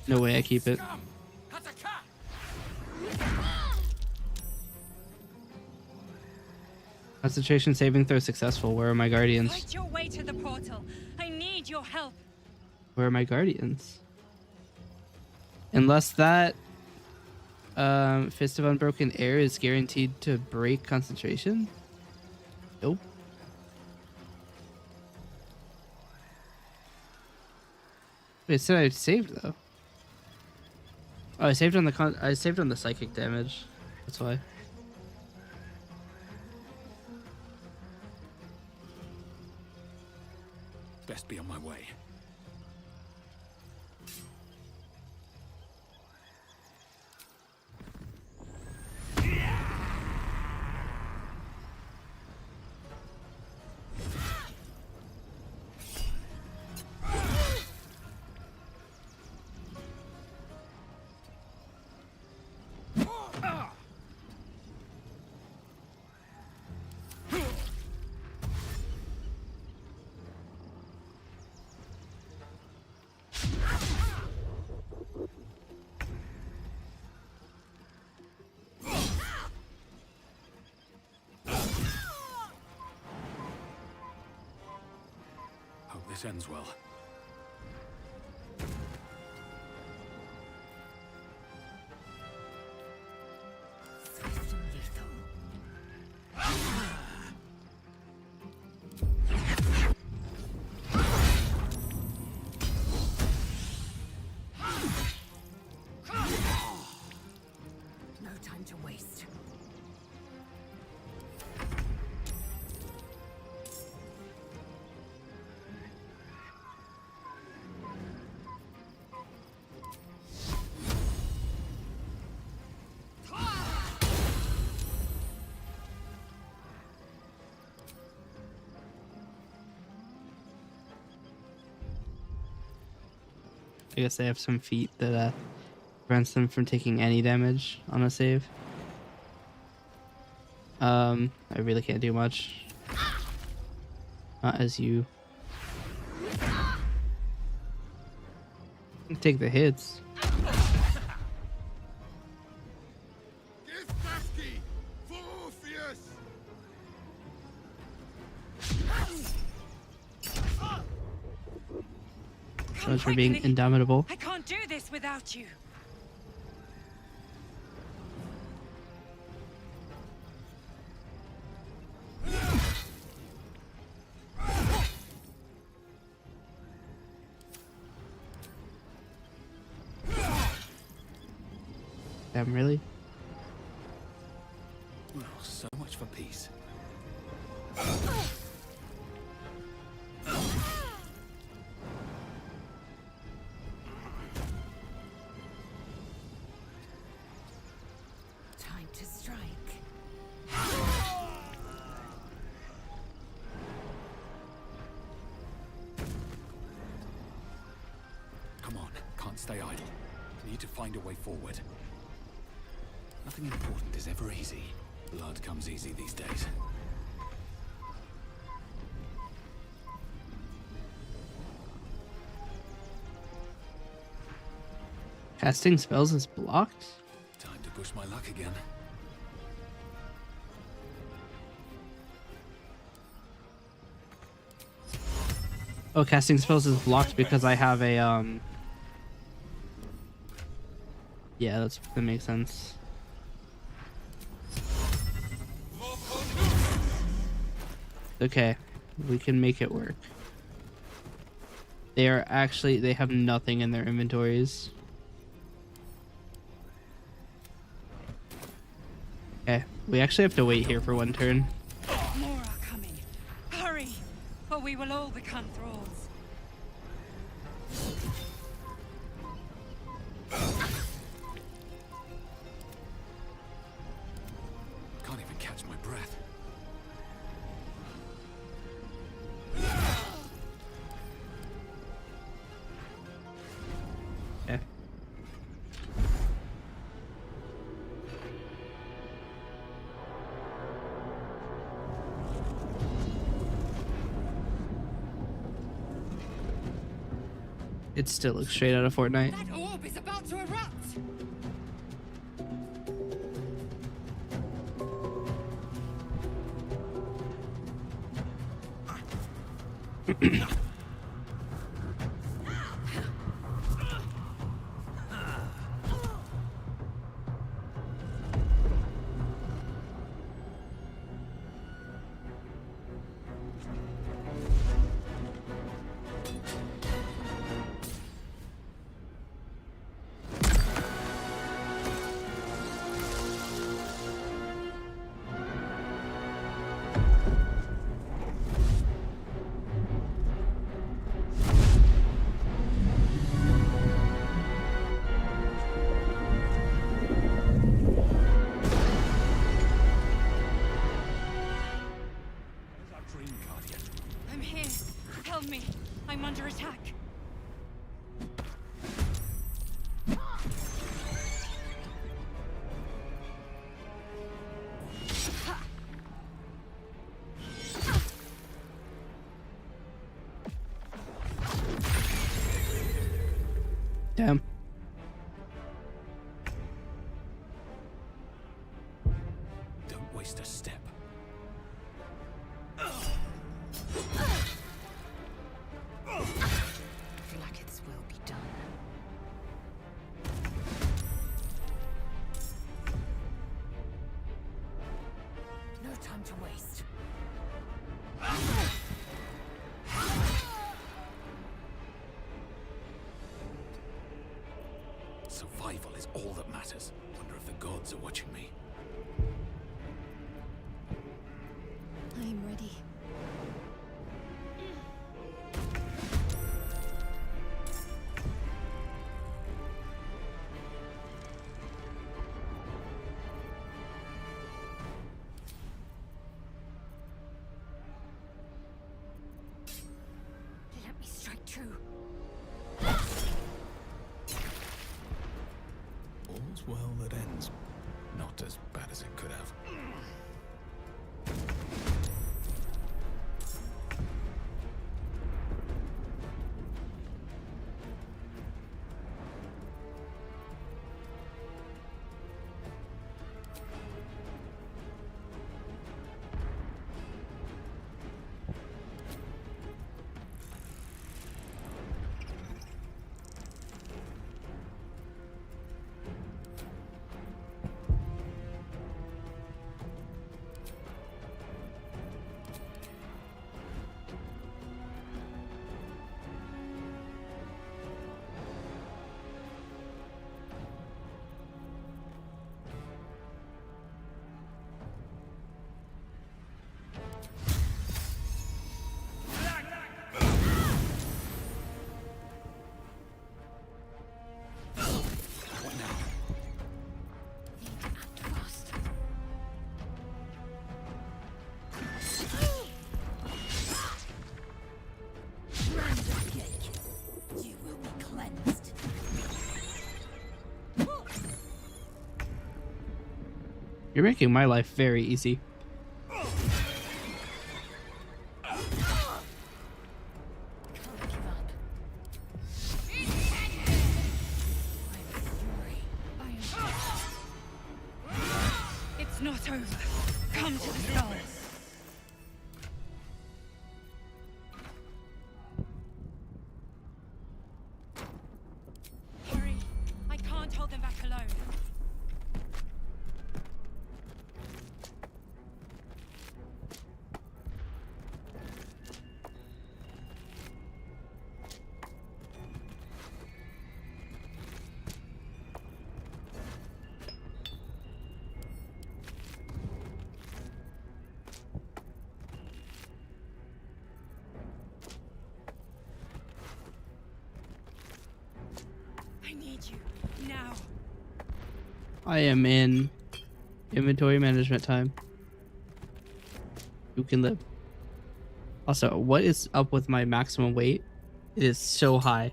No way I keep it. Concentration saving throw successful. Where are my guardians? Fight your way to the portal. I need your help. Where are my guardians? Unless that Fist of Unbroken Air is guaranteed to break concentration? Nope. Wait, it said I saved though. Oh, I saved on the psychic damage. That's why. Best be on my way. Hope this ends well. No time to waste. I guess they have some feat that prevents them from taking any damage on a save. I really can't do much. Not as you take the hits. So much for being indomitable. I can't do this without you. Damn, really? Well, so much for peace. Time to strike. Come on, can't stay idle. Need to find a way forward. Nothing important is ever easy. Blood comes easy these days. Casting spells is blocked? Time to push my luck again. Oh, casting spells is blocked because I have a yeah, that makes sense. Okay, we can make it work. They have nothing in their inventories. Okay, we actually have to wait here for one turn. More are coming. Hurry, or we will all become thralls. Can't even catch my breath. It still looks straight out of Fortnite. That orb is about to erupt! I'm here. Help me. I'm under attack. Damn. Don't waste a step. Flackets will be done. No time to waste. Survival is all that matters. Wonder if the gods are watching me. I'm ready. Let me strike true. All's well that ends. Not as bad as it could have. You will be cleansed. You're making my life very easy. It's not over. Come to the stars. Hurry. I can't hold them back alone. I need you now. I am in inventory management time. You can live. Also, what is up with my maximum weight? It is so high.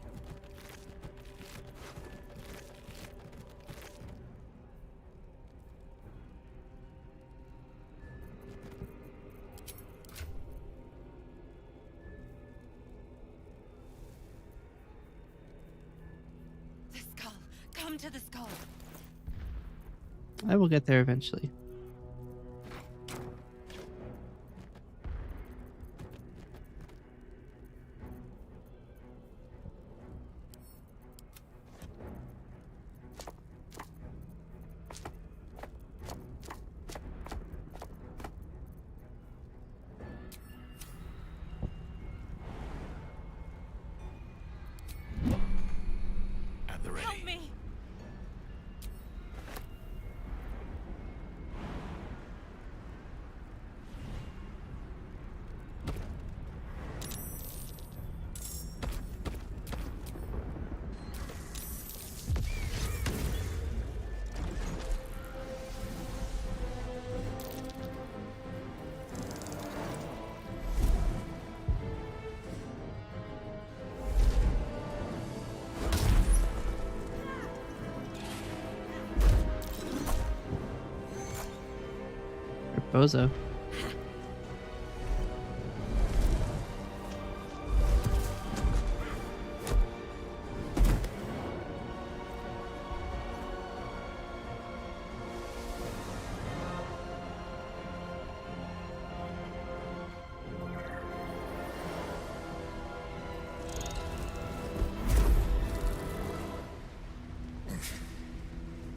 onto the skull. I will get there eventually. At the ready. Help me! Bozo.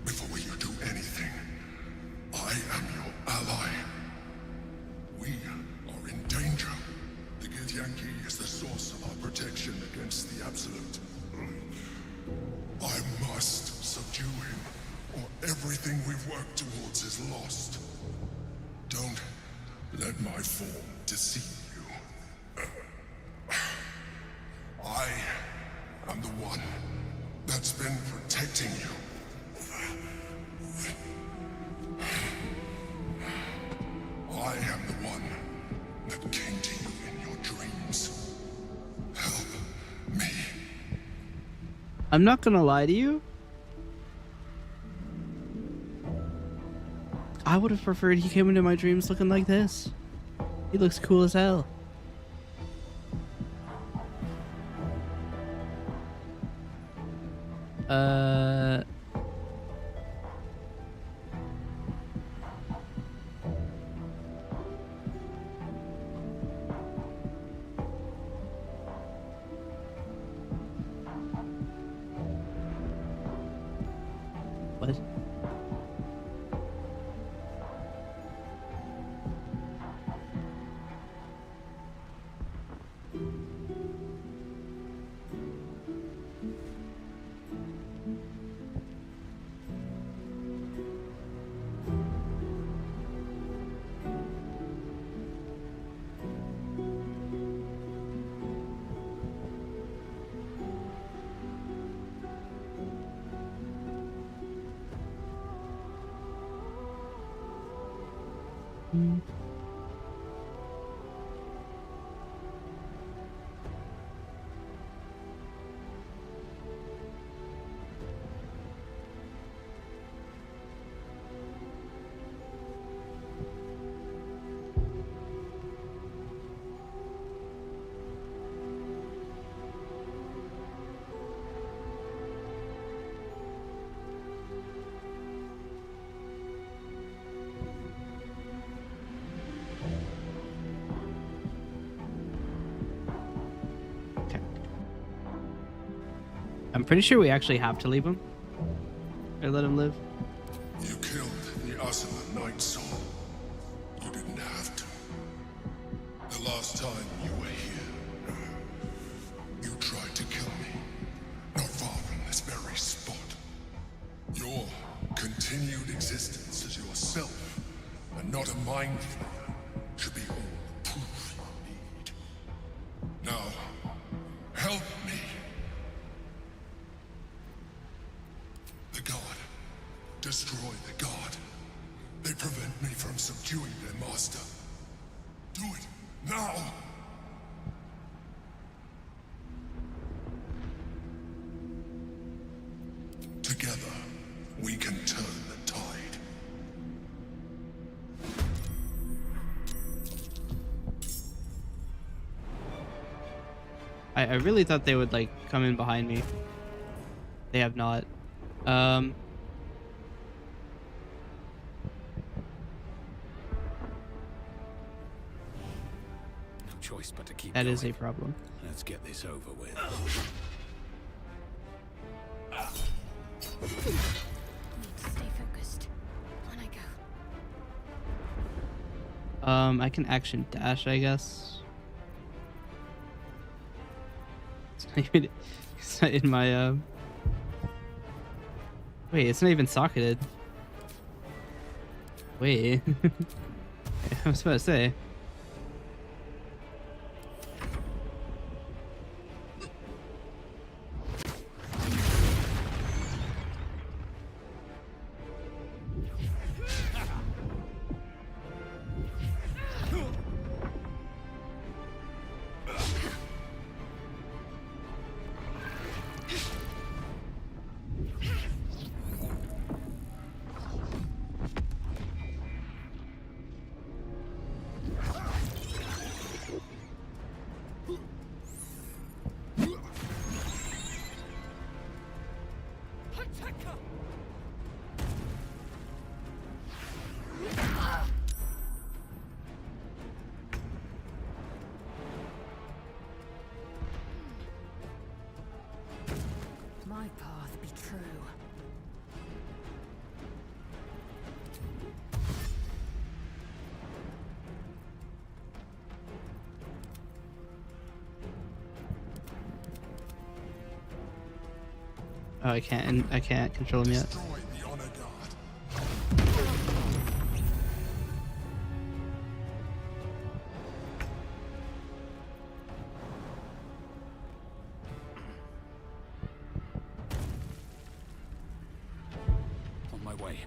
Before you do anything, I am your ally. We are in danger. The Githyanki is the source of our protection against the Absolute. I must subdue him, or everything we've worked towards is lost. Don't let my form deceive you. I am the one that's been protecting you. I am the one that came to you in your dreams. Help me. I'm not gonna lie to you. I would have preferred he came into my dreams looking like this. He looks cool as hell. What? I'm pretty sure we actually have to leave him. Or let him live. You killed the Asuna Night Soul. You didn't have to. The last time you were here, you tried to kill me. Not far from this very spot. Your continued existence as yourself, and not a mind flayer, should be all the proof you need. Now, help me. The God. Destroy the God. They prevent me from subduing their master. Do it now! Together, we can turn the tide. I really thought they would like come in behind me. They have not. Um. No choice but to keep That going. is a problem. Let's get this over with. Need to stay focused. On I go. I can action dash, I guess. It's not even, it's not in my, Wait, it's not even socketed. Wait. I was about to say. My path be true. Oh, I can't control him yet. On my way.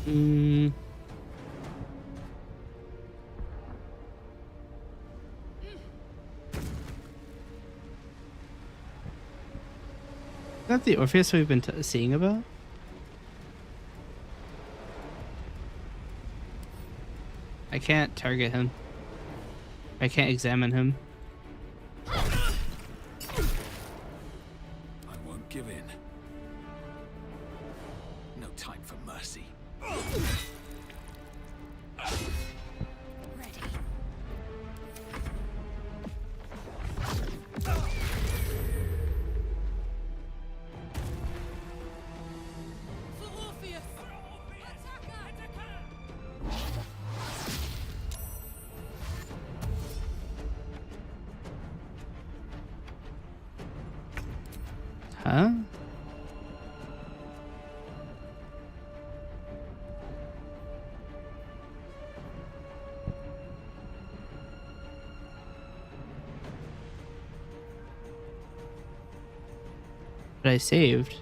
Mm. Is that the Orpheus we've been seeing about? I can't target him. I can't examine him. I won't give in. No time for mercy. Ready. Huh? But I saved.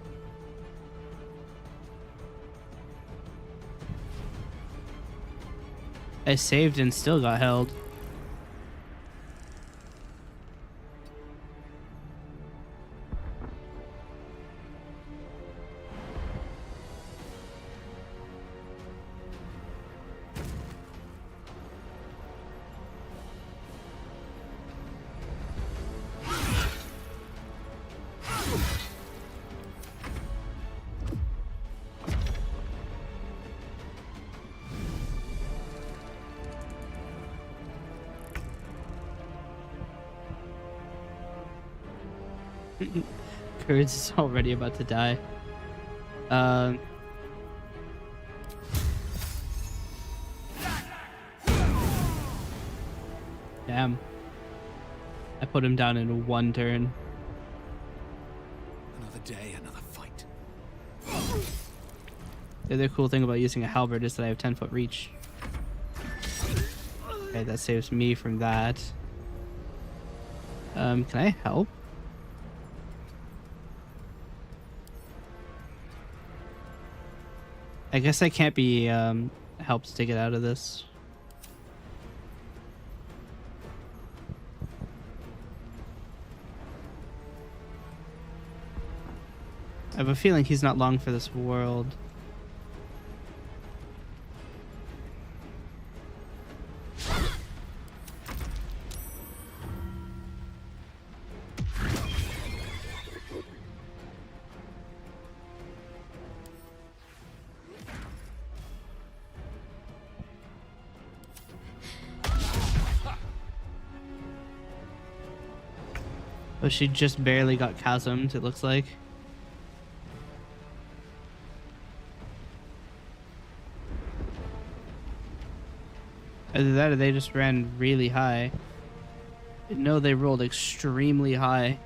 I saved and still got held. Kreiz'd is already about to die. Damn. I put him down in one turn. Another day, another fight. The other cool thing about using a halberd is that I have 10-foot reach. Okay, that saves me from that. Can I help? I guess I can't be helped to get out of this. I have a feeling he's not long for this world. Oh, she just barely got chasmed, it looks like. Either that or they just ran really high. No, they rolled extremely high.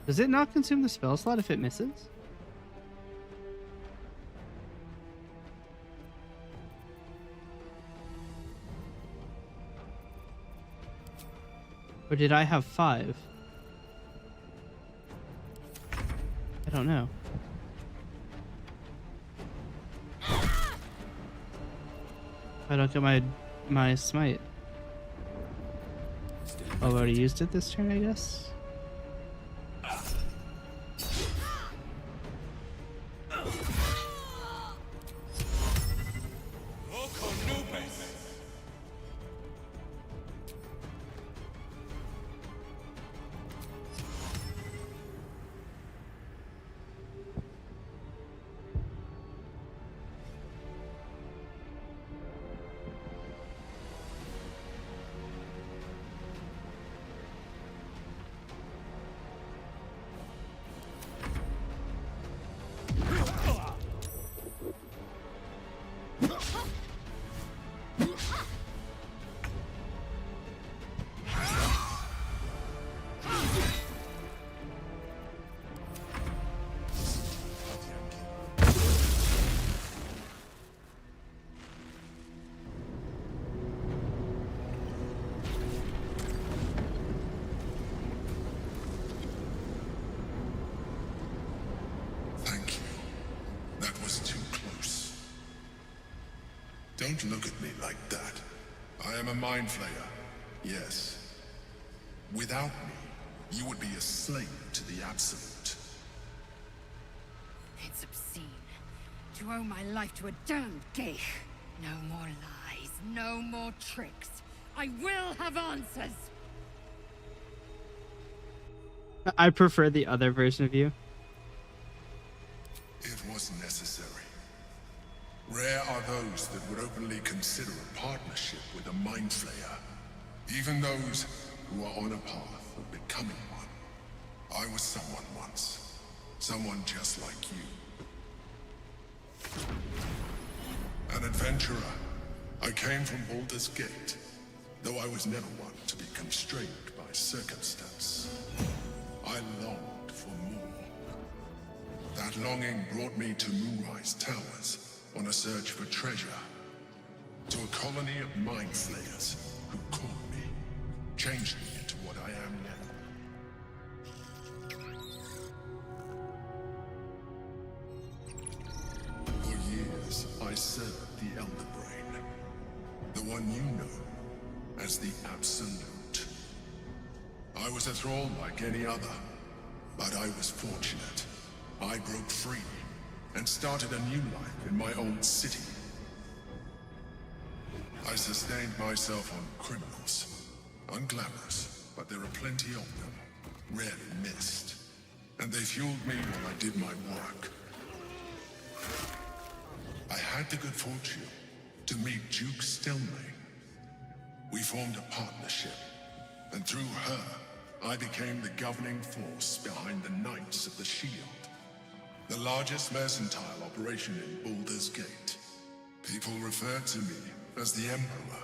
Does it not consume the spell slot if it misses? Or did I have 5? I don't know. I don't get my smite. Oh, I already used it this turn, I guess. Don't look at me like that. I am a mind flayer, yes. Without me, you would be a slave to the Absolute. It's obscene. To owe my life to a damned geich. No more lies, no more tricks. I will have answers! I prefer the other version of you. It was necessary. Rare are those that would openly consider a partnership with a mind flayer. Even those who are on a path of becoming one. I was someone once. Someone just like you. An adventurer. I came from Baldur's Gate, though I was never one to be constrained by circumstance. I longed for more. That longing brought me to Moonrise Towers, on a search for treasure. To a colony of mind flayers who caught me, changed me into what I am now. For years, I served the Elder Brain. The one you know as the Absolute. I was a thrall like any other, but I was fortunate. I broke free and started a new life in my own city. I sustained myself on criminals. Unglamorous, but there are plenty of them. Rarely missed. And they fueled me while I did my work. I had the good fortune to meet Duke Stelmane. We formed a partnership, and through her, I became the governing force behind the Knights of the Shield. the largest mercantile operation in Baldur's Gate. People referred to me as the Emperor.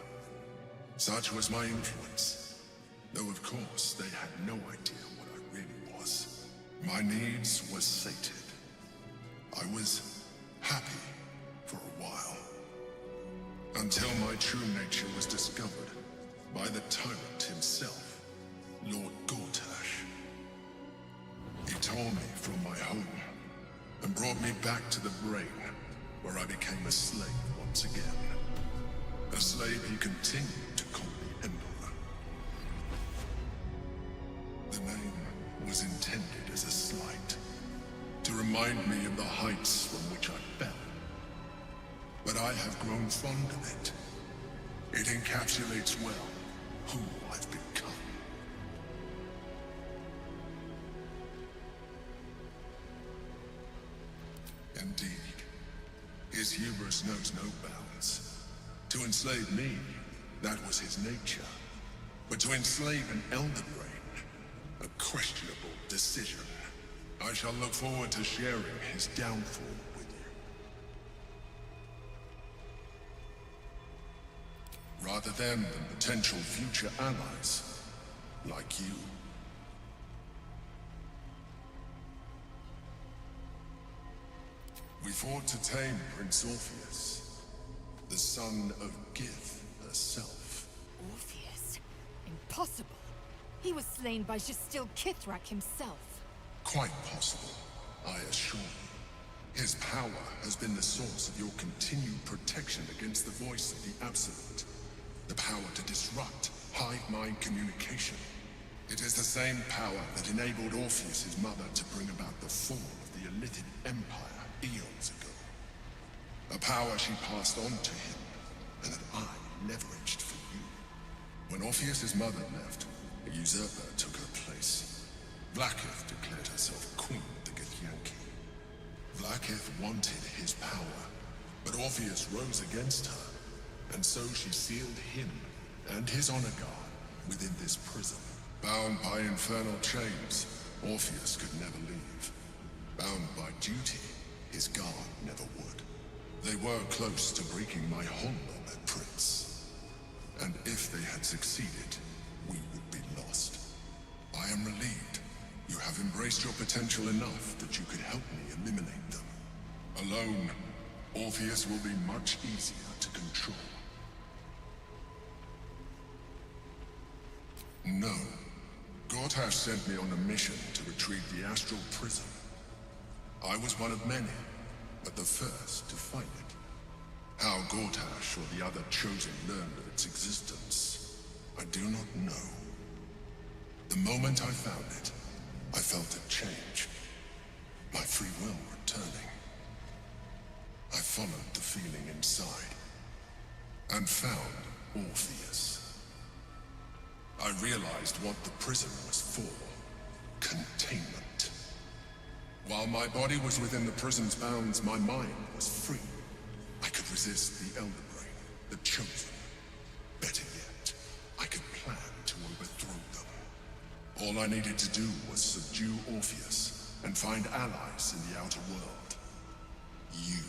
Such was my influence. Though of course they had no idea what I really was. My needs were sated. I was happy for a while. Until my true nature was discovered by the tyrant himself, Lord Gortash. He tore me from my home and brought me back to the brain, where I became a slave once again. A slave he continued to call the Emperor. The name was intended as a slight, to remind me of the heights from which I fell. But I have grown fond of it. It encapsulates well who I've become. Indeed, his hubris knows no bounds. To enslave me, that was his nature. But to enslave an Elder Brain, a questionable decision. I shall look forward to sharing his downfall with you. Rather than potential future allies, like you. We fought to tame Prince Orpheus, the son of Gith herself. Orpheus? Impossible. He was slain by Justil Kithrak himself. Quite possible, I assure you. His power has been the source of your continued protection against the voice of the Absolute. The power to disrupt hive-mind communication. It is the same power that enabled Orpheus' mother to bring about the fall of the Illithid Empire eons ago. A power she passed on to him, and that I leveraged for you. When Orpheus' mother left, a usurper took her place. Vlaakith declared herself queen of the Githyanki. Vlaakith wanted his power, but Orpheus rose against her, and so she sealed him and his honor guard within this prison. Bound by infernal chains, Orpheus could never leave. Bound by duty, his guard never would. They were close to breaking my hold on that prince. And if they had succeeded, we would be lost. I am relieved. You have embraced your potential enough that you could help me eliminate them. Alone, Orpheus will be much easier to control. No. Gortash sent me on a mission to retrieve the astral prison. I was one of many, but the first to find it. How Gortash or the other chosen learned of its existence, I do not know. The moment I found it, I felt a change. My free will returning. I followed the feeling inside, and found Orpheus. I realized what the prison was for. Containment. While my body was within the prison's bounds, my mind was free. I could resist the Elder Brain, the Chosen. Better yet, I could plan to overthrow them. All I needed to do was subdue Orpheus and find allies in the outer world. You.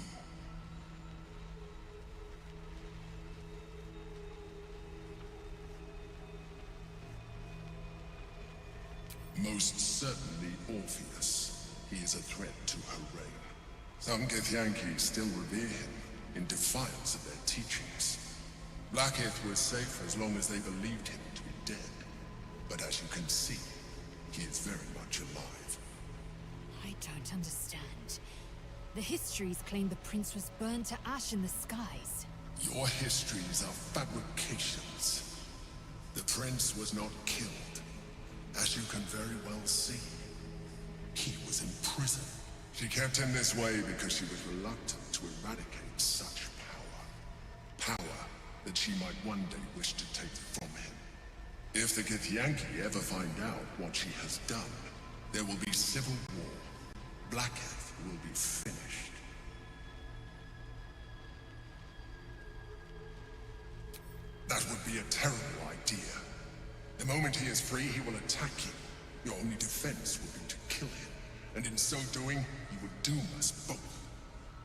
Most certainly Orpheus. He is a threat to her reign. Some Githyanki still revere him in defiance of their teachings. Vlaakith was safe as long as they believed him to be dead. But as you can see, he is very much alive. I don't understand. The histories claim the prince was burned to ash in the skies. Your histories are fabrications. The prince was not killed. As you can very well see, he was in prison. She kept him this way because she was reluctant to eradicate such power. Power that she might one day wish to take from him. If the Githyanki ever find out what she has done, there will be civil war. Vlaakith will be finished. That would be a terrible idea. The moment he is free, he will attack you. Your only defense will be to kill him. and in so doing, he would doom us both.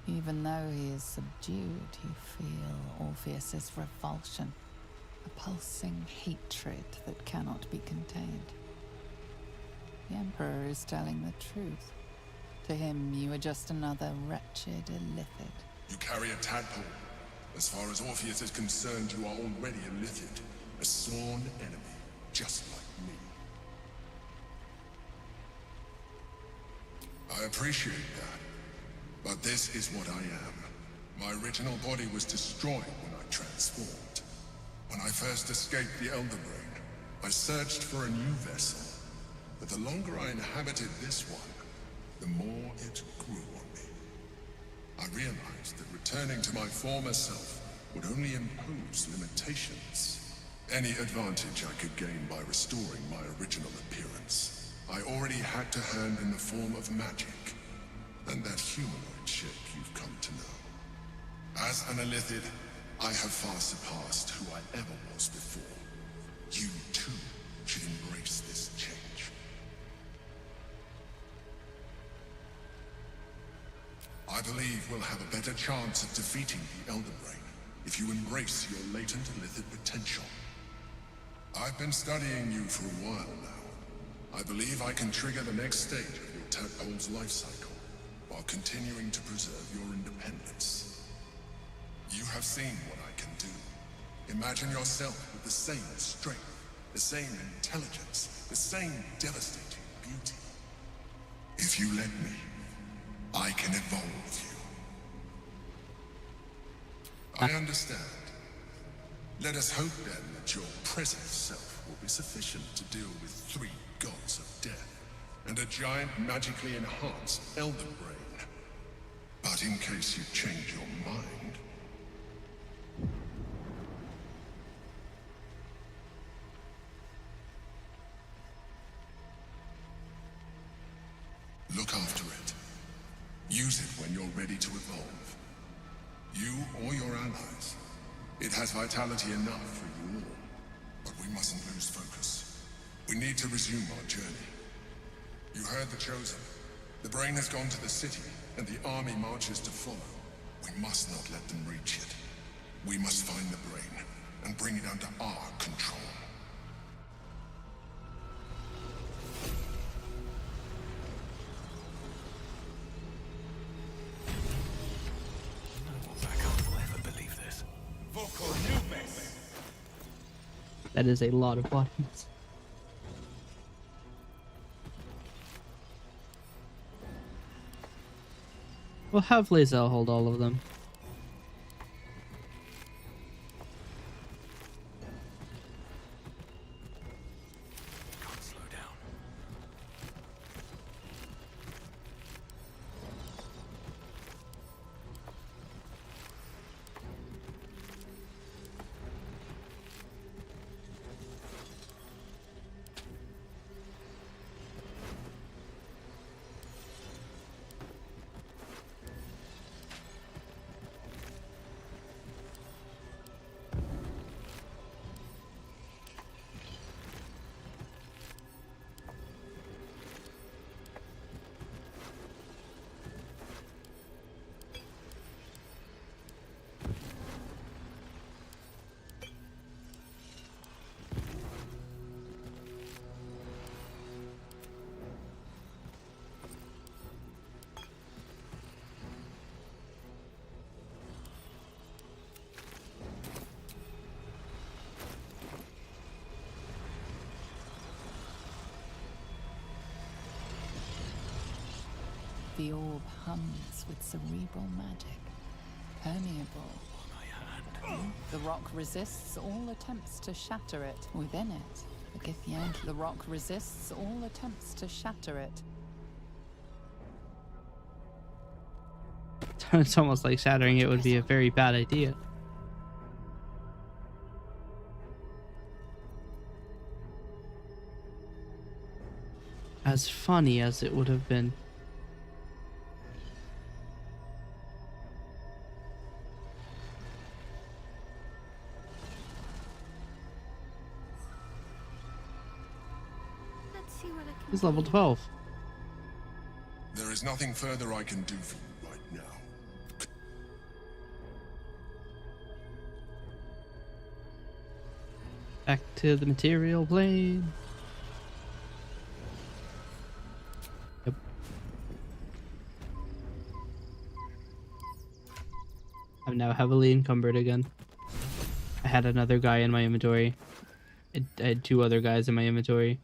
Even though he is subdued, you feel Orpheus's revulsion, a pulsing hatred that cannot be contained. The Emperor is telling the truth. To him, you are just another wretched illithid. You carry a tadpole. As far as Orpheus is concerned, you are already a illithid, a sworn enemy, just like me. I appreciate that, but this is what I am. My original body was destroyed when I transformed. When I first escaped the Elder Brain, I searched for a new vessel. But the longer I inhabited this one, the more it grew on me. I realized that returning to my former self would only impose limitations. Any advantage I could gain by restoring my original appearance, I already had to hand in the form of magic, and that humanoid shape you've come to know. As an illithid, I have far surpassed who I ever was before. You too should embrace this change. I believe we'll have a better chance of defeating the Elder Brain if you embrace your latent illithid potential. I've been studying you for a while now. I believe I can trigger the next stage of your tadpole's life cycle, while continuing to preserve your independence. You have seen what I can do. Imagine yourself with the same strength, the same intelligence, the same devastating beauty. If you let me, I can evolve you. I understand. Let us hope then that your present self will be sufficient to deal with 3 gods of death and a giant magically enhanced Elder Brain. But in case you change your mind... look after it. Use it when you're ready to evolve. You or your allies. It has vitality enough for you all. But we mustn't lose focus. We need to resume our journey. You heard the Chosen. The Brain has gone to the city, and the army marches to follow. We must not let them reach it. We must find the Brain, and bring it under our control. That is a lot of buttons. We'll have Lae'zel hold all of them. The orb hums with cerebral magic, permeable. The rock resists all attempts to shatter it. Within it, the Githyank. The rock resists all attempts to shatter it. It's almost like shattering it would be a very bad idea. As funny as it would have been. He's level 12. There is nothing further I can do for you right now. Back to the material plane. Yep. I'm now heavily encumbered again. I had another guy in my inventory. I had 2 other guys in my inventory.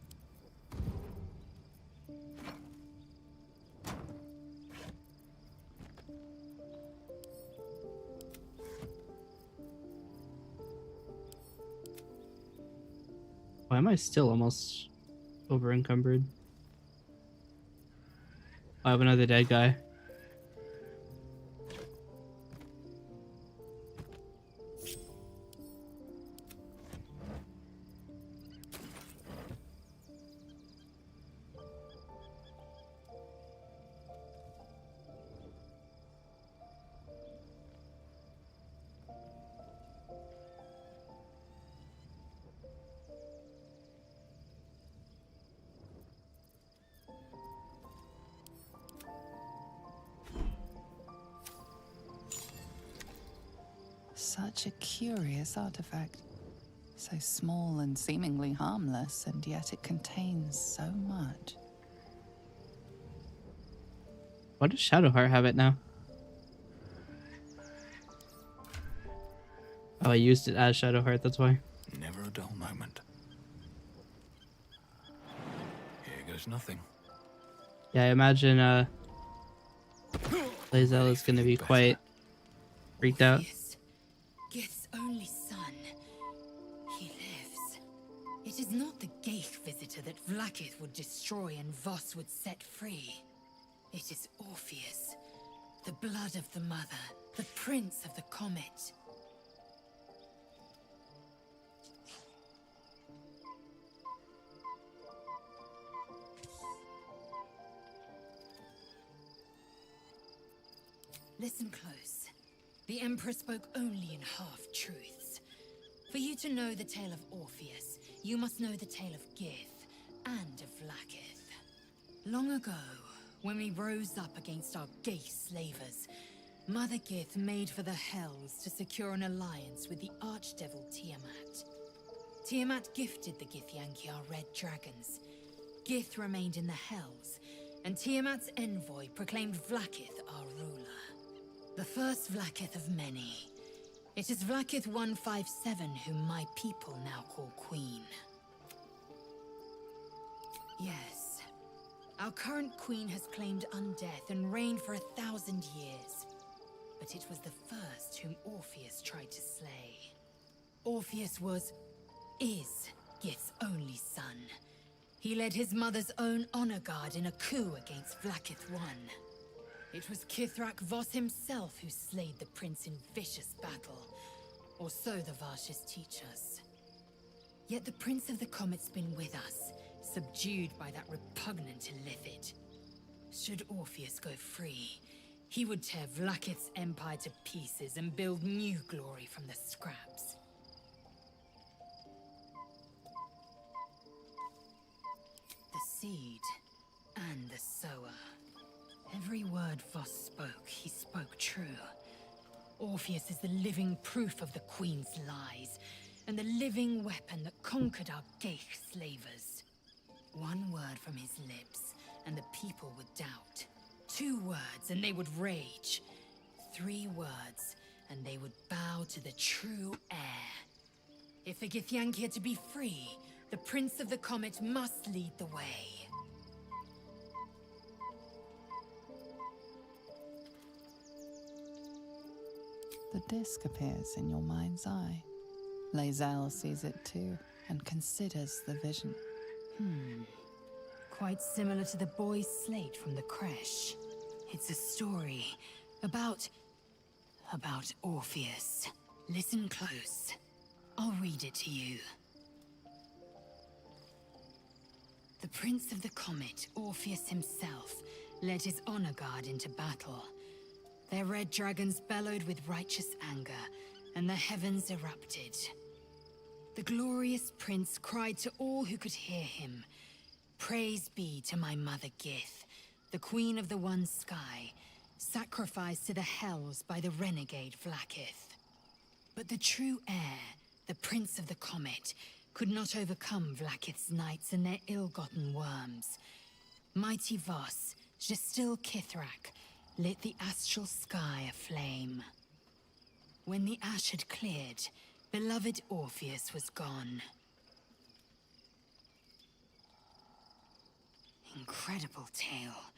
Why am I still almost over encumbered? I have another dead guy. Such a curious artifact. So small and seemingly harmless, and yet it contains so much. Why does Shadowheart have it now? Oh, I used it as Shadowheart, that's why. Never a dull moment. Here goes nothing. Yeah, I imagine Lae'zel is gonna be quite freaked out. Gith's only son. He lives. It is not the Geich visitor that Vlaakith would destroy and Voss would set free. It is Orpheus, the blood of the mother, the prince of the comet. Listen close. The Emperor spoke only in half-truths. For you to know the tale of Orpheus, you must know the tale of Gith and of Vlaakith. Long ago, when we rose up against our Geich slavers, Mother Gith made for the Hells to secure an alliance with the archdevil Tiamat. Tiamat gifted the Githyanki our red dragons. Gith remained in the Hells, and Tiamat's envoy proclaimed Vlaakith our ruler. The first Vlaakith of many. It is Vlaakith 157 whom my people now call Queen. Yes. Our current queen has claimed undeath and reigned for 1,000 years. But it was the first whom Orpheus tried to slay. Orpheus is Gith's only son. He led his mother's own honor guard in a coup against Vlaakith I. It was Ketheric Voss himself who slayed the prince in vicious battle, or so the Varshas teach us. Yet the Prince of the Comet's been with us, subdued by that repugnant Illithid. Should Orpheus go free, he would tear Vlaakith's empire to pieces and build new glory from the scraps. The seed and the sower. Every word Voss spoke, he spoke true. Orpheus is the living proof of the Queen's lies, and the living weapon that conquered our Geich slavers. One word from his lips, and the people would doubt. 2 words, and they would rage. 3 words, and they would bow to the true heir. If the Githyanki are to be free, the Prince of the Comet must lead the way. The disc appears in your mind's eye. Lae'zel sees it too, and considers the vision. Quite similar to the boy's slate from the creche. It's a story about Orpheus. Listen close. I'll read it to you. The Prince of the Comet, Orpheus himself, led his honor guard into battle. Their red dragons bellowed with righteous anger, and the heavens erupted. The glorious prince cried to all who could hear him, "Praise be to my mother Gith, the queen of the one sky, sacrificed to the hells by the renegade Vlaakith. But the true heir, the Prince of the Comet, could not overcome Vlaakith's knights and their ill-gotten worms. Mighty Voss, Gestil Kithrak, lit the astral sky aflame. When the ash had cleared, beloved Orpheus was gone. Incredible tale.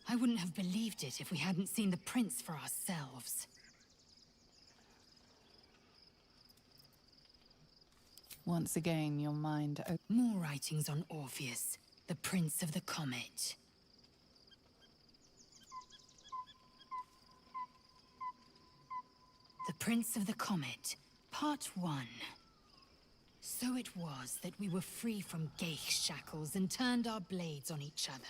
I wouldn't have believed it if we hadn't seen the prince for ourselves. Once again, your mind... More writings on Orpheus, the Prince of the Comet. The Prince of the Comet, Part 1. So it was that we were free from Geich shackles and turned our blades on each other.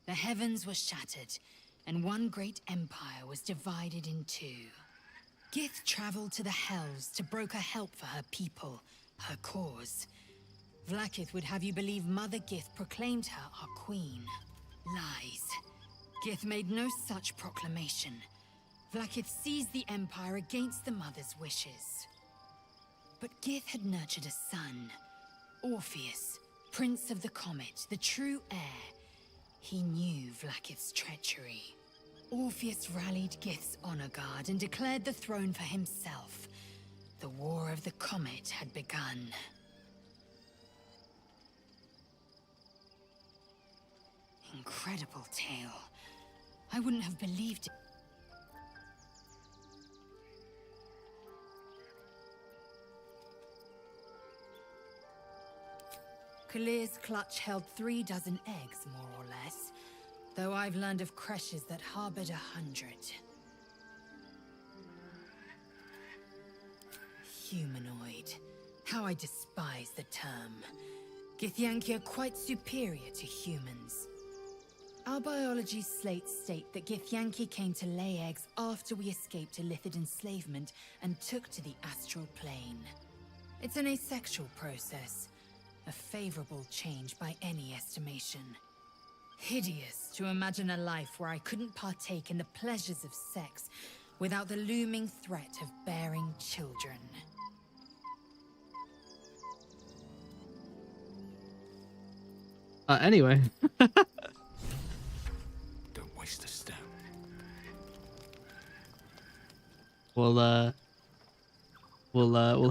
The heavens were shattered, and one great empire was divided in two. Gith traveled to the Hells to broker help for her people, her cause. Vlaakith would have you believe Mother Gith proclaimed her our queen. Lies. Gith made no such proclamation. Vlaakith seized the Empire against the Mother's wishes. But Gith had nurtured a son, Orpheus, Prince of the Comet, the true heir. He knew Vlaakith's treachery. Orpheus rallied Gith's honor guard and declared the throne for himself. The War of the Comet had begun. Incredible tale. I wouldn't have believed it. Kalir's clutch held 3 dozen eggs, more or less, though I've learned of creches that harbored 100. Humanoid. How I despise the term. Githyanki are quite superior to humans. Our biology slates state that Githyanki came to lay eggs after we escaped Illithid enslavement and took to the astral plane. It's an asexual process, a favorable change by any estimation. Hideous to imagine a life where I couldn't partake in the pleasures of sex without the looming threat of bearing children. Anyway. Don't waste a stone. We'll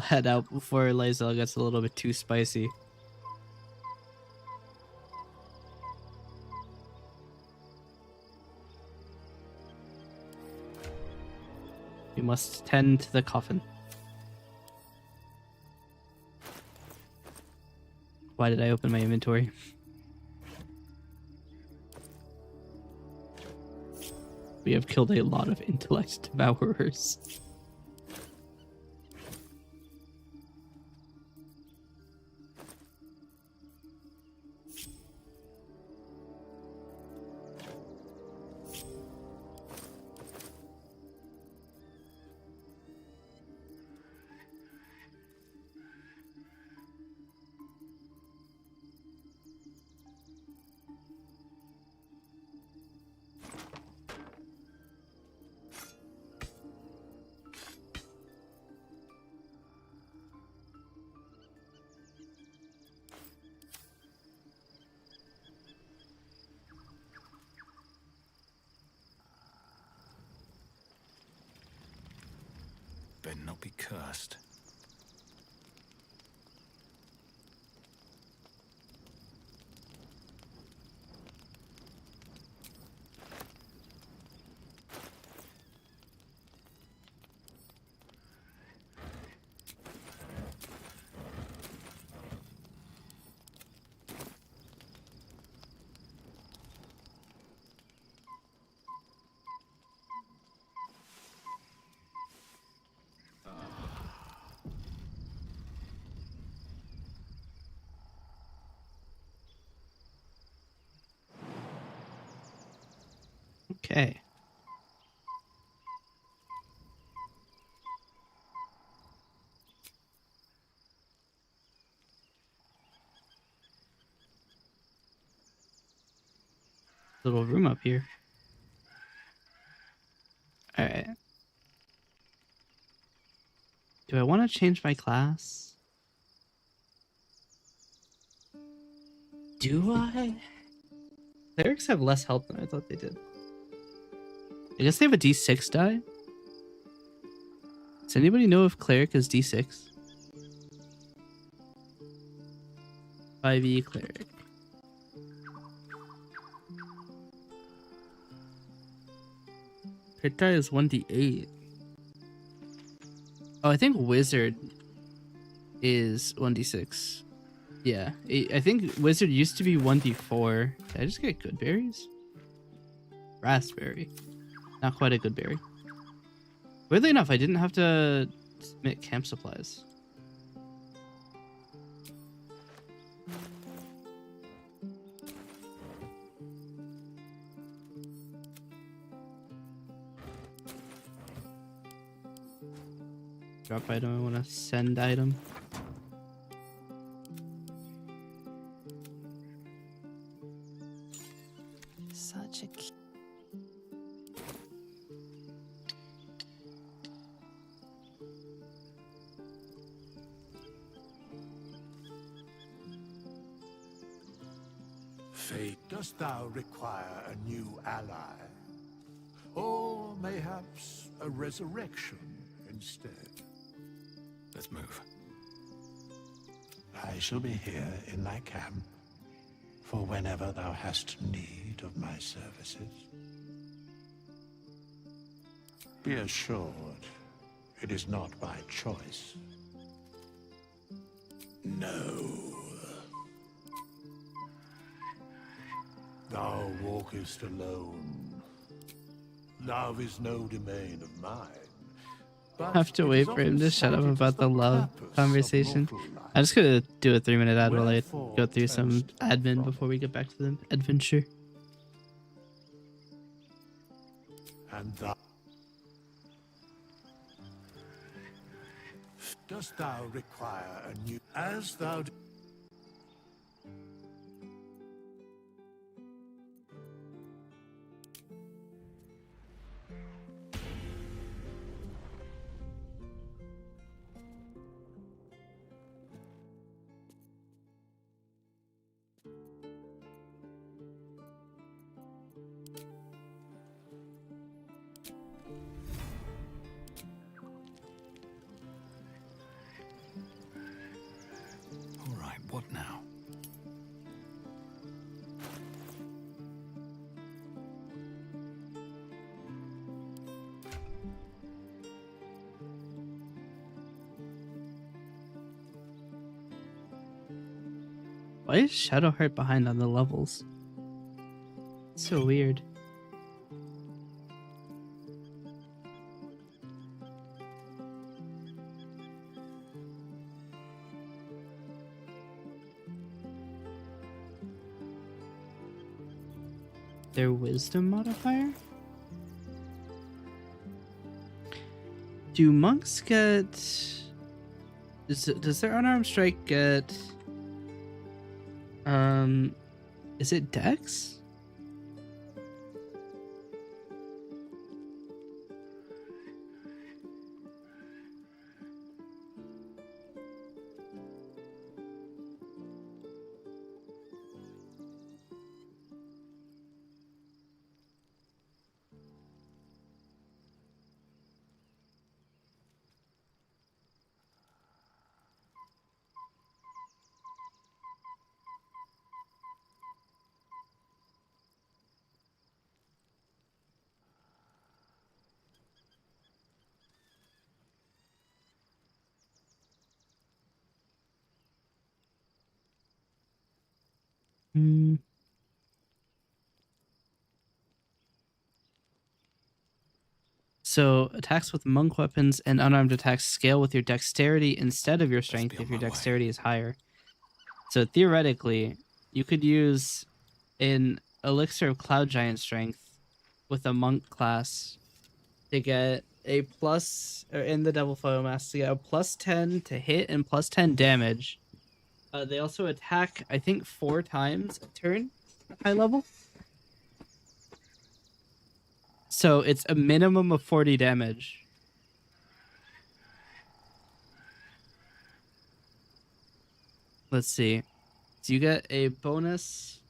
head out before Lae'zel gets a little bit too spicy. We must tend to the coffin. Why did I open my inventory? We have killed a lot of intellect devourers. Better not be cursed. Okay. little room up here. All right. Do I want to change my class? Do I? Clerics have less health than I thought they did. I guess they have a D6 die. Does anybody know if cleric is D6? 5e cleric. Crit die is 1d8. Oh, I think wizard is 1d6. Yeah, I think wizard used to be 1d4. Did I just get good berries? Raspberry. Not quite a good berry. Weirdly enough, I didn't have to submit camp supplies. Drop item, I want to send item. Such a cute. Fate, dost thou require a new ally? Or mayhaps a resurrection instead? Let's move. I shall be here in thy camp for whenever thou hast need of my services. Be assured, it is not by choice. No. Thou walkest alone. Love is no domain of mine. I have to wait for him to shut up about the love conversation. I'm just gonna do a 3-minute ad while I go through some admin before we get back to the adventure. And thou dost thou require a new as thou do. All right, what now? Why is Shadowheart behind on the levels? So weird. Their wisdom modifier? Do monks get... Does their unarmed strike get... Is it Dex? So attacks with monk weapons and unarmed attacks scale with your dexterity instead of your strength if your dexterity is higher. So theoretically, you could use an elixir of cloud giant strength with a monk class to get a plus, or in the devil foil mask to get a +10 to hit and +10 damage. They also attack, I think, 4 times a turn at high level. So it's a minimum of 40 damage. Let's see. So you get a bonus.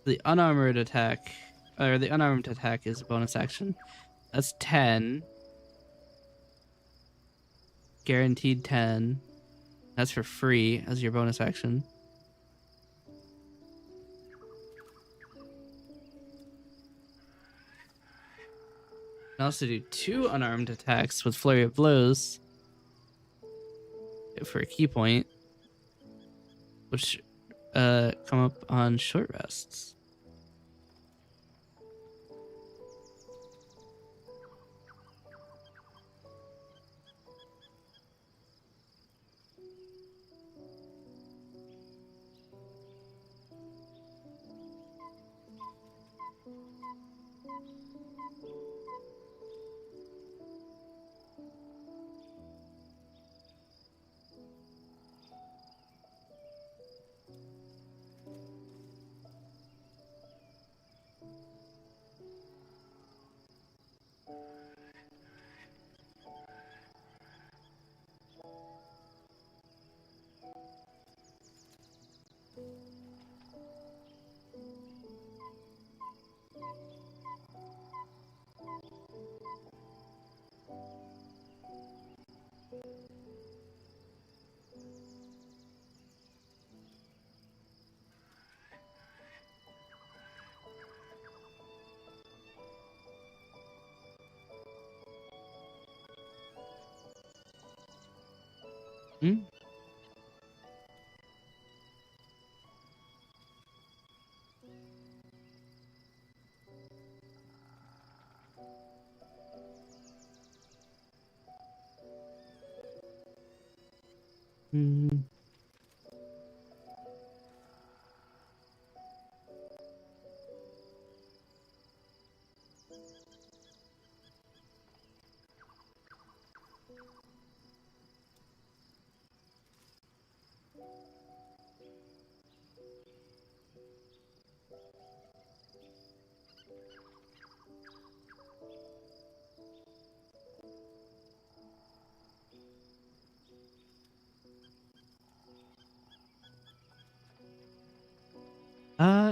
The unarmored attack, or the unarmed attack is a bonus action. That's 10. Guaranteed 10. That's for free as your bonus action. You can also do 2 unarmed attacks with Flurry of Blows for a key point, which come up on short rests. Hmm? Hmm.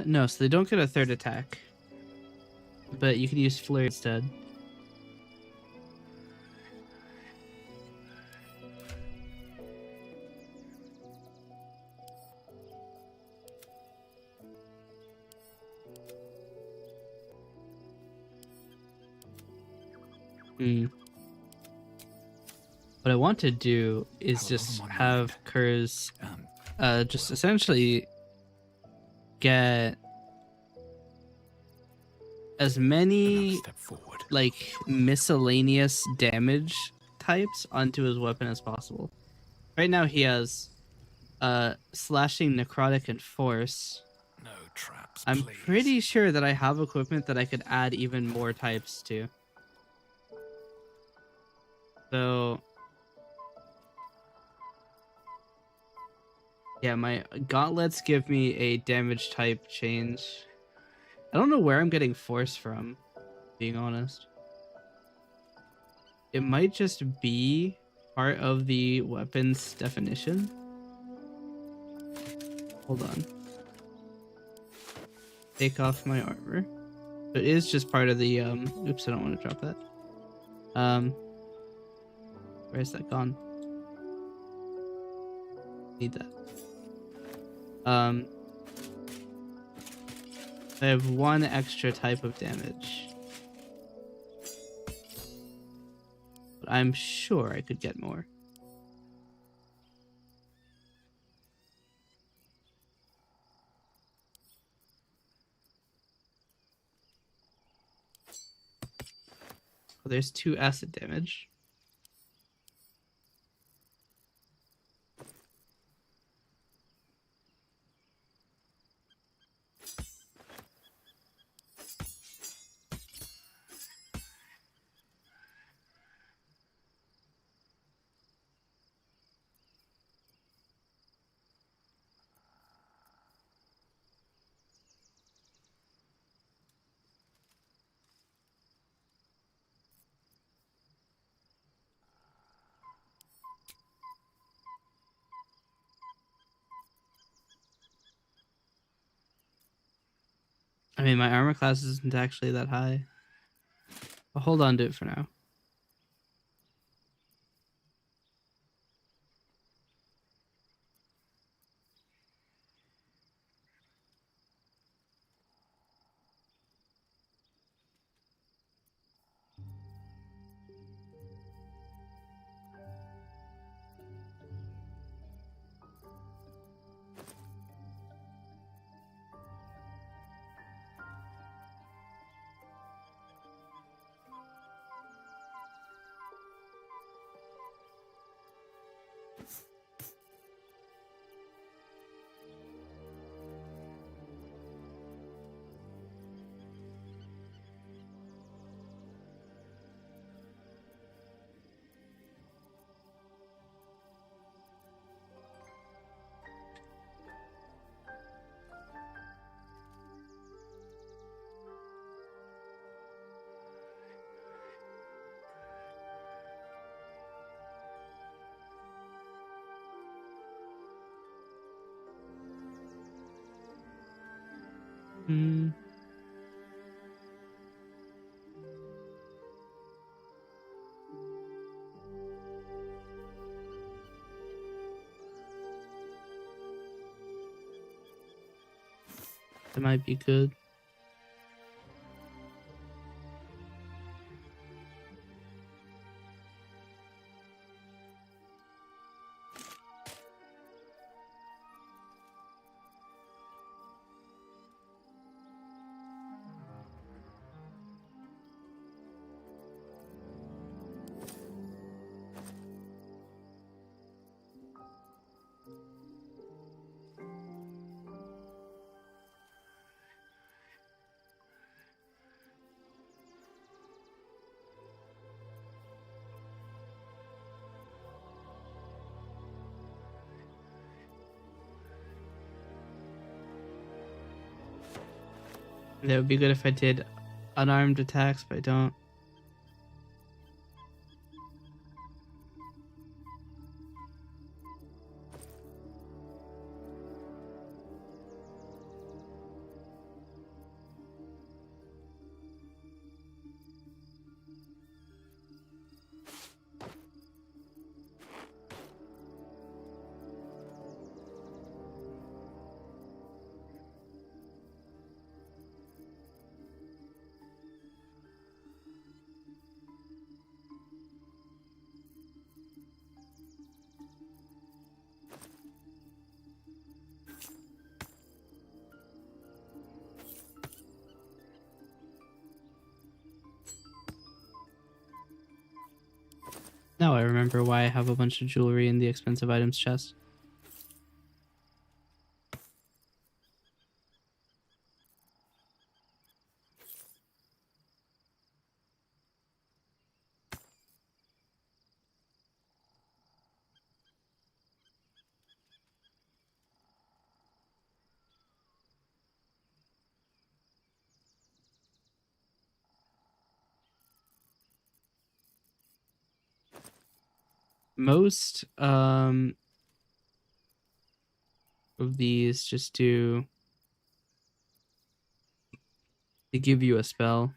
No, so they don't get a third attack. But you can use Flurry instead. What I want to do is just have Kurz just essentially get as many like miscellaneous damage types onto his weapon as possible. Right now he has slashing, necrotic, and force. No traps, I'm pretty sure that I have equipment that I could add even more types to. So yeah, my gauntlets give me a damage type change. I don't know where I'm getting force from, being honest. It might just be part of the weapon's definition. Hold on. Take off my armor. It is just part of the oops, I don't want to drop that. Where's that gone? Need that. I have 1 extra type of damage. But I'm sure I could get more. Oh, there's 2 acid damage. I mean, my armor class isn't actually that high. I'll hold on to it for now. That might be good. That would be good if I did unarmed attacks, but I don't. Now I remember why I have a bunch of jewelry in the expensive items chest. Most of these just do they give you a spell.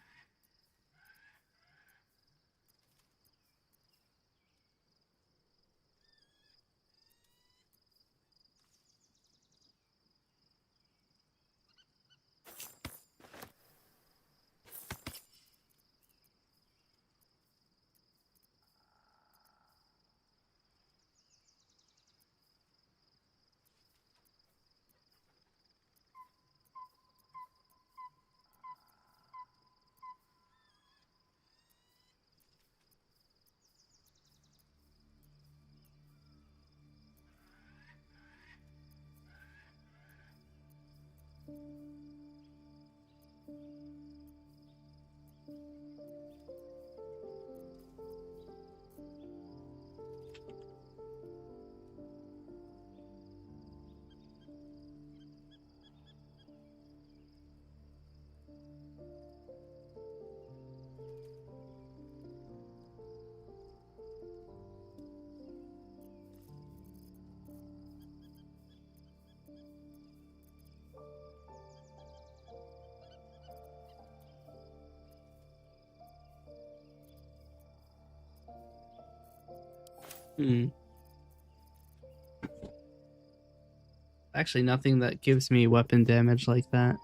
Actually, nothing that gives me weapon damage like that.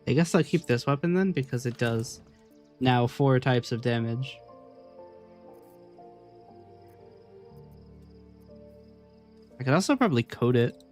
I guess I'll keep this weapon then, because it does now 4 types of damage. I could also probably coat it.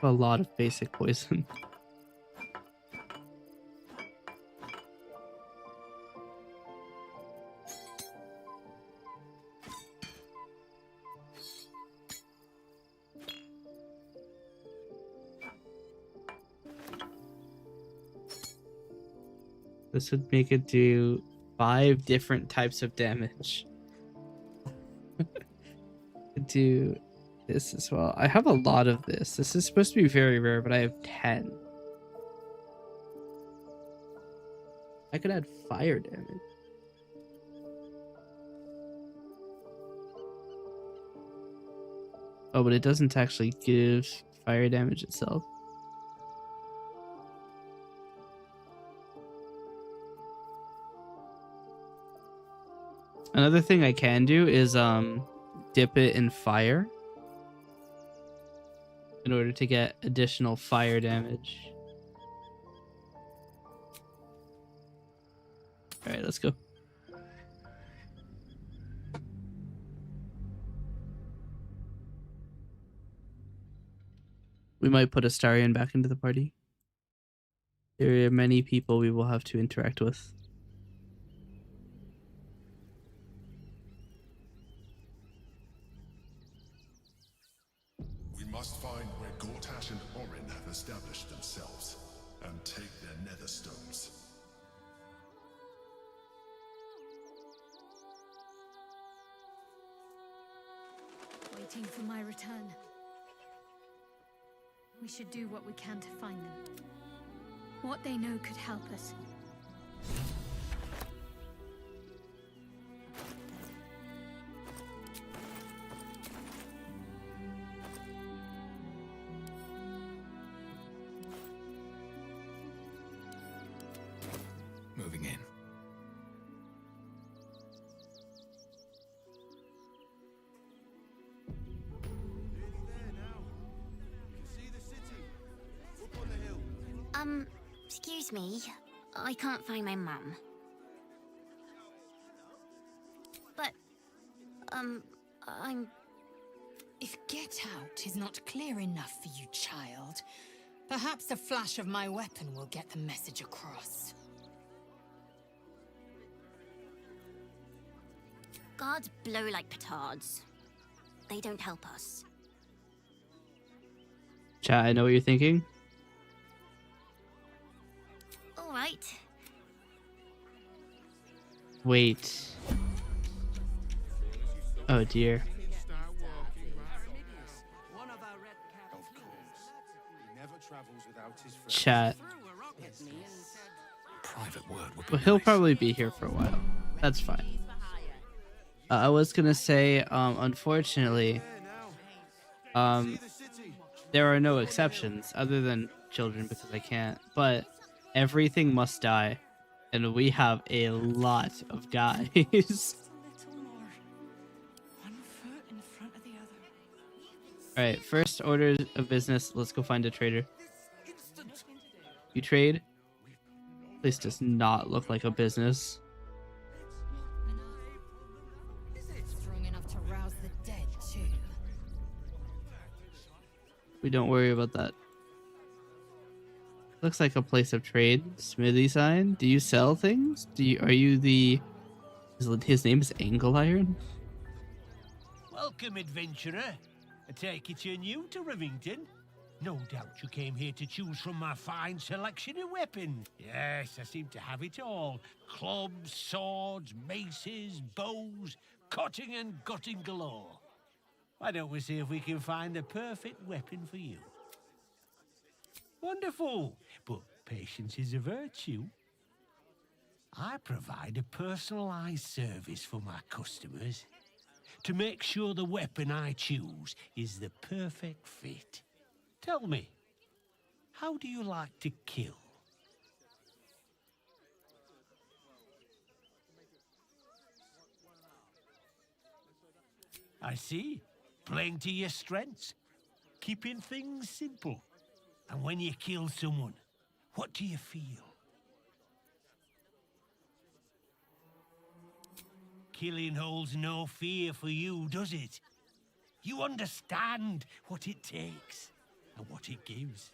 A lot of basic poison. This would make it do 5 different types of damage. Do this as well. I have a lot of this. This is supposed to be very rare, but I have 10. I could add fire damage. Oh, but it doesn't actually give fire damage itself. Another thing I can do is dip it in fire in order to get additional fire damage. All right, let's go. We might put Astarion back into the party. There are many people we will have to interact with. We must find where Gortash and Orin have established themselves and take their nether stones. Waiting for my return. We should do what we can to find them. What they know could help us. Moving in. Excuse me. I can't find my mum. But, I'm... If get out is not clear enough for you, child, perhaps a flash of my weapon will get the message across. Guards blow like petards. They don't help us. Chat, I know what you're thinking. All right. Wait. Oh dear. Chat. Private word would be Well, he'll nice. probably be here for a while. That's fine. I was gonna say, unfortunately, there are no exceptions other than children because I can't. But everything must die, and we have a lot of guys. All right, first order of business. Let's go find a trader. You trade? This does not look like a business. Strong enough to rouse the dead, too. We don't worry about that. Looks like a place of trade. Smithy sign. Do you sell things? Are you the... His name is Angle Iron? Welcome, adventurer. I take it you're new to Rivington. No doubt you came here to choose from my fine selection of weapons. Yes, I seem to have it all. Clubs, swords, maces, bows, cutting and gutting galore. Why don't we see if we can find the perfect weapon for you? Wonderful, but patience is a virtue. I provide a personalized service for my customers to make sure the weapon I choose is the perfect fit. Tell me, how do you like to kill? I see. Playing to your strengths. Keeping things simple. And when you kill someone, what do you feel? Killing holds no fear for you, does it? You understand what it takes and what it gives.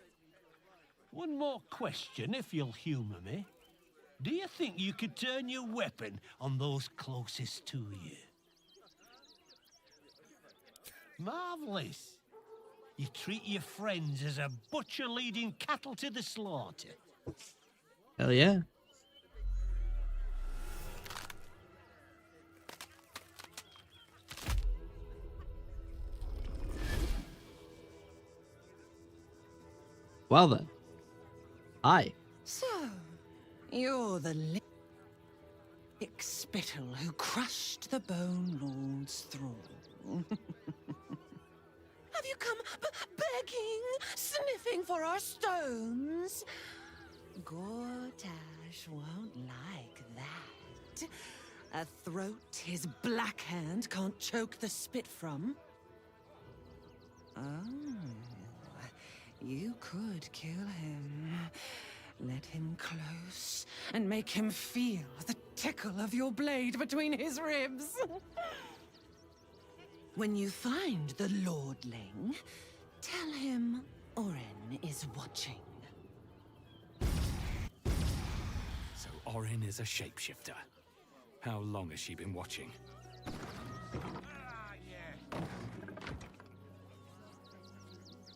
One more question, if you'll humour me. Do you think you could turn your weapon on those closest to you? Marvellous. You treat your friends as a butcher leading cattle to the slaughter. Hell yeah. Well then. Hi. So, you're the lick spittle who crushed the Bone Lord's thrall. Have you come begging, sniffing for our stones? Gortash won't like that. A throat his black hand can't choke the spit from. Oh, you could kill him. Let him close and make him feel the tickle of your blade between his ribs. When you find the Lordling, tell him Orin is watching. So Orin is a shapeshifter. How long has she been watching?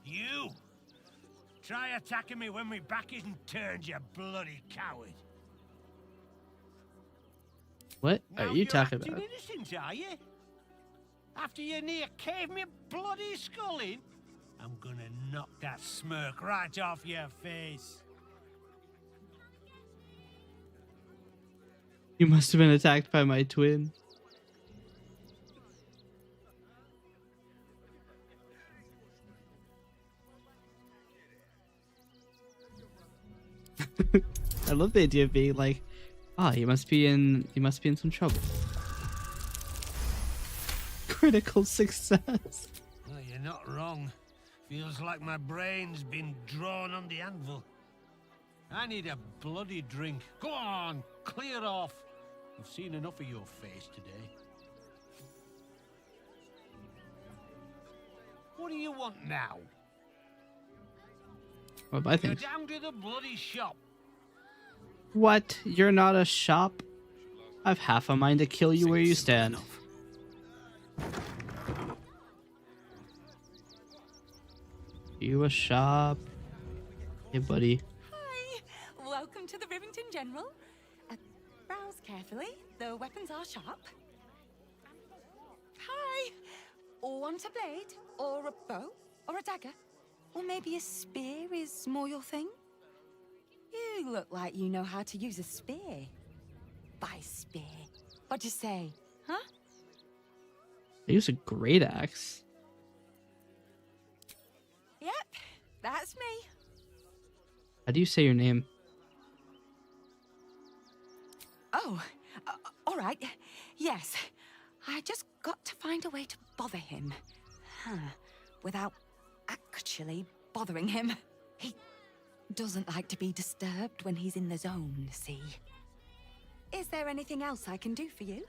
You! Try attacking me when my back isn't turned, you bloody coward. What are you talking Now you're about? acting innocent, are you? After you near caved me bloody skull in? I'm gonna knock that smirk right off your face. You must have been attacked by my twin. I love the idea of being like, ah, you must be in some trouble. Critical success. Well, you're not wrong. Feels like my brain's been drawn on the anvil. I need a bloody drink. Go on, clear off. I've seen enough of your face today. What do you want now? What I Go think. down to the bloody shop. What? You're not a shop? I've half a mind to kill you where you stand. You a shop? Hey, buddy. Hi, welcome to the Rivington General. Browse carefully. The weapons are sharp. Hi. Want a blade, or a bow, or a dagger, or maybe a spear is more your thing? You look like you know how to use a spear. By spear. What'd you say? Huh? I use a great axe. Yep, that's me. How do you say your name? Oh, all right. Yes. I just got to find a way to bother him. Without actually bothering him. He doesn't like to be disturbed when he's in the zone, see? Is there anything else I can do for you?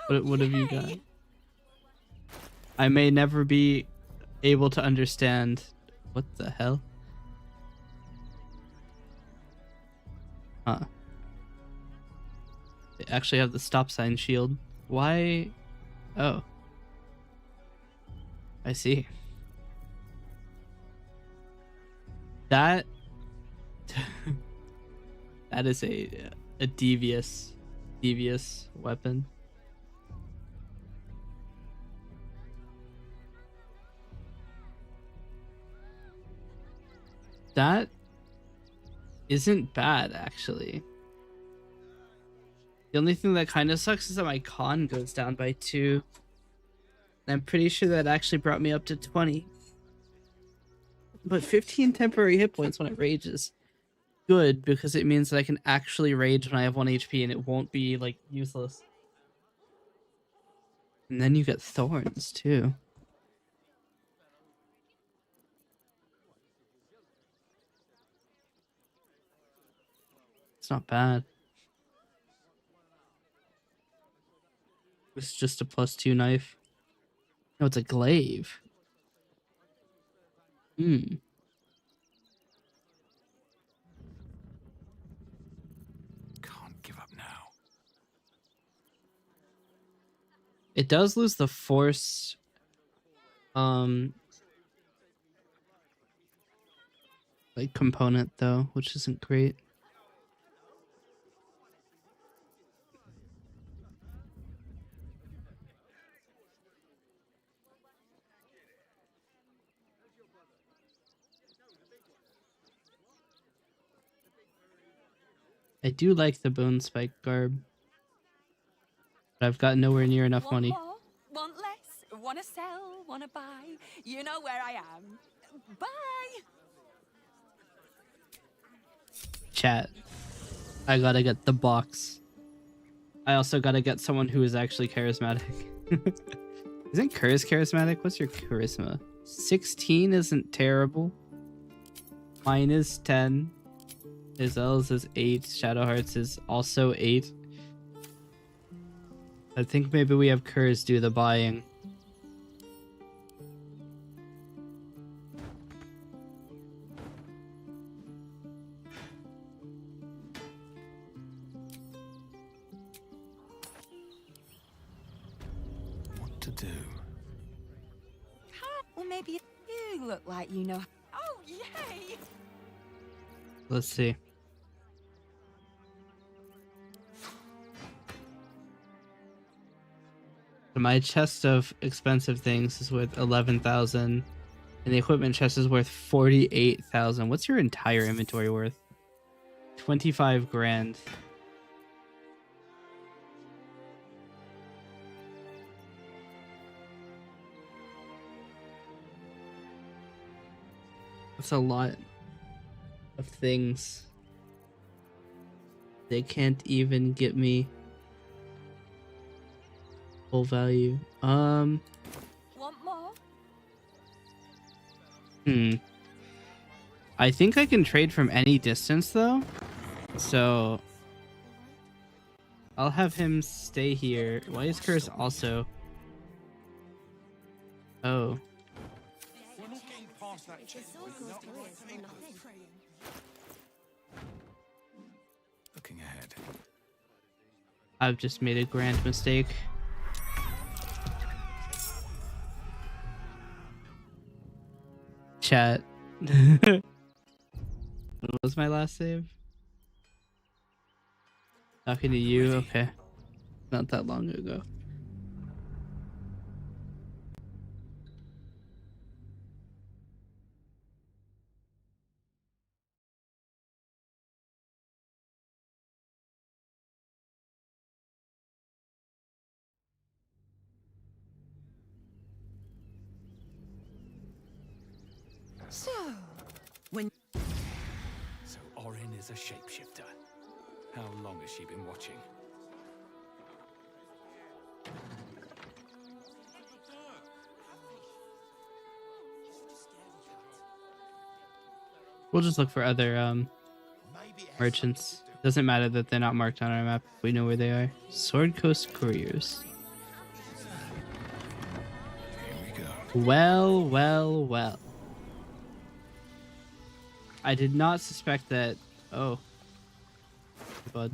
What have you got? I may never be able to understand. What the hell? Huh. They actually have the stop sign shield. Why? Oh. I see. That that is a devious weapon. That isn't bad, actually. The only thing that kind of sucks is that my con goes down by 2. And I'm pretty sure that actually brought me up to 20. But 15 temporary hit points when it rages good, because it means that I can actually rage when I have 1 HP and it won't be like useless. And then you get thorns too. It's not bad. It's just a +2 knife. No, it's a glaive. Hmm. Can't give up now. It does lose the force. Like component though, which isn't great. I do like the bone spike garb, but I've got nowhere near enough Want money. more? Want less? Wanna sell? Wanna buy? You know where I am. Bye! Chat. I gotta get the box. I also gotta get someone who is actually charismatic. Isn't Curse charismatic? What's your charisma? 16 isn't terrible. Mine is 10. Izelle's is 8. Shadowheart's is also 8. I think maybe we have Curse do the buying. What to do? Or maybe you look like you know. Oh, yay! Let's see. My chest of expensive things is worth 11,000, and the equipment chest is worth 48,000. What's your entire inventory worth? 25 grand. That's a lot of things. They can't even get me full value. Want more? I think I can trade from any distance though. So I'll have him stay here. Why is Curse also? Oh. Looking ahead. I've just made a grand mistake. Chat. What was my last save? Talking to you? Okay. Not that long ago. So, when... So Orin is a shapeshifter. How long has she been watching? We'll just look for other merchants. Doesn't matter that they're not marked on our map. We know where they are. Sword Coast Couriers. Well, well, well. I did not suspect that. Oh. Bud.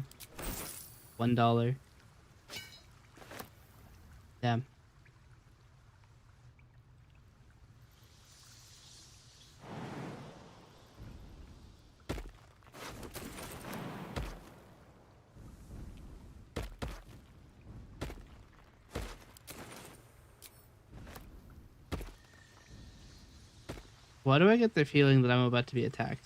$1. Damn. Why do I get the feeling that I'm about to be attacked?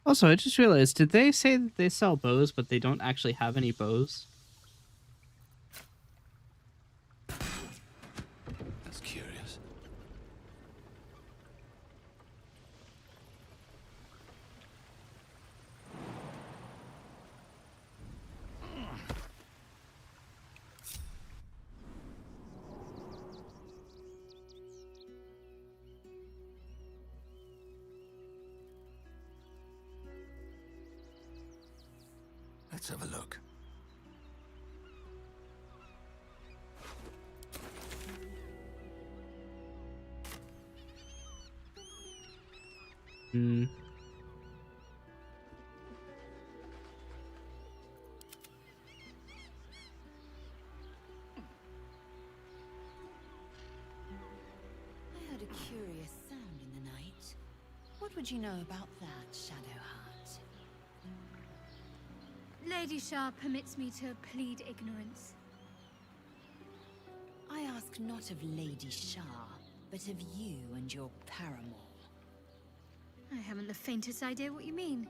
Also, I just realized, did they say that they sell bows, but they don't actually have any bows? That's curious. Let's have a look. Hmm. I heard a curious sound in the night. What would you know about that, Shadowheart? Lady Shah permits me to plead ignorance. I ask not of Lady Shah, but of you and your paramour. I haven't the faintest idea what you mean.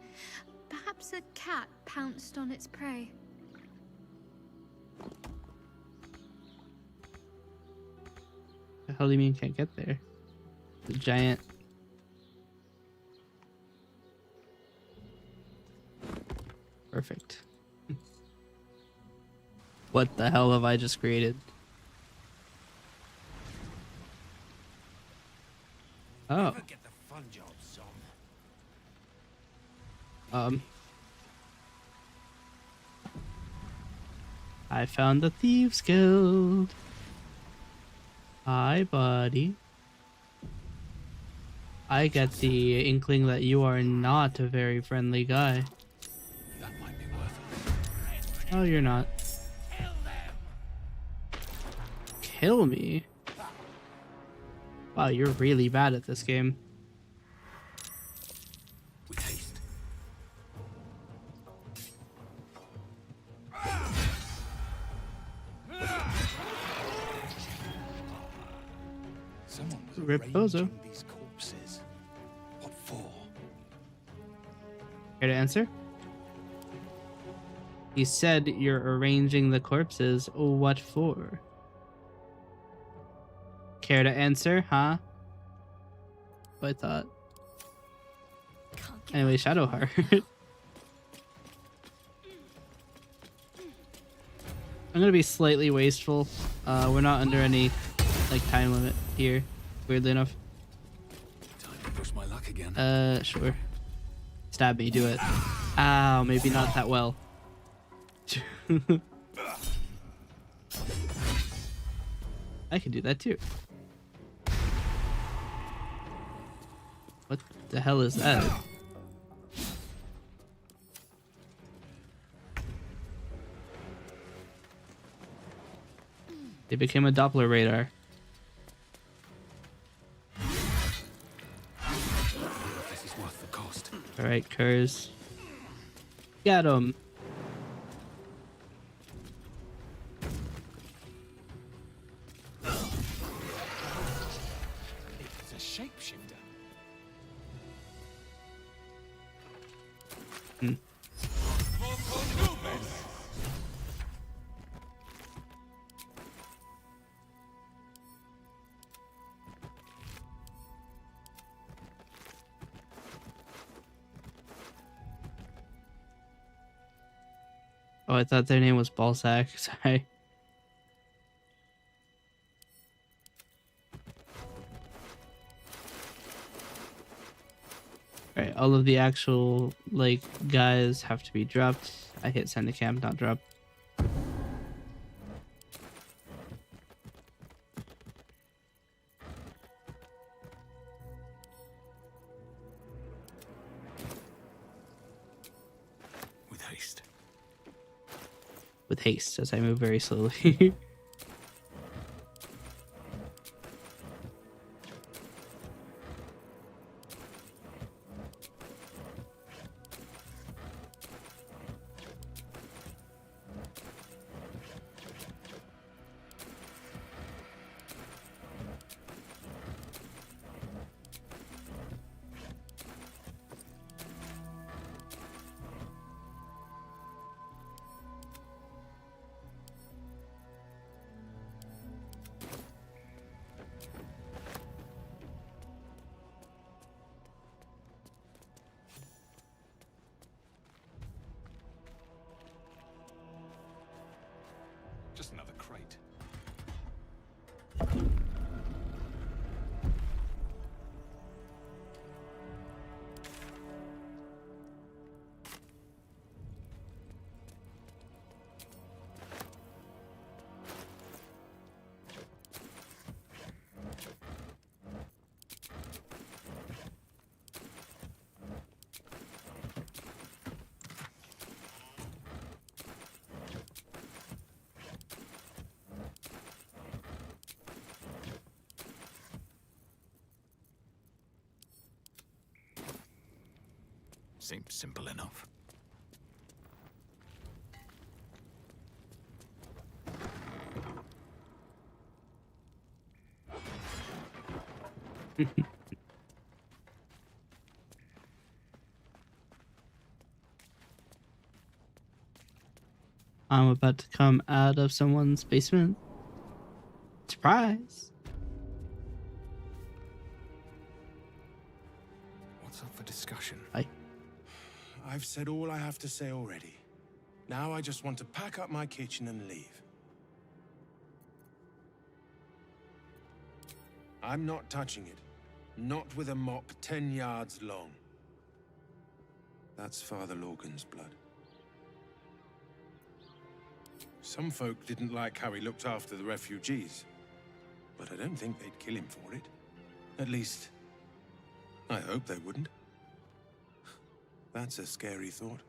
Perhaps a cat pounced on its prey. The hell do you mean can't get there? The giant. Perfect. What the hell have I just created? Oh. Never get the fun job, son. I found the Thieves Guild. Hi, buddy. I get the inkling that you are not a very friendly guy. That might be worth it. Oh, you're not. Kill me? Wow, you're really bad at this game. With haste. Someone was Rip Bozo. arranging these corpses. What for? Care to answer? You said you're arranging the corpses. What for? Care to answer, huh? I thought. Anyway, Shadowheart. I'm gonna be slightly wasteful. We're not under any like time limit here, weirdly enough. Time to push my luck again. Sure. Stab me, do it. Ow, maybe not that well. I can do that too. What the hell is that? They became a Doppler radar. This is worth the cost. Alright, Kurz. Got him. It's a shapeshifter. Hmm. Oh, I thought their name was Ballsack. Sorry. Alright, all of the actual, like, guys have to be dropped. I hit send to camp, not drop. with haste as I move very slowly. Just another crate. Seems simple enough. I'm about to come out of someone's basement. Surprise! What's up for discussion? I've said all I have to say already. Now I just want to pack up my kitchen and leave. I'm not touching it. Not with a mop 10 yards long. That's Father Lorgan's blood. Some folk didn't like how he looked after the refugees, but I don't think they'd kill him for it. At least, I hope they wouldn't. That's a scary thought.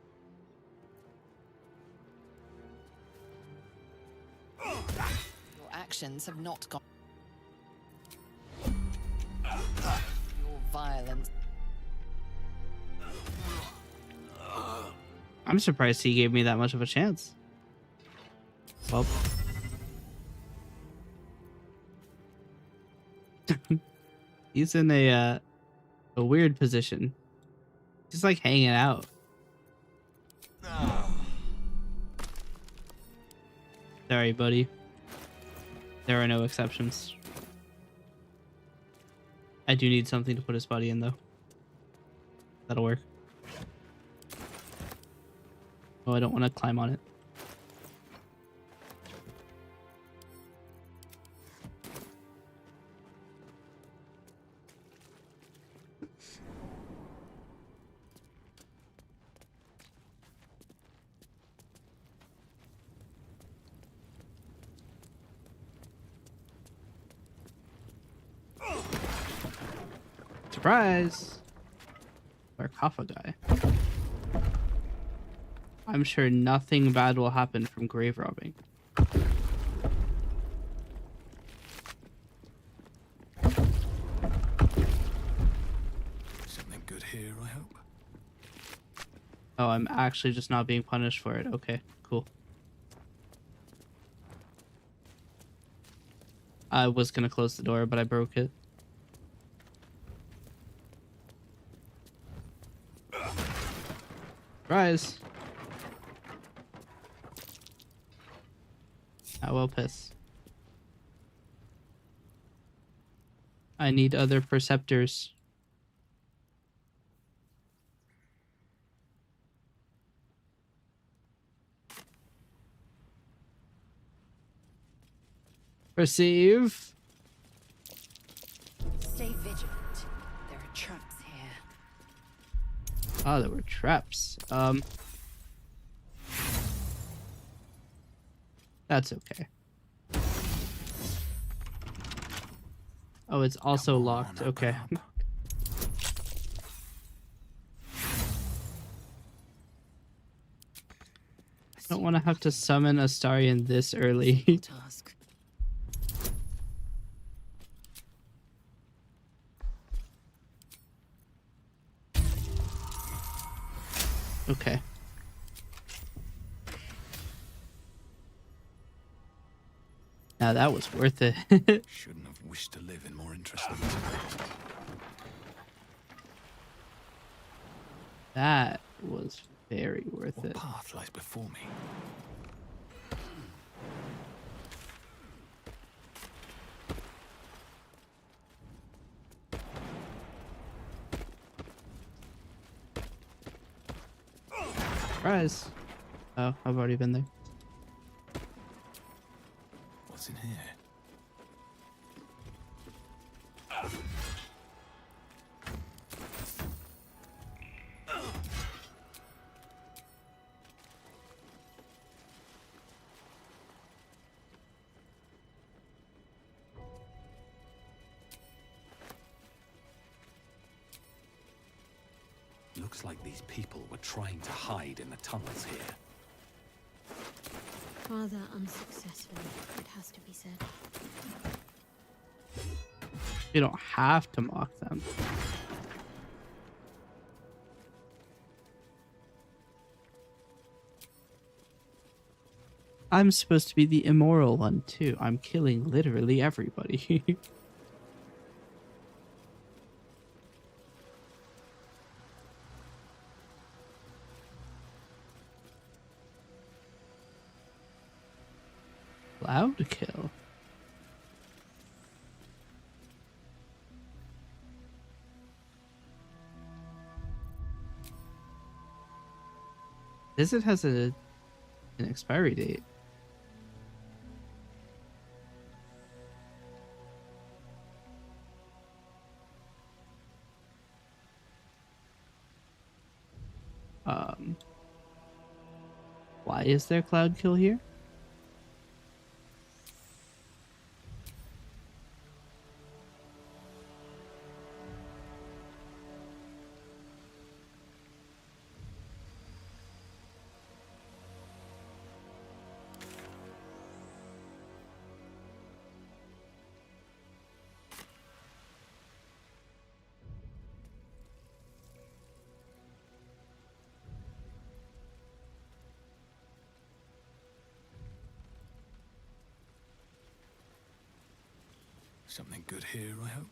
Your actions have not gone. Your violence. I'm surprised he gave me that much of a chance. Well. He's in a weird position. Just like hanging out. Sorry, buddy. There are no exceptions. I do need something to put his body in, though. That'll work. Oh, I don't want to climb on it. Surprise! Sarcophagi. I'm sure nothing bad will happen from grave robbing. Something good here, I hope. Oh, I'm actually just not being punished for it. Okay, cool. I was gonna close the door, but I broke it. Surprise! I will piss. I need other perceptors. Perceive. Stay vigilant. There are traps here. Oh, there were traps. That's okay. Oh, it's also locked. Okay. Don't want to have to summon Astarion this early. Task. Okay. Now that was worth it. Shouldn't have wished to live in more interesting times. That was very worth What it. path lies before me? Surprise. Oh, I've already been there. What's in here? Looks like these people were trying to hide in the tunnels here. Rather unsuccessfully, it has to be said. You don't have to mock them. I'm supposed to be the immoral one too. I'm killing literally everybody. Cloud kill. Visit has an expiry date. Why is there cloud kill here? Something good here, I hope.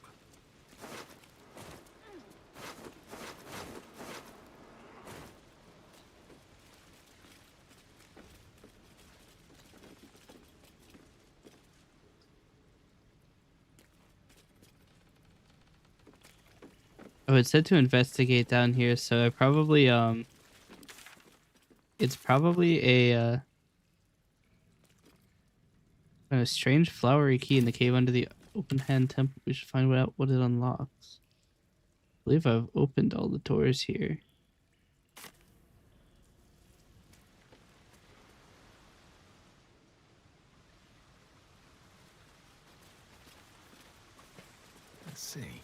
Oh, it said to investigate down here, so I probably it's probably a strange flowery key in the cave under the open hand temple. We should find out what it unlocks. I believe I've opened all the doors here. Let's see.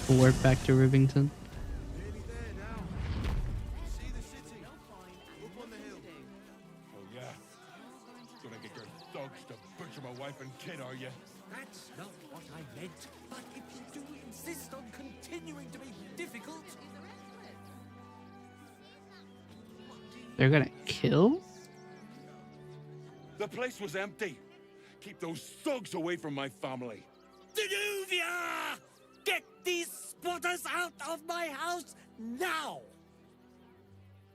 We'll work back to Rivington. Oh yeah? Gonna get your thugs to butcher my wife and kid, are you? That's not what I meant. But if you do insist on continuing to be difficult... They're gonna kill? The place was empty. Keep those thugs away from my family. Danuvia! Get these squatters out of my house now!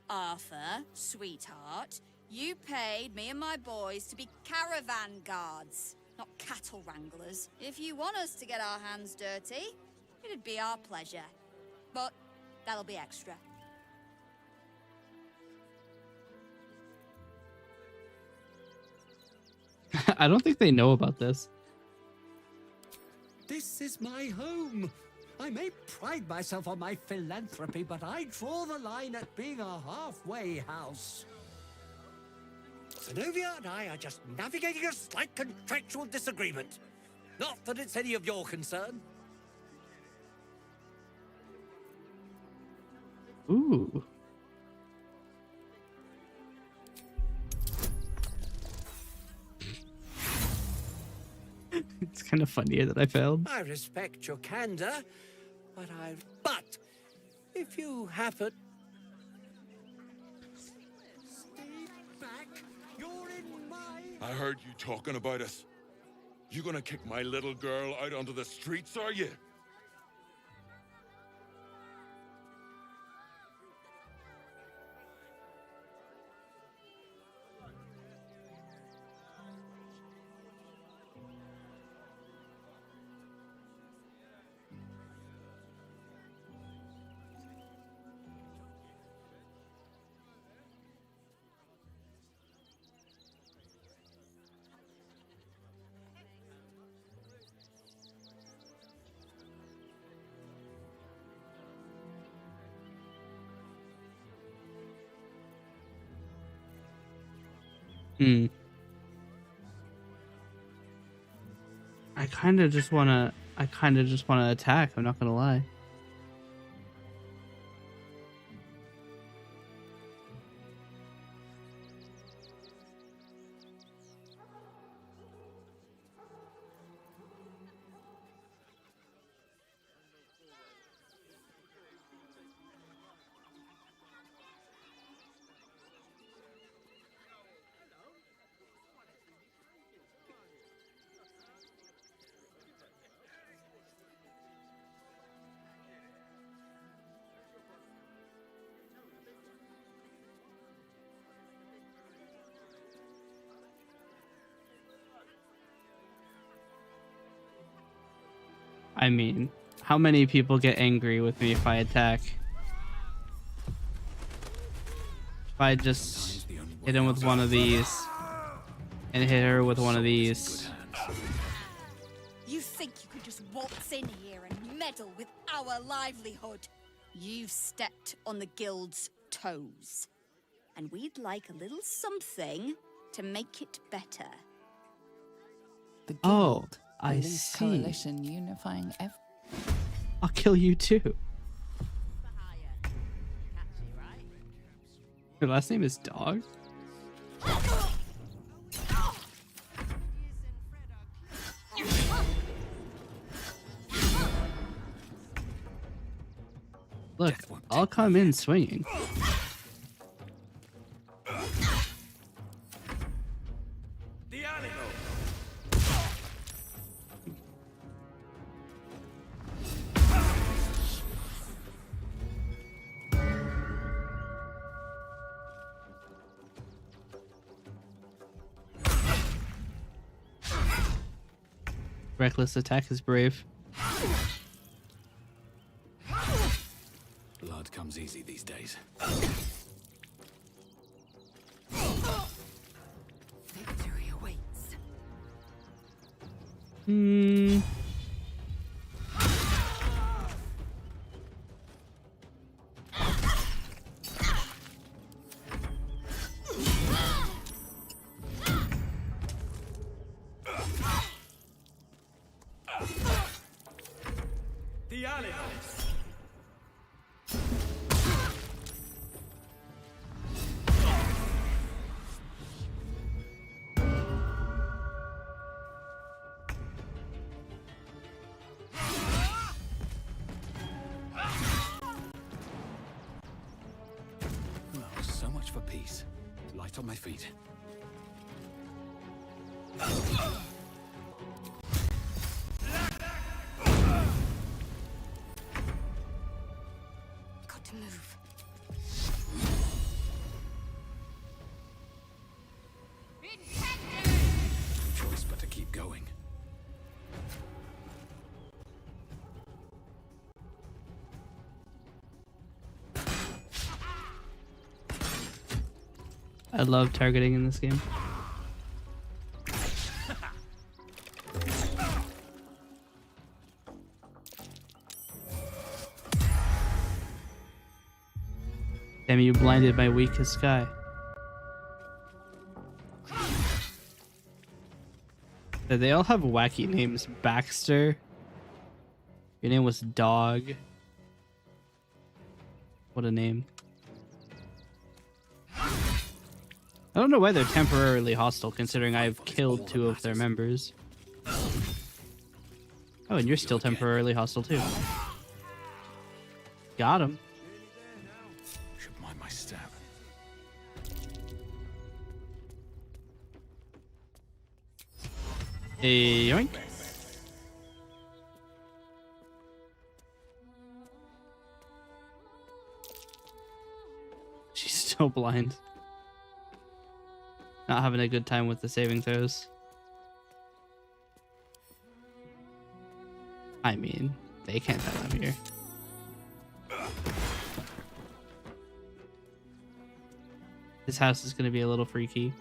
Arthur, sweetheart, you paid me and my boys to be caravan guards, not cattle wranglers. If you want us to get our hands dirty, it'd be our pleasure. But that'll be extra. I don't think they know about this. This is my home. I may pride myself on my philanthropy, but I draw the line at being a halfway house. Zenobia and I are just navigating a slight contractual disagreement. Not that it's any of your concern. Ooh. It's kind of funny that I failed. I respect your candor, but if you happen... Stay back. You're in my... I heard you talking about us. You gonna kick my little girl out onto the streets, are you? I kind of just wanna attack, I'm not gonna lie. I mean, how many people get angry with me if I attack? If I just hit him with one of these and hit her with one of these. You think you could just waltz in here and meddle with our livelihood? You've stepped on the guild's toes. And we'd like a little something to make it better. Oh, I Police see. coalition unifying I'll kill you too. Your last name is Dog? Look, I'll come in swinging. Reckless attack is brave. Blood comes easy these days. Victory awaits. Well, so much for peace. Light on my feet. Got to move. No choice but to keep going. I love targeting in this game. Damn, you blinded my weakest guy. They all have wacky names. Baxter. Your name was Dog. What a name. I don't know why they're temporarily hostile, considering I've killed 2 of their members. Oh, and you're still temporarily hostile too. Got him. Should mind my step. Hey, yoink. She's still blind. Not having a good time with the saving throws. I mean, they can't tell I'm here. This house is going to be a little freaky.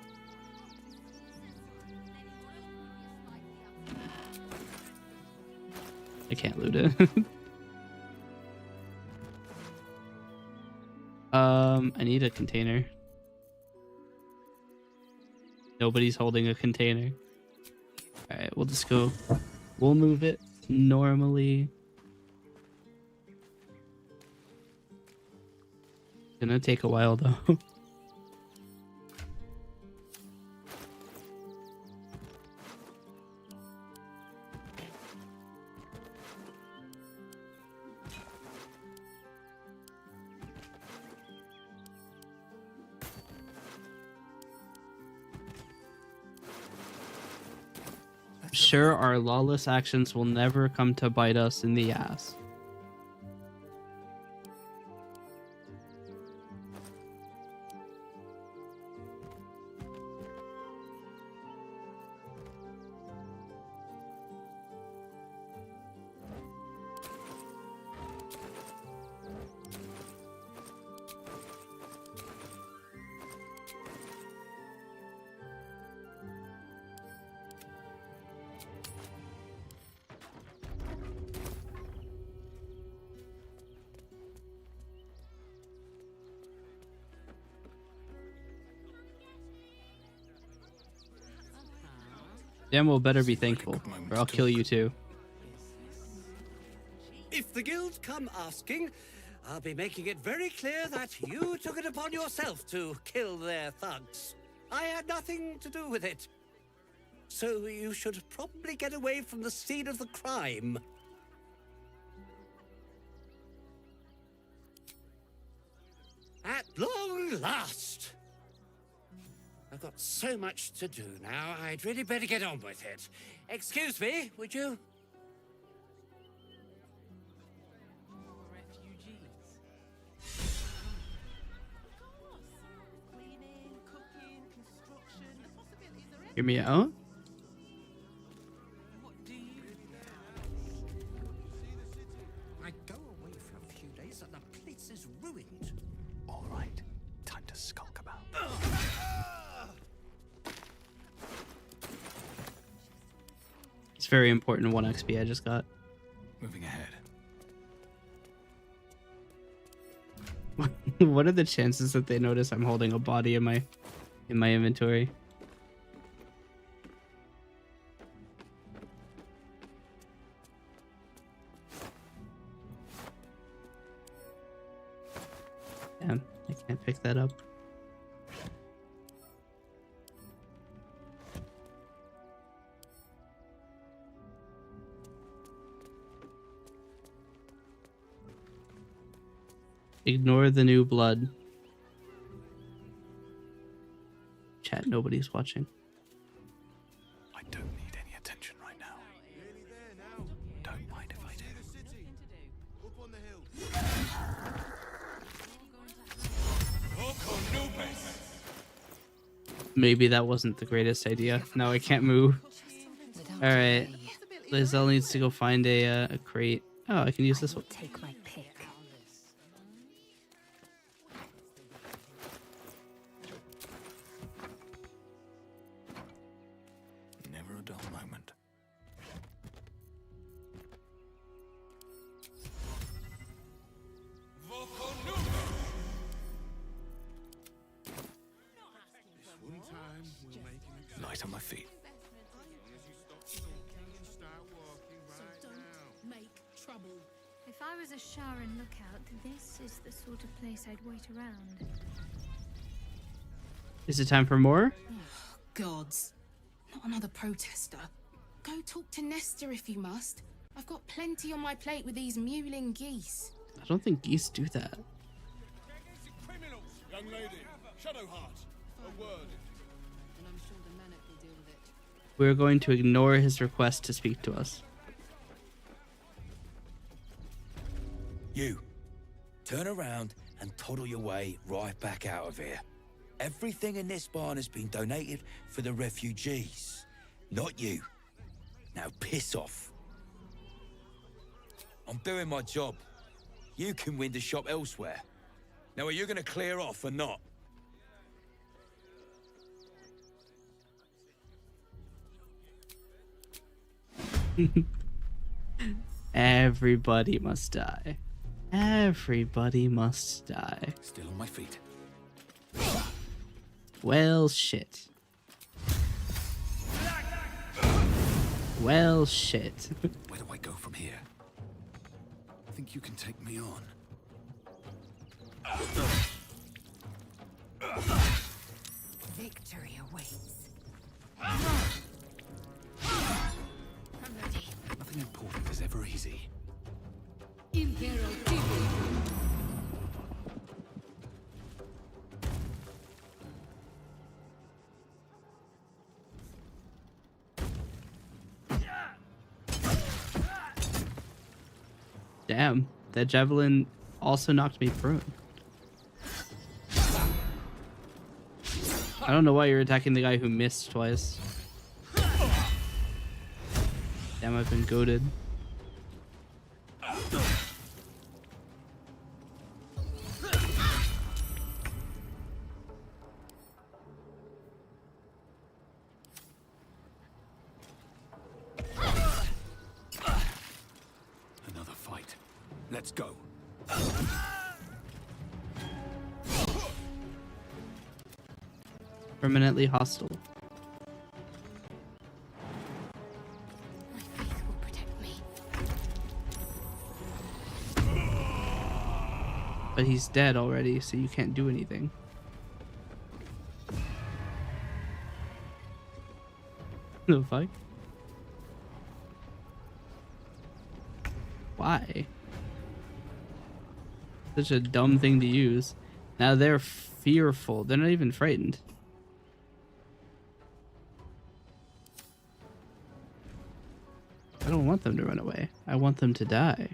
I can't loot it. I need a container. Nobody's holding a container. Alright, we'll just go. We'll move it normally. Gonna take a while though. Sure, our lawless actions will never come to bite us in the ass. Demo better be thankful, or I'll kill you too. If the guild come asking, I'll be making it very clear that you took it upon yourself to kill their thugs. I had nothing to do with it. So you should probably get away from the scene of the crime. At long last! I've got so much to do now, I'd really better get on with it. Excuse me, would you? Hear me out? I go away for a few days and the place is ruined. All right, time to skulk about. It's very important 1 XP I just got. Moving ahead. What are the chances that they notice I'm holding a body in my inventory? Damn, I can't pick that up. Ignore the new blood. Chat, nobody's watching. I don't need any attention right now. Don't mind if I do. Maybe that wasn't the greatest idea. Now I can't move. Alright. Lizelle needs to go find a crate. Oh, I can use this one. Take my pick. Never a dull moment. Light on my feet. If I was a Sharan lookout, this is the sort of place I'd wait around. Is it time for more? Gods. Not another protester. Go talk to Nestor if you must. I've got plenty on my plate with these mewling geese. I don't think geese do that. Criminals! Young lady, Shadowheart, a word. And I'm sure the Manic will deal with it. We're going to ignore his request to speak to us. You, turn around and toddle your way right back out of here. Everything in this barn has been donated for the refugees, not you. Now piss off. I'm doing my job. You can win the shop elsewhere. Now are you going to clear off or not? Everybody must die. Everybody must die. Still on my feet. Well, shit. Well, shit. Where do I go from here? Think you can take me on? Victory awaits. I'm ready. Nothing important is ever easy. Damn, that javelin also knocked me prone. I don't know why you're attacking the guy who missed twice. Damn, I've been goated. Another fight. Let's go. Permanently hostile. My faith will protect me. But he's dead already, so you can't do anything. The fuck? Why? Such a dumb thing to use. Now they're fearful. They're not even frightened. I don't want them to run away. I want them to die.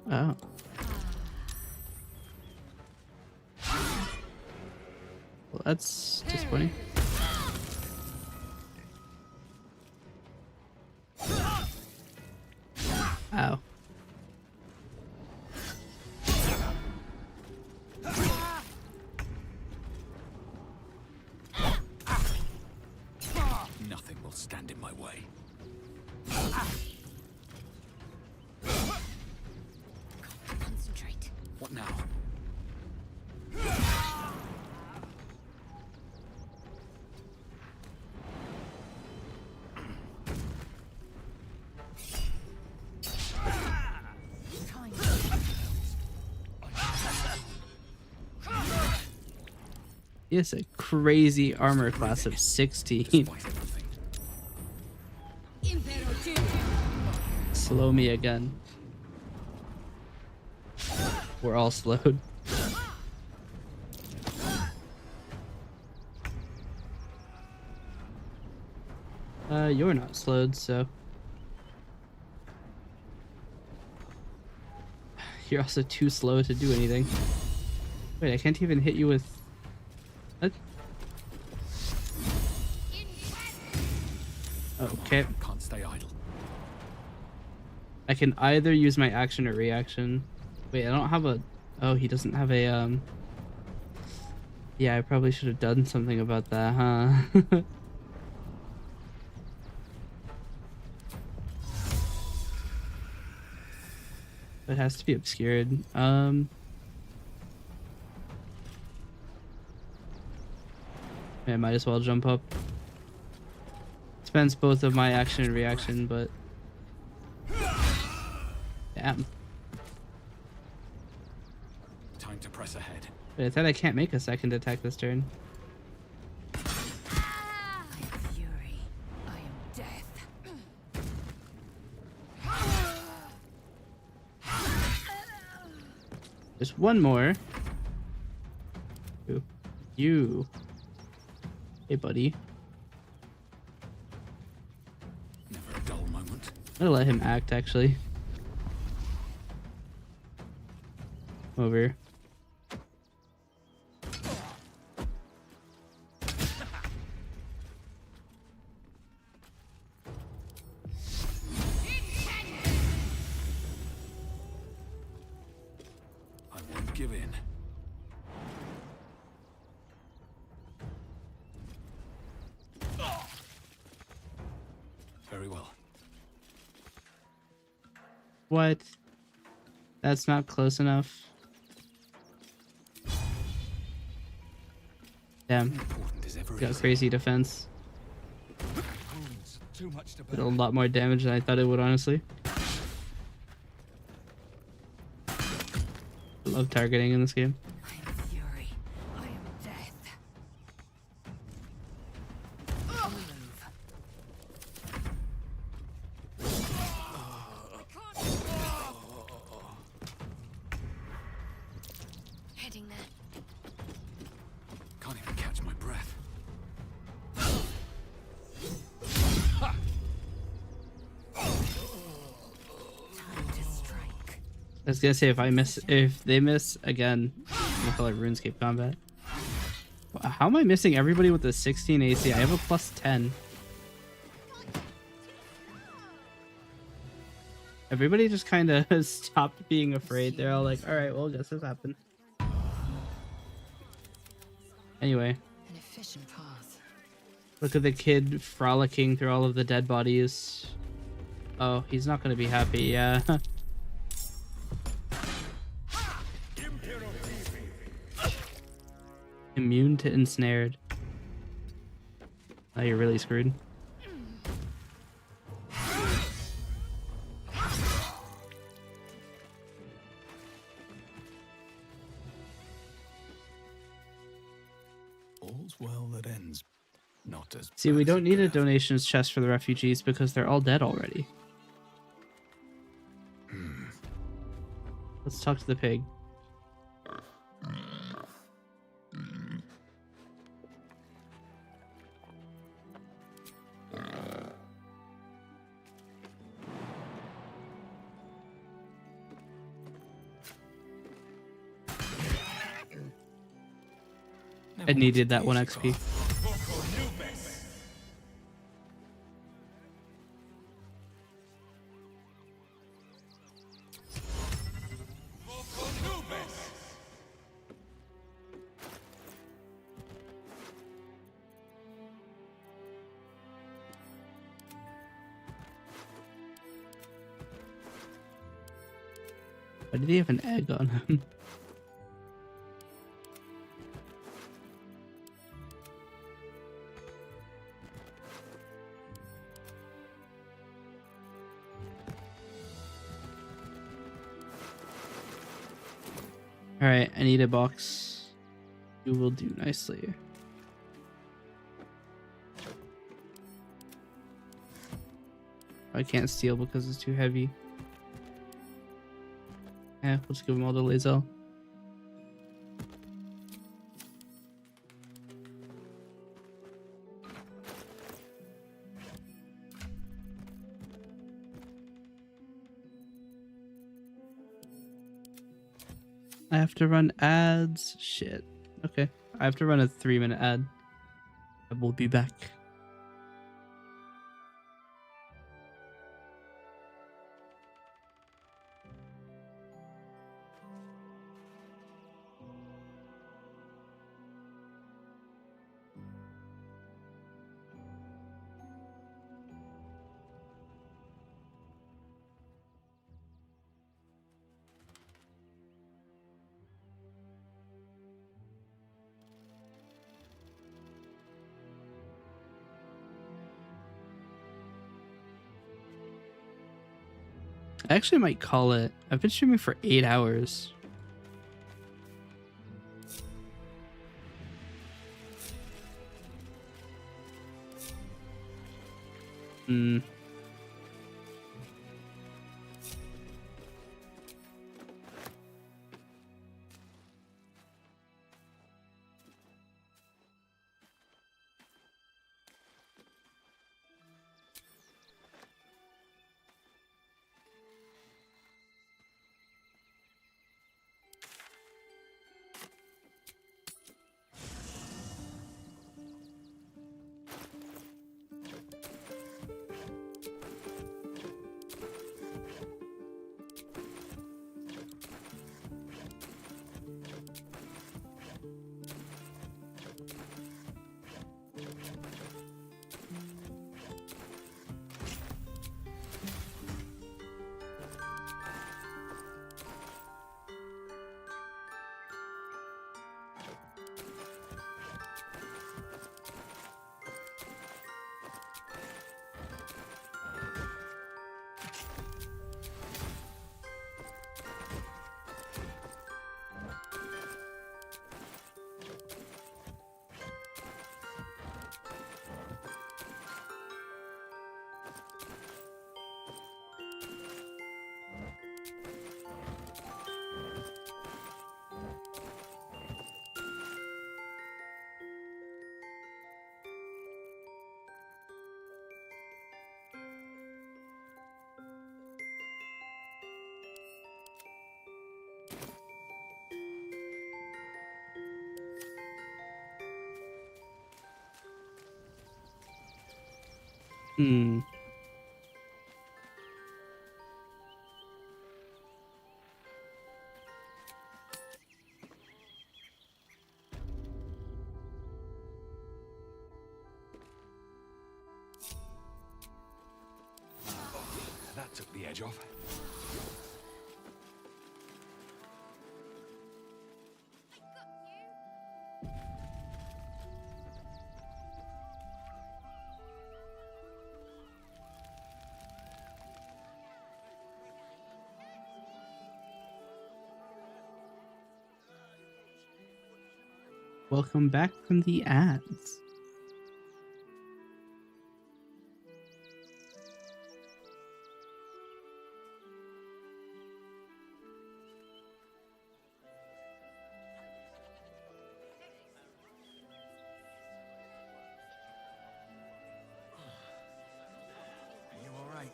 Oh. Well, that's disappointing. Ow. Nothing will stand in my way. Concentrate. What now? He has a crazy armor class of 16. Slow me again. We're all slowed. You're not slowed, so. You're also too slow to do anything. Wait, I can't even hit you with... What? Okay. Can't stay idle. I can either use my action or reaction. Wait, I don't have a... Oh, he doesn't have a, Yeah, I probably should have done something about that, huh? It has to be obscured. Yeah, might as well jump up. Spends both of my action and reaction, but damn. Time to press ahead. Wait, I thought I can't make a second attack this turn. Fury. I am death. Just one more. Ooh. You. Hey, buddy. Never a dull moment. I'm gonna let him act, actually. Over. I won't give in. Very well. What? That's not close enough. Damn. Got crazy defense. Too much to Did a lot more damage than I thought it would, honestly. I love targeting in this game. Fury. I am death. Heading there. Can't even catch my breath. I was gonna say if they miss again, I'm gonna call it RuneScape combat. How am I missing everybody with the 16 AC? I have a plus 10. Everybody just kind of stopped being afraid. They're all like, all right, well, guess this happened. Anyway, An efficient path. look at the kid frolicking through all of the dead bodies. Oh, he's not gonna be happy, yeah. Immune to ensnared. Now you're really screwed. All's well that ends. Not as See, we don't need a donations chest for the refugees because they're all dead already. Let's talk to the pig. I needed that 1 XP. Why did he have an egg on him? Alright, I need a box. You will do nicely. I can't steal because it's too heavy. Yeah, let's give him all the laser. I have to run ads. Shit. Okay. I have to run a 3-minute ad. I will be back. I actually might call it. I've been streaming for 8 hours. Hmm. Hmm. That took the edge off. Welcome back from the ads. Are you all right?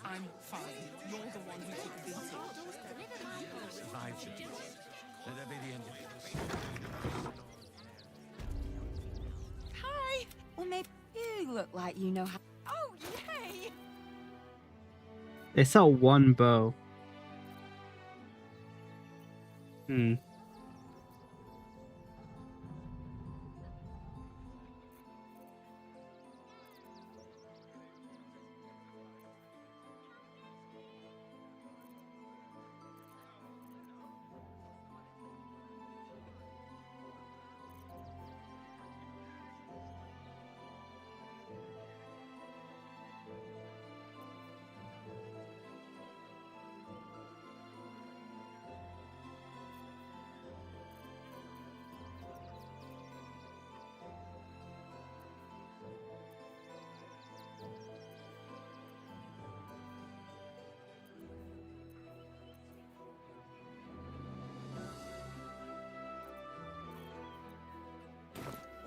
I'm fine. You're the one who took the beating. Survived it. Let that be the end of it. Hi! Well, maybe you look like you know how. Oh, yay! They sell one bow. Hmm.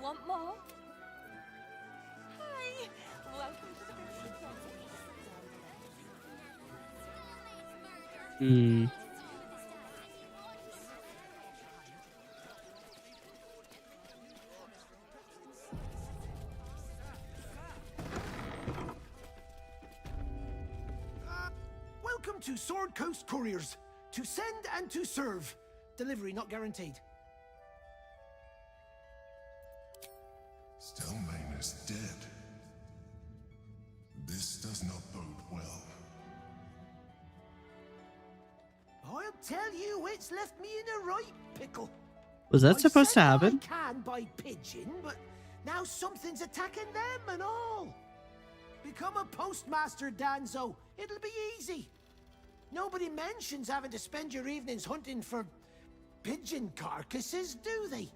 Want more? Hi! Welcome to the Hmm. Welcome to Sword Coast Couriers. To send and to serve. Delivery not guaranteed. Stelmane is dead. This does not bode well. I'll tell you, it's left me in a right pickle. Was that supposed to happen? I can by pigeon, but now something's attacking them and all. Become a postmaster, Danzo. It'll be easy. Nobody mentions having to spend your evenings hunting for pigeon carcasses, do they?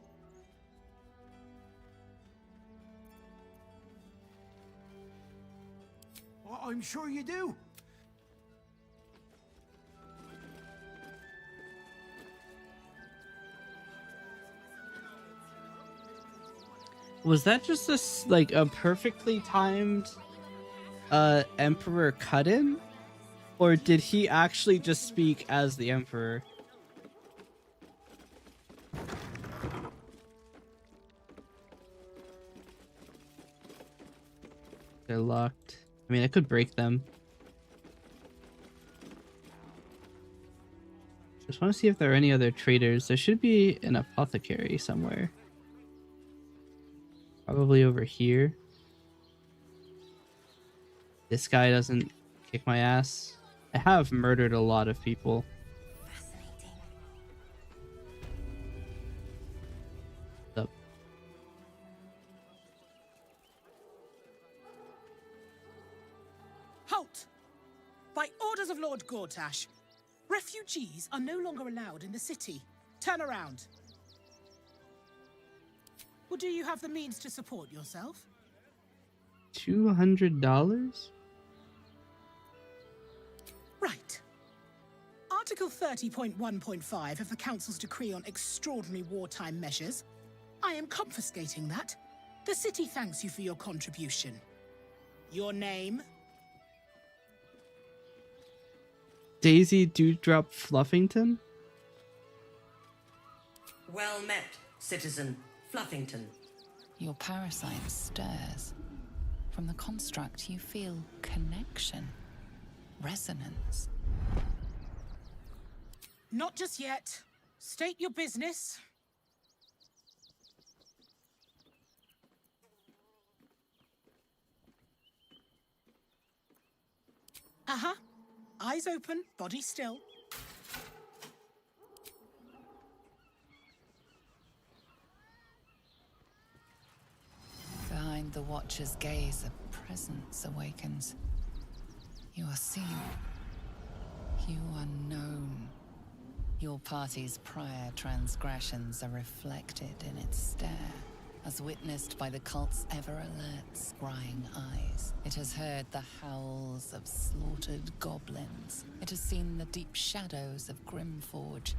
I'm sure you do. Was that just like a perfectly timed Emperor cut-in? Or did he actually just speak as the Emperor? They're locked. I mean, I could break them. Just want to see if there are any other traders. There should be an apothecary somewhere. Probably over here. This guy doesn't kick my ass. I have murdered a lot of people. What's up? Halt! By orders of Lord Gortash, refugees are no longer allowed in the city. Turn around. Or do you have the means to support yourself? $200? Right. Article 30.1.5 of the Council's Decree on Extraordinary Wartime Measures. I am confiscating that. The city thanks you for your contribution. Your name? Daisy Dewdrop Fluffington? Well met, citizen Fluffington. Your parasite stirs. From the construct, you feel connection, resonance. Not just yet. State your business. Uh-huh. Eyes open, body still. Behind the Watcher's gaze, a presence awakens. You are seen. You are known. Your party's prior transgressions are reflected in its stare, as witnessed by the cult's ever-alert, scrying eyes. It has heard the howls of slaughtered goblins. It has seen the deep shadows of Grimforge,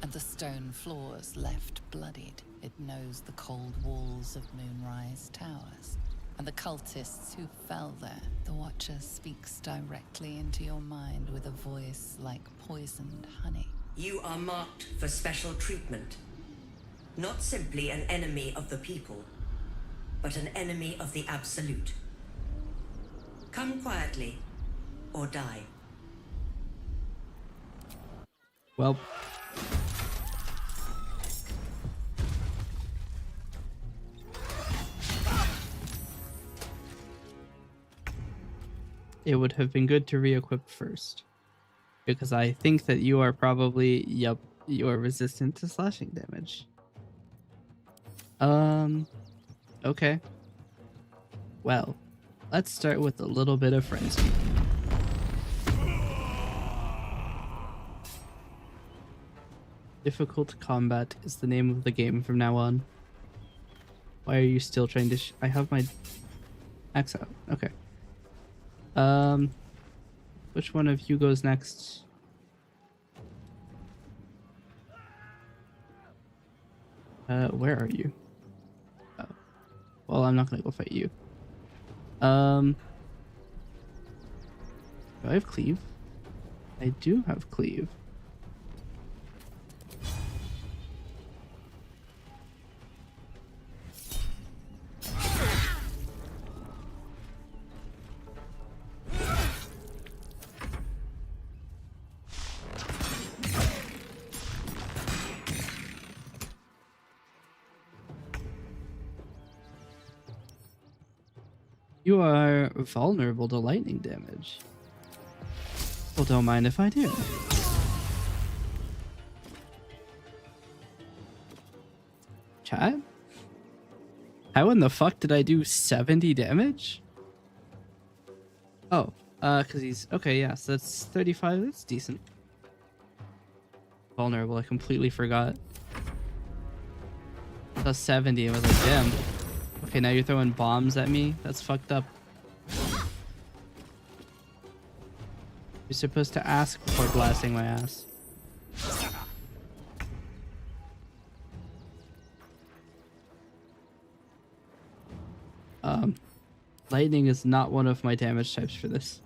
and the stone floors left bloodied. It knows the cold walls of Moonrise Towers, and the cultists who fell there. The Watcher speaks directly into your mind with a voice like poisoned honey. You are marked for special treatment. Not simply an enemy of the people, but an enemy of the Absolute. Come quietly, or die. Well. It would have been good to re-equip first. Because I think that you are probably, yep, you are resistant to slashing damage. Okay. Well, let's start with a little bit of frenzy. Difficult combat is the name of the game from now on. Why are you still trying to I have my axe out. Okay. Which one of you goes next? Where are you? Oh. Well, I'm not gonna go fight you. Do I have cleave? I do have cleave. You are vulnerable to lightning damage. Well, don't mind if I do. Chat? How in the fuck did I do 70 damage? Oh, Because he's okay. Yeah, so that's 35. That's decent. Vulnerable. I completely forgot. Plus 70. I was like, damn. Okay, now you're throwing bombs at me. That's fucked up. You're supposed to ask before blasting my ass. Lightning is not one of my damage types for this.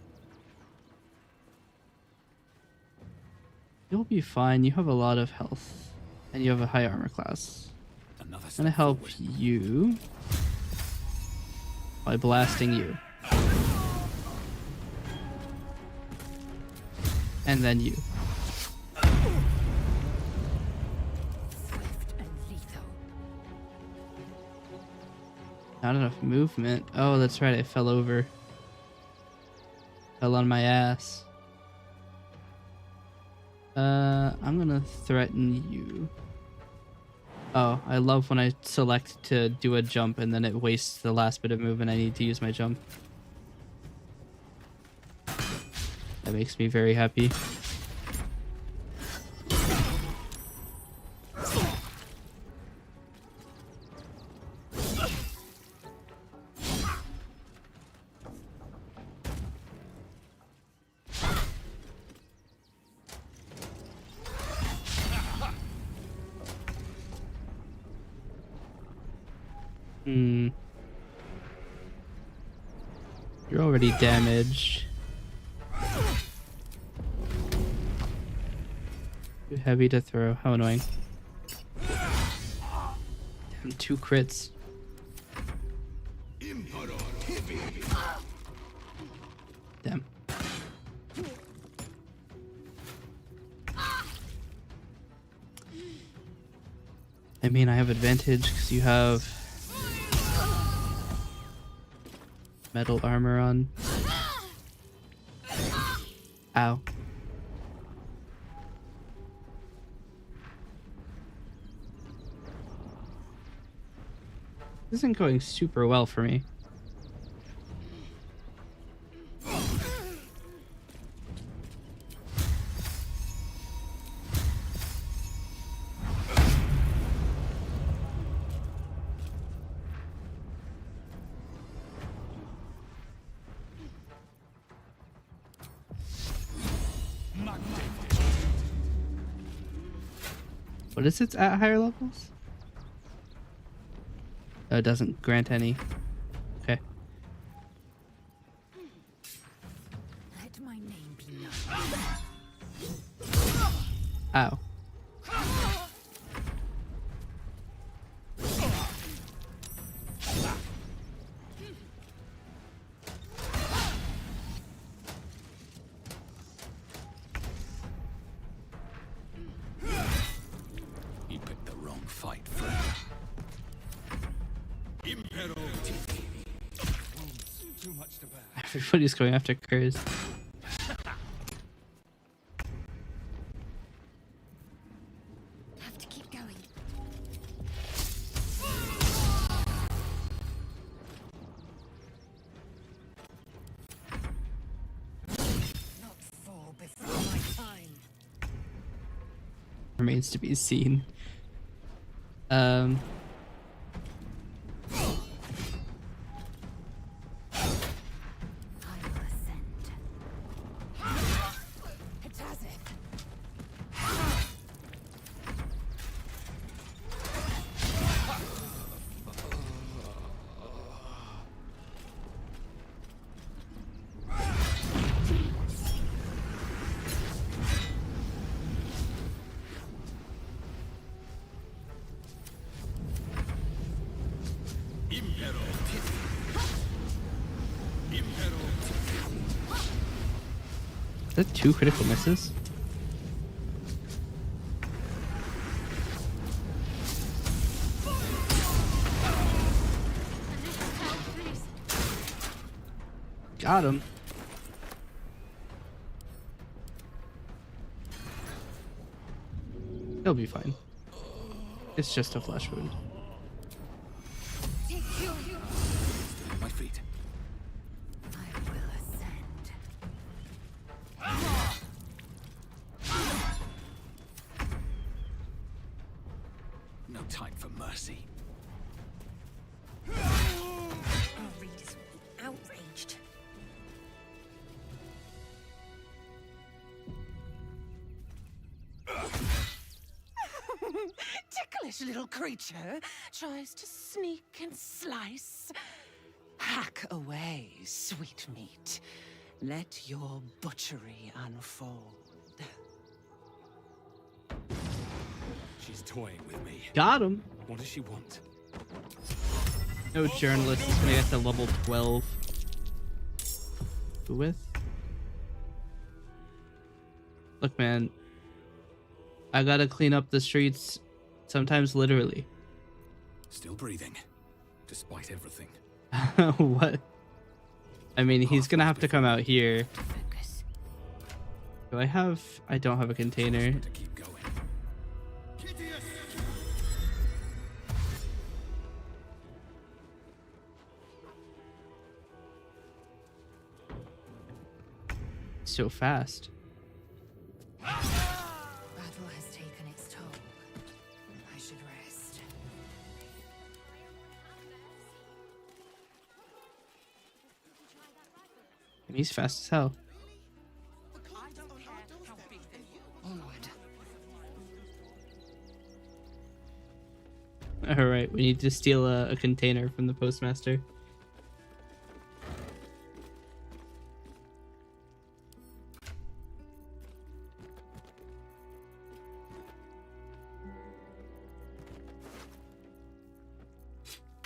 You'll be fine. You have a lot of health. And you have a high armor class. I'm gonna help you by blasting you. And then you. Not enough movement. Oh, that's right. I fell over. Fell on my ass. I'm gonna threaten you. Oh, I love when I select to do a jump and then it wastes the last bit of movement I need to use my jump. That makes me very happy. You're already damaged. Too heavy to throw. How annoying. Damn, 2 crits. Damn. I mean, I have advantage because you have metal armor on. Ow. This isn't going super well for me. What is it at higher levels? Oh, it doesn't grant any. Okay. Let my name be known. Ow. You picked the wrong fight, friend. Too much to bear. Everybody's going after Kreiz'd. Have to keep going. Not fall before my time. Remains to be seen. Is that 2 critical misses? Got him. He'll be fine. It's just a flesh wound. My feet. I will ascend. No time for mercy. Our readers will be outraged. Ticklish little creature tries to sneak and slice. Hack away, sweet meat. Let your butchery unfold. She's toying with me. Got him. What does she want? No journalist is gonna get to level 12. Who with? Look, man. I gotta clean up the streets, sometimes literally. Still breathing, despite everything. What? I mean, he's gonna have to come out here. Do I have... I don't have a container. So fast. Battle has taken its toll. I should rest. He's fast as hell. Onward. Alright, we need to steal a container from the postmaster.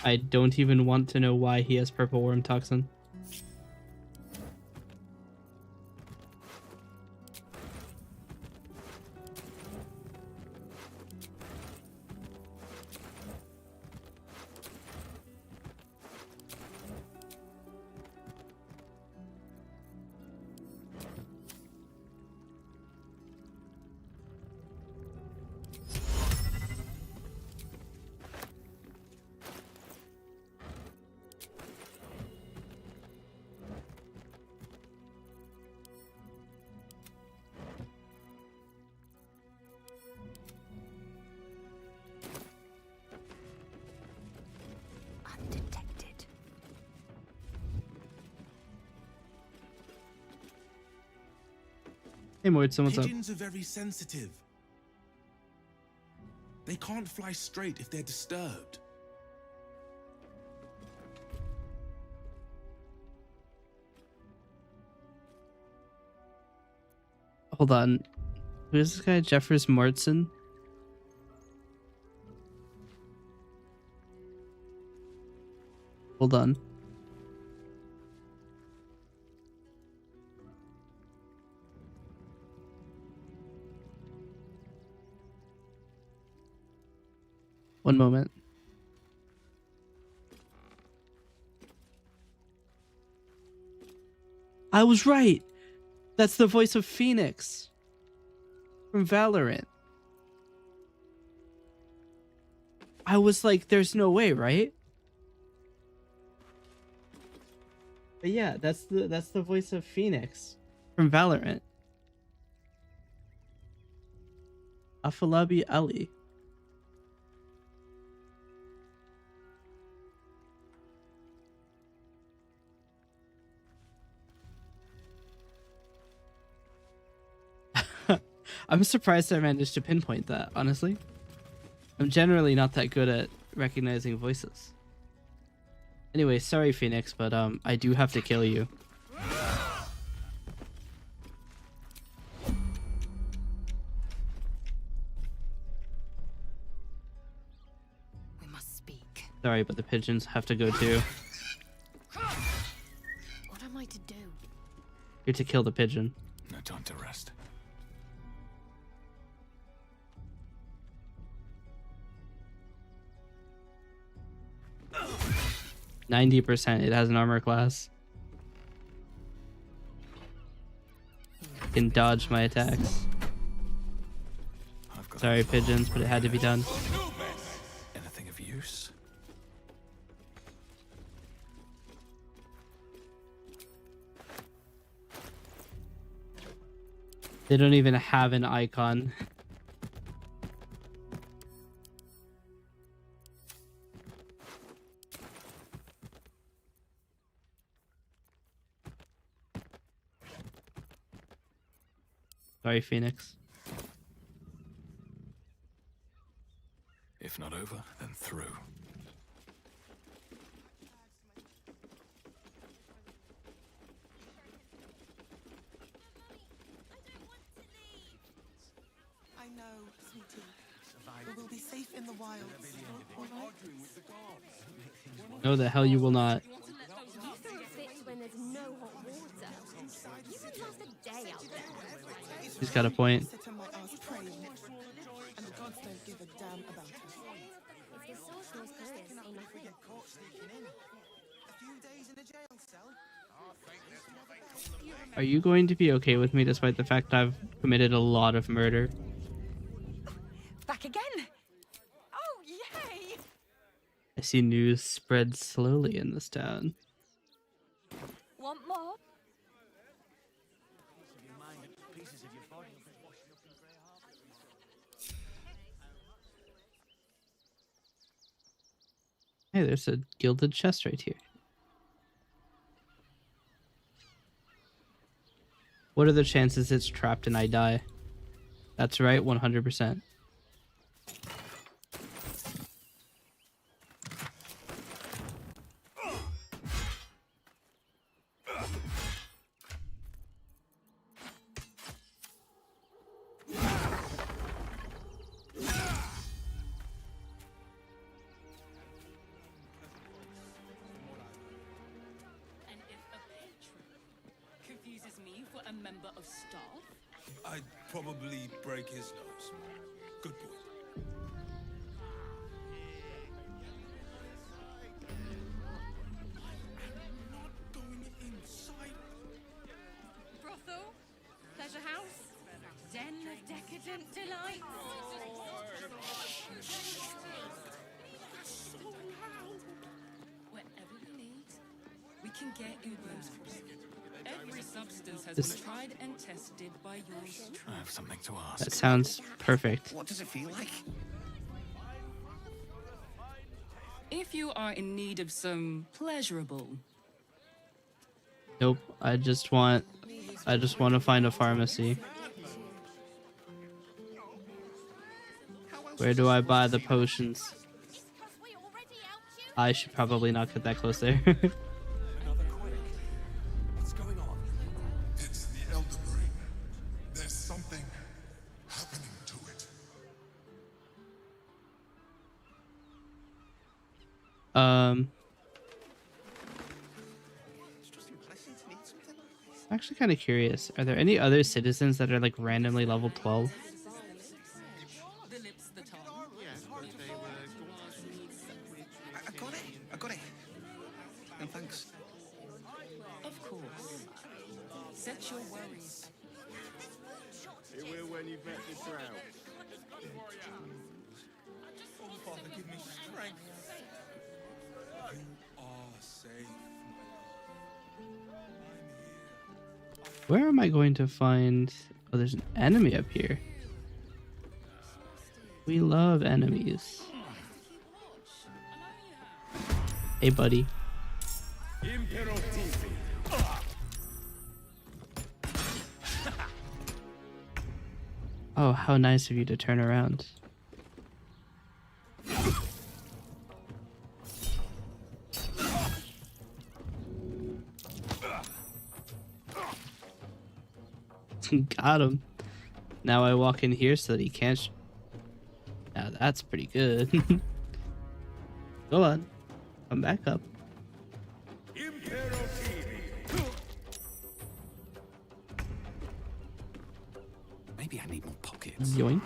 I don't even want to know why he has purple worm toxin. Undetected. Hey Mort, someone's up. Pigeons are very sensitive. They can't fly straight if they're disturbed. Hold on. Who's this guy? Jeffers Mortson? Hold on. One moment. I was right. That's the voice of Phoenix from Valorant. I was like, there's no way, right? But yeah, that's the voice of Phoenix from Valorant. Afalabi Ali. I'm surprised I managed to pinpoint that, honestly. I'm generally not that good at recognizing voices. Anyway, sorry Phoenix, but I do have to kill you. We must speak. Sorry, but the pigeons have to go too. What am I to do? You're to kill the pigeon. No time to rest. 90%. It has an armor class. Can dodge my attacks. Sorry, pigeons, but it had to be done. Anything of use? They don't even have an icon. Sorry, Phoenix. If not over, then through. I know, sweetie. But we'll be safe in the wild. No, the hell you will not. You throw a fit when there's no hot water. You would last a day out there. He's got a point. Sit on my ass praying, and the gods don't give a damn about us. If the sorcerer's curse ain't nothing. Are you going to be okay with me despite the fact I've committed a lot of murder? Back again? Oh, yay! I see news spread slowly in this town. Want more? Hey, there's a gilded chest right here. What are the chances it's trapped and I die? That's right, 100%. I'd probably break his nose. Good boy. Brothel? Pleasure house? Den of decadent delights? Whatever we need, we can get in there. Every substance has been tried and tested by yours. I have something to ask. That sounds perfect. What does it feel like? If you are in need of some pleasurable. Nope, I just want to find a pharmacy. Where do I buy the potions? I should probably not get that close there. What's going on? It's the Elder Brain. There's something happening to it. I'm actually kind of curious. Are there any other citizens that are like randomly level 12? I got it. And thanks. Of course. Set your worries. It will when you've met the drought. Oh, Father, give me strength. You are safe, Where am I going to find... Oh, there's an enemy up here. We love enemies. Hey, buddy. Oh, how nice of you to turn around. Got him. Now I walk in here so that he can't. Now that's pretty good. Go on. Come back up. Maybe I need more pockets. Yoink.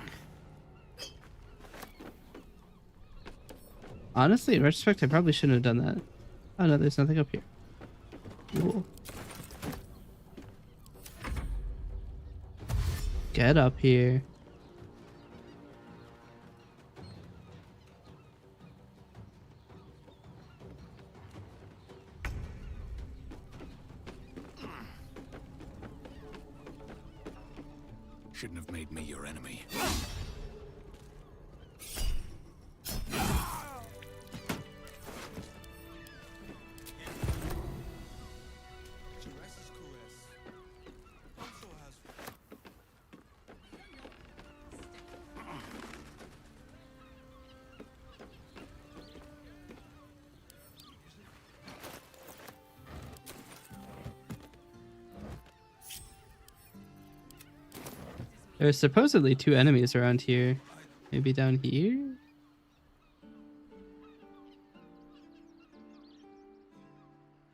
Honestly, in retrospect, I probably shouldn't have done that. Oh no, there's nothing up here. Cool. Get up here. Shouldn't have made me your enemy. There's supposedly 2 enemies around here. Maybe down here?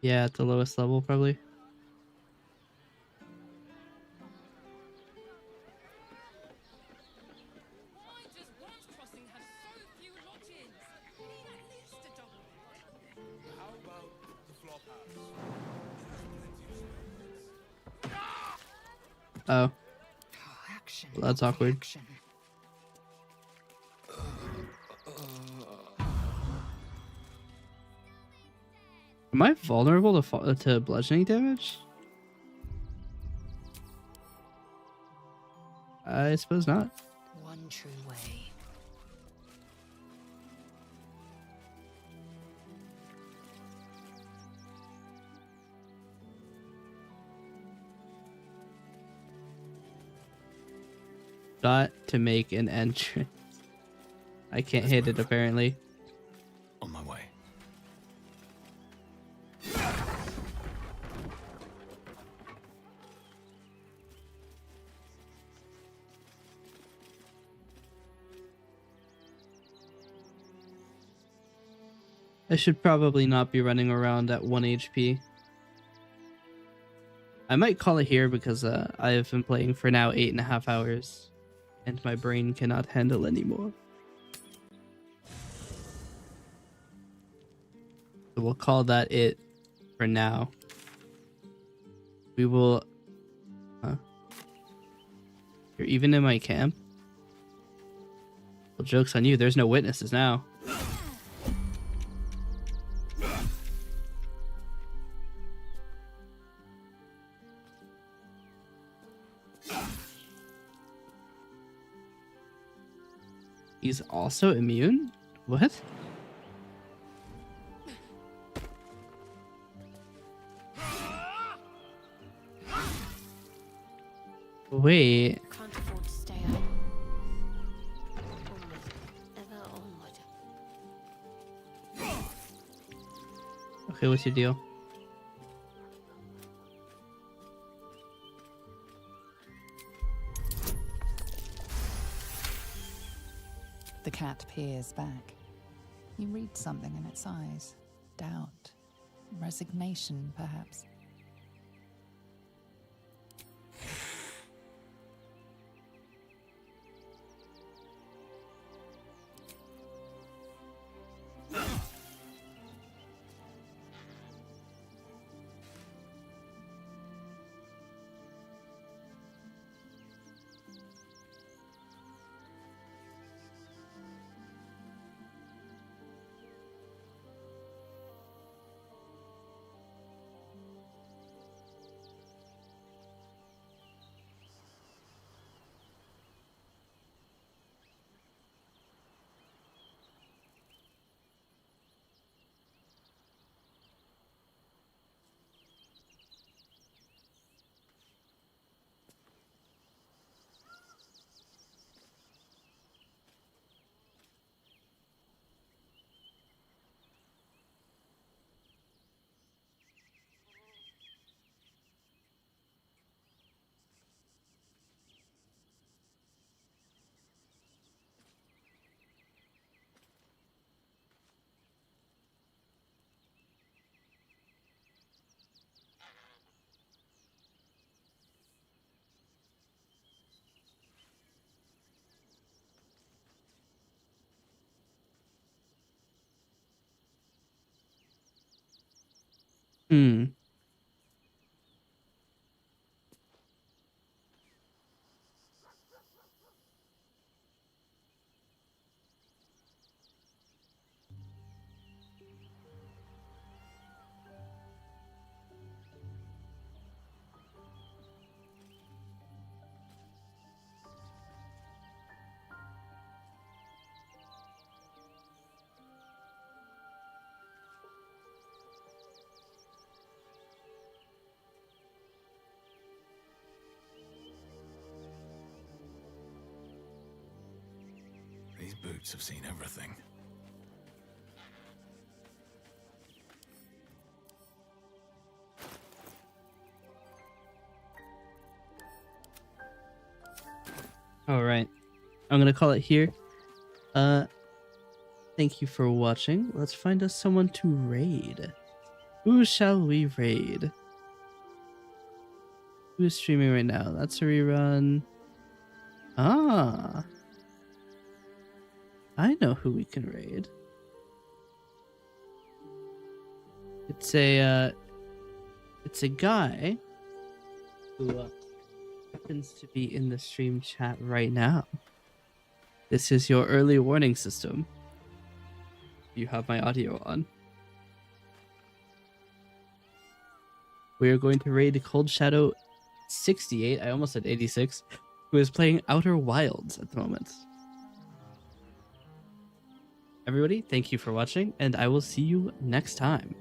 Yeah, at the lowest level, probably. Oh. Well, that's awkward. Am I vulnerable to bludgeoning damage? I suppose not. One true way. Got to make an entrance. I can't hit it apparently. On my way. I should probably not be running around at 1 HP. I might call it here because I have been playing for now 8.5 hours. And my brain cannot handle anymore. So we'll call that it for now. We will... You're even in my camp? Well, joke's on you, there's no witnesses now. He's also immune? What? Wait. Can't afford to stay up. Okay, what's your deal? The cat peers back. You read something in its eyes. Doubt. Resignation, perhaps. Hmm. These boots have seen everything. All right. I'm going to call it here. Thank you for watching. Let's find us someone to raid. Who shall we raid? Who is streaming right now? That's a rerun. Ah. I know who we can raid. It's a guy who happens to be in the stream chat right now. This is your early warning system. You have my audio on. We are going to raid Cold Shadow 68. I almost said 86. Who is playing Outer Wilds at the moment. Everybody, thank you for watching, and I will see you next time.